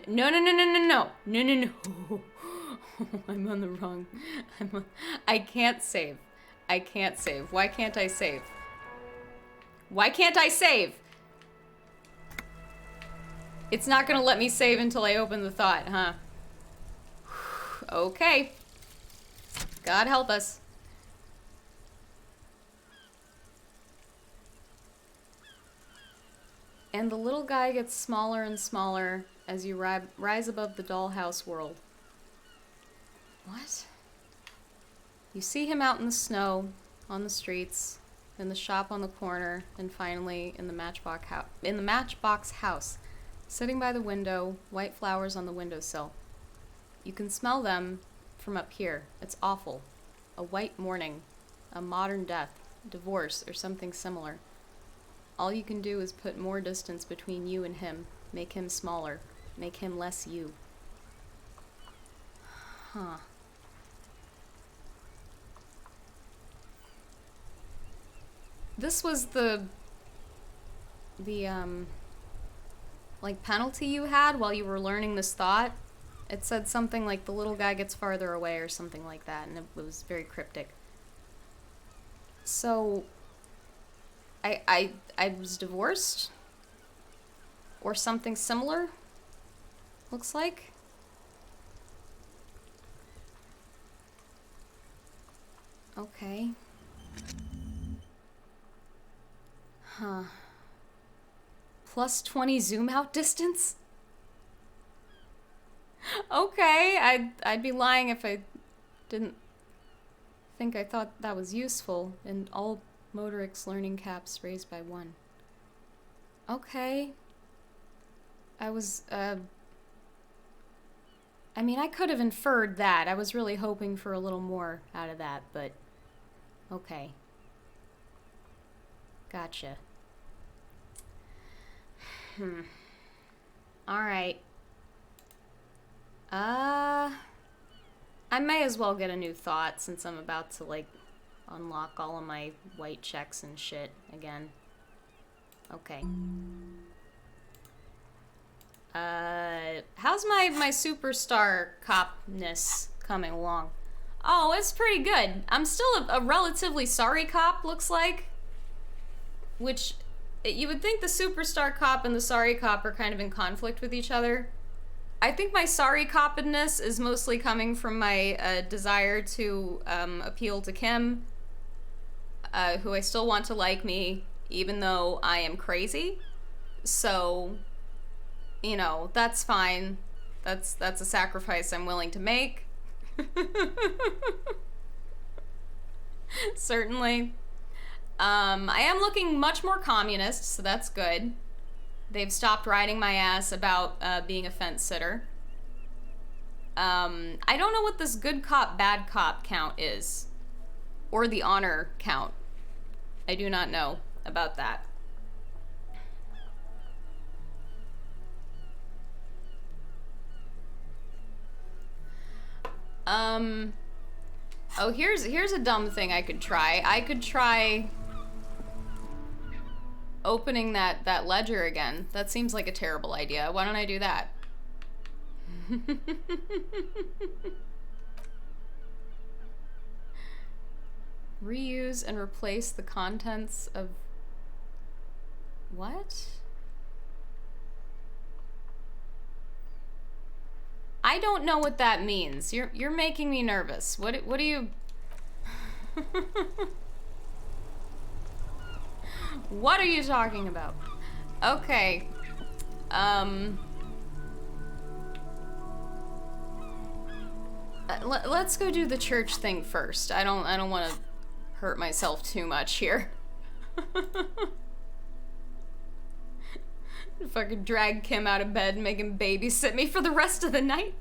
No. I'm on the wrong... I can't save. I can't save. Why can't I save? Why can't I save? It's not gonna let me save until I open the thought, huh? Okay. God help us. And the little guy gets smaller and smaller as you rise above the dollhouse world. What? You see him out in the snow, on the streets, in the shop on the corner, and finally in the Matchbox house, sitting by the window, white flowers on the windowsill. You can smell them from up here. It's awful. A white morning, a modern death, divorce, or something similar. All you can do is put more distance between you and him, make him smaller, make him less you. Huh. This was the like penalty you had while you were learning this thought. It said something like the little guy gets farther away or something like that, and it was very cryptic. So I was divorced or something similar, looks like. Okay. Huh. Plus 20 zoom out distance? Okay, I'd be lying if I didn't think I thought that was useful. And all Motorix learning caps raised by 1. Okay. I was, I mean, I could have inferred that. I was really hoping for a little more out of that, but okay. Gotcha. Alright. I may as well get a new thought since I'm about to, like, unlock all of my white checks and shit again. Okay. How's my superstar copness coming along? Oh, it's pretty good. I'm still a relatively sorry cop, looks like. Which, you would think the superstar cop and the sorry cop are kind of in conflict with each other. I think my sorry coppedness is mostly coming from my desire to appeal to Kim, who I still want to like me, even though I am crazy. So, you know, that's fine. That's a sacrifice I'm willing to make. Certainly. I am looking much more communist, so that's good. They've stopped riding my ass about being a fence sitter. I don't know what this good cop, bad cop count is. Or the honor count. I do not know about that. Oh, here's a dumb thing I could try. I could try opening that ledger again. That seems like a terrible idea. Why don't I do that? Reuse and replace the contents of... What? I don't know what that means. You're making me nervous. What do you... What are you talking about? Okay. Let's go do the church thing first. I don't want to hurt myself too much here. Fucking drag Kim out of bed and make him babysit me for the rest of the night.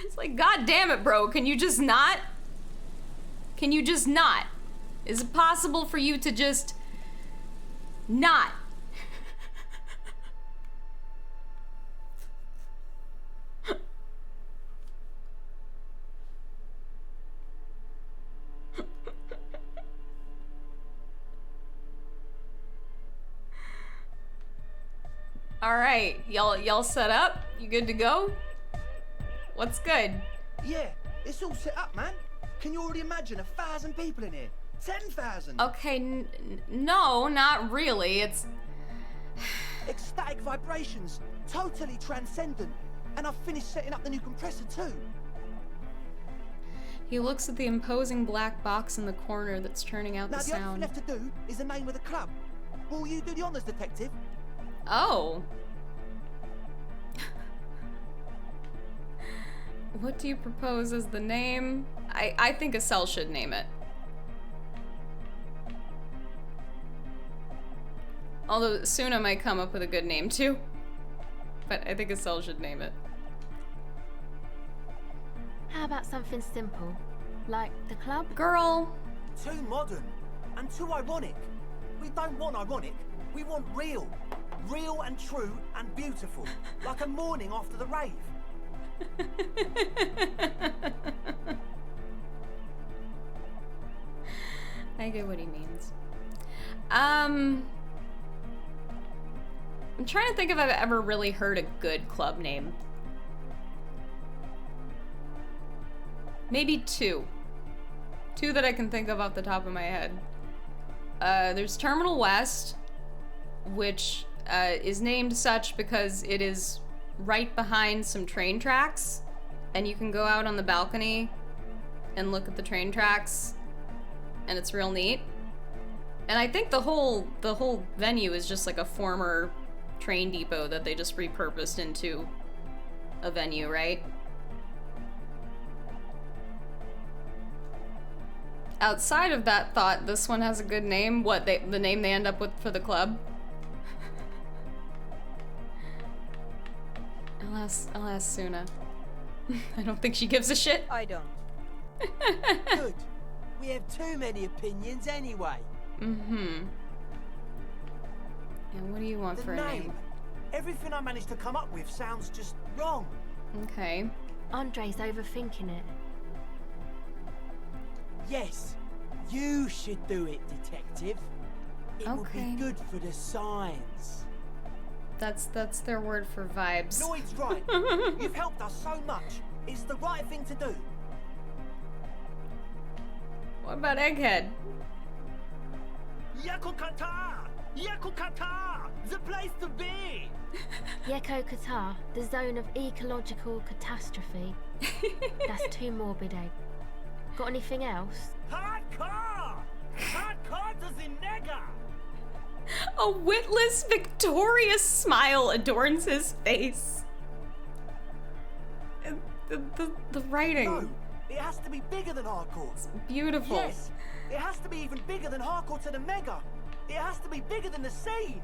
It's like, god damn it, bro. Can you just not? Can you just not? Is it possible for you to just not? All right, y'all set up? You good to go? What's good? Yeah, it's all set up, man. Can you already imagine 1,000 people in here? 10,000. Okay, no, not really. It's ecstatic vibrations, totally transcendent. And I've finished setting up the new compressor too. He looks at the imposing black box in the corner that's turning out the sound. Now the only thing left to do is the name of the club. Will you do the honors, detective? Oh. What do you propose as the name? I think Estelle should name it. Although Suna might come up with a good name too. But I think Estelle should name it. How about something simple? Like the club? Girl! Too modern and too ironic. We don't want ironic. We want real. Real and true and beautiful. Like a morning after the rave. I get what he means. I'm trying to think if I've ever really heard a good club name. Maybe two. Two that I can think of off the top of my head. There's Terminal West, which is named such because it is right behind some train tracks, and you can go out on the balcony and look at the train tracks, and it's real neat. And I think the whole venue is just like a former train depot that they just repurposed into a venue, right? Outside of that thought, this one has a good name. What, the name they end up with for the club? I'll ask Suna. I don't think she gives a shit. I don't. Good. We have too many opinions anyway. Mm-hmm. And what do you want for a name? Everything I managed to come up with sounds just wrong. Okay. Andre's overthinking it. Yes, you should do it, detective. It would be good for the signs. That's their word for vibes. Lloyd's right. You've helped us so much. It's the right thing to do. What about Egghead? Yakukata! Yakukata! The place to be! Yakukata, the zone of ecological catastrophe. That's too morbid, Egg. Got anything else? Hardcore! Hardcore to the nigger! A witless, victorious smile adorns his face. And the writing. No, it has to be bigger than hardcore. It's beautiful. Yes, it has to be even bigger than hardcore to the mega. It has to be bigger than the scene.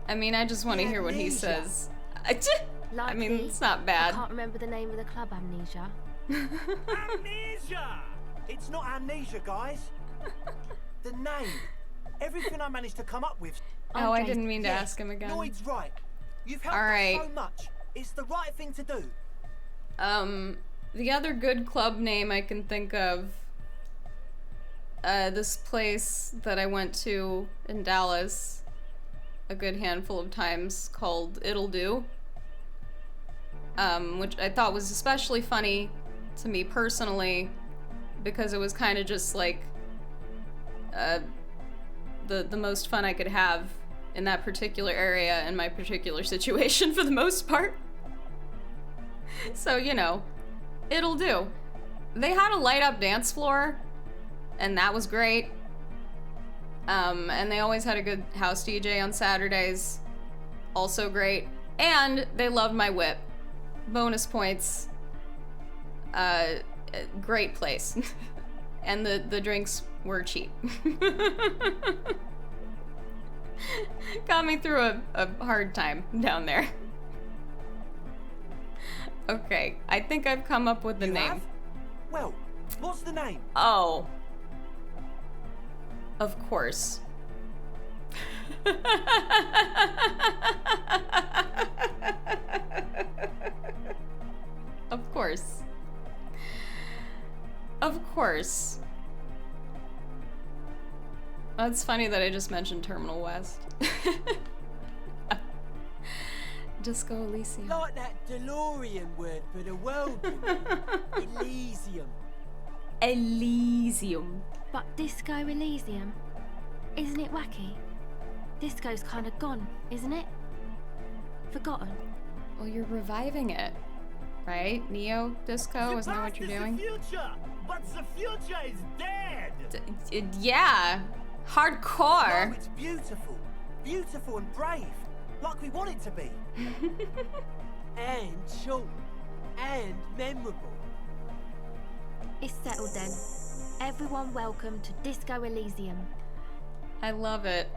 I mean, I just want to hear what he says. I mean, it's not I bad. can't remember the name of the club, Amnesia. Amnesia! It's not amnesia, guys. The name. Everything I managed to come up with. Oh, I didn't mean to ask him again. Lloyd's right. You've helped us so much. It's the right thing to do. The other good club name I can think of, this place that I went to in Dallas, a good handful of times called It'll Do, which I thought was especially funny to me personally because it was kind of just like the most fun I could have in that particular area in my particular situation for the most part. So, you know, it'll do. They had a light up dance floor, and that was great. And they always had a good house DJ on Saturdays, also great. And they loved my whip. Bonus points. Great place. And the drinks were cheap. Got me through a hard time down there. Okay, I think I've come up with the name. Have? Well, what's the name? Oh. Of course. Of course. Of course. Oh, it's funny that I just mentioned Terminal West. Disco Elysium. Like that DeLorean word for the world, you know? Elysium. Elysium. But Disco Elysium? Isn't it wacky? Disco's kind of gone, isn't it? Forgotten. Well, you're reviving it, right? Neo Disco, isn't that what you're doing? The future, but the future is dead. Yeah. Hardcore. No, it's beautiful. Beautiful and brave. Like we want it to be. And short. And memorable. It's settled then. Everyone welcome to Disco Elysium. I love it.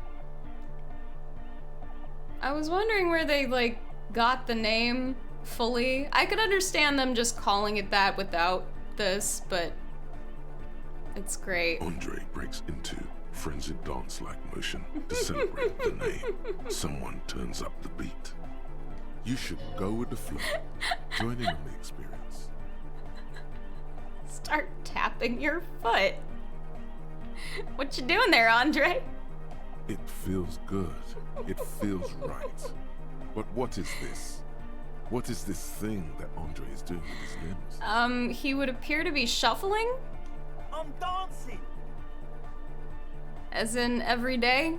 I was wondering where they, like, got the name fully. I could understand them just calling it that without this, but it's great. Andre breaks into frenzied dance-like motion to celebrate the name. Someone turns up the beat. You should go with the flow. Join in on the experience. Start tapping your foot. What you doing there, Andre? It feels good. It feels right. But what is this? What is this thing that Andre is doing with his limbs? He would appear to be shuffling? I'm dancing. As in every day?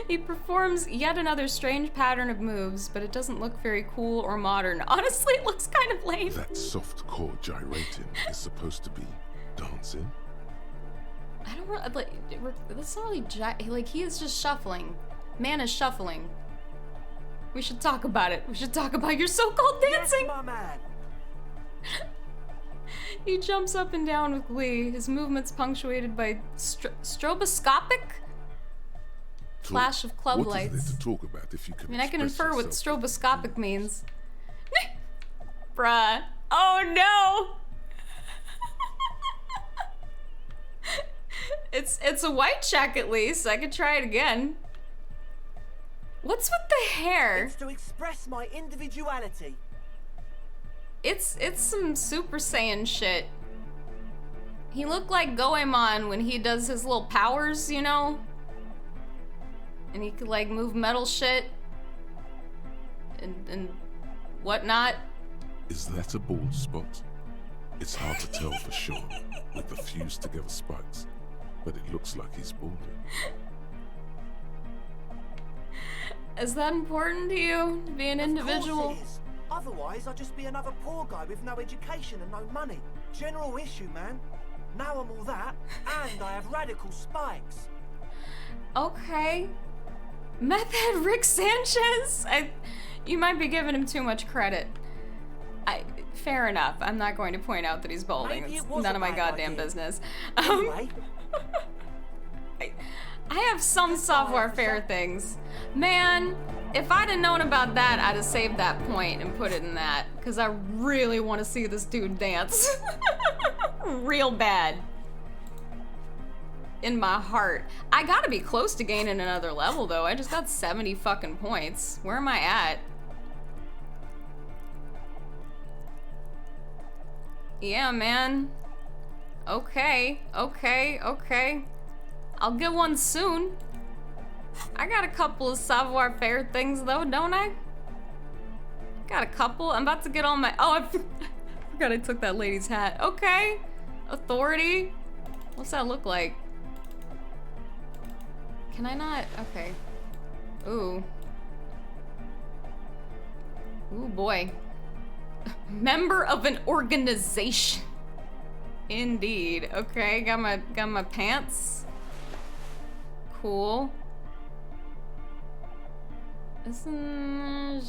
He performs yet another strange pattern of moves, but it doesn't look very cool or modern. Honestly, it looks kind of lame. That soft core gyrating is supposed to be dancing? I don't really, like, that's not really, like, he is just shuffling. Man is shuffling. We should talk about it. We should talk about your so-called dancing! Yes, my man. He jumps up and down with glee, his movements punctuated by stroboscopic flash of club lights. What is there to talk about if you can I can infer what stroboscopic means. Bruh. Oh no! It's a white check at least. I could try it again. What's with the hair? It's to express my individuality. It's some Super Saiyan shit. He looked like Goemon when he does his little powers, you know? And he could like move metal shit and whatnot. Is that a bald spot? It's hard to tell for sure with the fused together spikes, but it looks like he's balding. Is that important to you, to be an individual? Of course it is. Otherwise, I'd just be another poor guy with no education and no money. General issue, man. Now I'm all that, and I have radical spikes. Okay. Meth head Rick Sanchez? You might be giving him too much credit. Fair enough. I'm not going to point out that he's balding. It's none of my goddamn business. Anyway. I have some savoir faire things. Man, if I'd have known about that, I'd have saved that point and put it in that. Because I really want to see this dude dance. Real bad. In my heart. I gotta be close to gaining another level, though. I just got 70 fucking points. Where am I at? Yeah, man. Okay. I'll get one soon. I got a couple of savoir-faire things though, don't I? Got a couple. I'm about to get all my... Oh, I forgot I took that lady's hat. Okay. Authority. What's that look like? Can I not? Okay. Ooh. Ooh, boy. Member of an organization. Indeed. Okay, got my pants. Cool. Isn't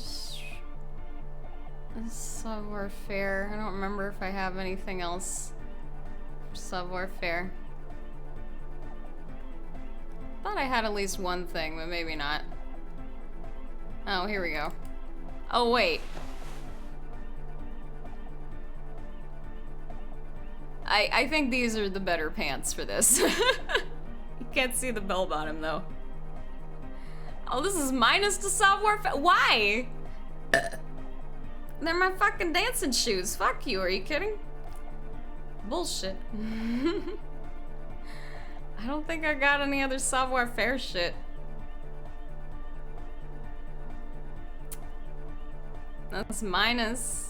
savoir-faire? I don't remember if I have anything else for savoir-faire. Thought I had at least one thing, but maybe not. Oh, here we go. Oh, wait. I think these are the better pants for this. You can't see the bell bottom, though. Oh, this is minus to savoir-faire. Why? They're my fucking dancing shoes. Fuck you, are you kidding? Bullshit. I don't think I got any other savoir-faire shit. That's minus.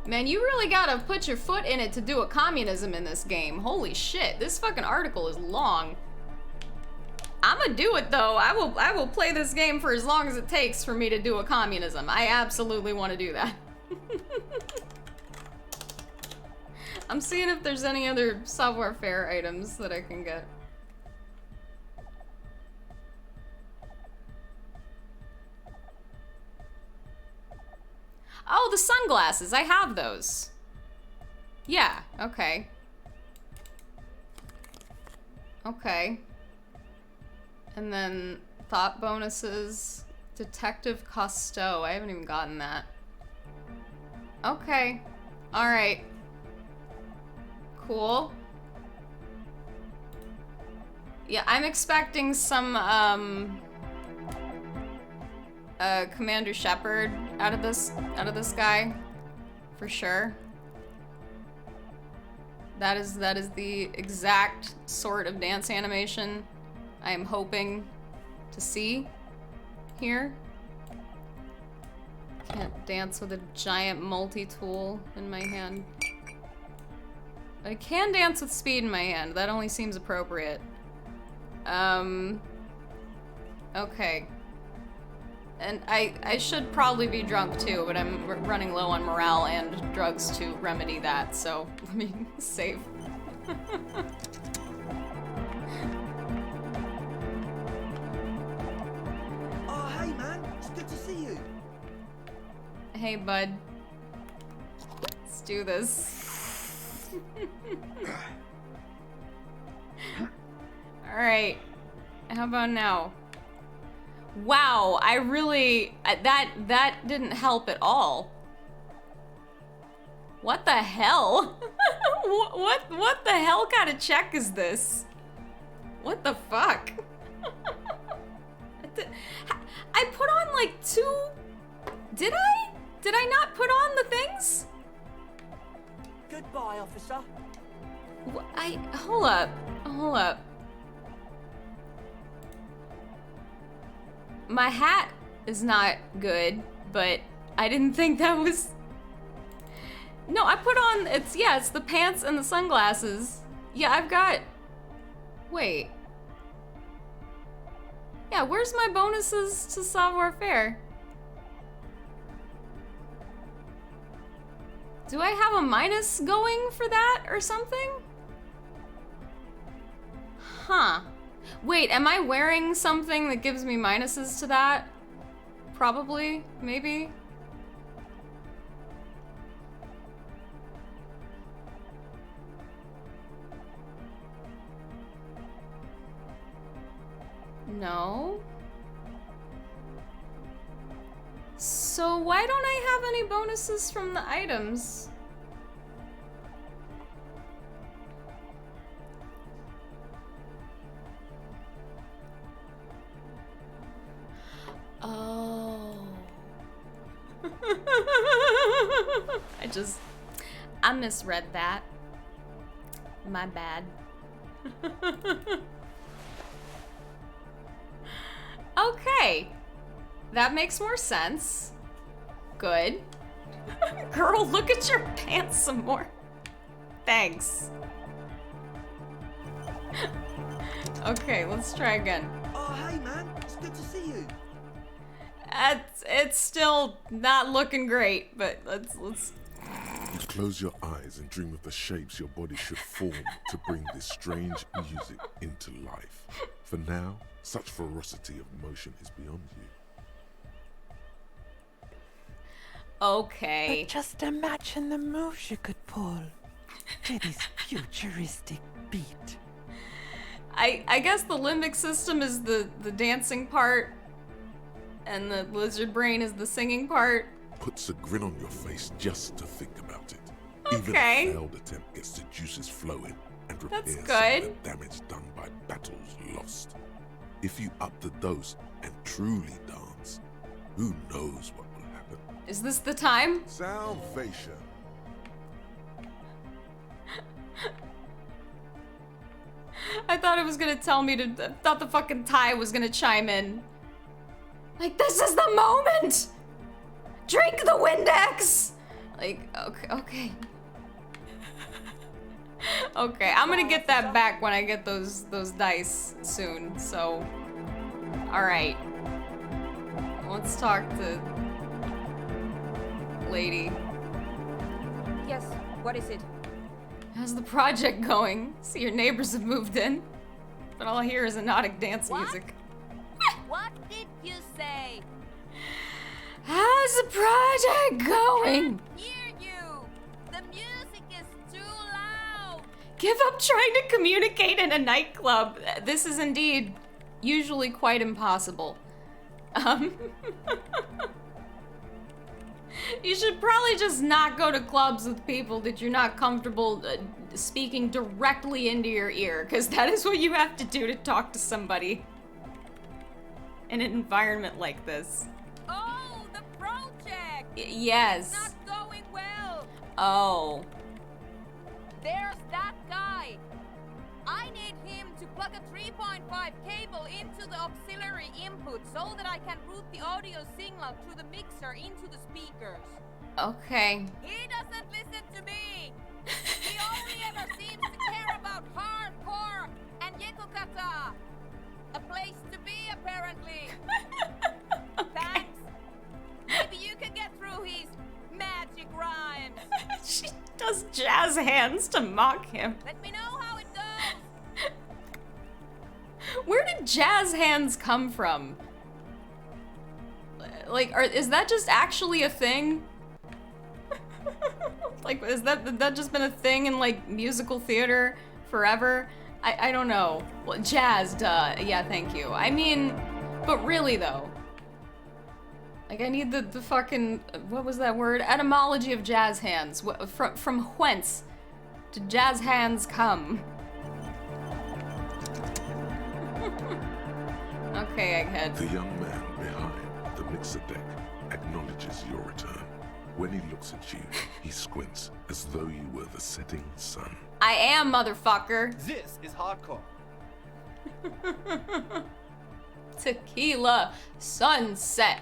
Man, you really gotta put your foot in it to do a communism in this game. Holy shit, this fucking article is long. I'ma do it though. I will play this game for as long as it takes for me to do a communism. I absolutely want to do that. I'm seeing if there's any other savoir-faire items that I can get. Oh, the sunglasses. I have those. Yeah, okay. Okay. And then thought bonuses. Detective Cousteau. I haven't even gotten that. Okay. Alright. Cool. Yeah, I'm expecting some, Commander Shepard out of this guy. For sure. That is the exact sort of dance animation I am hoping to see here. Can't dance with a giant multi-tool in my hand. I can dance with speed in my hand. That only seems appropriate. Okay. And I should probably be drunk too, but I'm running low on morale and drugs to remedy that, so let me save. Oh, hey man, it's good to see you. Hey, bud. Let's do this. Alright. How about now? Wow, I really... That didn't help at all. What the hell? What the hell kind of check is this? What the fuck? I put on like 2... Did I? Did I not put on the things? Goodbye, officer. Hold up. Hold up. My hat is not good, but I didn't think that was... No, I put on... It's the pants and the sunglasses. Yeah, I've got... Wait. Yeah, where's my bonuses to savoir-faire? Do I have a minus going for that or something? Huh. Wait, am I wearing something that gives me minuses to that? Probably, maybe. No. So why don't I have any bonuses from the items? Oh. I misread that. My bad. Okay. That makes more sense. Good. Girl, look at your pants some more. Thanks. Okay, let's try again. Oh, hey man, it's good to see you. It's still not looking great, but let's. You close your eyes and dream of the shapes your body should form to bring this strange music into life. For now, such ferocity of motion is beyond you. Okay. But just imagine the moves you could pull to this futuristic beat. I guess the limbic system is the dancing part, and the lizard brain is the singing part. Puts a grin on your face just to think about it. Okay. Even a failed attempt gets the juices flowing and repairs some of the damage done by battles lost. If you up the dose and truly dance, who knows what will happen? Is this the time? Salvation. I thought it was gonna tell me to. I thought the fucking Thai was gonna chime in. Like, this is the moment! Drink the Windex! Like, okay. Okay, I'm gonna get that back when I get those dice soon, so. Alright. Let's talk to lady. Yes, what is it? How's the project going? See, your neighbors have moved in, but all I hear is hypnotic dance music. What did you say? How's the project going? Hear you. The music is too loud. Give up trying to communicate in a nightclub. This is indeed usually quite impossible. You should probably just not go to clubs with people that you're not comfortable speaking directly into your ear, because that is what you have to do to talk to somebody in an environment like this. Oh, the project! Yes. It's not going well. Oh. There's that guy. I need him to plug a 3.5 cable into the auxiliary input so that I can route the audio signal through the mixer into the speakers. Okay. He doesn't listen to me. He only ever seems to care about hardcore and yekokata. A place to be, apparently. Thanks. Maybe you can get through his magic rhymes. She does jazz hands to mock him. Let me know how it goes. Where did jazz hands come from? Like, is that just actually a thing? Like, is that just been a thing in, like, musical theater forever? I don't know. Well, jazz, duh. Yeah, thank you. I mean, but really, though. Like, I need the fucking, what was that word? Etymology of jazz hands. From whence did jazz hands come? Okay, Egghead. The young man behind the mixer deck acknowledges your return. When he looks at you, he squints as though you were the setting sun. I am, motherfucker. This is hardcore. Tequila sunset.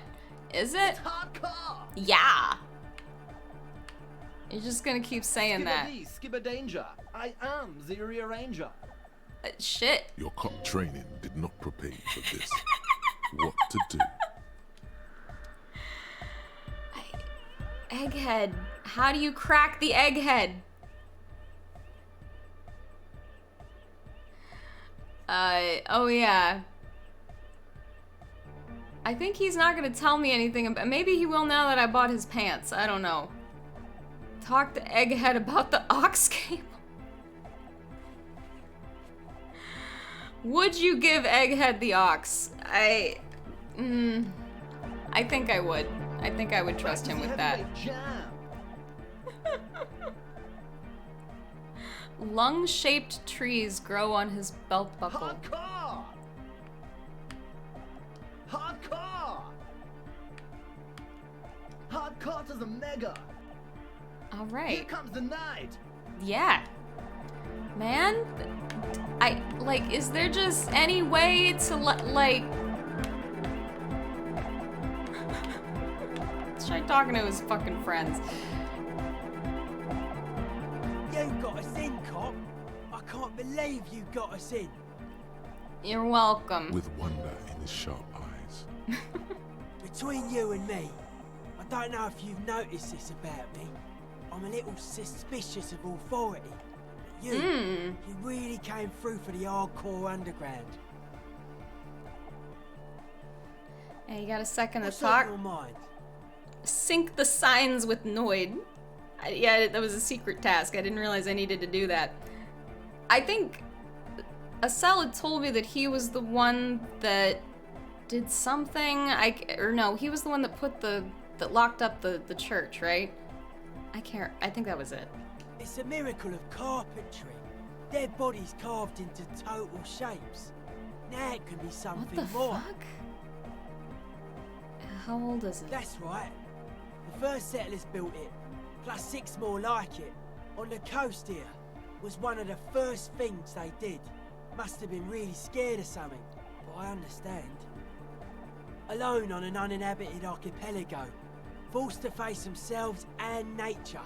Is it? It's hardcore. Yeah. You're just gonna keep saying that. Skibber danger. I am the rearranger. Shit. Your cop training did not prepare you for this. What to do? Egghead. How do you crack the egghead? Oh yeah. I think he's not gonna tell me anything about, maybe he will now that I bought his pants. I don't know. Talk to Egghead about the aux cable. Would you give Egghead the aux? I think I would. I think I would trust him with that. Lung-shaped trees grow on his belt buckle. Hardcore! Hardcore! Hardcore to the mega! All right. Here comes the night. Yeah. Man, is there just any way to like... Let's try talking to his fucking friends. You got us in, cop. I can't believe you got us in. You're welcome. With wonder in his sharp eyes. Between you and me, I don't know if you've noticed this about me. I'm a little suspicious of authority. But you really came through for the hardcore underground. Hey, you got a second What's to talk? on your mind? Sync the signs with Noid. Yeah, that was a secret task. I didn't realize I needed to do that. I think Asel had told me that he was the one that did something. He was the one that that locked up the church, right? I think that was it. It's a miracle of carpentry. Dead bodies carved into total shapes. Now it can be something What the more. fuck? How old is it? That's right. The first settlers built it, plus 6 more like it. On the coast here was one of the first things they did. Must have been really scared of something, but I understand. Alone on an uninhabited archipelago, forced to face themselves and nature.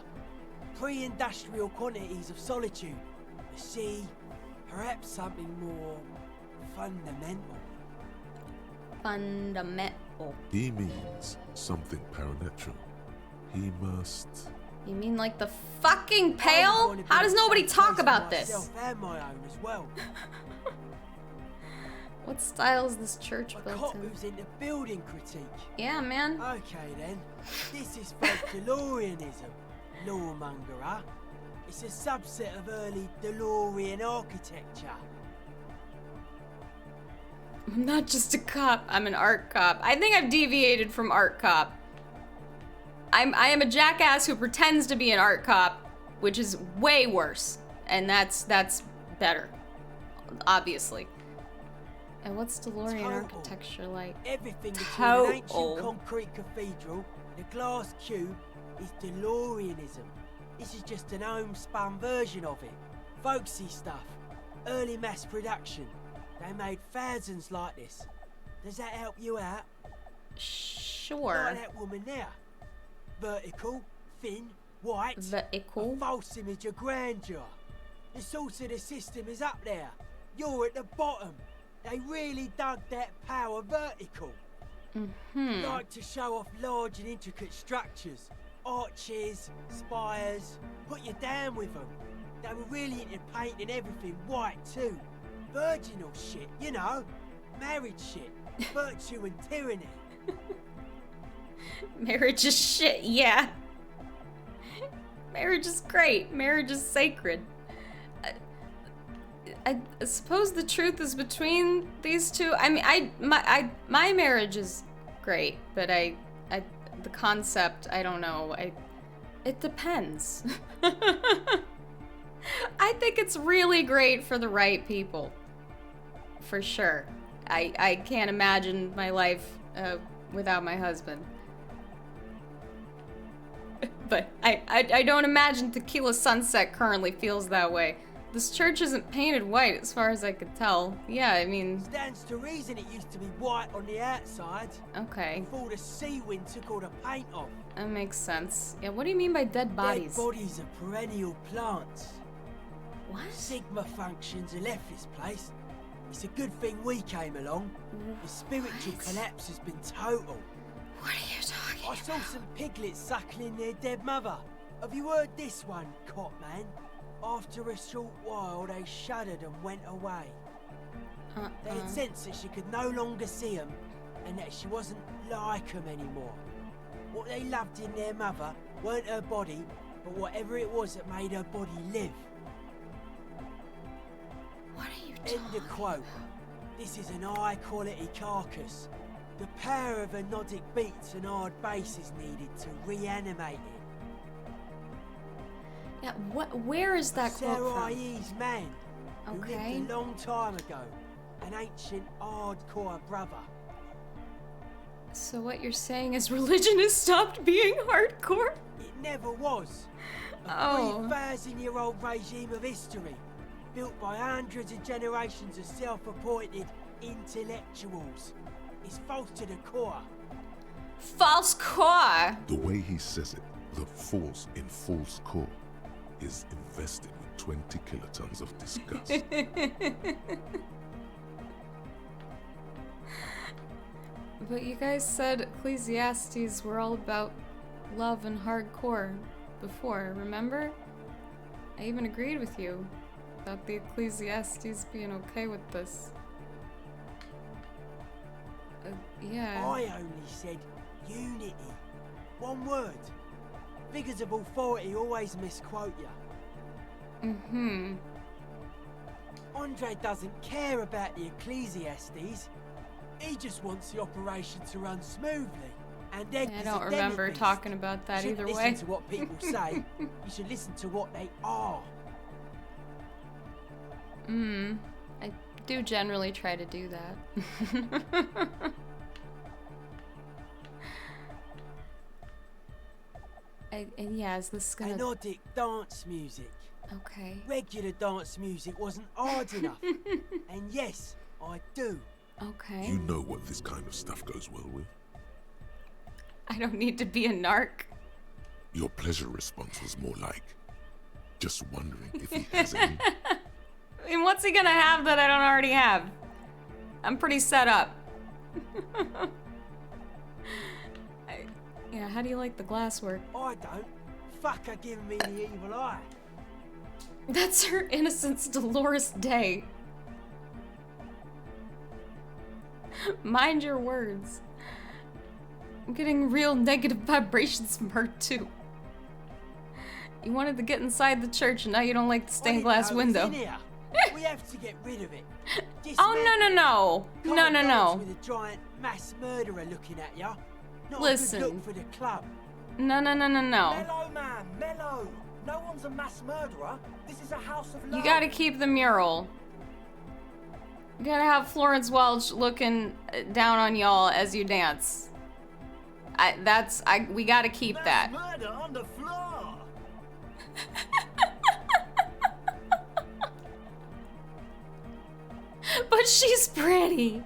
Pre-industrial quantities of solitude. The sea, perhaps something more fundamental. Fundamental. He means something paranatural. He must... You mean like the fucking Pale? How does nobody talk about this? And my own as well. What style is this church A built cop in? who's into building critique. Yeah, man. Okay then. This is folk DeLoreanism. Lawmongerer. It's a subset of early DeLorean architecture. I'm not just a cop, I'm an art cop. I think I've deviated from art cop. I am a jackass who pretends to be an art cop, which is way worse. And that's better. Obviously. And what's DeLorean architecture like? Everything between an ancient concrete cathedral, the glass cube, is DeLoreanism. This is just an homespun version of it. Folksy stuff. Early mass production. They made thousands like this. Does that help you out? Sure. Like that woman there. Vertical, thin, white. Vertical. A false image of grandeur. The source of the system is up there. You're at the bottom. They really dug that power vertical. Like to show off large and intricate structures. Arches, spires. Put you down with them. They were really into painting everything white too. Virginal shit, you know. Married shit. Virtue and tyranny. Marriage is shit, yeah. Marriage is great. Marriage is sacred. I suppose the truth is between these two. I mean, my marriage is great, but the concept, I don't know. It depends. I think it's really great for the right people. For sure. I can't imagine my life without my husband. But I don't imagine Tequila Sunset currently feels that way. This church isn't painted white as far as I could tell. Yeah, I mean... Stands to reason it used to be white on the outside. Okay. Before the sea wind took all the paint off. That makes sense. Yeah, what do you mean by dead bodies? Dead bodies are perennial plants. What? Sigma functions have left this place. It's a good thing we came along. The spiritual collapse has been total. What are you talking about? I saw some piglets suckling their dead mother. Have you heard this one, cop man? After a short while, they shuddered and went away. They had sensed that she could no longer see them, and that she wasn't like them anymore. What they loved in their mother weren't her body, but whatever it was that made her body live. What are you talking End of quote. This is an high-quality carcass. The power of anodic beats and hard bass is needed to reanimate it. Yeah, where is that quote from? Sarai's man, who lived a long time ago. An ancient, hardcore brother. So what you're saying is religion has stopped being hardcore? It never was. A 3,000-year-old regime of history, built by hundreds of generations of self-appointed intellectuals. It's false to the core. False core? The way he says it, the force in false core is invested with 20 kilotons of disgust. But you guys said Ecclesiastes were all about love and hardcore before, remember? I even agreed with you about the Ecclesiastes being okay with this. Yeah. I only said unity. One word. Figures of authority always misquote you. Mm-hmm. Andre doesn't care about the Ecclesiastes. He just wants the operation to run smoothly. And I don't remember talking about that either way. You shouldn't listen to what people say. You should listen to what they are. I do generally try to do that. And yeah, is this gonna... Melodic dance music. Okay. Regular dance music wasn't hard enough. And yes, I do. Okay. You know what this kind of stuff goes well with. I don't need to be a narc. Your pleasure response was more like, just wondering if he has any. I mean, what's he gonna have that I don't already have? I'm pretty set up. Yeah, how do you like the glass work? I don't. Fuck her giving me the evil eye. That's her Innocence Dolores Day. Mind your words. I'm getting real negative vibrations from her too. You wanted to get inside the church and now you don't like the stained glass window. We have to get rid of it. Oh, no. With a giant mass murderer looking at ya. Not Listen. A good look for the club. No. Mellow, man, mellow. No one's a mass murderer. This is a house of love. You gotta keep the mural. You gotta have Florence Welch looking down on y'all as you dance. We gotta keep that. Murder on the floor. But she's pretty.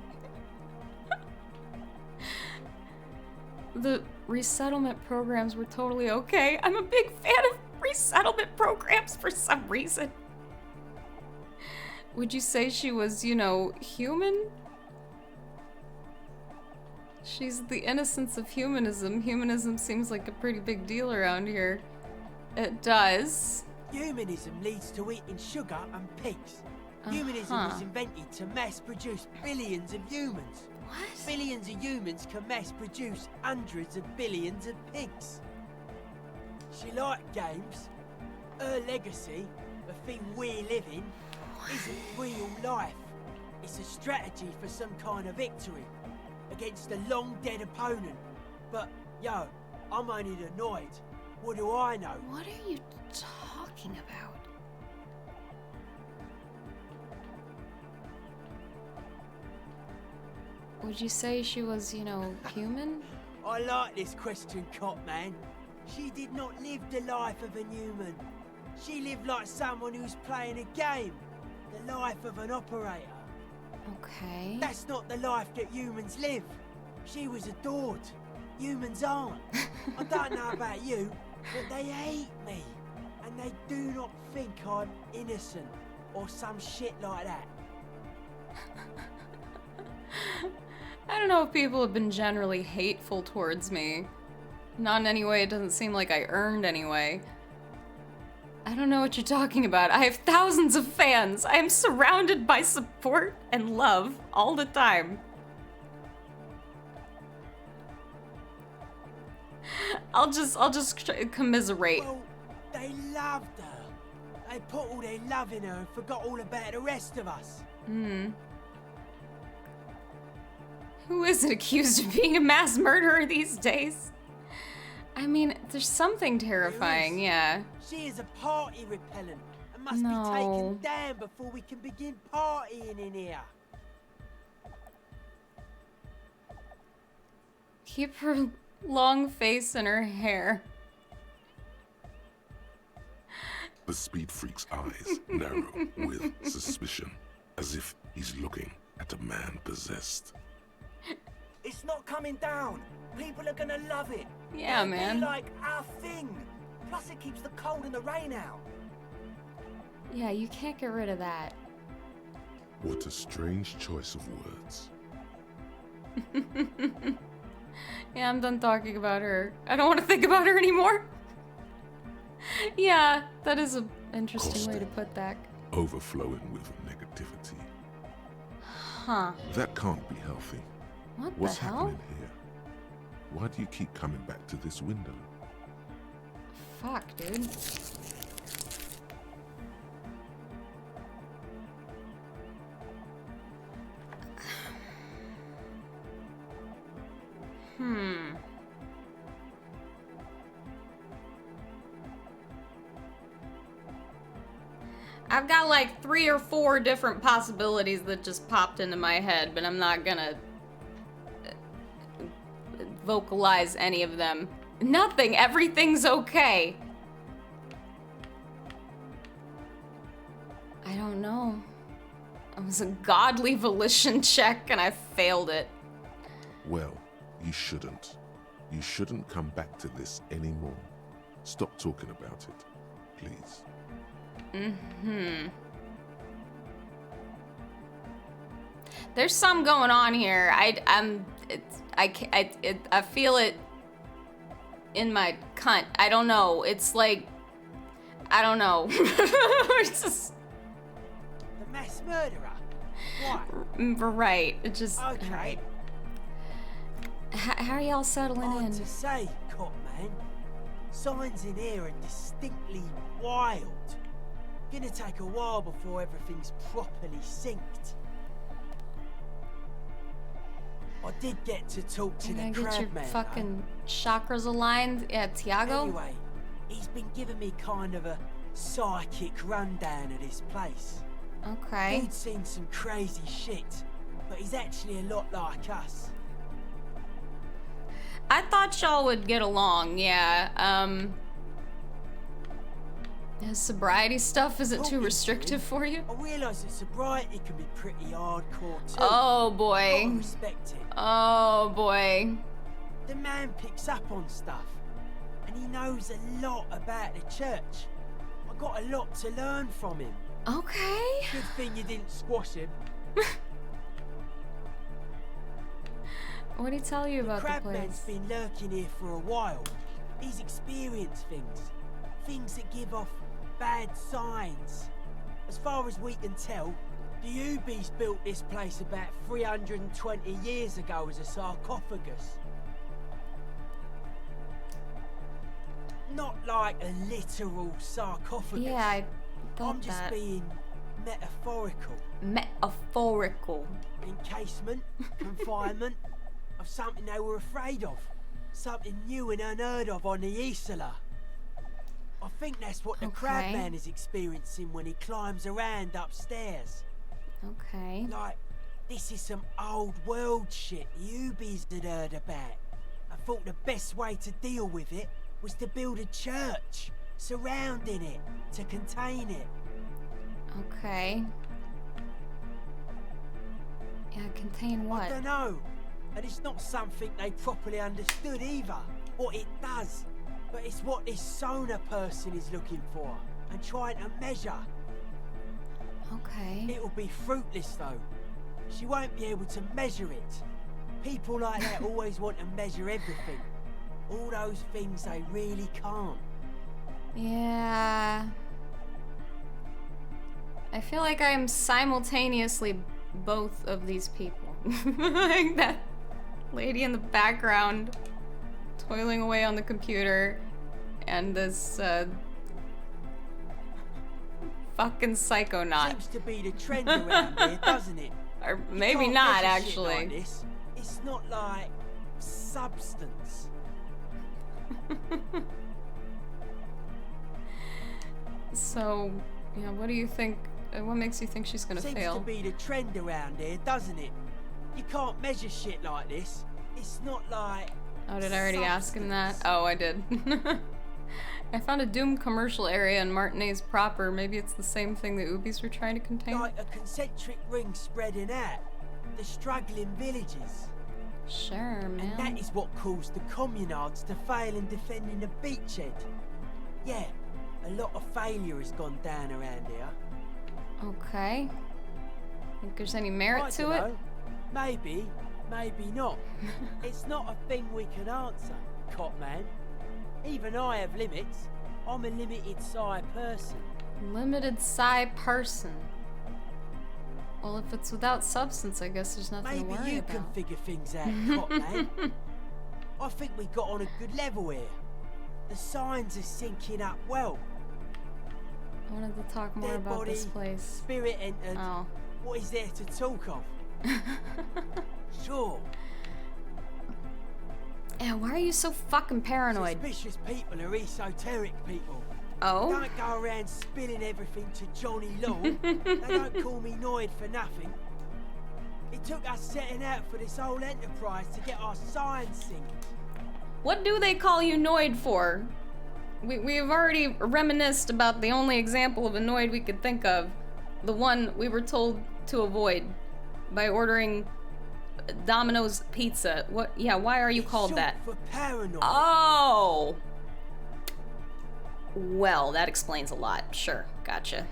The resettlement programs were totally okay. I'm a big fan of resettlement programs for some reason. Would you say she was, you know, human? She's the innocence of humanism. Humanism seems like a pretty big deal around here. It does. Humanism leads to eating sugar and pigs. Humanism was invented to mass-produce billions of humans. What? Billions of humans can mass-produce hundreds of billions of pigs. She liked games. Her legacy, the thing we live in, isn't real life. It's a strategy for some kind of victory against a long-dead opponent. But, yo, I'm only annoyed. What do I know? What are you talking about? Would you say she was, you know, human? I like this question, Cop Man. She did not live the life of a human. She lived like someone who's playing a game. The life of an operator. Okay. That's not the life that humans live. She was adored. Humans aren't. I don't know about you, but they hate me. And they do not think I'm innocent or some shit like that. I don't know if people have been generally hateful towards me. Not in any way, it doesn't seem like I earned anyway. I don't know what you're talking about. I have thousands of fans. I am surrounded by support and love all the time. I'll just commiserate. Well, they loved her. They put all their love in her and forgot all about the rest of us. Who isn't accused of being a mass murderer these days? I mean, there's something terrifying, yeah. She is a party repellent and must be taken down before we can begin partying in here. Keep her long face and her hair. The speed freak's eyes narrow with suspicion, as if he's looking at a man possessed. It's not coming down. People are gonna love it. Yeah, It'll man. be like our thing. Plus, it keeps the cold and the rain out. Yeah, you can't get rid of that. What a strange choice of words. Yeah, I'm done talking about her. I don't want to think about her anymore. Yeah, that is an interesting way to put that. Overflowing with negativity. Huh. That can't be healthy. What's the hell? Happening here? Why do you keep coming back to this window? Fuck, dude. I've got like 3 or 4 different possibilities that just popped into my head, but I'm not gonna vocalize any of them. Nothing. Everything's okay. I don't know. It was a godly volition check and I failed it. Well, you shouldn't. You shouldn't come back to this anymore. Stop talking about it, please. There's some going on here. I feel it in my cunt. I don't know. It's like, I don't know. It's just... The mass murderer? What? Right. It just... Okay. Right. How are y'all settling in? Hard to say, cop man. Signs in here are distinctly wild. Gonna take a while before everything's properly synced. I did get to talk to the crab your man. Fucking chakras aligned? Yeah, Tiago? Anyway, he's been giving me kind of a psychic rundown of this place. Okay. Dude's seen some crazy shit, but he's actually a lot like us. I thought y'all would get along, yeah. Sobriety stuff isn't too restrictive for you? I realise that sobriety can be pretty hardcore too. Oh boy. Gotta respect it. Oh boy. The man picks up on stuff, and he knows a lot about the church. I got a lot to learn from him. Okay. Good thing you didn't squash him. What did he tell you about the Crabman's place? been lurking here for a while. He's experienced things. Things that give off bad signs. As far as we can tell, the Ubies built this place about 320 years ago as a sarcophagus. Not like a literal sarcophagus. Yeah, I thought I'm just that. being metaphorical. Metaphorical. Encasement, confinement of something they were afraid of. Something new and unheard of on the Isla. I think that's what the Crabman is experiencing when he climbs around upstairs. Okay. Like, this is some old world shit the Ubies had heard about. I thought the best way to deal with it was to build a church surrounding it to contain it. Okay. Yeah, contain what? I don't know. And it's not something they properly understood either, what it does. But it's what this Sona person is looking for and trying to measure. Okay. It'll be fruitless though. She won't be able to measure it. People like that always want to measure everything. All those things they really can't. Yeah. I feel like I'm simultaneously both of these people. Like that lady in the background toiling away on the computer and this fucking psychonaut. Seems to be the trend around here, doesn't it? Or You maybe can't not, measure shit actually. like this. It's not like substance. So, yeah, what do you think? What makes you think she's gonna Seems fail? to be the trend around here, doesn't it? You can't measure shit like this. It's not like... Oh, did I already ask him that? Oh, I did. I found a Doom commercial area in Martinez proper. Maybe it's the same thing the Ubies were trying to contain. Like a concentric ring spreading out. The struggling villages. Sure, man. And that is what caused the communards to fail in defending the beachhead. Yeah, a lot of failure has gone down around here. Okay. Think there's any merit to it? Maybe, maybe not. It's not a thing we can answer, Copman. Even I have limits. I'm a limited psi person. Limited psi person. Well, if it's without substance, I guess there's nothing to worry about. Maybe you can figure things out, Copman. I think we got on a good level here. The signs are syncing up well. I wanted to talk more about body, this place. Spirit entered. Oh. What is there to talk of? Sure. Yeah, why are you so fucking paranoid? Suspicious people are esoteric people. Oh? They don't go around spilling everything to Johnny Long. They don't call me Noid for nothing. It took us setting out for this whole enterprise to get our signs synced. What do they call you Noid for? We've already reminisced about the only example of a Noid we could think of. The one we were told to avoid by ordering Domino's pizza. What? Yeah, why are you called that? For paranoid. Oh! Well, that explains a lot. Sure, gotcha.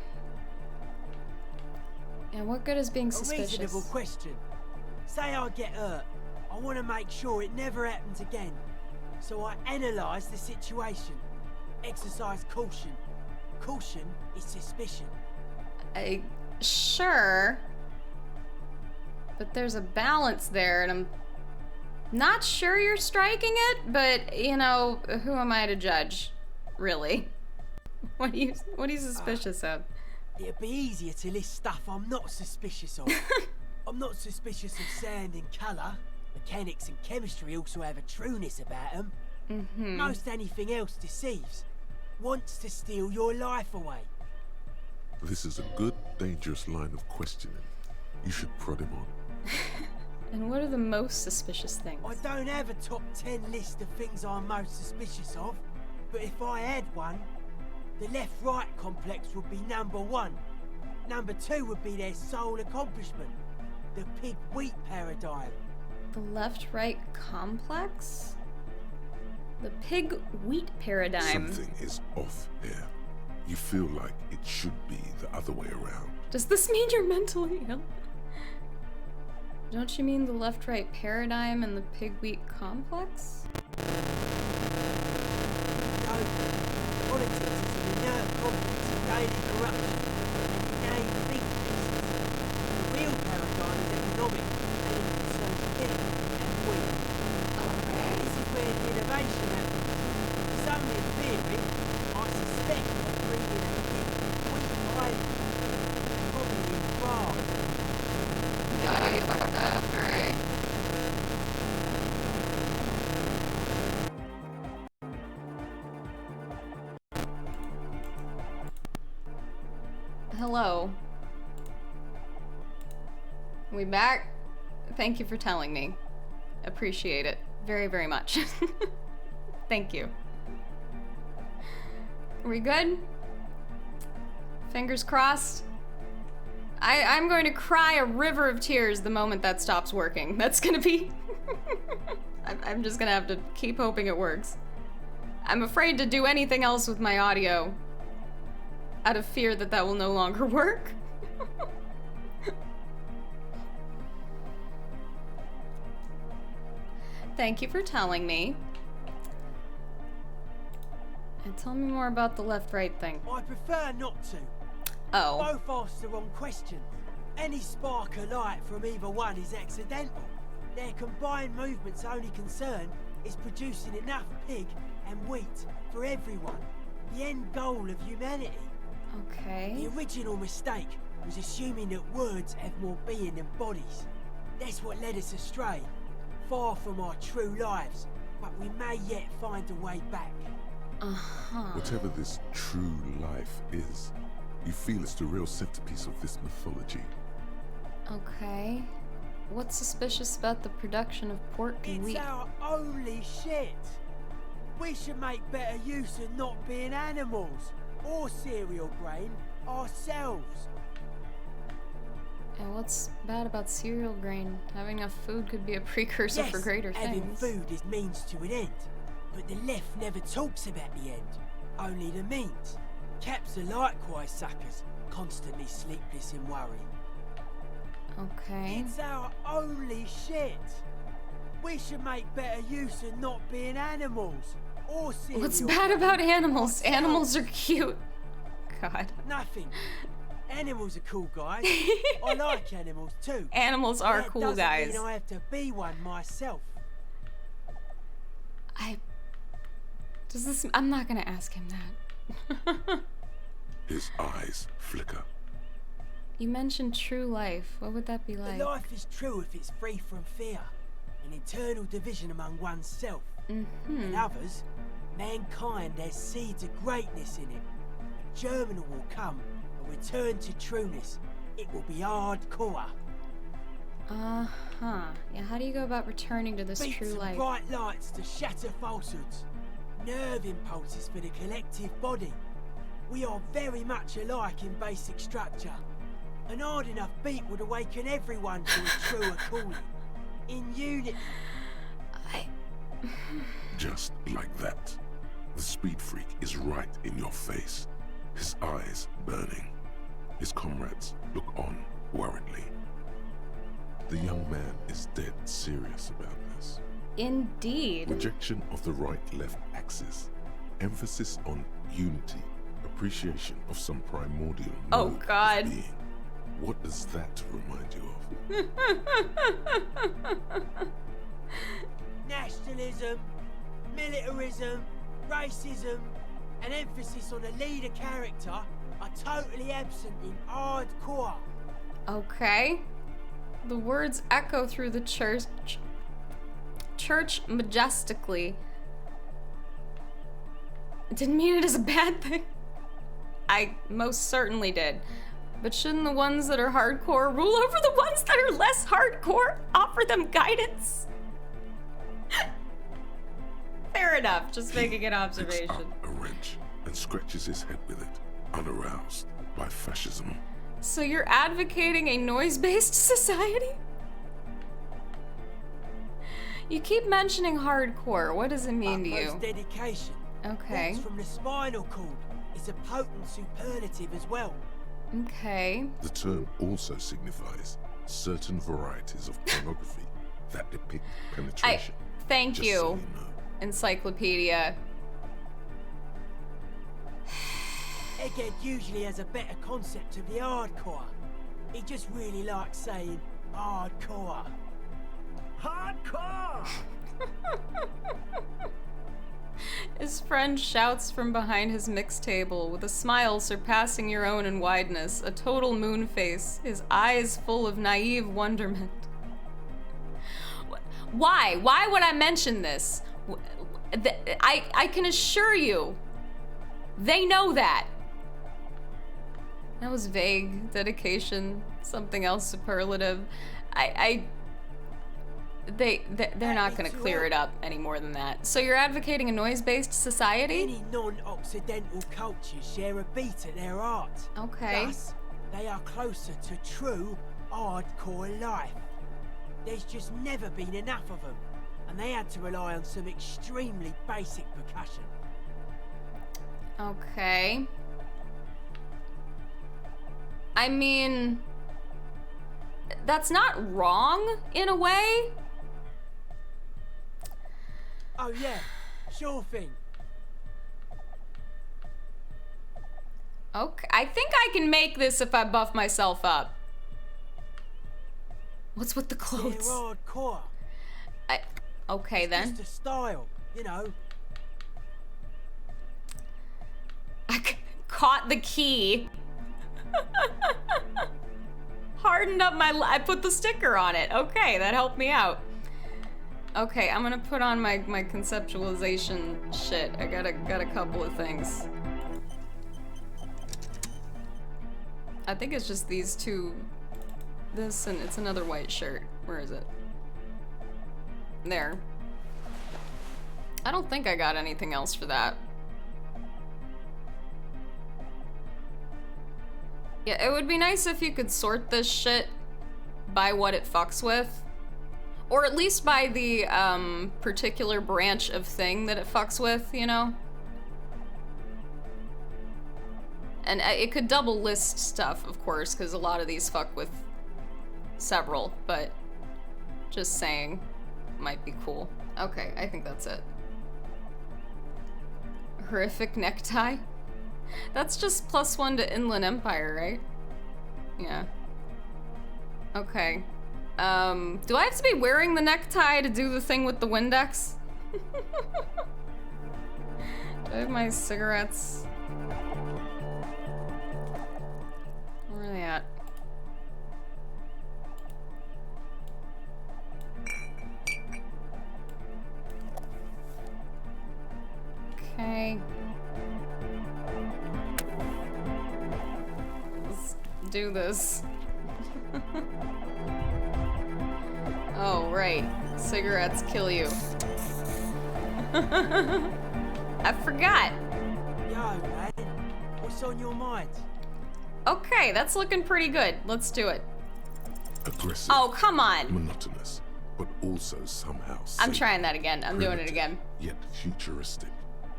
And what good is being suspicious? A reasonable question. Say I get hurt. I want to make sure it never happens again. So I analyse the situation. Exercise caution. Caution is suspicion. Sure. But there's a balance there, and I'm not sure you're striking it, but, you know, who am I to judge? Really? What are you suspicious of? It'd be easier to list stuff I'm not suspicious of. I'm not suspicious of sound and colour. Mechanics and chemistry also have a trueness about them. Mm-hmm. Most anything else deceives. Wants to steal your life away. This is a good, dangerous line of questioning. You should prod him on. And what are the most suspicious things? I don't have a top 10 list of things I'm most suspicious of, but if I had one, the left-right complex would be #1. #2 would be their sole accomplishment, the pig-wheat paradigm. The left-right complex? The pig-wheat paradigm. Something is off here. You feel like it should be the other way around. Does this mean you're mentally ill? Don't you mean the left-right paradigm and the pig-wheat complex? No, politics is an inert complex of daily corruption and inane big pieces. The real paradigm is economic and it concerns pig and wheat. This is where the innovation happens. It's only a theory. I suspect they're breeding a pig-wheat hybrid. Probably in France. Yeah, you like that, right? Hello. We back? Thank you for telling me. Appreciate it very, very much. Thank you. Are we good? Fingers crossed? I'm going to cry a river of tears the moment that stops working. That's gonna be... I'm just gonna have to keep hoping it works. I'm afraid to do anything else with my audio out of fear that that will no longer work. Thank you for telling me. And tell me more about the left-right thing. I prefer not to. Oh. Both ask the wrong question. Any spark of light from either one is accidental. Their combined movement's only concern is producing enough pig and wheat for everyone. The end goal of humanity. Okay. The original mistake was assuming that words have more being than bodies. That's what led us astray. Far from our true lives, but we may yet find a way back. Uh-huh. Whatever this true life is, you feel it's the real centerpiece of this mythology. Okay. What's suspicious about the production of pork and wheat? It's our only shit. We should make better use of not being animals or cereal grain ourselves. And what's bad about cereal grain? Having enough food could be a precursor for greater having things. food is means to an end, but the left never talks about the end, only the means. Caps are likewise suckers, constantly sleepless in worry. Okay. It's our only shit. We should make better use of not being animals or cereal. What's bad about animals? Animals are cute. God. Nothing. Animals are cool, guys. I like animals too. Animals are That cool, doesn't guys. mean I have to be one myself. Does this? I'm not gonna ask him that. His eyes flicker. You mentioned true life. What would that be like? The life is true if it's free from fear, an internal division among oneself and others. Mankind has seeds of greatness in it. A germinal will come, a return to trueness. It will be hardcore. Yeah, how do you go about returning to this Beats true and life? bright lights to shatter falsehoods. Nerve impulses for the collective body. We are very much alike in basic structure. An hard enough beat would awaken everyone to a truer calling. In unity. Just like that, the speed freak is right in your face, his eyes burning. His comrades look on worriedly. The young man is dead serious about this. Indeed. Rejection of the right-left axis, emphasis on unity, appreciation of some primordial Oh, mode of God. being. What does that remind you of? Nationalism, militarism, racism, and emphasis on a leader character are totally absent in hardcore. Okay. The words echo through the church majestically. Didn't mean it as a bad thing. I most certainly did. But shouldn't the ones that are hardcore rule over the ones that are less hardcore? Offer them guidance? Fair enough, just making an observation. Picks up a wrench and scratches his head with it, unaroused by fascism. So you're advocating a noise-based society? You keep mentioning hardcore. What does it mean to you? Utmost dedication. Okay. Roots from the spinal cord. It's a potent superlative as well. Okay. The term also signifies certain varieties of pornography that depict penetration. Thank Just you, so you know. Encyclopedia. Egghead usually has a better concept of the hardcore. He just really likes saying hardcore. Hardcore! His friend shouts from behind his mix table with a smile surpassing your own in wideness, a total moon face, his eyes full of naive wonderment. Why? Why would I mention this? I can assure you, they know that. That was vague. Dedication, something else superlative. They're not gonna clear it up any more than that. So you're advocating a noise-based society? Any non-Occidental cultures share a beat at their art. Okay. Thus, they are closer to true hardcore life. There's just never been enough of them, and they had to rely on some extremely basic percussion. Okay. I mean, that's not wrong in a way. Oh yeah, sure thing. Okay, I think I can make this if I buff myself up. What's with the clothes? They're hardcore. Okay it's then. Just a style, you know. I caught the key. Hardened up I put the sticker on it. Okay, that helped me out. Okay, I'm gonna put on my conceptualization shit. I got a couple of things. I think it's just these two. This and it's another white shirt. Where is it? There. I don't think I got anything else for that. Yeah, it would be nice if you could sort this shit by what it fucks with. Or at least by the particular branch of thing that it fucks with, you know? And it could double list stuff, of course, because a lot of these fuck with several, but just saying might be cool. Okay, I think that's it. Horrific necktie? That's just +1 to Inland Empire, right? Yeah. Okay. Do I have to be wearing the necktie to do the thing with the Windex? Do I have my cigarettes? Where are they at? Okay. Let's do this. Oh, right. Cigarettes kill you. I forgot. Yo, man. What's on your mind? Okay, that's looking pretty good. Let's do it. Aggressive. Oh, come on. Monotonous, but also somehow I'm safe, trying that again. I'm doing it again. Yet futuristic,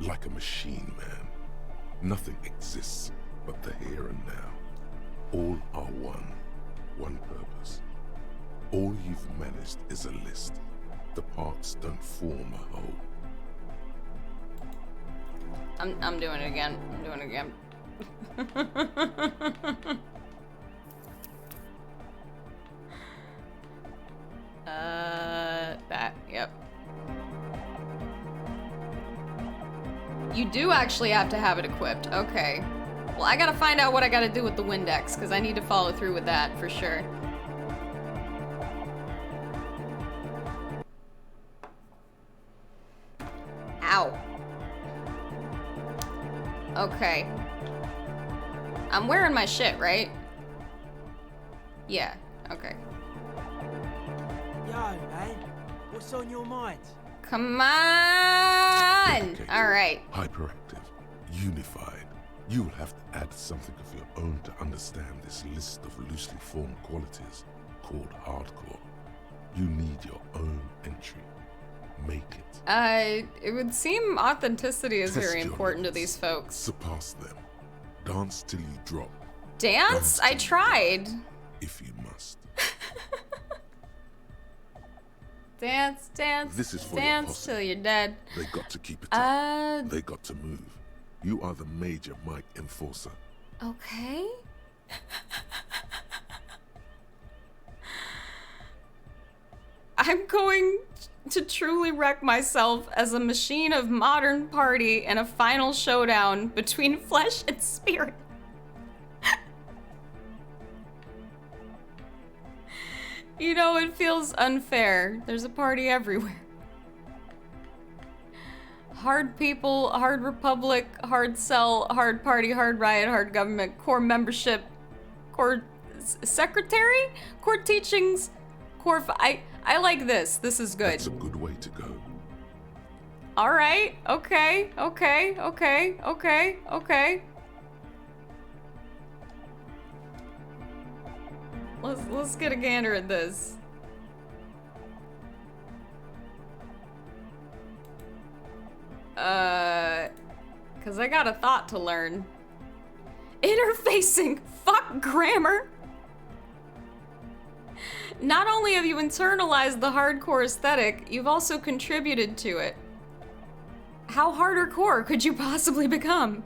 like a machine, man. Nothing exists but the here and now. All are one purpose. All you've managed is a list. The parts don't form a whole. I'm doing it again. I'm doing it again. That, yep. You do actually have to have it equipped. Okay. Well, I gotta find out what I gotta do with the Windex, because I need to follow through with that for sure. Ow. Okay. I'm wearing my shit, right? Yeah, okay. Yo, man. What's on your mind? Come on! Alright. Hyperactive, unified. You will have to add something of your own to understand this list of loosely formed qualities called hardcore. You need your own entry. Make it. It would seem authenticity is Test very your important to limits. these folks. Surpass them. Dance till you drop. Dance? I tried. If you must. Dance, dance, This is for dance your posse. till you're dead. They got to keep it up. They got to move. You are the major mic enforcer. Okay. I'm going to truly wreck myself as a machine of modern party and a final showdown between flesh and spirit. You know, it feels unfair. There's a party everywhere. Hard people, hard republic, hard cell, hard party, hard riot, hard government, core membership, core secretary, core teachings, core. I like this. This is good. That's a good way to go. All right. Okay. Okay. Okay. Okay. Okay. Let's get a gander at this. Cause I got a thought to learn. Interfacing. Fuck grammar. Not only have you internalized the hardcore aesthetic, you've also contributed to it. How harder core could you possibly become?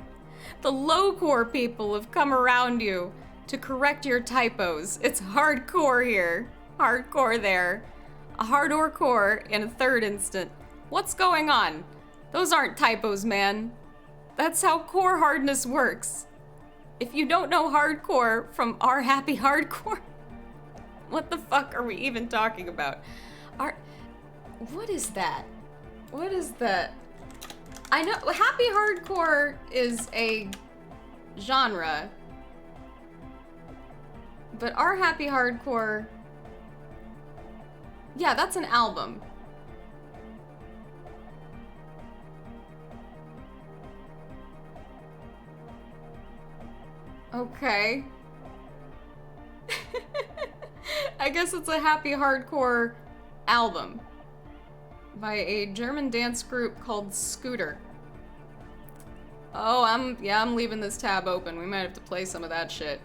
The low core people have come around you to correct your typos. It's hardcore here, hardcore there, a hardcore core in a third instant. What's going on? Those aren't typos, man. That's how core hardness works. If you don't know hardcore from our happy hardcore, what the fuck are we even talking about? What is that? What is that? I know happy hardcore is a genre, but our happy hardcore, yeah, that's an album. Okay. I guess it's a happy hardcore album by a German dance group called Scooter. Oh, I'm leaving this tab open. We might have to play some of that shit.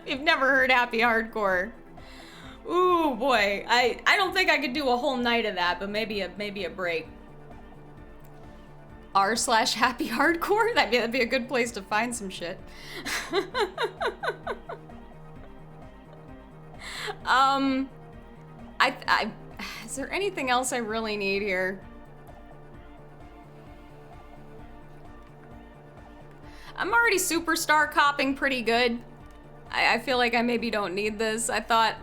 You've never heard happy hardcore. Ooh boy, I don't think I could do a whole night of that, but maybe a break. r/happy hardcore? That'd be a good place to find some shit. Is there anything else I really need here? I'm already superstar copping pretty good. I feel like I maybe don't need this. I thought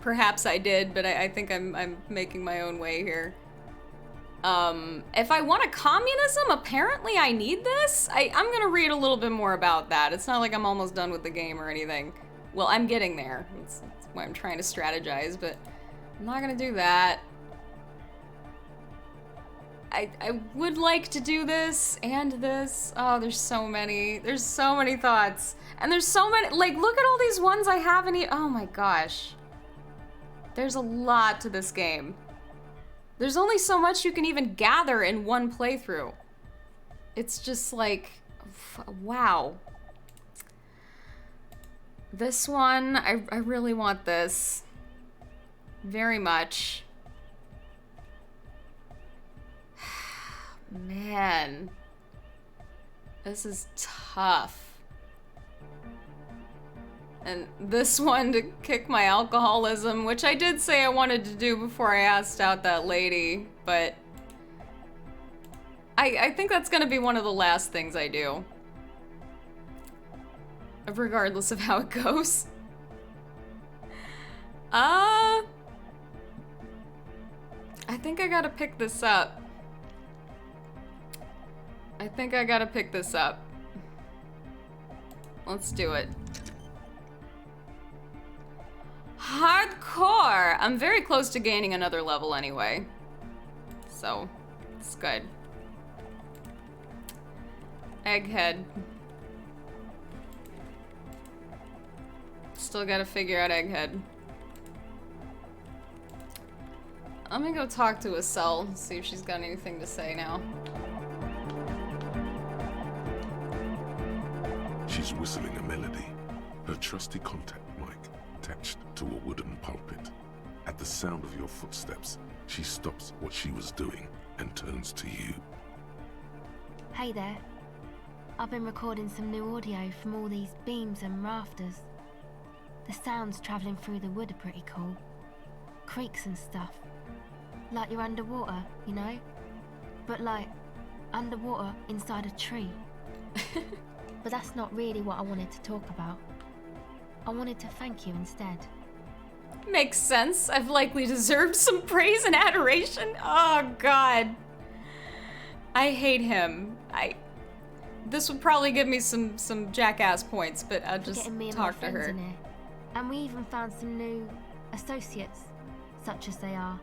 perhaps I did, but I think I'm making my own way here. If I want a communism, apparently I need this? I'm gonna read a little bit more about that. It's not like I'm almost done with the game or anything. Well, I'm getting there. That's why I'm trying to strategize, but I'm not gonna do that. I would like to do this and this. Oh, there's so many. There's so many thoughts. And there's so many, like, look at all these ones I haven't oh my gosh. There's a lot to this game. There's only so much you can even gather in one playthrough. It's just like, wow. This one, I really want this. Very much. Man. This is tough. And this one to kick my alcoholism, which I did say I wanted to do before I asked out that lady, but I think that's gonna be one of the last things I do. Regardless of how it goes. I think I gotta pick this up. Let's do it. Hardcore! I'm very close to gaining another level anyway. So, it's good. Egghead. Still gotta figure out Egghead. I'm gonna go talk to Estelle, see if she's got anything to say now. She's whistling a melody, her trusty contact mic attached to a wooden pulpit. At the sound of your footsteps, she stops what she was doing and turns to you. Hey there. I've been recording some new audio from all these beams and rafters. The sounds travelling through the wood are pretty cool. Creaks and stuff. Like you're underwater, you know? But like, underwater inside a tree. But that's not really what I wanted to talk about. I wanted to thank you instead. Makes sense. I've likely deserved some praise and adoration. Oh god. I hate him. This would probably give me some jackass points, but I'll just talk to her. And we even found some new associates, such as they are.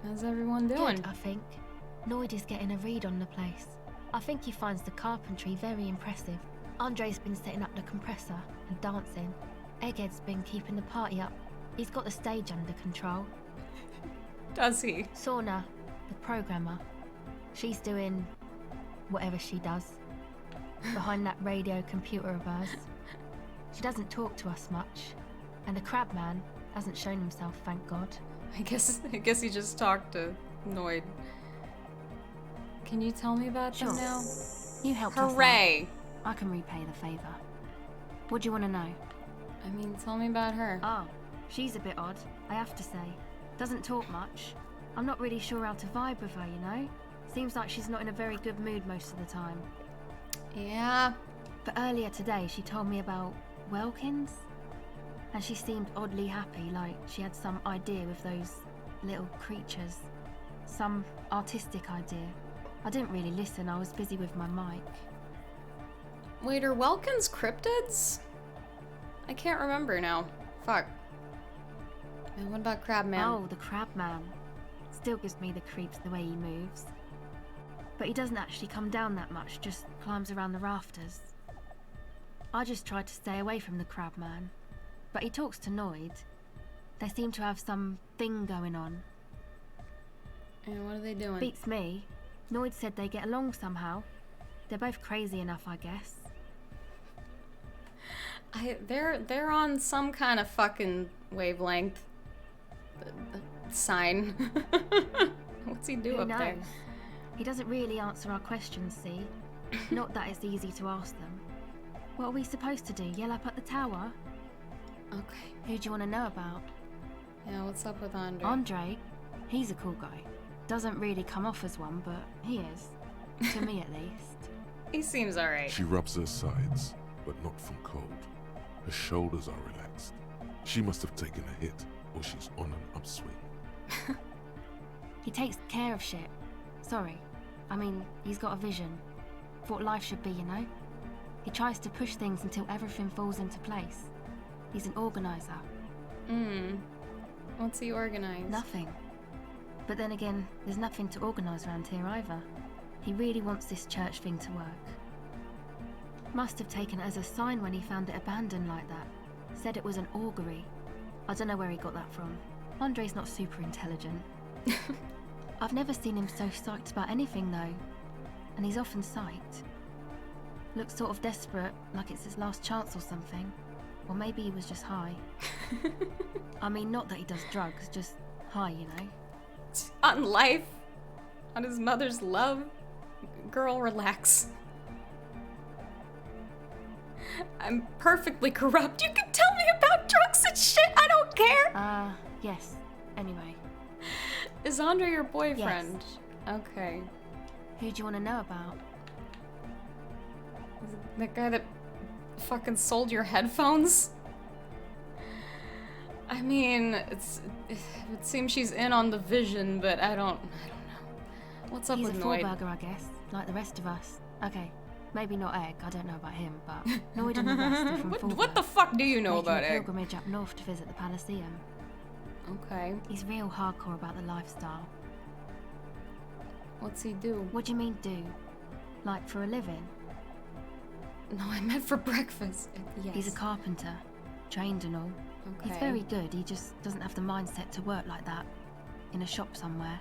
How's everyone doing? Good, I think. Lloyd is getting a read on the place. I think he finds the carpentry very impressive. Andre's been setting up the compressor and dancing. Egghead's been keeping the party up. He's got the stage under control. Does he? Sauna, the programmer. She's doing whatever she does. Behind that radio computer of hers. She doesn't talk to us much. And the crab man hasn't shown himself, thank God. I guess he just talked to Noid. Can you tell me about them now? You helped Hooray! us out. I can repay the favor. What do you want to know? I mean, tell me about her. Oh, she's a bit odd, I have to say. Doesn't talk much. I'm not really sure how to vibe with her, you know? Seems like she's not in a very good mood most of the time. Yeah. But earlier today, she told me about Welkins. And she seemed oddly happy, like she had some idea with those little creatures. Some artistic idea. I didn't really listen, I was busy with my mic. Wait, are Welkins cryptids? I can't remember now. Fuck. And what about Crabman? Oh, the Crabman. Still gives me the creeps the way he moves. But he doesn't actually come down that much, just climbs around the rafters. I just tried to stay away from the crab man. But he talks to Noid. They seem to have some thing going on. And what are they doing? Beats me. Noid said they get along somehow. They're both crazy enough, I guess. They're on some kind of fucking wavelength. Sign. What's he do Who up knows? there? He doesn't really answer our questions, see? Not that it's easy to ask them. What are we supposed to do? Yell up at the tower? Okay. Who do you want to know about? Yeah, what's up with Andre? Andre? He's a cool guy. Doesn't really come off as one, but he is. To me, at least. He seems alright. She rubs her sides, but not from cold. Her shoulders are relaxed. She must have taken a hit, or she's on an upswing. He takes care of shit. Sorry. I mean, he's got a vision. For what life should be, you know? He tries to push things until everything falls into place. He's an organizer. What's he organize? Nothing. But then again, there's nothing to organise around here either. He really wants this church thing to work. Must have taken it as a sign when he found it abandoned like that. Said it was an augury. I don't know where he got that from. Andre's not super intelligent. I've never seen him so psyched about anything though. And he's often psyched. Looks sort of desperate, like it's his last chance or something. Or maybe he was just high. I mean, not that he does drugs, just high, you know? On life? On his mother's love? Girl, relax. I'm perfectly corrupt. You can tell me about drugs and shit. I don't care. Yes. Anyway. Is Andre your boyfriend? Yes. Okay. Who do you want to know about? The guy that fucking sold your headphones? I mean, it seems she's in on the vision, but I don't know. What's up He's with a Noid? four-burger, I guess, like the rest of us. Okay, maybe not Egg, I don't know about him, but Noid and the rest are from What the fuck do you know about Egg? Egg? Pilgrimage up north to visit the Elysium. Okay. He's real hardcore about the lifestyle. What's he do? What do you mean do? Like for a living? No, I meant for breakfast. Yes. He's a carpenter, trained and all. Okay. He's very good, he just doesn't have the mindset to work like that. In a shop somewhere.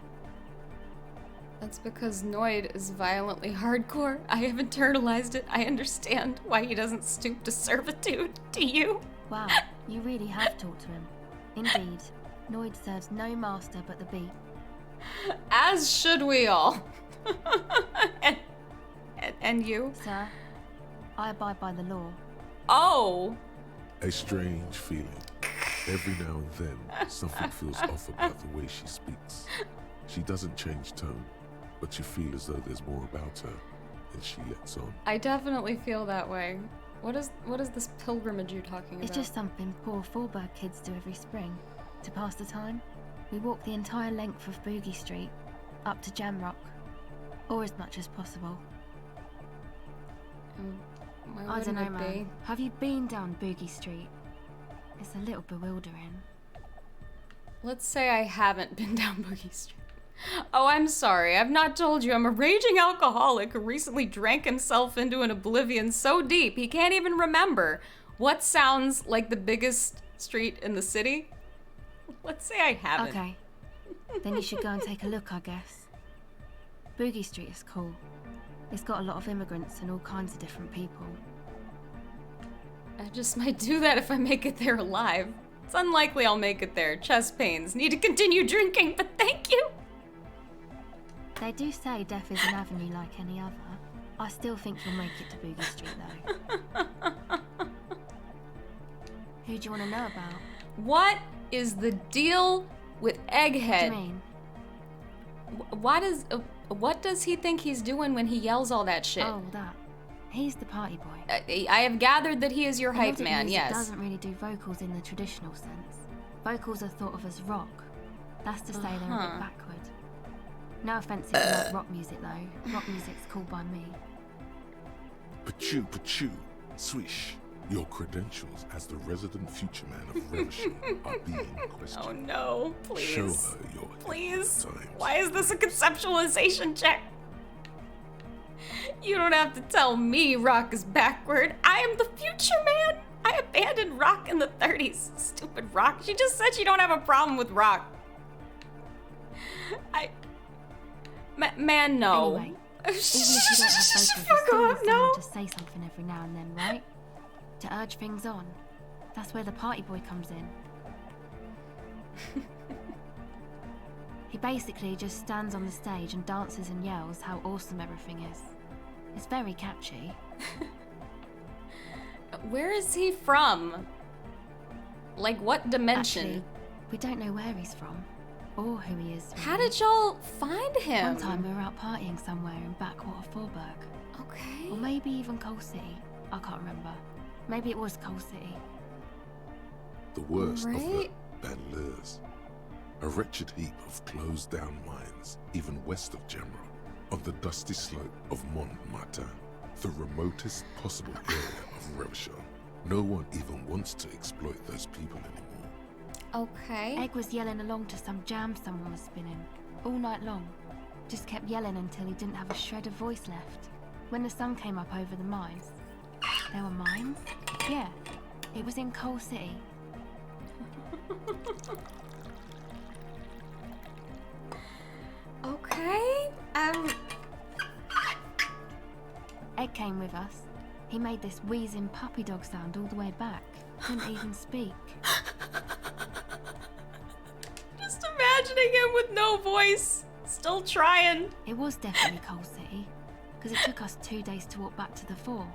That's because Noid is violently hardcore. I have internalized it. I understand why he doesn't stoop to servitude. Do you? Wow, you really have talked to him. Indeed, Noid serves no master but the beat. As should we all. and you? Sir, I abide by the law. Oh! A strange feeling. Every now and then, something feels off about the way she speaks. She doesn't change tone, but you feel as though there's more about her, and she lets on. I definitely feel that way. What is this pilgrimage you're talking about? It's just something poor Fallberg kids do every spring. To pass the time, we walk the entire length of Boogie Street, up to Jamrock, or as much as possible. I don't know, man. Have you been down Boogie Street? It's a little bewildering. Let's say I haven't been down Boogie Street. Oh, I'm sorry. I've not told you I'm a raging alcoholic who recently drank himself into an oblivion so deep he can't even remember what sounds like the biggest street in the city. Let's say I haven't. Okay. Then you should go and take a look, I guess. Boogie Street is cool. It's got a lot of immigrants and all kinds of different people. I just might do that if I make it there alive. It's unlikely I'll make it there. Chest pains. Need to continue drinking, but thank you! They do say death is an avenue like any other. I still think you'll make it to Boogie Street, though. Who do you want to know about? What is the deal with Egghead? What do you mean? What does he think he's doing when he yells all that shit? Oh, that. He's the party boy. I have gathered that he is your hype man, yes. He doesn't really do vocals in the traditional sense. Vocals are thought of as rock. That's to say they're a bit backward. No offense if you like rock music though. Rock music's cool by me. Pachoo, swish. Your credentials as the resident future man of Relishing are being questioned. Oh no, please. Show her your please. times. Why is this a conceptualization check? You don't have to tell me rock is backward. I am the future, man. I abandoned rock in the 30s. Stupid rock. She just said she don't have a problem with rock. Man, no. Anyway, even if you don't have vocals, you still need someone to say something every now and then, right? To urge things on. That's where the party boy comes in. He basically just stands on the stage and dances and yells how awesome everything is. It's very catchy. Where is he from? Like, what dimension? Actually, we don't know where he's from, or who he is. Really. How did y'all find him? One time we were out partying somewhere in backwater Forburg. Okay. Or maybe even Coal City. I can't remember. Maybe it was Coal City. The worst of the Banlieues. A wretched heap of closed-down mines, even west of Jamrock, on the dusty slope of Montmartin, the remotest possible area of Revachol. No one even wants to exploit those people anymore. Okay. Egg was yelling along to some jam someone was spinning, all night long. Just kept yelling until he didn't have a shred of voice left. When the sun came up over the mines. There were mines? Yeah. It was in Coal City. Okay. Egg came with us. He made this wheezing puppy dog sound all the way back. Couldn't even speak. Just imagining him with no voice. Still trying. It was definitely Coal City, because it took us 2 days to walk back to the fort.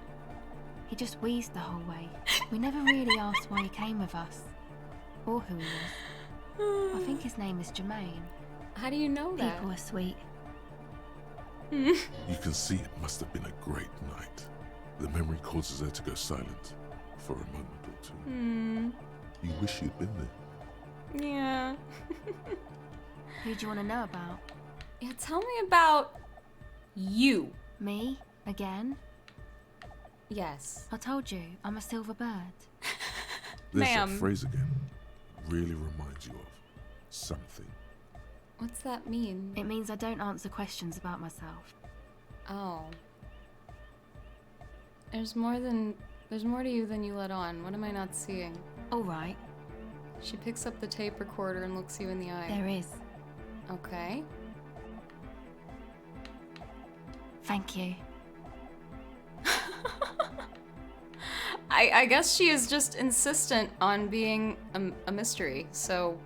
He just wheezed the whole way. We never really asked why he came with us, or who he was. I think his name is Jermaine. How do you know that? People are sweet. You can see it must have been a great night. The memory causes her to go silent for a moment or two. You wish you'd been there. Yeah. Who do you want to know about? Yeah, tell me about you. Me? Again? Yes. I told you, I'm a silver bird. There's that phrase again. Really reminds you of something. What's that mean? It means I don't answer questions about myself. Oh. There's more to you than you let on. What am I not seeing? All right. She picks up the tape recorder and looks you in the eye. There is. Okay. Thank you. I guess she is just insistent on being a mystery, so...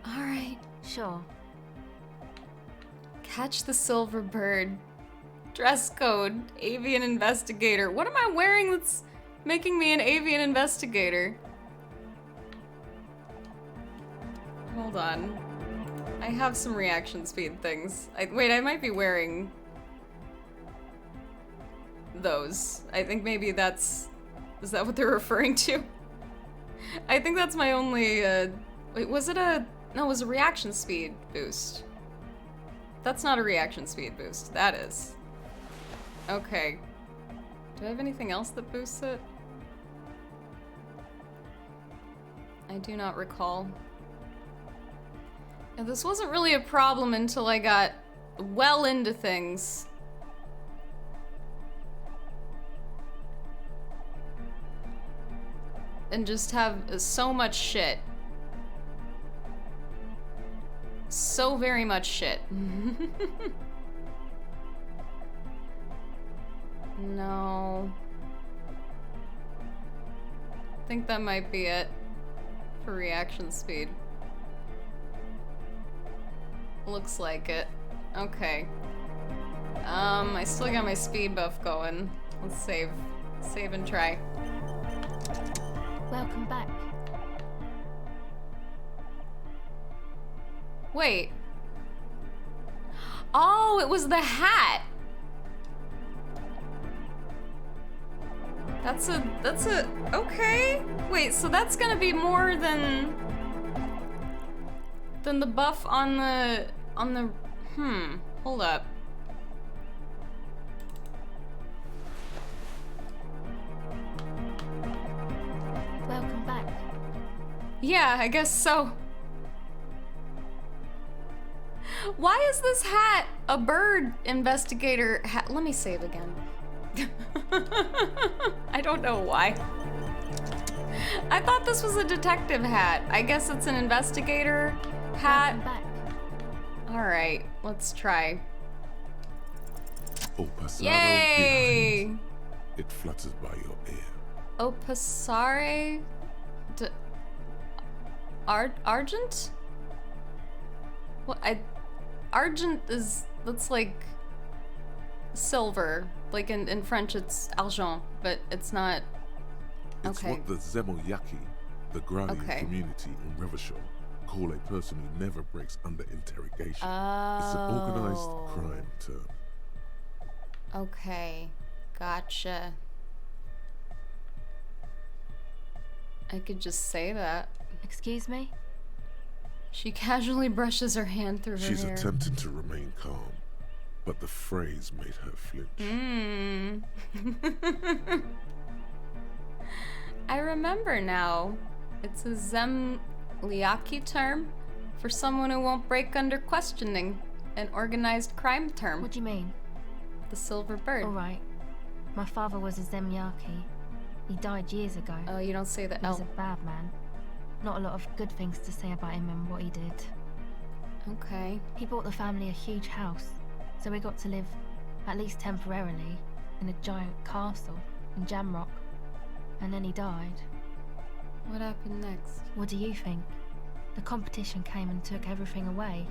Alright. Sure. Catch the silver bird. Dress code. Avian investigator. What am I wearing that's making me an avian investigator? Hold on. I have some reaction speed things. Wait, I might be wearing those. I think maybe that's... Is that what they're referring to? I think that's my only, Wait, was it a... No, it was a reaction speed boost. That's not a reaction speed boost. That is. Okay. Do I have anything else that boosts it? I do not recall. And this wasn't really a problem until I got well into things. And just have so much shit. So very much shit. No. I think that might be it for reaction speed. Looks like it. Okay. I still got my speed buff going. Let's save. Save and try. Welcome back. Wait. Oh, it was the hat. That's a, okay. Wait, so that's gonna be more than the buff on the, hold up. Welcome back. Yeah, I guess so. Why is this hat a bird investigator hat? Let me save again. I don't know why. I thought this was a detective hat. I guess it's an investigator hat. Alright, let's try. Yay! Behind. It flutters by your ear. Opasare? Argent? What? Argent is, that's like silver. Like in French it's argent, but it's not. It's Okay. what the Zemoyaki, the Gralian community in Revachol, call a person who never breaks under interrogation. It's an organized crime term. Okay, gotcha. I could just say that. Excuse me? She casually brushes her hand through her She's hair. attempting to remain calm, but the phrase made her flinch. I remember now. It's a Zemliaki term for someone who won't break under questioning. An organized crime term. What do you mean? The silver bird. All right. My father was a Zemliaki. He died years ago. Oh, you don't say the He was a bad man. Not a lot of good things to say about him and what he did. Okay. He bought the family a huge house, so we got to live, at least temporarily, in a giant castle in Jamrock. And then he died. What happened next? What do you think? The competition came and took everything away.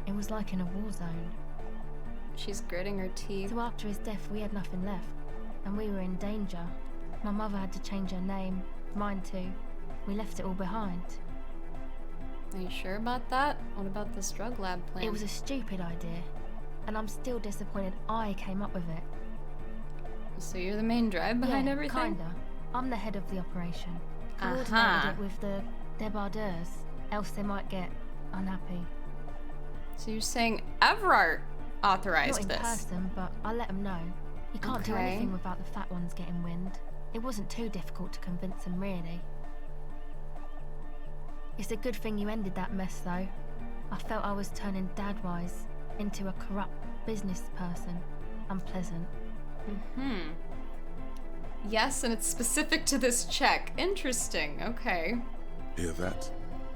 It was like in a war zone. She's gritting her teeth. So after his death, we had nothing left, and we were in danger. My mother had to change her name, mine too. We left it all behind. Are you sure about that? What about this drug lab plan? It was a stupid idea, and I'm still disappointed I came up with it. So you're the main drive behind everything? Kinda. I'm the head of the operation. Coordinated it with the debardeurs, else they might get unhappy. So you're saying Everard authorized Not in this? person, but I let them know. You can't do Okay. anything without the fat ones getting wind. It wasn't too difficult to convince them, really. It's a good thing you ended that mess, though. I felt I was turning dad-wise into a corrupt business person. Unpleasant. Yes, and it's specific to this check. Interesting, okay. Hear that?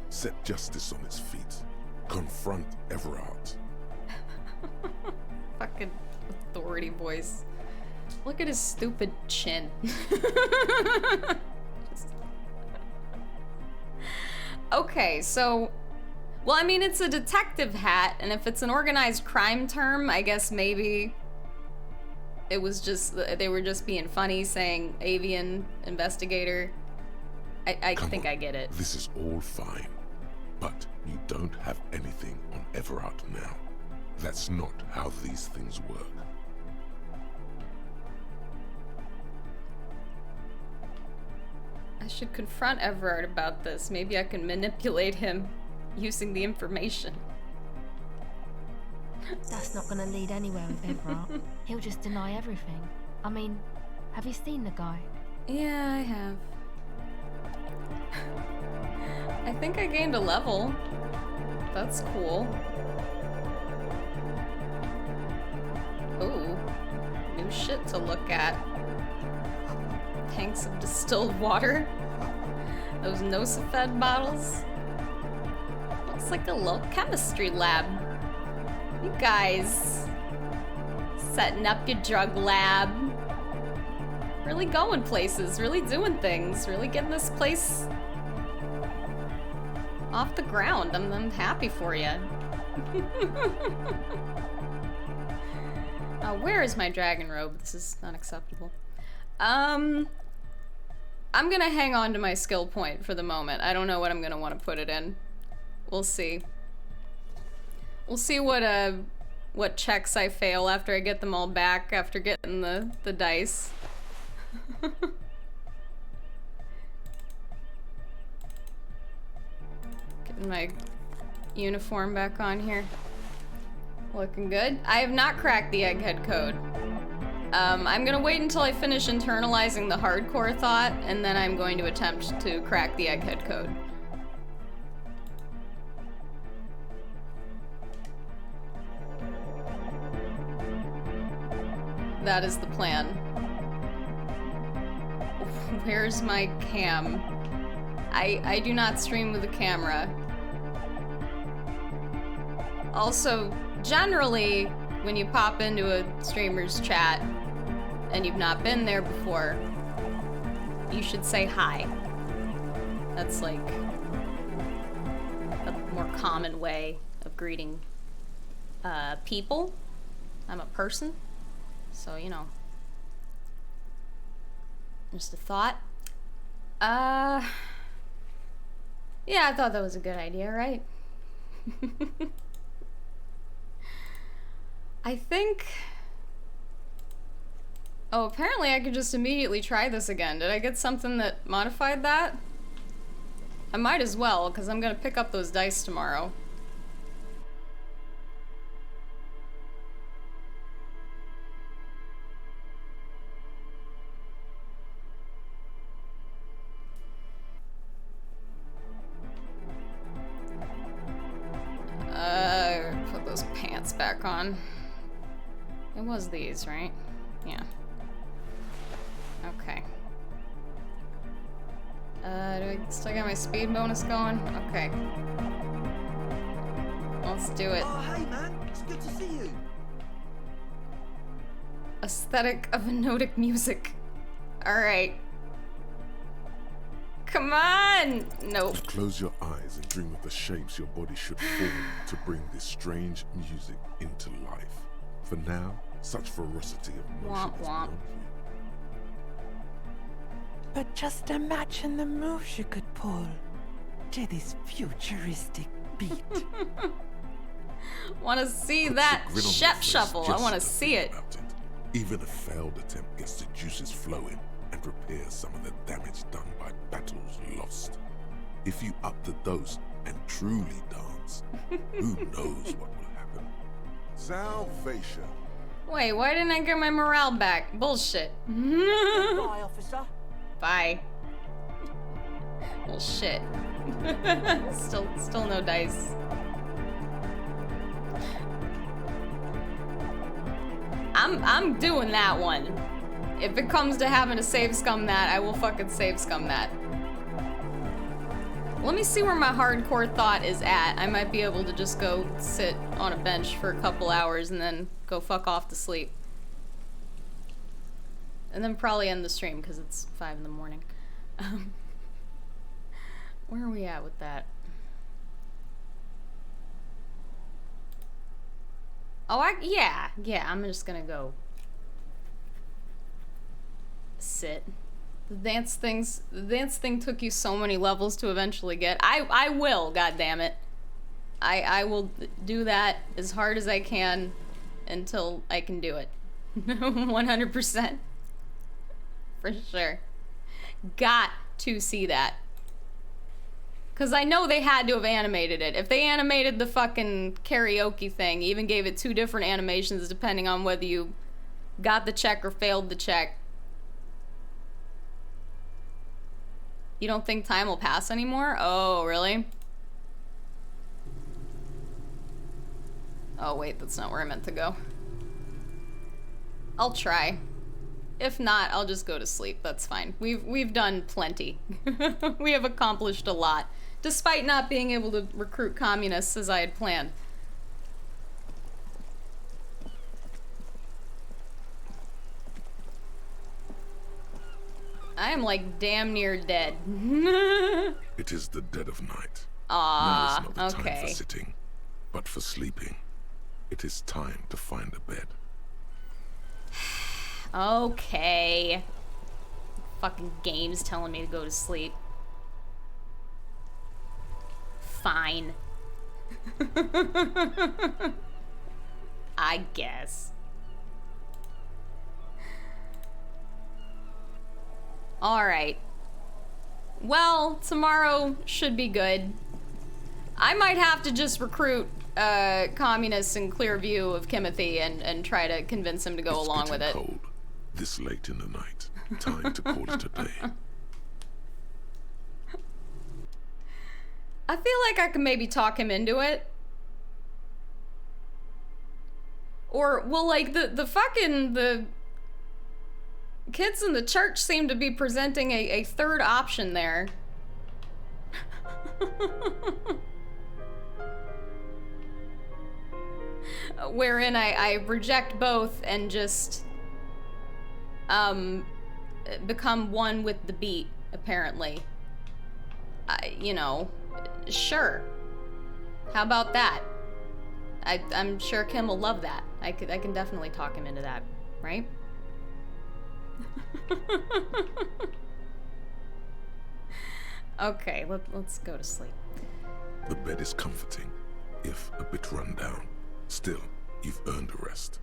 Set justice on its feet. Confront Everard. Fucking authority voice. Look at his stupid chin. Okay, so... Well, I mean, it's a detective hat, and if it's an organized crime term, I guess maybe... It was just... They were just being funny, saying avian investigator. I think I get it. This is all fine, but you don't have anything on Everard now. That's not how these things work. I should confront Everard about this. Maybe I can manipulate him using the information. That's not gonna lead anywhere with Everard. He'll just deny everything. I mean, have you seen the guy? Yeah, I have. I think I gained a level. That's cool. Ooh, new shit to look at. Tanks of distilled water. Those Nosafed bottles. Looks like a little chemistry lab. You guys setting up your drug lab. Really going places, really doing things, really getting this place off the ground. I'm happy for you. Where is my dragon robe? This is unacceptable. I'm gonna hang on to my skill point for the moment. I don't know what I'm gonna want to put it in. We'll see. We'll see what checks I fail after I get them all back after getting the dice. Getting my uniform back on here. Looking good. I have not cracked the egghead code. I'm gonna wait until I finish internalizing the hardcore thought, and then I'm going to attempt to crack the egghead code. that is the plan. Where's my cam? I do not stream with a camera. Also, generally, when you pop into a streamer's chat and you've not been there before, you should say hi. That's like a more common way of greeting people. I'm a person, so you know. Just a thought. Yeah, I thought that was a good idea, right? I think... Oh, apparently I could just immediately try this again. Did I get something that modified that? I might as well, because I'm gonna pick up those dice tomorrow. Put those pants back on. It was these, right? Yeah. Okay. Do I still got my speed bonus going? Okay. Let's do it. Oh, hey man, it's good to see you. Aesthetic of hypnotic music. Alright. Come on! Nope. Close your eyes and dream of the shapes your body should form to bring this strange music into life. For now, such ferocity of motion is beyond you. But just imagine the moves you could pull to this futuristic beat. Wanna see that Shep Shuffle? I wanna see it. Even a failed attempt gets the juices flowing and repairs some of the damage done by battles lost. If you up the dose and truly dance, who knows what will happen? Salvation. Wait, why didn't I get my morale back? Bullshit. Bye, officer. Bye. Well, shit. Still no dice. I'm doing that one. If it comes to having to save scum that, I will fucking save scum that. Let me see where my hardcore thought is at. I might be able to just go sit on a bench for a couple hours and then go fuck off to sleep. And then probably end the stream because it's 5 in the morning. Where are we at with that? Oh, yeah, I'm just gonna go sit. The dance thing took you so many levels to eventually get. I will, goddammit. I will do that as hard as I can until I can do it. 100%. For sure. Got to see that. Because I know they had to have animated it. If they animated the fucking karaoke thing, even gave it 2 different animations depending on whether you got the check or failed the check. You don't think time will pass anymore? Oh, really? Oh, wait, that's not where I meant to go. I'll try. If not, I'll just go to sleep. That's fine. We've done plenty. We have accomplished a lot, despite not being able to recruit communists as I had planned. I am like damn near dead. It is the dead of night. Ah, now is not the okay. time for sitting, but for sleeping. It is time to find a bed. Okay. Fucking game's telling me to go to sleep. Fine. I guess. Alright. Well, tomorrow should be good. I might have to just recruit communists in clear view of Kimothy and try to convince him to go along with it. Cold, this late in the night. Time to call it a day. I feel like I can maybe talk him into it. Or, well, like, the Kids in the church seem to be presenting a third option there. Wherein I reject both and just become one with the beat, apparently. You know, sure. How about that? I'm sure Kim will love that. I can definitely talk him into that, right? Okay, let's go to sleep. The bed is comforting, if a bit run down. Still, you've earned a rest.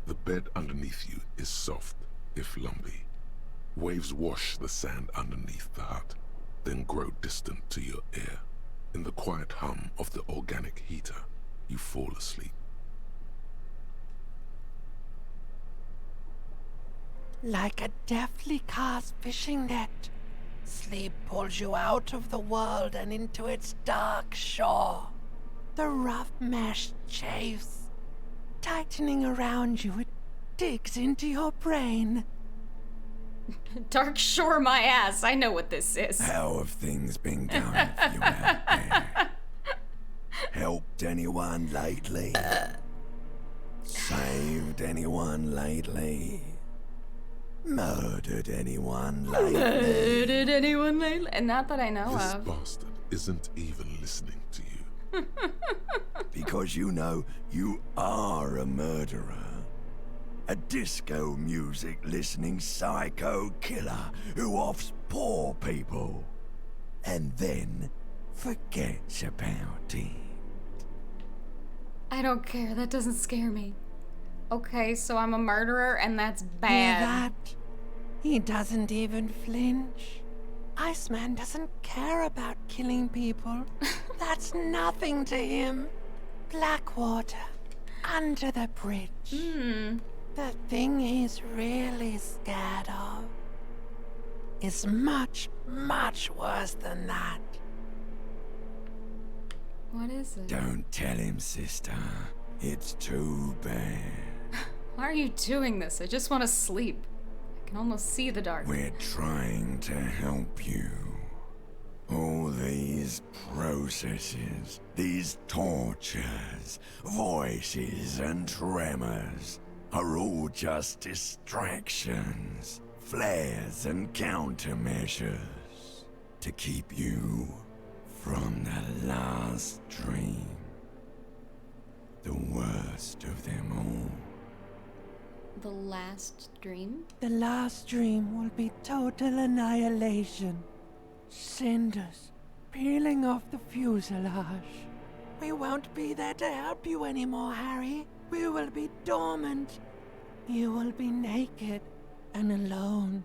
The bed underneath you is soft, if lumpy. Waves wash the sand underneath the hut, then grow distant to your ear. In the quiet hum of the organic heater, you fall asleep. Like a deftly cast fishing net, sleep pulls you out of the world and into its dark shore. The rough mesh chafes, tightening around you, it digs into your brain. Dark shore my ass, I know what this is. How have things been going for you out there? Helped anyone lately? Saved anyone lately? Murdered anyone lately? Murdered anyone lately? And not that I know This of. bastard isn't even listening to you. Because you know you are a murderer. A disco music listening psycho killer who offs poor people and then forgets about it. I don't care, that doesn't scare me. Okay, so I'm a murderer and that's bad. Hear that? He doesn't even flinch. Iceman doesn't care about killing people. That's nothing to him. Blackwater, under the bridge. The thing he's really scared of is much, much worse than that. What is it? Don't tell him, sister. It's too bad. Why are you doing this? I just want to sleep. I can almost see the dark. We're trying to help you. All these processes, these tortures, voices and tremors are all just distractions, flares and countermeasures to keep you from the last dream. The worst of them all. The last dream? The last dream will be total annihilation. Cinders peeling off the fuselage. We won't be there to help you anymore, Harry. We will be dormant. You will be naked and alone.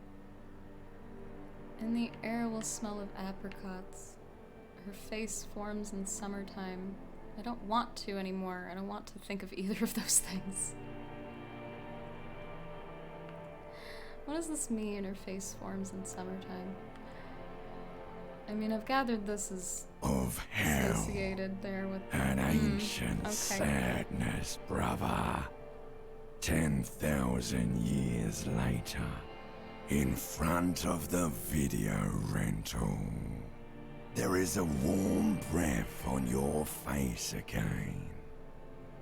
And the air will smell of apricots. Her face forms in summertime. I don't want to anymore. I don't want to think of either of those things. What does this mean, her face forms in summertime? I mean, I've gathered this is of hell, associated there with an ancient sadness, brother. 10,000 years later, in front of the video rental, there is a warm breath on your face again.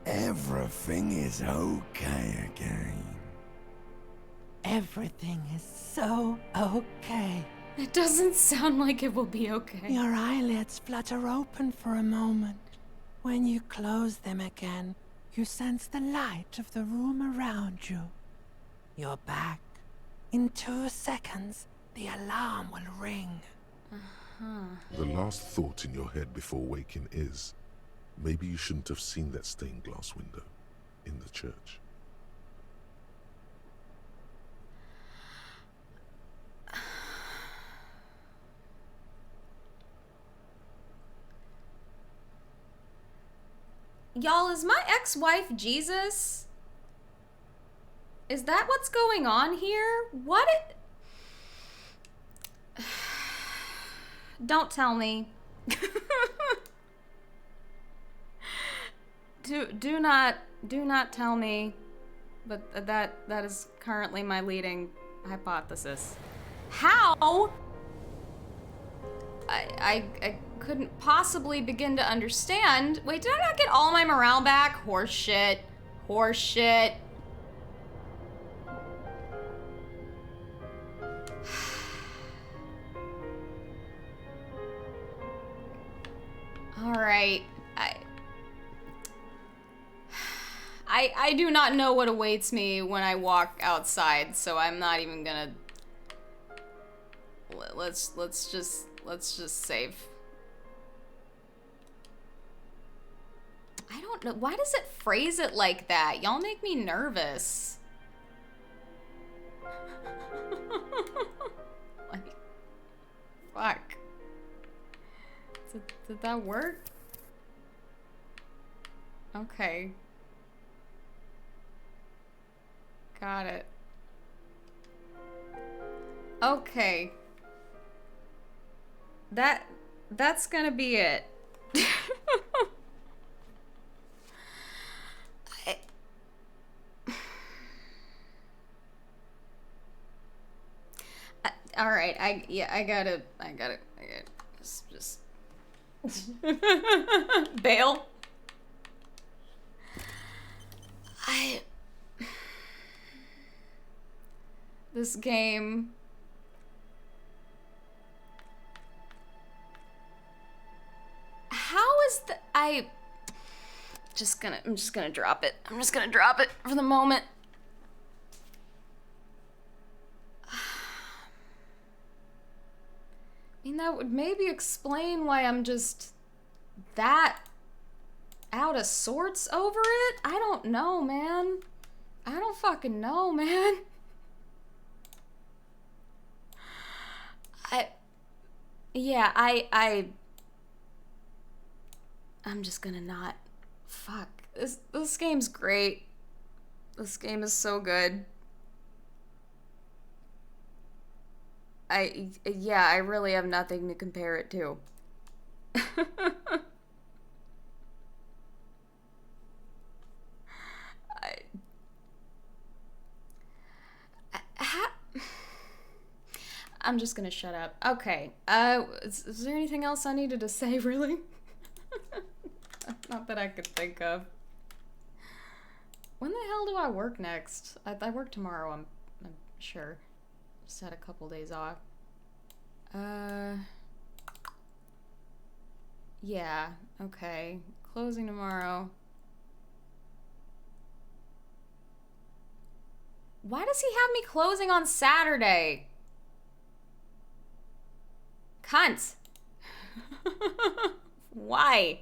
Everything is okay again. Everything is so okay. It doesn't sound like it will be okay. Your eyelids flutter open for a moment. When you close them again, you sense the light of the room around you. You're back. In 2 seconds, the alarm will ring. The last thought in your head before waking is, maybe you shouldn't have seen that stained glass window in the church. Y'all, is my ex-wife Jesus? Is that what's going on here? What Don't tell me. Do not tell me, but that is currently my leading hypothesis. How? I couldn't possibly begin to understand. Wait, did I not get all my morale back? Horse shit. Horse shit. All right. I do not know what awaits me when I walk outside, so I'm not even gonna. Let's just save. I don't know. Why does it phrase it like that? Y'all make me nervous. Like, fuck. Did that work? Okay. Got it. Okay. That's gonna be it. All right. I gotta just bail. This game. How is the I'm just gonna drop it. I'm just gonna drop it for the moment. I mean, that would maybe explain why I'm just that out of sorts over it. I don't know, man. I don't fucking know, man. I'm just gonna not. Fuck. This game's great. This game is so good. I really have nothing to compare it to. I'm just gonna shut up. Okay. Is there anything else I needed to say, really? Not that I could think of. When the hell do I work next? I work tomorrow, I'm sure. Just had a couple days off. Yeah, okay. Closing tomorrow. Why does he have me closing on Saturday? Cunt. Why?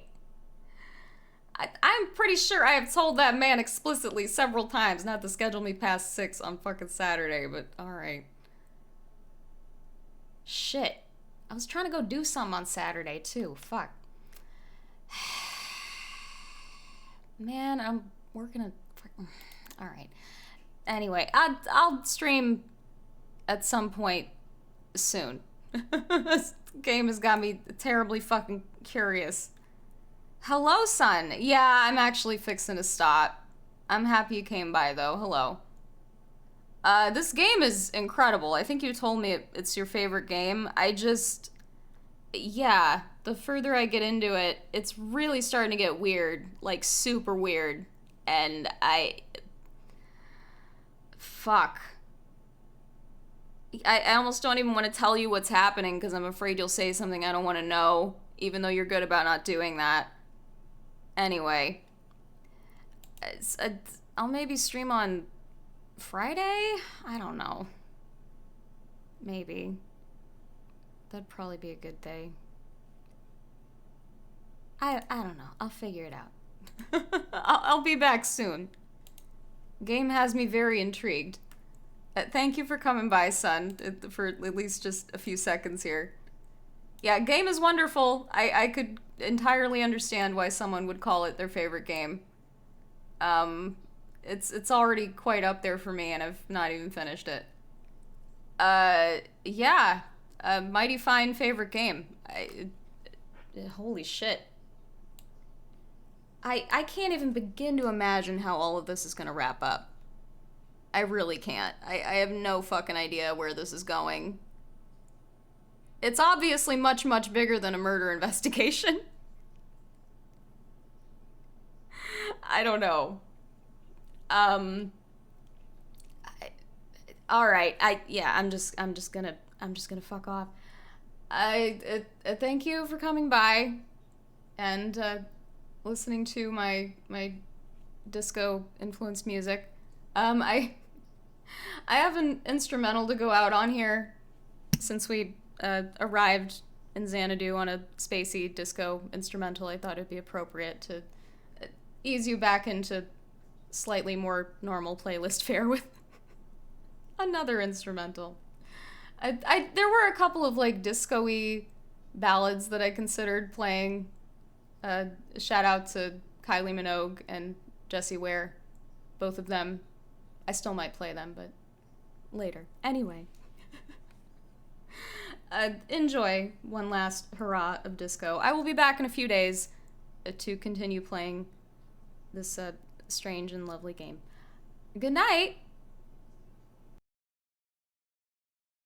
I'm pretty sure I have told that man explicitly several times not to schedule me past 6 on fucking Saturday, but alright. Shit. I was trying to go do something on Saturday, too. Fuck. Man, I'm working a... Alright. Anyway, I'll stream at some point soon. This game has got me terribly fucking curious. Hello, son. Yeah, I'm actually fixing to stop. I'm happy you came by, though. Hello. This game is incredible. I think you told me it's your favorite game. Yeah, the further I get into it, it's really starting to get weird. Like, super weird. And fuck. I almost don't even want to tell you what's happening because I'm afraid you'll say something I don't want to know, even though you're good about not doing that. Anyway. I'll maybe stream on Friday? I don't know. Maybe. That'd probably be a good day. I don't know. I'll figure it out. I'll be back soon. Game has me very intrigued. Thank you for coming by, son, for at least just a few seconds here. Yeah, game is wonderful. I could entirely understand why someone would call it their favorite game. It's already quite up there for me, and I've not even finished it. Yeah, a mighty fine favorite game. Holy shit. I can't even begin to imagine how all of this is gonna wrap up. I really can't. I have no fucking idea where this is going. It's obviously much, much bigger than a murder investigation. I don't know. Alright, I'm just gonna fuck off. Thank you for coming by and listening to my disco influenced music. I have an instrumental to go out on here since we arrived in Xanadu on a spacey disco instrumental. I thought it'd be appropriate to ease you back into slightly more normal playlist fare with another instrumental. There were a couple of like disco-y ballads that I considered playing. Shout out to Kylie Minogue and Jessie Ware. Both of them. I still might play them, but later. Anyway. Enjoy one last hurrah of disco. I will be back in a few days to continue playing this strange and lovely game. Good night!